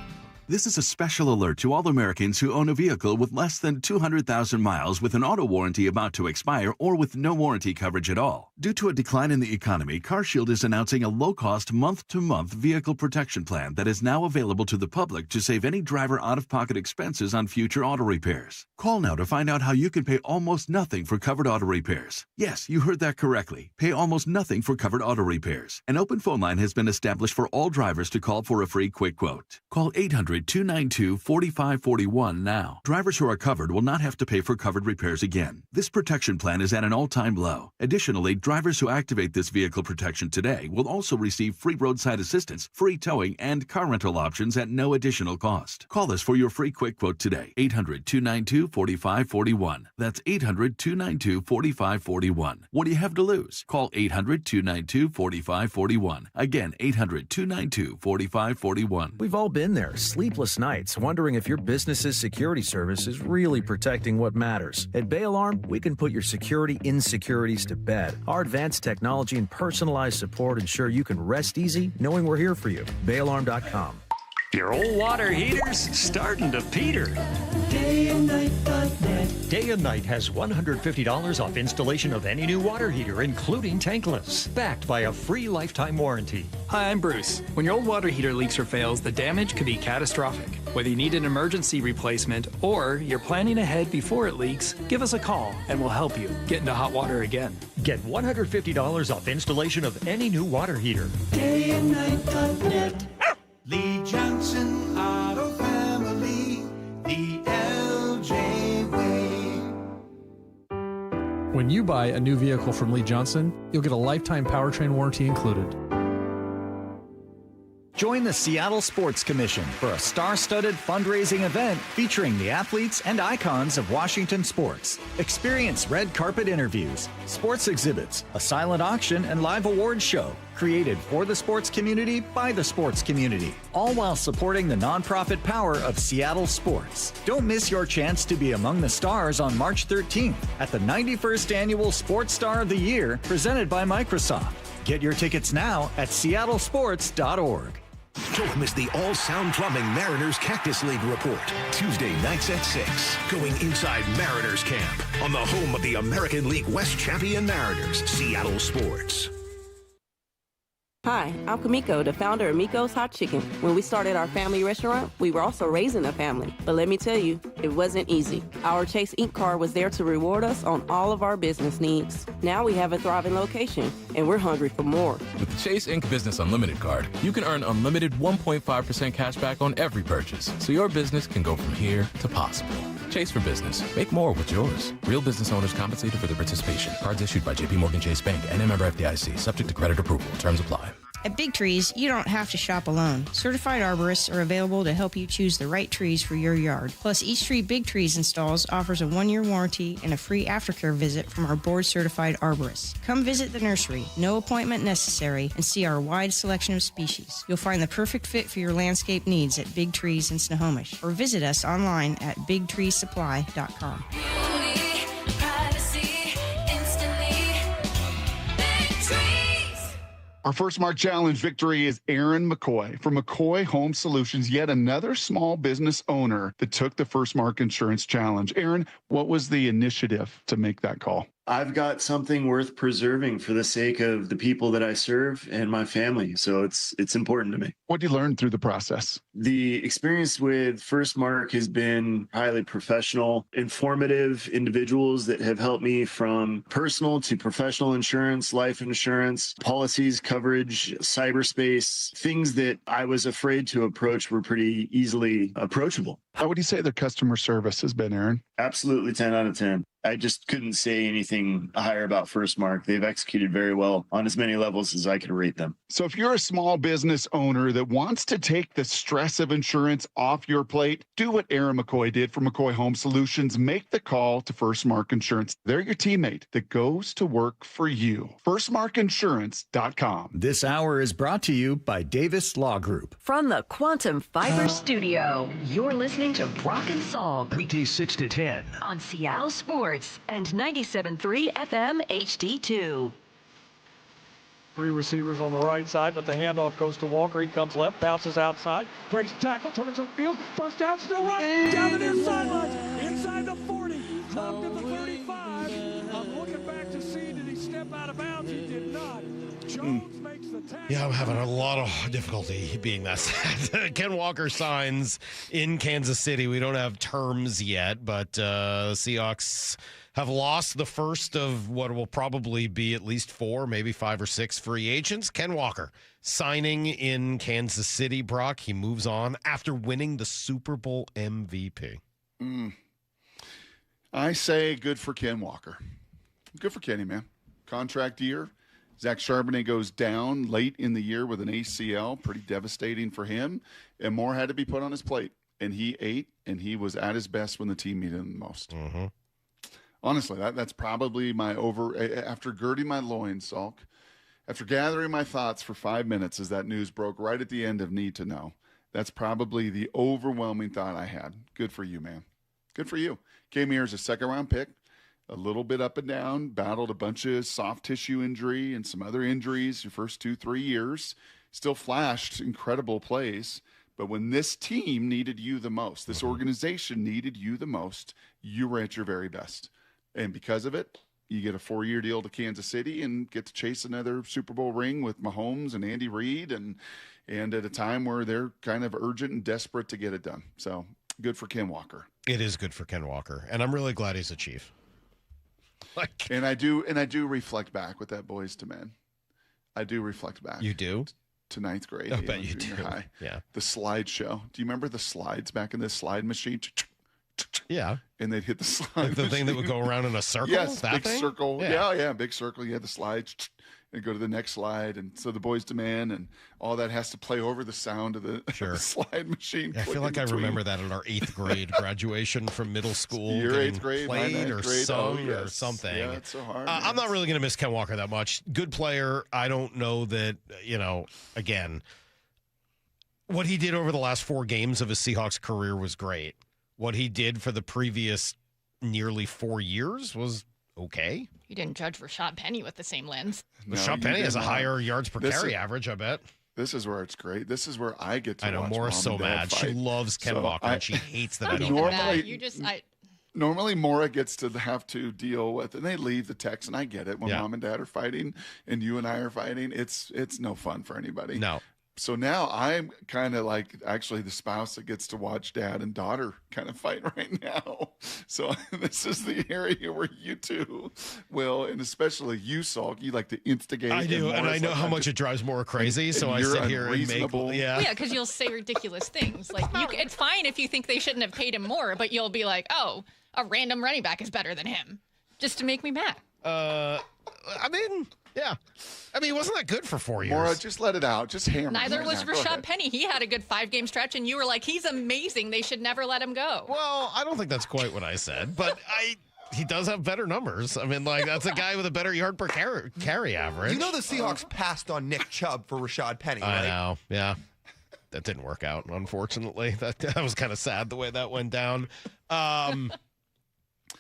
This is a special alert to all Americans who own a vehicle with less than 200,000 miles with an auto warranty about to expire or with no warranty coverage at all. Due to a decline in the economy, CarShield is announcing a low-cost month-to-month vehicle protection plan that is now available to the public to save any driver out-of-pocket expenses on future auto repairs. Call now to find out how you can pay almost nothing for covered auto repairs. Yes, you heard that correctly. Pay almost nothing for covered auto repairs. An open phone line has been established for all drivers to call for a free quick quote. Call 800-292-4541 now. Drivers who are covered will not have to pay for covered repairs again. This protection plan is at an all-time low. Additionally, drivers who activate this vehicle protection today will also receive free roadside assistance, free towing, and car rental options at no additional cost. Call us for your free quick quote today. 800-292-4541. That's 800-292-4541. What do you have to lose? Call 800-292-4541. Again, 800-292-4541. We've all been there. Sleepless nights, wondering if your business's security service is really protecting what matters. At Bay Alarm, we can put your security insecurities to bed. Our advanced technology and personalized support ensure you can rest easy knowing we're here for you. BayAlarm.com. Your old water heater's starting to peter. DayandNight.net. Day and Night has $150 off installation of any new water heater, including tankless, backed by a free lifetime warranty. Hi, I'm Bruce. When your old water heater leaks or fails, the damage could be catastrophic. Whether you need an emergency replacement or you're planning ahead before it leaks, give us a call and we'll help you get into hot water again. Get $150 off installation of any new water heater. DayandNight.net. Lee Johnson Auto Family, the LJ way. When you buy a new vehicle from Lee Johnson, you'll get a lifetime powertrain warranty included. Join the Seattle Sports Commission for a star-studded fundraising event featuring the athletes and icons of Washington sports. Experience red carpet interviews, sports exhibits, a silent auction, and live awards show. Created for the sports community by the sports community, all while supporting the nonprofit power of Seattle sports. Don't miss your chance to be among the stars on March 13th at the 91st Annual Sports Star of the Year presented by Microsoft. Get your tickets now at seattlesports.org. Don't miss the All-Sound Plumbing Mariners Cactus League report. Tuesday nights at 6. Going inside Mariners camp on the home of the American League West champion Mariners, Seattle Sports. Hi, I'm Kamiko, the founder of Miko's Hot Chicken. When we started our family restaurant, we were also raising a family. But let me tell you, it wasn't easy. Our Chase Inc. card was there to reward us on all of our business needs. Now we have a thriving location, and we're hungry for more. With the Chase Inc. Business Unlimited card, you can earn unlimited 1.5% cash back on every purchase, so your business can go from here to possible. Chase for business. Make more with yours. Real business owners compensated for their participation. Cards issued by JPMorgan Chase Bank and a member FDIC. Subject to credit approval. Terms apply. At Big Trees, you don't have to shop alone. Certified arborists are available to help you choose the right trees for your yard. Plus, each tree Big Trees installs offers a 1-year warranty and a free aftercare visit from our board-certified arborists. Come visit the nursery, no appointment necessary, and see our wide selection of species. You'll find the perfect fit for your landscape needs at Big Trees in Snohomish, or visit us online at bigtreesupply.com. Our first Mark Challenge victory is Aaron McCoy from McCoy Home Solutions, yet another small business owner that took the first Mark Insurance Challenge. Aaron, what was the initiative to make that call? I've got something worth preserving for the sake of the people that I serve and my family. So it's important to me. What did you learn through the process? The experience with First Mark has been highly professional, informative individuals that have helped me from personal to professional insurance, life insurance, policies, coverage, cyberspace, things that I was afraid to approach were pretty easily approachable. How would you say their customer service has been, Aaron? Absolutely 10 out of 10. I just couldn't say anything higher about First Mark. They've executed very well on as many levels as I could rate them. So if you're a small business owner that wants to take the stress of insurance off your plate, do what Aaron McCoy did for McCoy Home Solutions. Make the call to First Mark Insurance. They're your teammate that goes to work for you. FirstMarkInsurance.com. This hour is brought to you by Davis Law Group. From the Quantum Fiber Studio, you're listening to Brock and Salk. Weekdays 6 to 10. On Seattle Sports and 97.3 FM HD2. Three receivers on the right side, but the handoff goes to Walker. He comes left, bounces outside, breaks tackle, turns upfield, first down, still running, down the near sideline, inside the 40, up to the 35. I'm looking back to see, did he step out of bounds? He did not. Jones makes the tackle. Yeah, I'm having a lot of difficulty being that sad. Ken Walker signs in Kansas City. We don't have terms yet, but the Seahawks have lost the first of what will probably be at least 4, maybe 5 or 6 free agents. Ken Walker signing in Kansas City, Brock. He moves on after winning the Super Bowl MVP. I say good for Ken Walker. Good for Kenny, man. Contract year. Zach Charbonnet goes down late in the year with an ACL. Pretty devastating for him. And more had to be put on his plate. And he ate, and he was at his best when the team needed him the most. Mm-hmm. Honestly, that's probably after girding my loins, Salk, after gathering my thoughts for 5 minutes as that news broke right at the end of Need to Know, that's probably the overwhelming thought I had. Good for you, man. Good for you. Came here as a second-round pick, a little bit up and down, battled a bunch of soft tissue injury and some other injuries your first 2-3 years, still flashed incredible plays. But when this team needed you the most, this organization needed you the most, you were at your very best. And because of it, you get a 4-year deal to Kansas City and get to chase another Super Bowl ring with Mahomes and Andy Reid and at a time where they're kind of urgent and desperate to get it done. So good for Ken Walker. It is good for Ken Walker, and I'm really glad he's a Chief. And I do reflect back with that Boys to Men. I do reflect back. You do? To 9th grade. I bet you do. High. Yeah. The slide show. Do you remember the slides back in this slide machine? Yeah. And they'd hit the slide. Like the thing that would go around in a circle? Yes, that big thing? circle. Yeah, big circle. You had the slides and go to the next slide. And so the Boys to Men and all that has to play over the sound of the, the slide machine. Yeah, I feel like I remember that in our 8th grade graduation from middle school. Your 8th grade, my played 9th or grade. sung or something. Yeah, it's so hard. I'm not really going to miss Ken Walker that much. Good player. I don't know that, again, what he did over the last 4 games of his Seahawks career was great. What he did for the previous nearly 4 years was okay. You didn't judge Rashad Penny with the same lens. Rashad Penny has a higher yards per carry average, I bet. This is where it's great. This is where I get to watch Maura's so mad. She loves Ken Walker, and she hates that I don't. Normally, Maura gets to have to deal with, and they leave the text, and I get it. When mom and dad are fighting, and you and I are fighting, it's no fun for anybody. No. So now I'm kind of like actually the spouse that gets to watch dad and daughter kind of fight right now. So this is the area where you two will, and especially you, Salk, you like to instigate. I do, and I know how much it drives Maura crazy, so I sit here and make. Yeah, because you'll say ridiculous things. Like, it's fine if you think they shouldn't have paid him more, but you'll be like, oh, a random running back is better than him, just to make me mad. Yeah. He wasn't that good for 4 years. Maura, just let it out. Just hammer. Neither was Rashad Penny. He had a good 5-game stretch, and you were like, he's amazing. They should never let him go. Well, I don't think that's quite what I said, but he does have better numbers. That's a guy with a better yard per carry average. You know the Seahawks passed on Nick Chubb for Rashad Penny, right? I know, yeah. That didn't work out, unfortunately. That was kind of sad the way that went down.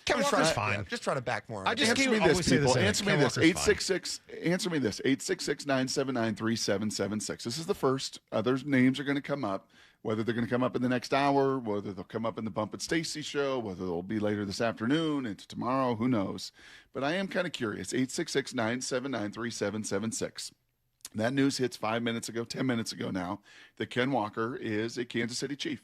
Ken Walker's fine. Just try to back more. Answer me this, people. Answer me this. 866. Answer me this. 866-979-3776. This is the first. Other names are going to come up. Whether they're going to come up in the next hour, whether they'll come up in the Bump It Stacy show, whether they'll be later this afternoon into tomorrow, who knows? But I am kind of curious. 866-979-3776. That news hits 10 minutes ago now, that Ken Walker is a Kansas City Chief.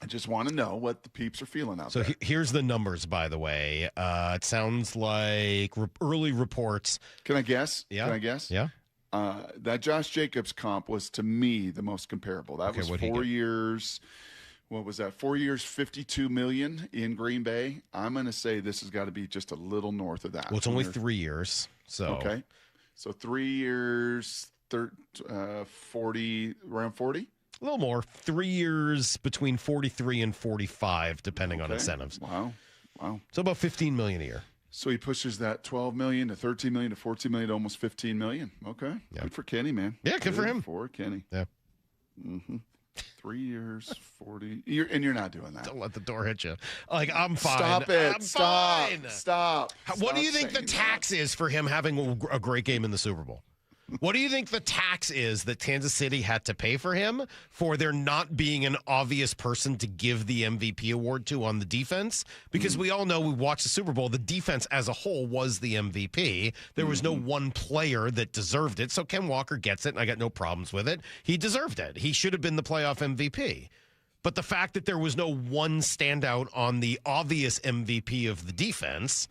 I just want to know what the peeps are feeling out there. So here's the numbers, by the way. It sounds like early reports. Can I guess? Yeah. Can I guess? Yeah. That Josh Jacobs comp was, to me, the most comparable. That was 4 years. What was that? 4 years, $52 million in Green Bay. I'm going to say this has got to be just a little north of that. Well, it's only 3 years. So okay. So 3 years, 40, around 40? A little more. 3 years, between 43 and 45, depending on incentives. Wow. So about $15 million a year. So he pushes that $12 million to $13 million to $14 million to almost $15 million. Okay. Yeah. Good for Kenny, man. Yeah, good for him. For Kenny. Yeah. 3 years, 40. You're not doing that. Don't let the door hit you. Like, I'm fine. Stop it. I'm Stop. fine. Stop. What do you think the tax is for him having a great game in the Super Bowl? What do you think the tax is that Kansas City had to pay for him for there not being an obvious person to give the MVP award to on the defense? Because we all know, we watched the Super Bowl, the defense as a whole was the MVP. There was no one player that deserved it. So Ken Walker gets it, and I got no problems with it. He deserved it. He should have been the playoff MVP. But the fact that there was no one standout on the obvious MVP of the defense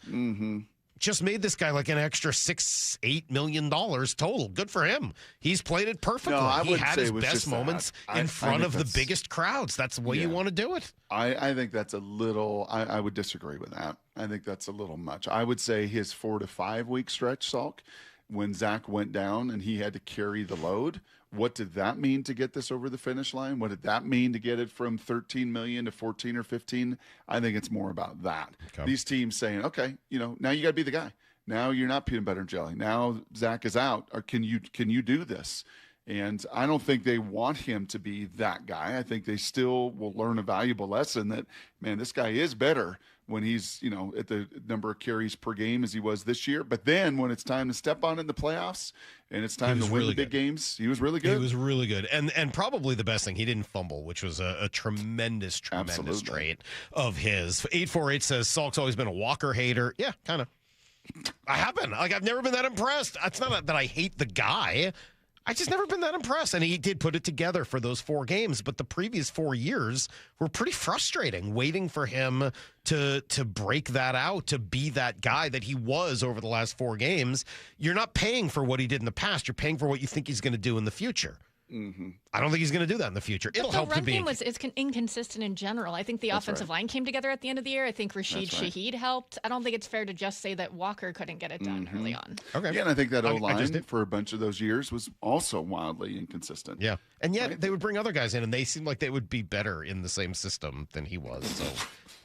just made this guy like an extra $6-8 million total. Good for him. He's played it perfectly. No, he had his best moments in front of the biggest crowds. That's the way you want to do it. I think that's a little, I would disagree with that. I think that's a little much. I would say his 4 to 5 week stretch, Salk, when Zach went down and he had to carry the load. What did that mean to get this over the finish line? What did that mean to get it from 13 million to 14 or 15? I think it's more about that. Okay. These teams saying, okay, now you got to be the guy. Now you're not peanut butter and jelly. Now Zach is out. Or can you do this? And I don't think they want him to be that guy. I think they still will learn a valuable lesson that, man, this guy is better when he's, at the number of carries per game as he was this year. But then when it's time to step on in the playoffs and it's time to win the big games, he was really good. He was really good. And probably the best thing, he didn't fumble, which was a tremendous trait of his. 848 says, Salk's always been a Walker hater. Yeah, kind of. I have been. I've never been that impressed. It's not that I hate the guy. I just never been that impressed. And he did put it together for those 4 games, but the previous 4 years were pretty frustrating, waiting for him to break that out, to be that guy that he was over the last 4 games. You're not paying for what he did in the past. You're paying for what you think he's going to do in the future. I don't think he's going to do that in the future. It'll help to be. The run game it's inconsistent in general. I think the offensive line came together at the end of the year. I think Rashid Shaheed helped. I don't think it's fair to just say that Walker couldn't get it done early on. Okay. Yeah, and I think that O-line for a bunch of those years was also wildly inconsistent. Yeah. And yet they would bring other guys in, and they seemed like they would be better in the same system than he was. So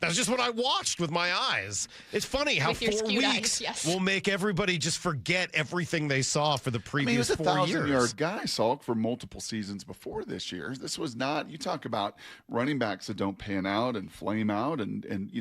that's just what I watched with my eyes. It's funny how 4 weeks will make everybody just forget everything they saw for the previous 4 years. He was a 1,000-yard guy, Salk, for multiple seasons before this year. This was not, you talk about running backs that don't pan out and flame out, and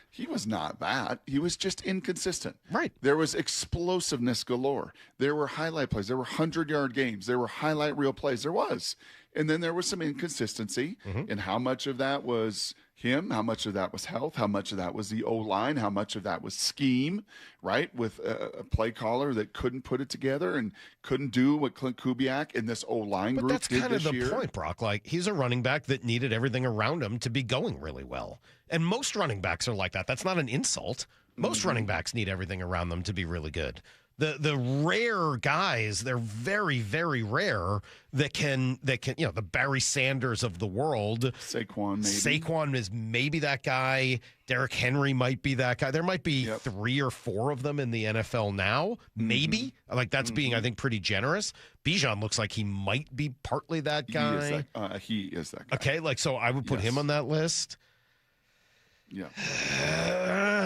he was not that. He was just inconsistent. Right. There was explosiveness galore. There were highlight plays. There were 100-yard games. There were highlight reel plays. There was. And then there was some inconsistency in how much of that was him, how much of that was health, how much of that was the O-line, how much of that was scheme, right? With a play caller that couldn't put it together and couldn't do what Clint Kubiak and this O-line group did this year. But that's kind of the point, Brock. Like, he's a running back that needed everything around him to be going really well. And most running backs are like that. That's not an insult. Most running backs need everything around them to be really good. The rare guys, they're very, very rare that can the Barry Sanders of the world. Saquon is maybe that guy. Derrick Henry might be that guy. There might be 3 or 4 of them in the NFL now, maybe. Like, that's being, I think, pretty generous. Bijan looks like he might be partly that guy. He is that guy. Okay, so I would put him on that list. Yeah.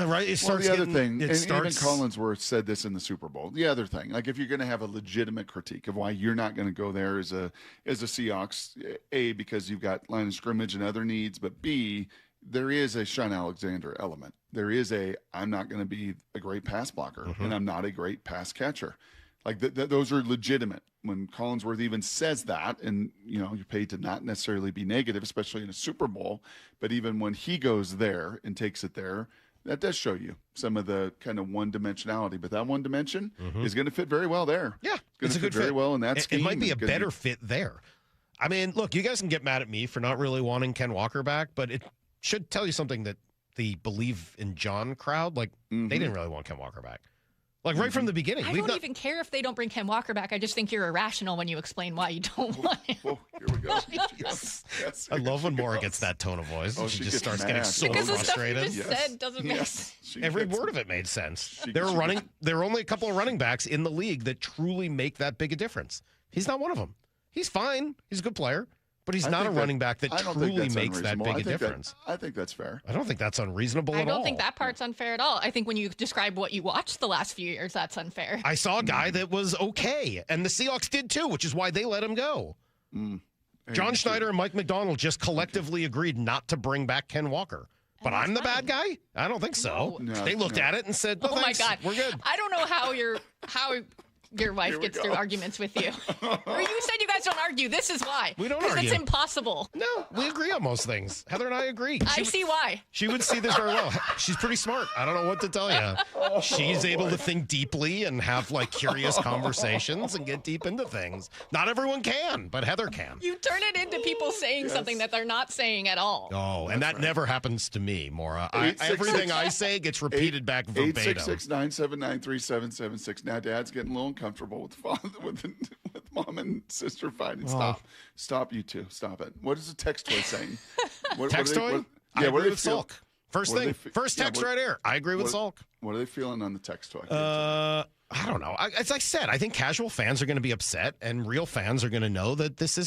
Right. The other thing, and even Collinsworth said this in the Super Bowl. The other thing, like, if you're going to have a legitimate critique of why you're not going to go there as a Seahawks, A, because you've got line of scrimmage and other needs, but B, there is a Sean Alexander element. There is I'm not going to be a great pass blocker, and I'm not a great pass catcher. Like those are legitimate. When Collinsworth even says that, and you're paid to not necessarily be negative, especially in a Super Bowl, but even when he goes there and takes it there, that does show you some of the kind of one-dimensionality. But that one dimension is going to fit very well there. Yeah, it's going to fit very well in that scheme. It might be a better fit there. I mean, look, you guys can get mad at me for not really wanting Ken Walker back, but it should tell you something that the Believe in John crowd, they didn't really want Ken Walker back. Right from the beginning. I don't even care if they don't bring Ken Walker back. I just think you're irrational when you explain why you don't want him. Here we go. Yes, I love when Maura gets that tone of voice. She just starts getting so because frustrated. The stuff you just said doesn't make sense. Every word of it made sense. There were only a couple of running backs in the league that truly make that big a difference. He's not one of them. He's fine. He's a good player. But he's not a running back that truly makes that big a difference. I think that's fair. I don't think that's unreasonable at all. I don't think that part's unfair at all. I think when you describe what you watched the last few years, that's unfair. I saw a guy that was okay, and the Seahawks did too, which is why they let him go. John Schneider and Mike McDonald just collectively agreed not to bring back Ken Walker. But I'm the bad guy? I don't think so. No, they looked at it and said, "Oh my God, we're good." I don't know how your wife gets through arguments with you. Or you said you guys don't argue. This is why. We don't argue. Because it's impossible. No, we agree on most things. Heather and I agree. I see why. She would see this very well. She's pretty smart. I don't know what to tell you. She's able to think deeply and have curious conversations and get deep into things. Not everyone can, but Heather can. You turn it into people saying something that they're not saying at all. Oh, and that never happens to me, Maura. Everything I say gets repeated back verbatim. 866-979-3776. Now, Dad's getting a little uncomfortable with mom and sister fighting. Stop, you two. Stop it. What is the text toy saying? Text toy? I agree with Salk. First text right here. I agree with Salk. What are they feeling on the text toy? I don't know. As I said, I think casual fans are going to be upset, and real fans are going to know that this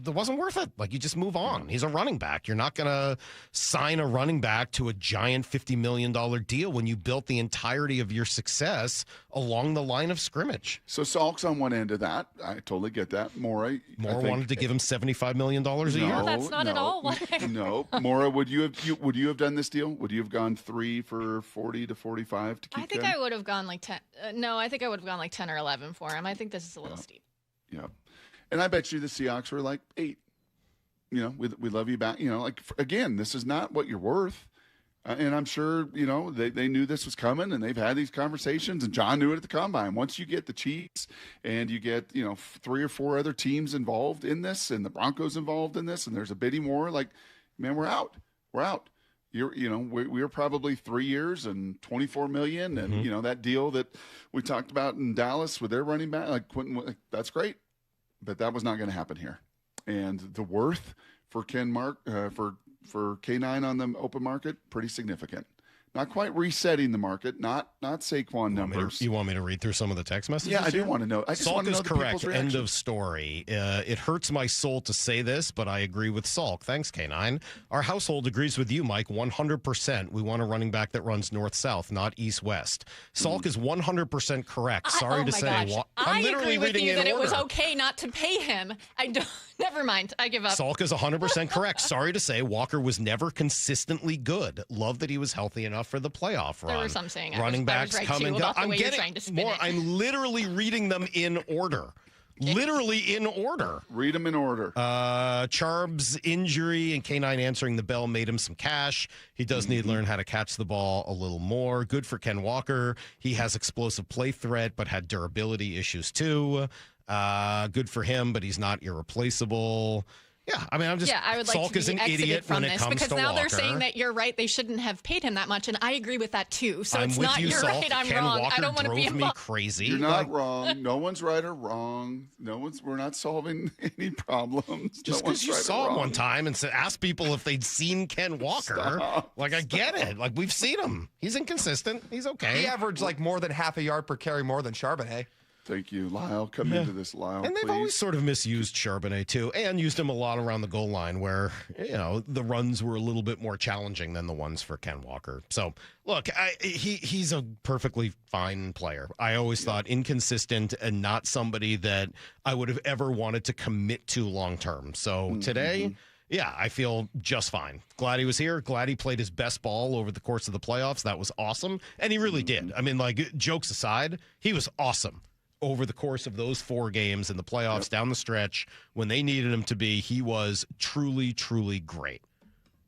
wasn't worth it. You just move on. He's a running back. You're not going to sign a running back to a giant $50 million deal when you built the entirety of your success along the line of scrimmage. So Salk's on one end of that. I totally get that. Maura wanted to give him $75 million a year. No, that's not at all what No. Maura, would you have done this deal? Would you have gone 3 for 40 to 45 to keep I think Ken? I would have gone 10. No, I think I would have gone 10 or 11 for him. I think this is a little steep. Yeah. And I bet you the Seahawks were 8. We love you back. Again, this is not what you're worth. And I'm sure, they knew this was coming, and they've had these conversations, and John knew it at the Combine. Once you get the Chiefs and you get, 3 or 4 other teams involved in this, and the Broncos involved in this, and there's a bidding war, man, we're out. We're out. We're probably 3 years and $24 million. And, that deal that we talked about in Dallas with their running back, Quentin, that's great. But that was not going to happen here. And the worth for for K9 on the open market, pretty significant. Not quite resetting the market, not Saquon numbers. You want me to read through some of the text messages? Yeah, I do want to know. I just want to know Salk is correct. End of story. It hurts my soul to say this, but I agree with Salk. Thanks, K9. Our household agrees with you, Mike, 100%. We want a running back that runs north-south, not east-west. Salk is 100% correct. Sorry to say. I'm literally agree with reading you in that order. It was okay not to pay him. I don't. Never mind. I give up. Salk is 100% correct. Sorry to say, Walker was never consistently good. Love that he was healthy enough for the playoff run. There were some saying running backs right come and go. I'm getting more. I'm literally reading them in order. Literally in order. Read them in order. Charb's injury and K9 answering the bell made him some cash. He does need to learn how to catch the ball a little more. Good for Ken Walker. He has explosive play threat, but had durability issues too. Good for him, but he's not irreplaceable. Yeah, I mean, I would like Salk to be is an exited idiot from when this it comes because to now Walker. they're saying that you're right. They shouldn't have paid him that much, and I agree with that too. So I'm it's with not you, you're Salk. right. I'm Ken wrong. Walker I don't want to be drove me involved. crazy. You're not wrong. No one's right or wrong. We're not solving any problems. Just because you saw him one time and asked people if they'd seen Ken Walker. Stop. I get it. We've seen him. He's inconsistent. He's okay. He averaged more than half a yard per carry more than Charbonnet. Thank you, Lyle. Come into this, Lyle. And they've always sort of misused Charbonnet, too, and used him a lot around the goal line where, the runs were a little bit more challenging than the ones for Ken Walker. So, look, he's a perfectly fine player. I always thought inconsistent and not somebody that I would have ever wanted to commit to long term. So today, Yeah, I feel just fine. Glad he was here. Glad he played his best ball over the course of the playoffs. That was awesome. And he really did. I mean, like, jokes aside, he was awesome over the course of those 4 games in the playoffs down the stretch. When they needed him to be, he was truly, truly great.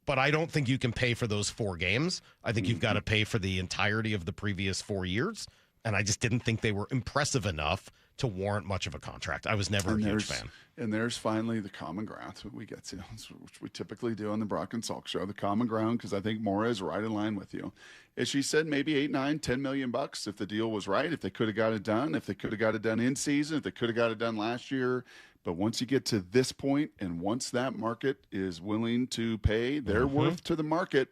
But I don't think you can pay for those 4 games. I think you've got to pay for the entirety of the previous 4 years. And I just didn't think they were impressive enough to warrant much of a contract. I was never a huge fan. And there's finally the common ground. That's what we get to, which we typically do on the Brock and Salk Show. The common ground, because I think Maura is right in line with you. As she said, maybe $8, $9, $10 million bucks if the deal was right, if they could have got it done, if they could have got it done in season, if they could have got it done last year. But once you get to this point, and once that market is willing to pay their worth to the market,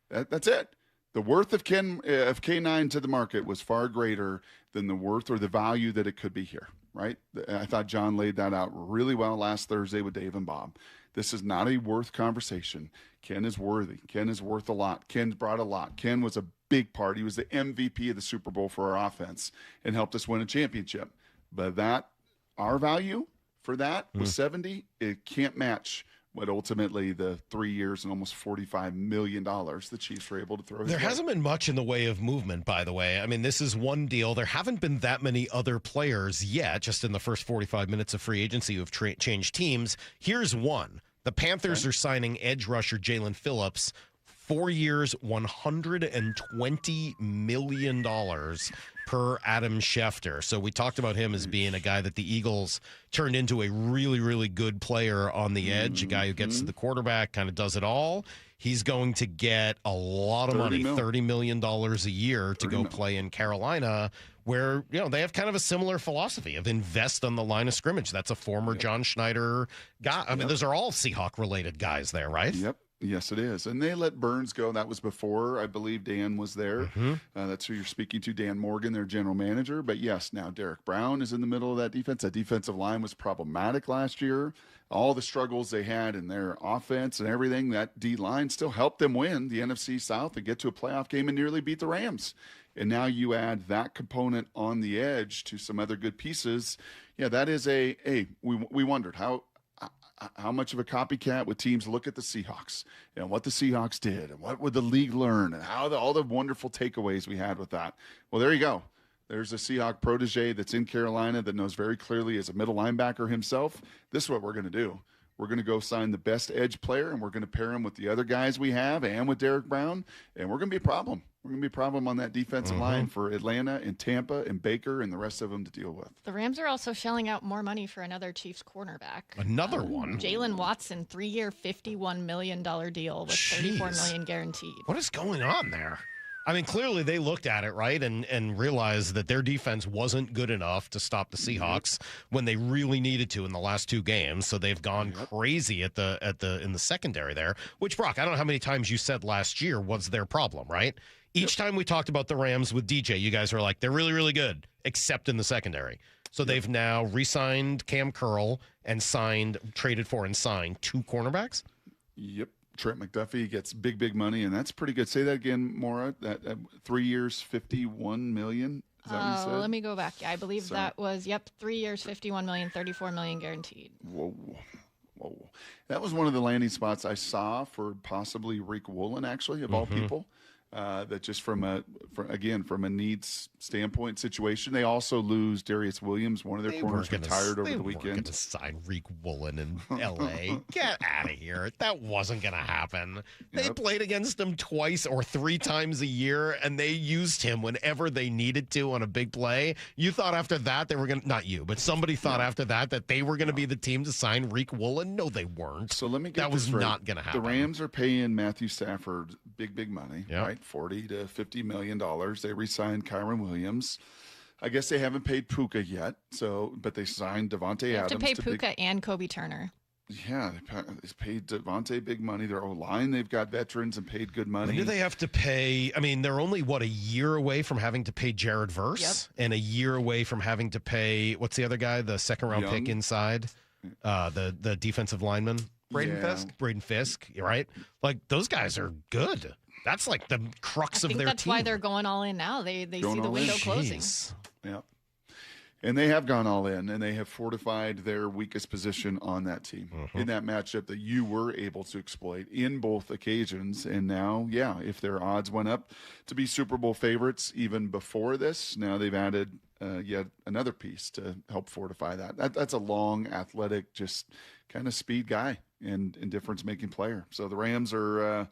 that's it. The worth of K9 to the market was far greater than the worth or the value that it could be here, right? I thought John laid that out really well last Thursday with Dave and Bob. This is not a worth conversation. Ken is worthy. Ken is worth a lot. Ken brought a lot. Ken was a big part. He was the MVP of the Super Bowl for our offense and helped us win a championship. But our value for that was 70. It can't match what ultimately the 3 years and almost $45 million the Chiefs were able to throw. There hasn't been much in the way of movement, by the way. I mean, this is one deal. There haven't been that many other players yet, just in the first 45 minutes of free agency who have changed teams. Here's one. The Panthers are signing edge rusher Jalen Phillips, 4 years, $120 million per Adam Schefter. So we talked about him as being a guy that the Eagles turned into a really, really good player on the edge, a guy who gets to the quarterback, kind of does it all. He's going to get a lot of money, $30 million a year to go play in Carolina, where, they have kind of a similar philosophy of invest on the line of scrimmage. That's a former John Schneider guy. I mean, those are all Seahawk-related guys there, right? Yep. Yes, it is. And they let Burns go. That was before, I believe, Dan was there. That's who you're speaking to, Dan Morgan, their general manager. But yes, now Derek Brown is in the middle of that defense. That defensive line was problematic last year. All the struggles they had in their offense and everything, that D-line still helped them win the NFC South and get to a playoff game and nearly beat the Rams. And now you add that component on the edge to some other good pieces. Yeah, that is we wondered how much of a copycat would teams look at the Seahawks and what the Seahawks did and what would the league learn and how all the wonderful takeaways we had with that. Well, there you go. There's a Seahawk protege that's in Carolina that knows very clearly as a middle linebacker himself, this is what we're going to do. We're going to go sign the best edge player, and we're going to pair him with the other guys we have and with Derek Brown, and we're going to be a problem. We're going to be a problem on that defensive line for Atlanta and Tampa and Baker and the rest of them to deal with. The Rams are also shelling out more money for another Chiefs cornerback. Another one? Jalen Watson, 3-year, $51 million deal with $34 million guaranteed. What is going on there? I mean, clearly they looked at it, right, and realized that their defense wasn't good enough to stop the Seahawks when they really needed to in the last 2 games. So they've gone crazy in the secondary there. Which, Brock, I don't know how many times you said last year was their problem, right? Each time we talked about the Rams with DJ, you guys were like, they're really, really good, except in the secondary. So they've now re-signed Cam Curl and traded for and signed 2 cornerbacks? Yep. Trent McDuffie gets big money, and that's pretty good. Say that again, Maura. That 3 years, $51 million. Is that what you said? Let me go back. Yeah, I believe that was 3 years, $51 million, $34 million guaranteed. Whoa. That was one of the landing spots I saw for possibly Rick Woolen, actually, of all people. That just from a needs standpoint situation. They also lose Darius Williams, one of their corners retired over the weekend. They were going to sign Reek Woolen in L.A. Get out of here. That wasn't going to happen. They played against him twice or 3 times a year, and they used him whenever they needed to on a big play. You thought after that they were going to, not you, but somebody thought after that they were going to be the team to sign Reek Woolen? No, they weren't. So let me get that this was right. not going to happen. The Rams are paying Matthew Stafford big money, right? $40 to $50 million. They re-signed Kyron Williams. I guess they haven't paid Puka yet. But they signed Devontae Adams. To pay Puka and Kobe Turner. Yeah, they paid Devontae big money. Their O-line, they've got veterans and paid good money. When do they have to pay? I mean, they're only, a year away from having to pay Jared Verse and a year away from having to pay, what's the other guy, the second-round pick inside, the defensive lineman? Braden Fisk, right? Like, those guys are good. That's like the crux of their team. That's why they're going all in now. They see the window closing. Yeah. And they have gone all in, and they have fortified their weakest position on that team in that matchup that you were able to exploit in both occasions. And now, if their odds went up to be Super Bowl favorites even before this, now they've added yet another piece to help fortify that. That's a long, athletic, just kind of speed guy and difference-making player. So the Rams are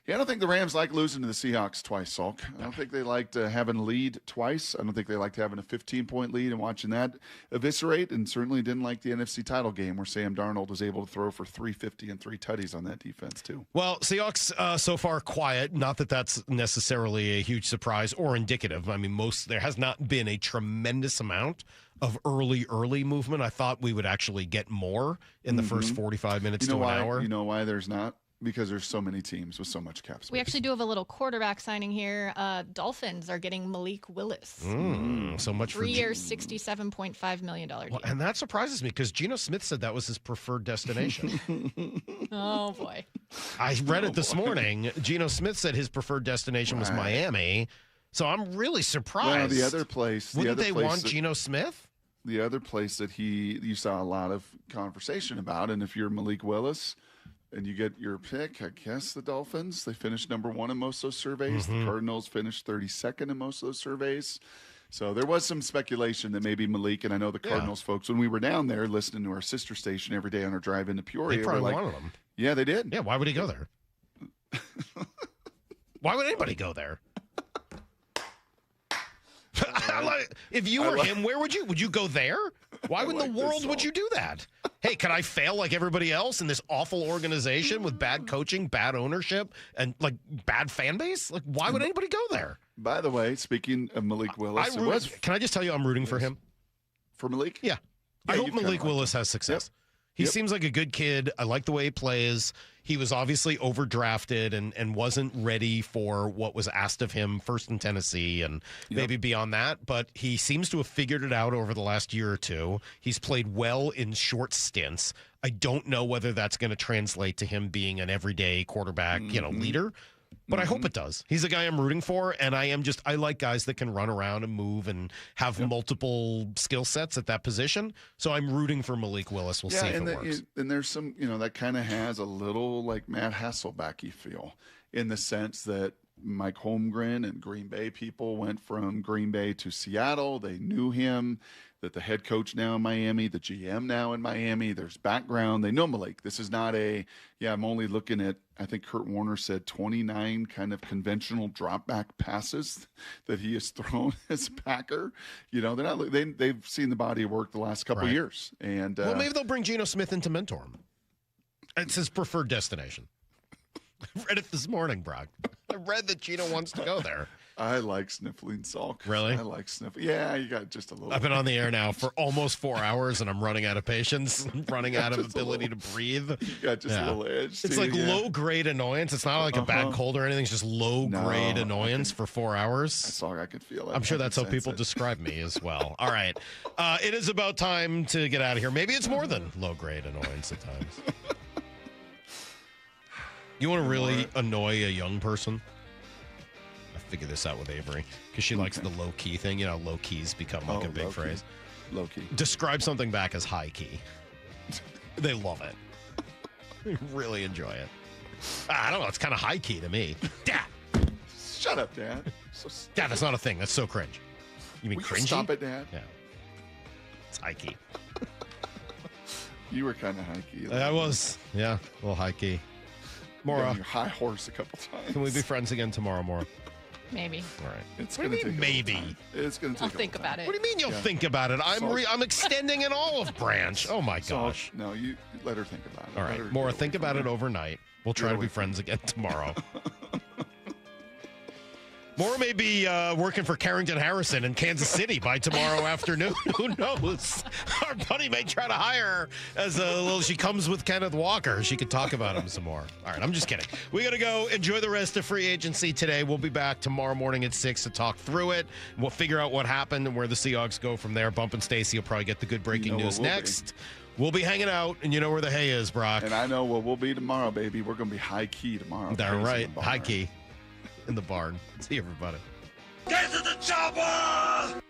I don't think the Rams like losing to the Seahawks twice, Salk. I don't think they liked having a lead twice. I don't think they liked having a 15-point lead and watching that eviscerate, and certainly didn't like the NFC title game where Sam Darnold was able to throw for 350 and 3 tutties on that defense, too. Well, Seahawks so far quiet. Not that that's necessarily a huge surprise or indicative. I mean, there has not been a tremendous amount of early movement. I thought we would actually get more in the first 45 minutes to an hour. You know why there's not? Because there's so many teams with so much cap space. We actually do have a little quarterback signing here. Dolphins are getting Malik Willis. So much for 3 years, $67.5 million deal. Well, and that surprises me because Geno Smith said that was his preferred destination. Oh, boy. I read it this morning. Geno Smith said his preferred destination was Miami. So I'm really surprised. Well, the other place. Wouldn't they want Geno Smith? The other place that you saw a lot of conversation about, and if you're Malik Willis and you get your pick, I guess the Dolphins, they finished number 1 in most of those surveys. The Cardinals finished 32nd in most of those surveys. So there was some speculation that maybe Malik, and I know the Cardinals folks, when we were down there listening to our sister station every day on our drive into Peoria, they probably wanted him. Yeah, they did. Yeah, why would he go there? Why would anybody go there? If you were him, where would you go there? Why in the world would you do that? Hey, can I fail like everybody else in this awful organization with bad coaching, bad ownership, and like bad fan base? Like, why would anybody go there? By the way, speaking of Malik Willis, can I just tell you I'm rooting for him? For Malik? Yeah. I hope Malik Willis has success. He seems like a good kid. I like the way he plays. He was obviously overdrafted and wasn't ready for what was asked of him first in Tennessee and maybe beyond that. But he seems to have figured it out over the last year or two. He's played well in short stints. I don't know whether that's going to translate to him being an everyday quarterback, leader. But I hope it does. He's a guy I'm rooting for, and I like guys that can run around and move and have multiple skill sets at that position. So I'm rooting for Malik Willis. We'll see if it works. And there's some, that kind of has a little like Matt Hasselbeck-y feel in the sense that Mike Holmgren and Green Bay people went from Green Bay to Seattle. They knew him. That the head coach now in Miami, the GM now in Miami, there's background. They know Malik. This is not I'm only looking at, I think Kurt Warner said 29 kind of conventional drop back passes that he has thrown as Packer. They've seen the body of work the last couple of years. And well, maybe they'll bring Geno Smith in to mentor him. It's his preferred destination. I read it this morning, Brock. I read that Geno wants to go there. I like sniffling, Salk. Really? I like sniffling. Yeah, you got just a little. I've been on the air now for almost 4 hours, and I'm running out of patience. I'm running out of ability to breathe. You got just a little edge. It's like low-grade annoyance. It's not like a bad cold or anything. It's just low-grade annoyance for 4 hours. Salk, I can feel it. I'm sure that's how people describe me as well. All right. It is about time to get out of here. Maybe it's more than low-grade annoyance at times. You want to really annoy a young person? Figure this out with Avery because she likes the low key thing. Low keys become like a big phrase. Low key. Describe something back as high key. They love it. They really enjoy it. I don't know. It's kind of high key to me. Dad. Shut up, Dad. Dad, that's not a thing. That's so cringe. You mean cringy? Stop it, Dad. Yeah. It's high key. You were kind of high key. I was. Yeah. A little high key. Maura. Your high horse a couple times. Can we be friends again tomorrow, Maura? Maybe. All right. It's what do you mean maybe? It's going to take I'll think about it. What do you mean you'll think about it? I'm extending an olive branch. Oh, my gosh. No, you let her think about it. All right. Maura, think about it overnight. We'll try to be friends again tomorrow. Maura may be working for Carrington Harrison in Kansas City by tomorrow afternoon. Who knows? Our buddy may try to hire her as she comes with Kenneth Walker. She could talk about him some more. All right, I'm just kidding. We got to go. Enjoy the rest of free agency today. We'll be back tomorrow morning at 6 to talk through it. We'll figure out what happened and where the Seahawks go from there. Bump and Stacy will probably get the good breaking news next. We'll be hanging out, and you know where the hay is, Brock. And I know where we'll be tomorrow, baby. We're going to be high key tomorrow. Darn right. High key. In the barn. See everybody. Get to the chopper!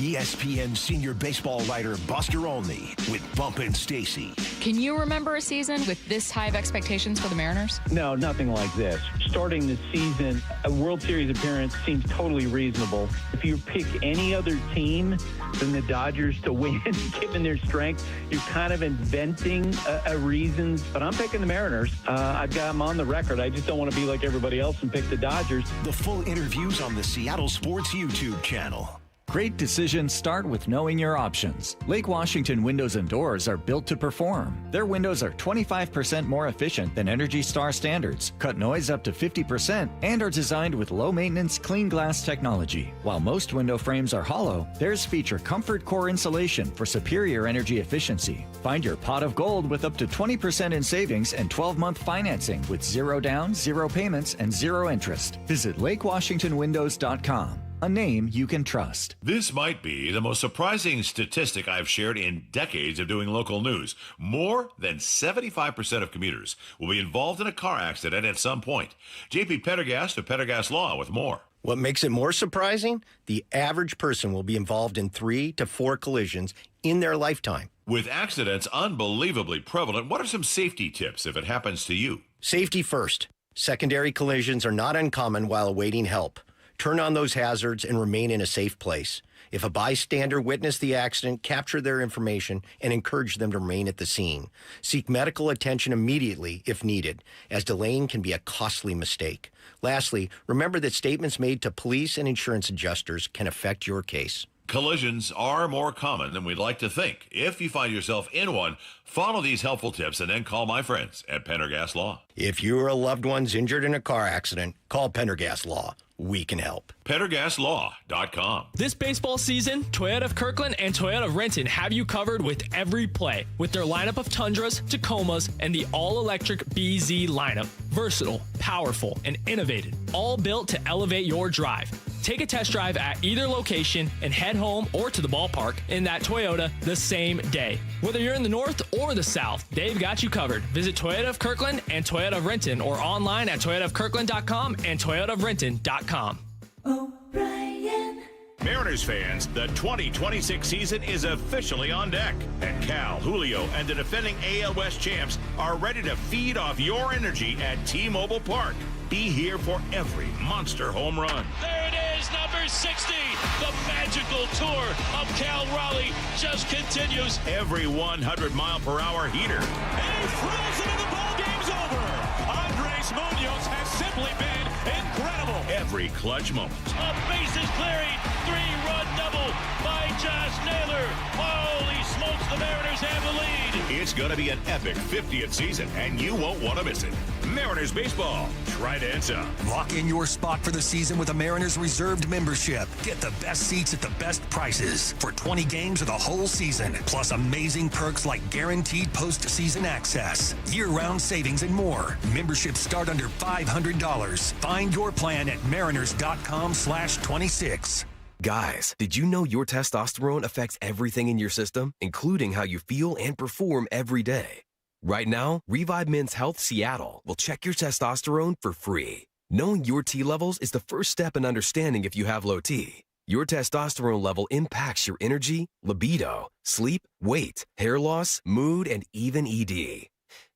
ESPN senior baseball writer Buster Olney with Bump and Stacy. Can you remember a season with this high of expectations for the Mariners? No, nothing like this. Starting the season, a World Series appearance seems totally reasonable. If you pick any other team than the Dodgers to win, given their strength, you're kind of inventing a reason. But I'm picking the Mariners. I've got them on the record. I just don't want to be like everybody else and pick the Dodgers. The full interviews on the Seattle Sports YouTube channel. Great decisions start with knowing your options. Lake Washington Windows and Doors are built to perform. Their windows are 25% more efficient than Energy Star standards, cut noise up to 50%, and are designed with low-maintenance, clean glass technology. While most window frames are hollow, theirs feature Comfort Core insulation for superior energy efficiency. Find your pot of gold with up to 20% in savings and 12-month financing with 0 down, 0 payments, and 0 interest. Visit LakeWashingtonWindows.com. A name you can trust. This might be the most surprising statistic I've shared in decades of doing local news. More than 75% of commuters will be involved in a car accident at some point. JP Pendergast of Pendergast Law with more. What makes it more surprising? The average person will be involved in 3 to 4 collisions in their lifetime. With accidents unbelievably prevalent, what are some safety tips if it happens to you? Safety first. Secondary collisions are not uncommon while awaiting help. Turn on those hazards and remain in a safe place. If a bystander witnessed the accident, capture their information and encourage them to remain at the scene. Seek medical attention immediately if needed, as delaying can be a costly mistake. Lastly, remember that statements made to police and insurance adjusters can affect your case. Collisions are more common than we'd like to think. If you find yourself in one, follow these helpful tips and then call my friends at Pendergast Law. If you or a loved one's injured in a car accident, call Pendergast Law. We can help. PendergastLaw.com. This baseball season, Toyota of Kirkland and Toyota of Renton have you covered with every play. With their lineup of Tundras, Tacomas, and the all-electric BZ lineup. Versatile, powerful, and innovative. All built to elevate your drive. Take a test drive at either location and head home or to the ballpark in that Toyota the same day. Whether you're in the north or the south, they've got you covered. Visit Toyota of Kirkland and Toyota of Renton or online at toyotaofkirkland.com and toyotaofrenton.com. O'Brien. Mariners fans, the 2026 season is officially on deck. And Cal, Julio, and the defending AL West champs are ready to feed off your energy at T-Mobile Park. Be here for every monster home run. There it is, number 60. The magical tour of Cal Raleigh just continues. Every 100-mile-per-hour heater. And he throws it and the ball game's over. Andres Munoz has simply been incredible. Every clutch moment. A bases clearing, 3-run double by Josh Naylor. Holy smokes, the Mariners have the lead. It's going to be an epic 50th season, and you won't want to miss it. Mariners baseball. Trident's up. Lock in your spot for the season with a Mariners Reserved membership. Get the best seats at the best prices for 20 games of the whole season. Plus amazing perks like guaranteed postseason access, year-round savings, and more. Memberships start under $500. Find your plan at mariners.com/26. Guys, did you know your testosterone affects everything in your system, including how you feel and perform every day? Right now, Revive Men's Health Seattle will check your testosterone for free. Knowing your T levels is the first step in understanding if you have low T. Your testosterone level impacts your energy, libido, sleep, weight, hair loss, mood, and even ED.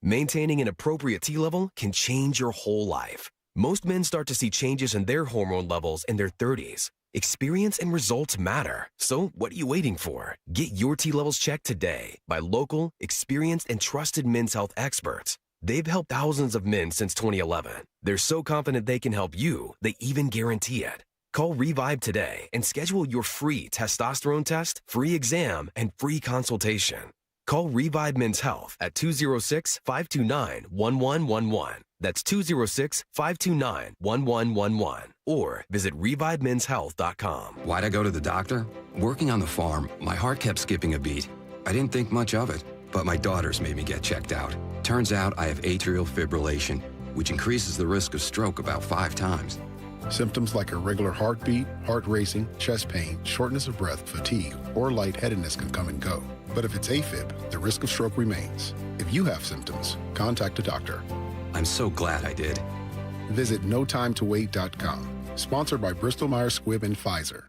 Maintaining an appropriate T level can change your whole life. Most men start to see changes in their hormone levels in their 30s. Experience and results matter. So what are you waiting for? Get your T levels checked today by local, experienced, and trusted men's health experts. They've helped thousands of men since 2011. They're so confident they can help you, they even guarantee it. Call Revive today and schedule your free testosterone test, free exam, and free consultation. Call Revive Men's Health at 206-529-1111. That's 206-529-1111. Or visit ReviveMen'sHealth.com. Why'd I go to the doctor? Working on the farm, my heart kept skipping a beat. I didn't think much of it, but my daughters made me get checked out. Turns out I have atrial fibrillation, which increases the risk of stroke about 5 times. Symptoms like irregular heartbeat, heart racing, chest pain, shortness of breath, fatigue, or lightheadedness can come and go. But if it's AFib, the risk of stroke remains. If you have symptoms, contact a doctor. I'm so glad I did. Visit NoTimeToWait.com. Sponsored by Bristol Myers Squibb and Pfizer.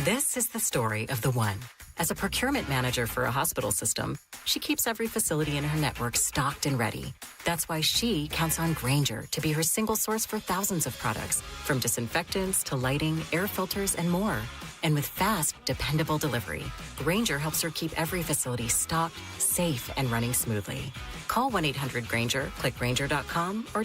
This is the story of the one. As a procurement manager for a hospital system, she keeps every facility in her network stocked and ready. That's why she counts on Grainger to be her single source for thousands of products, from disinfectants to lighting, air filters, and more. And with fast, dependable delivery, Grainger helps her keep every facility stocked, safe, and running smoothly. Call 1-800-GRAINGER, click Grainger.com, or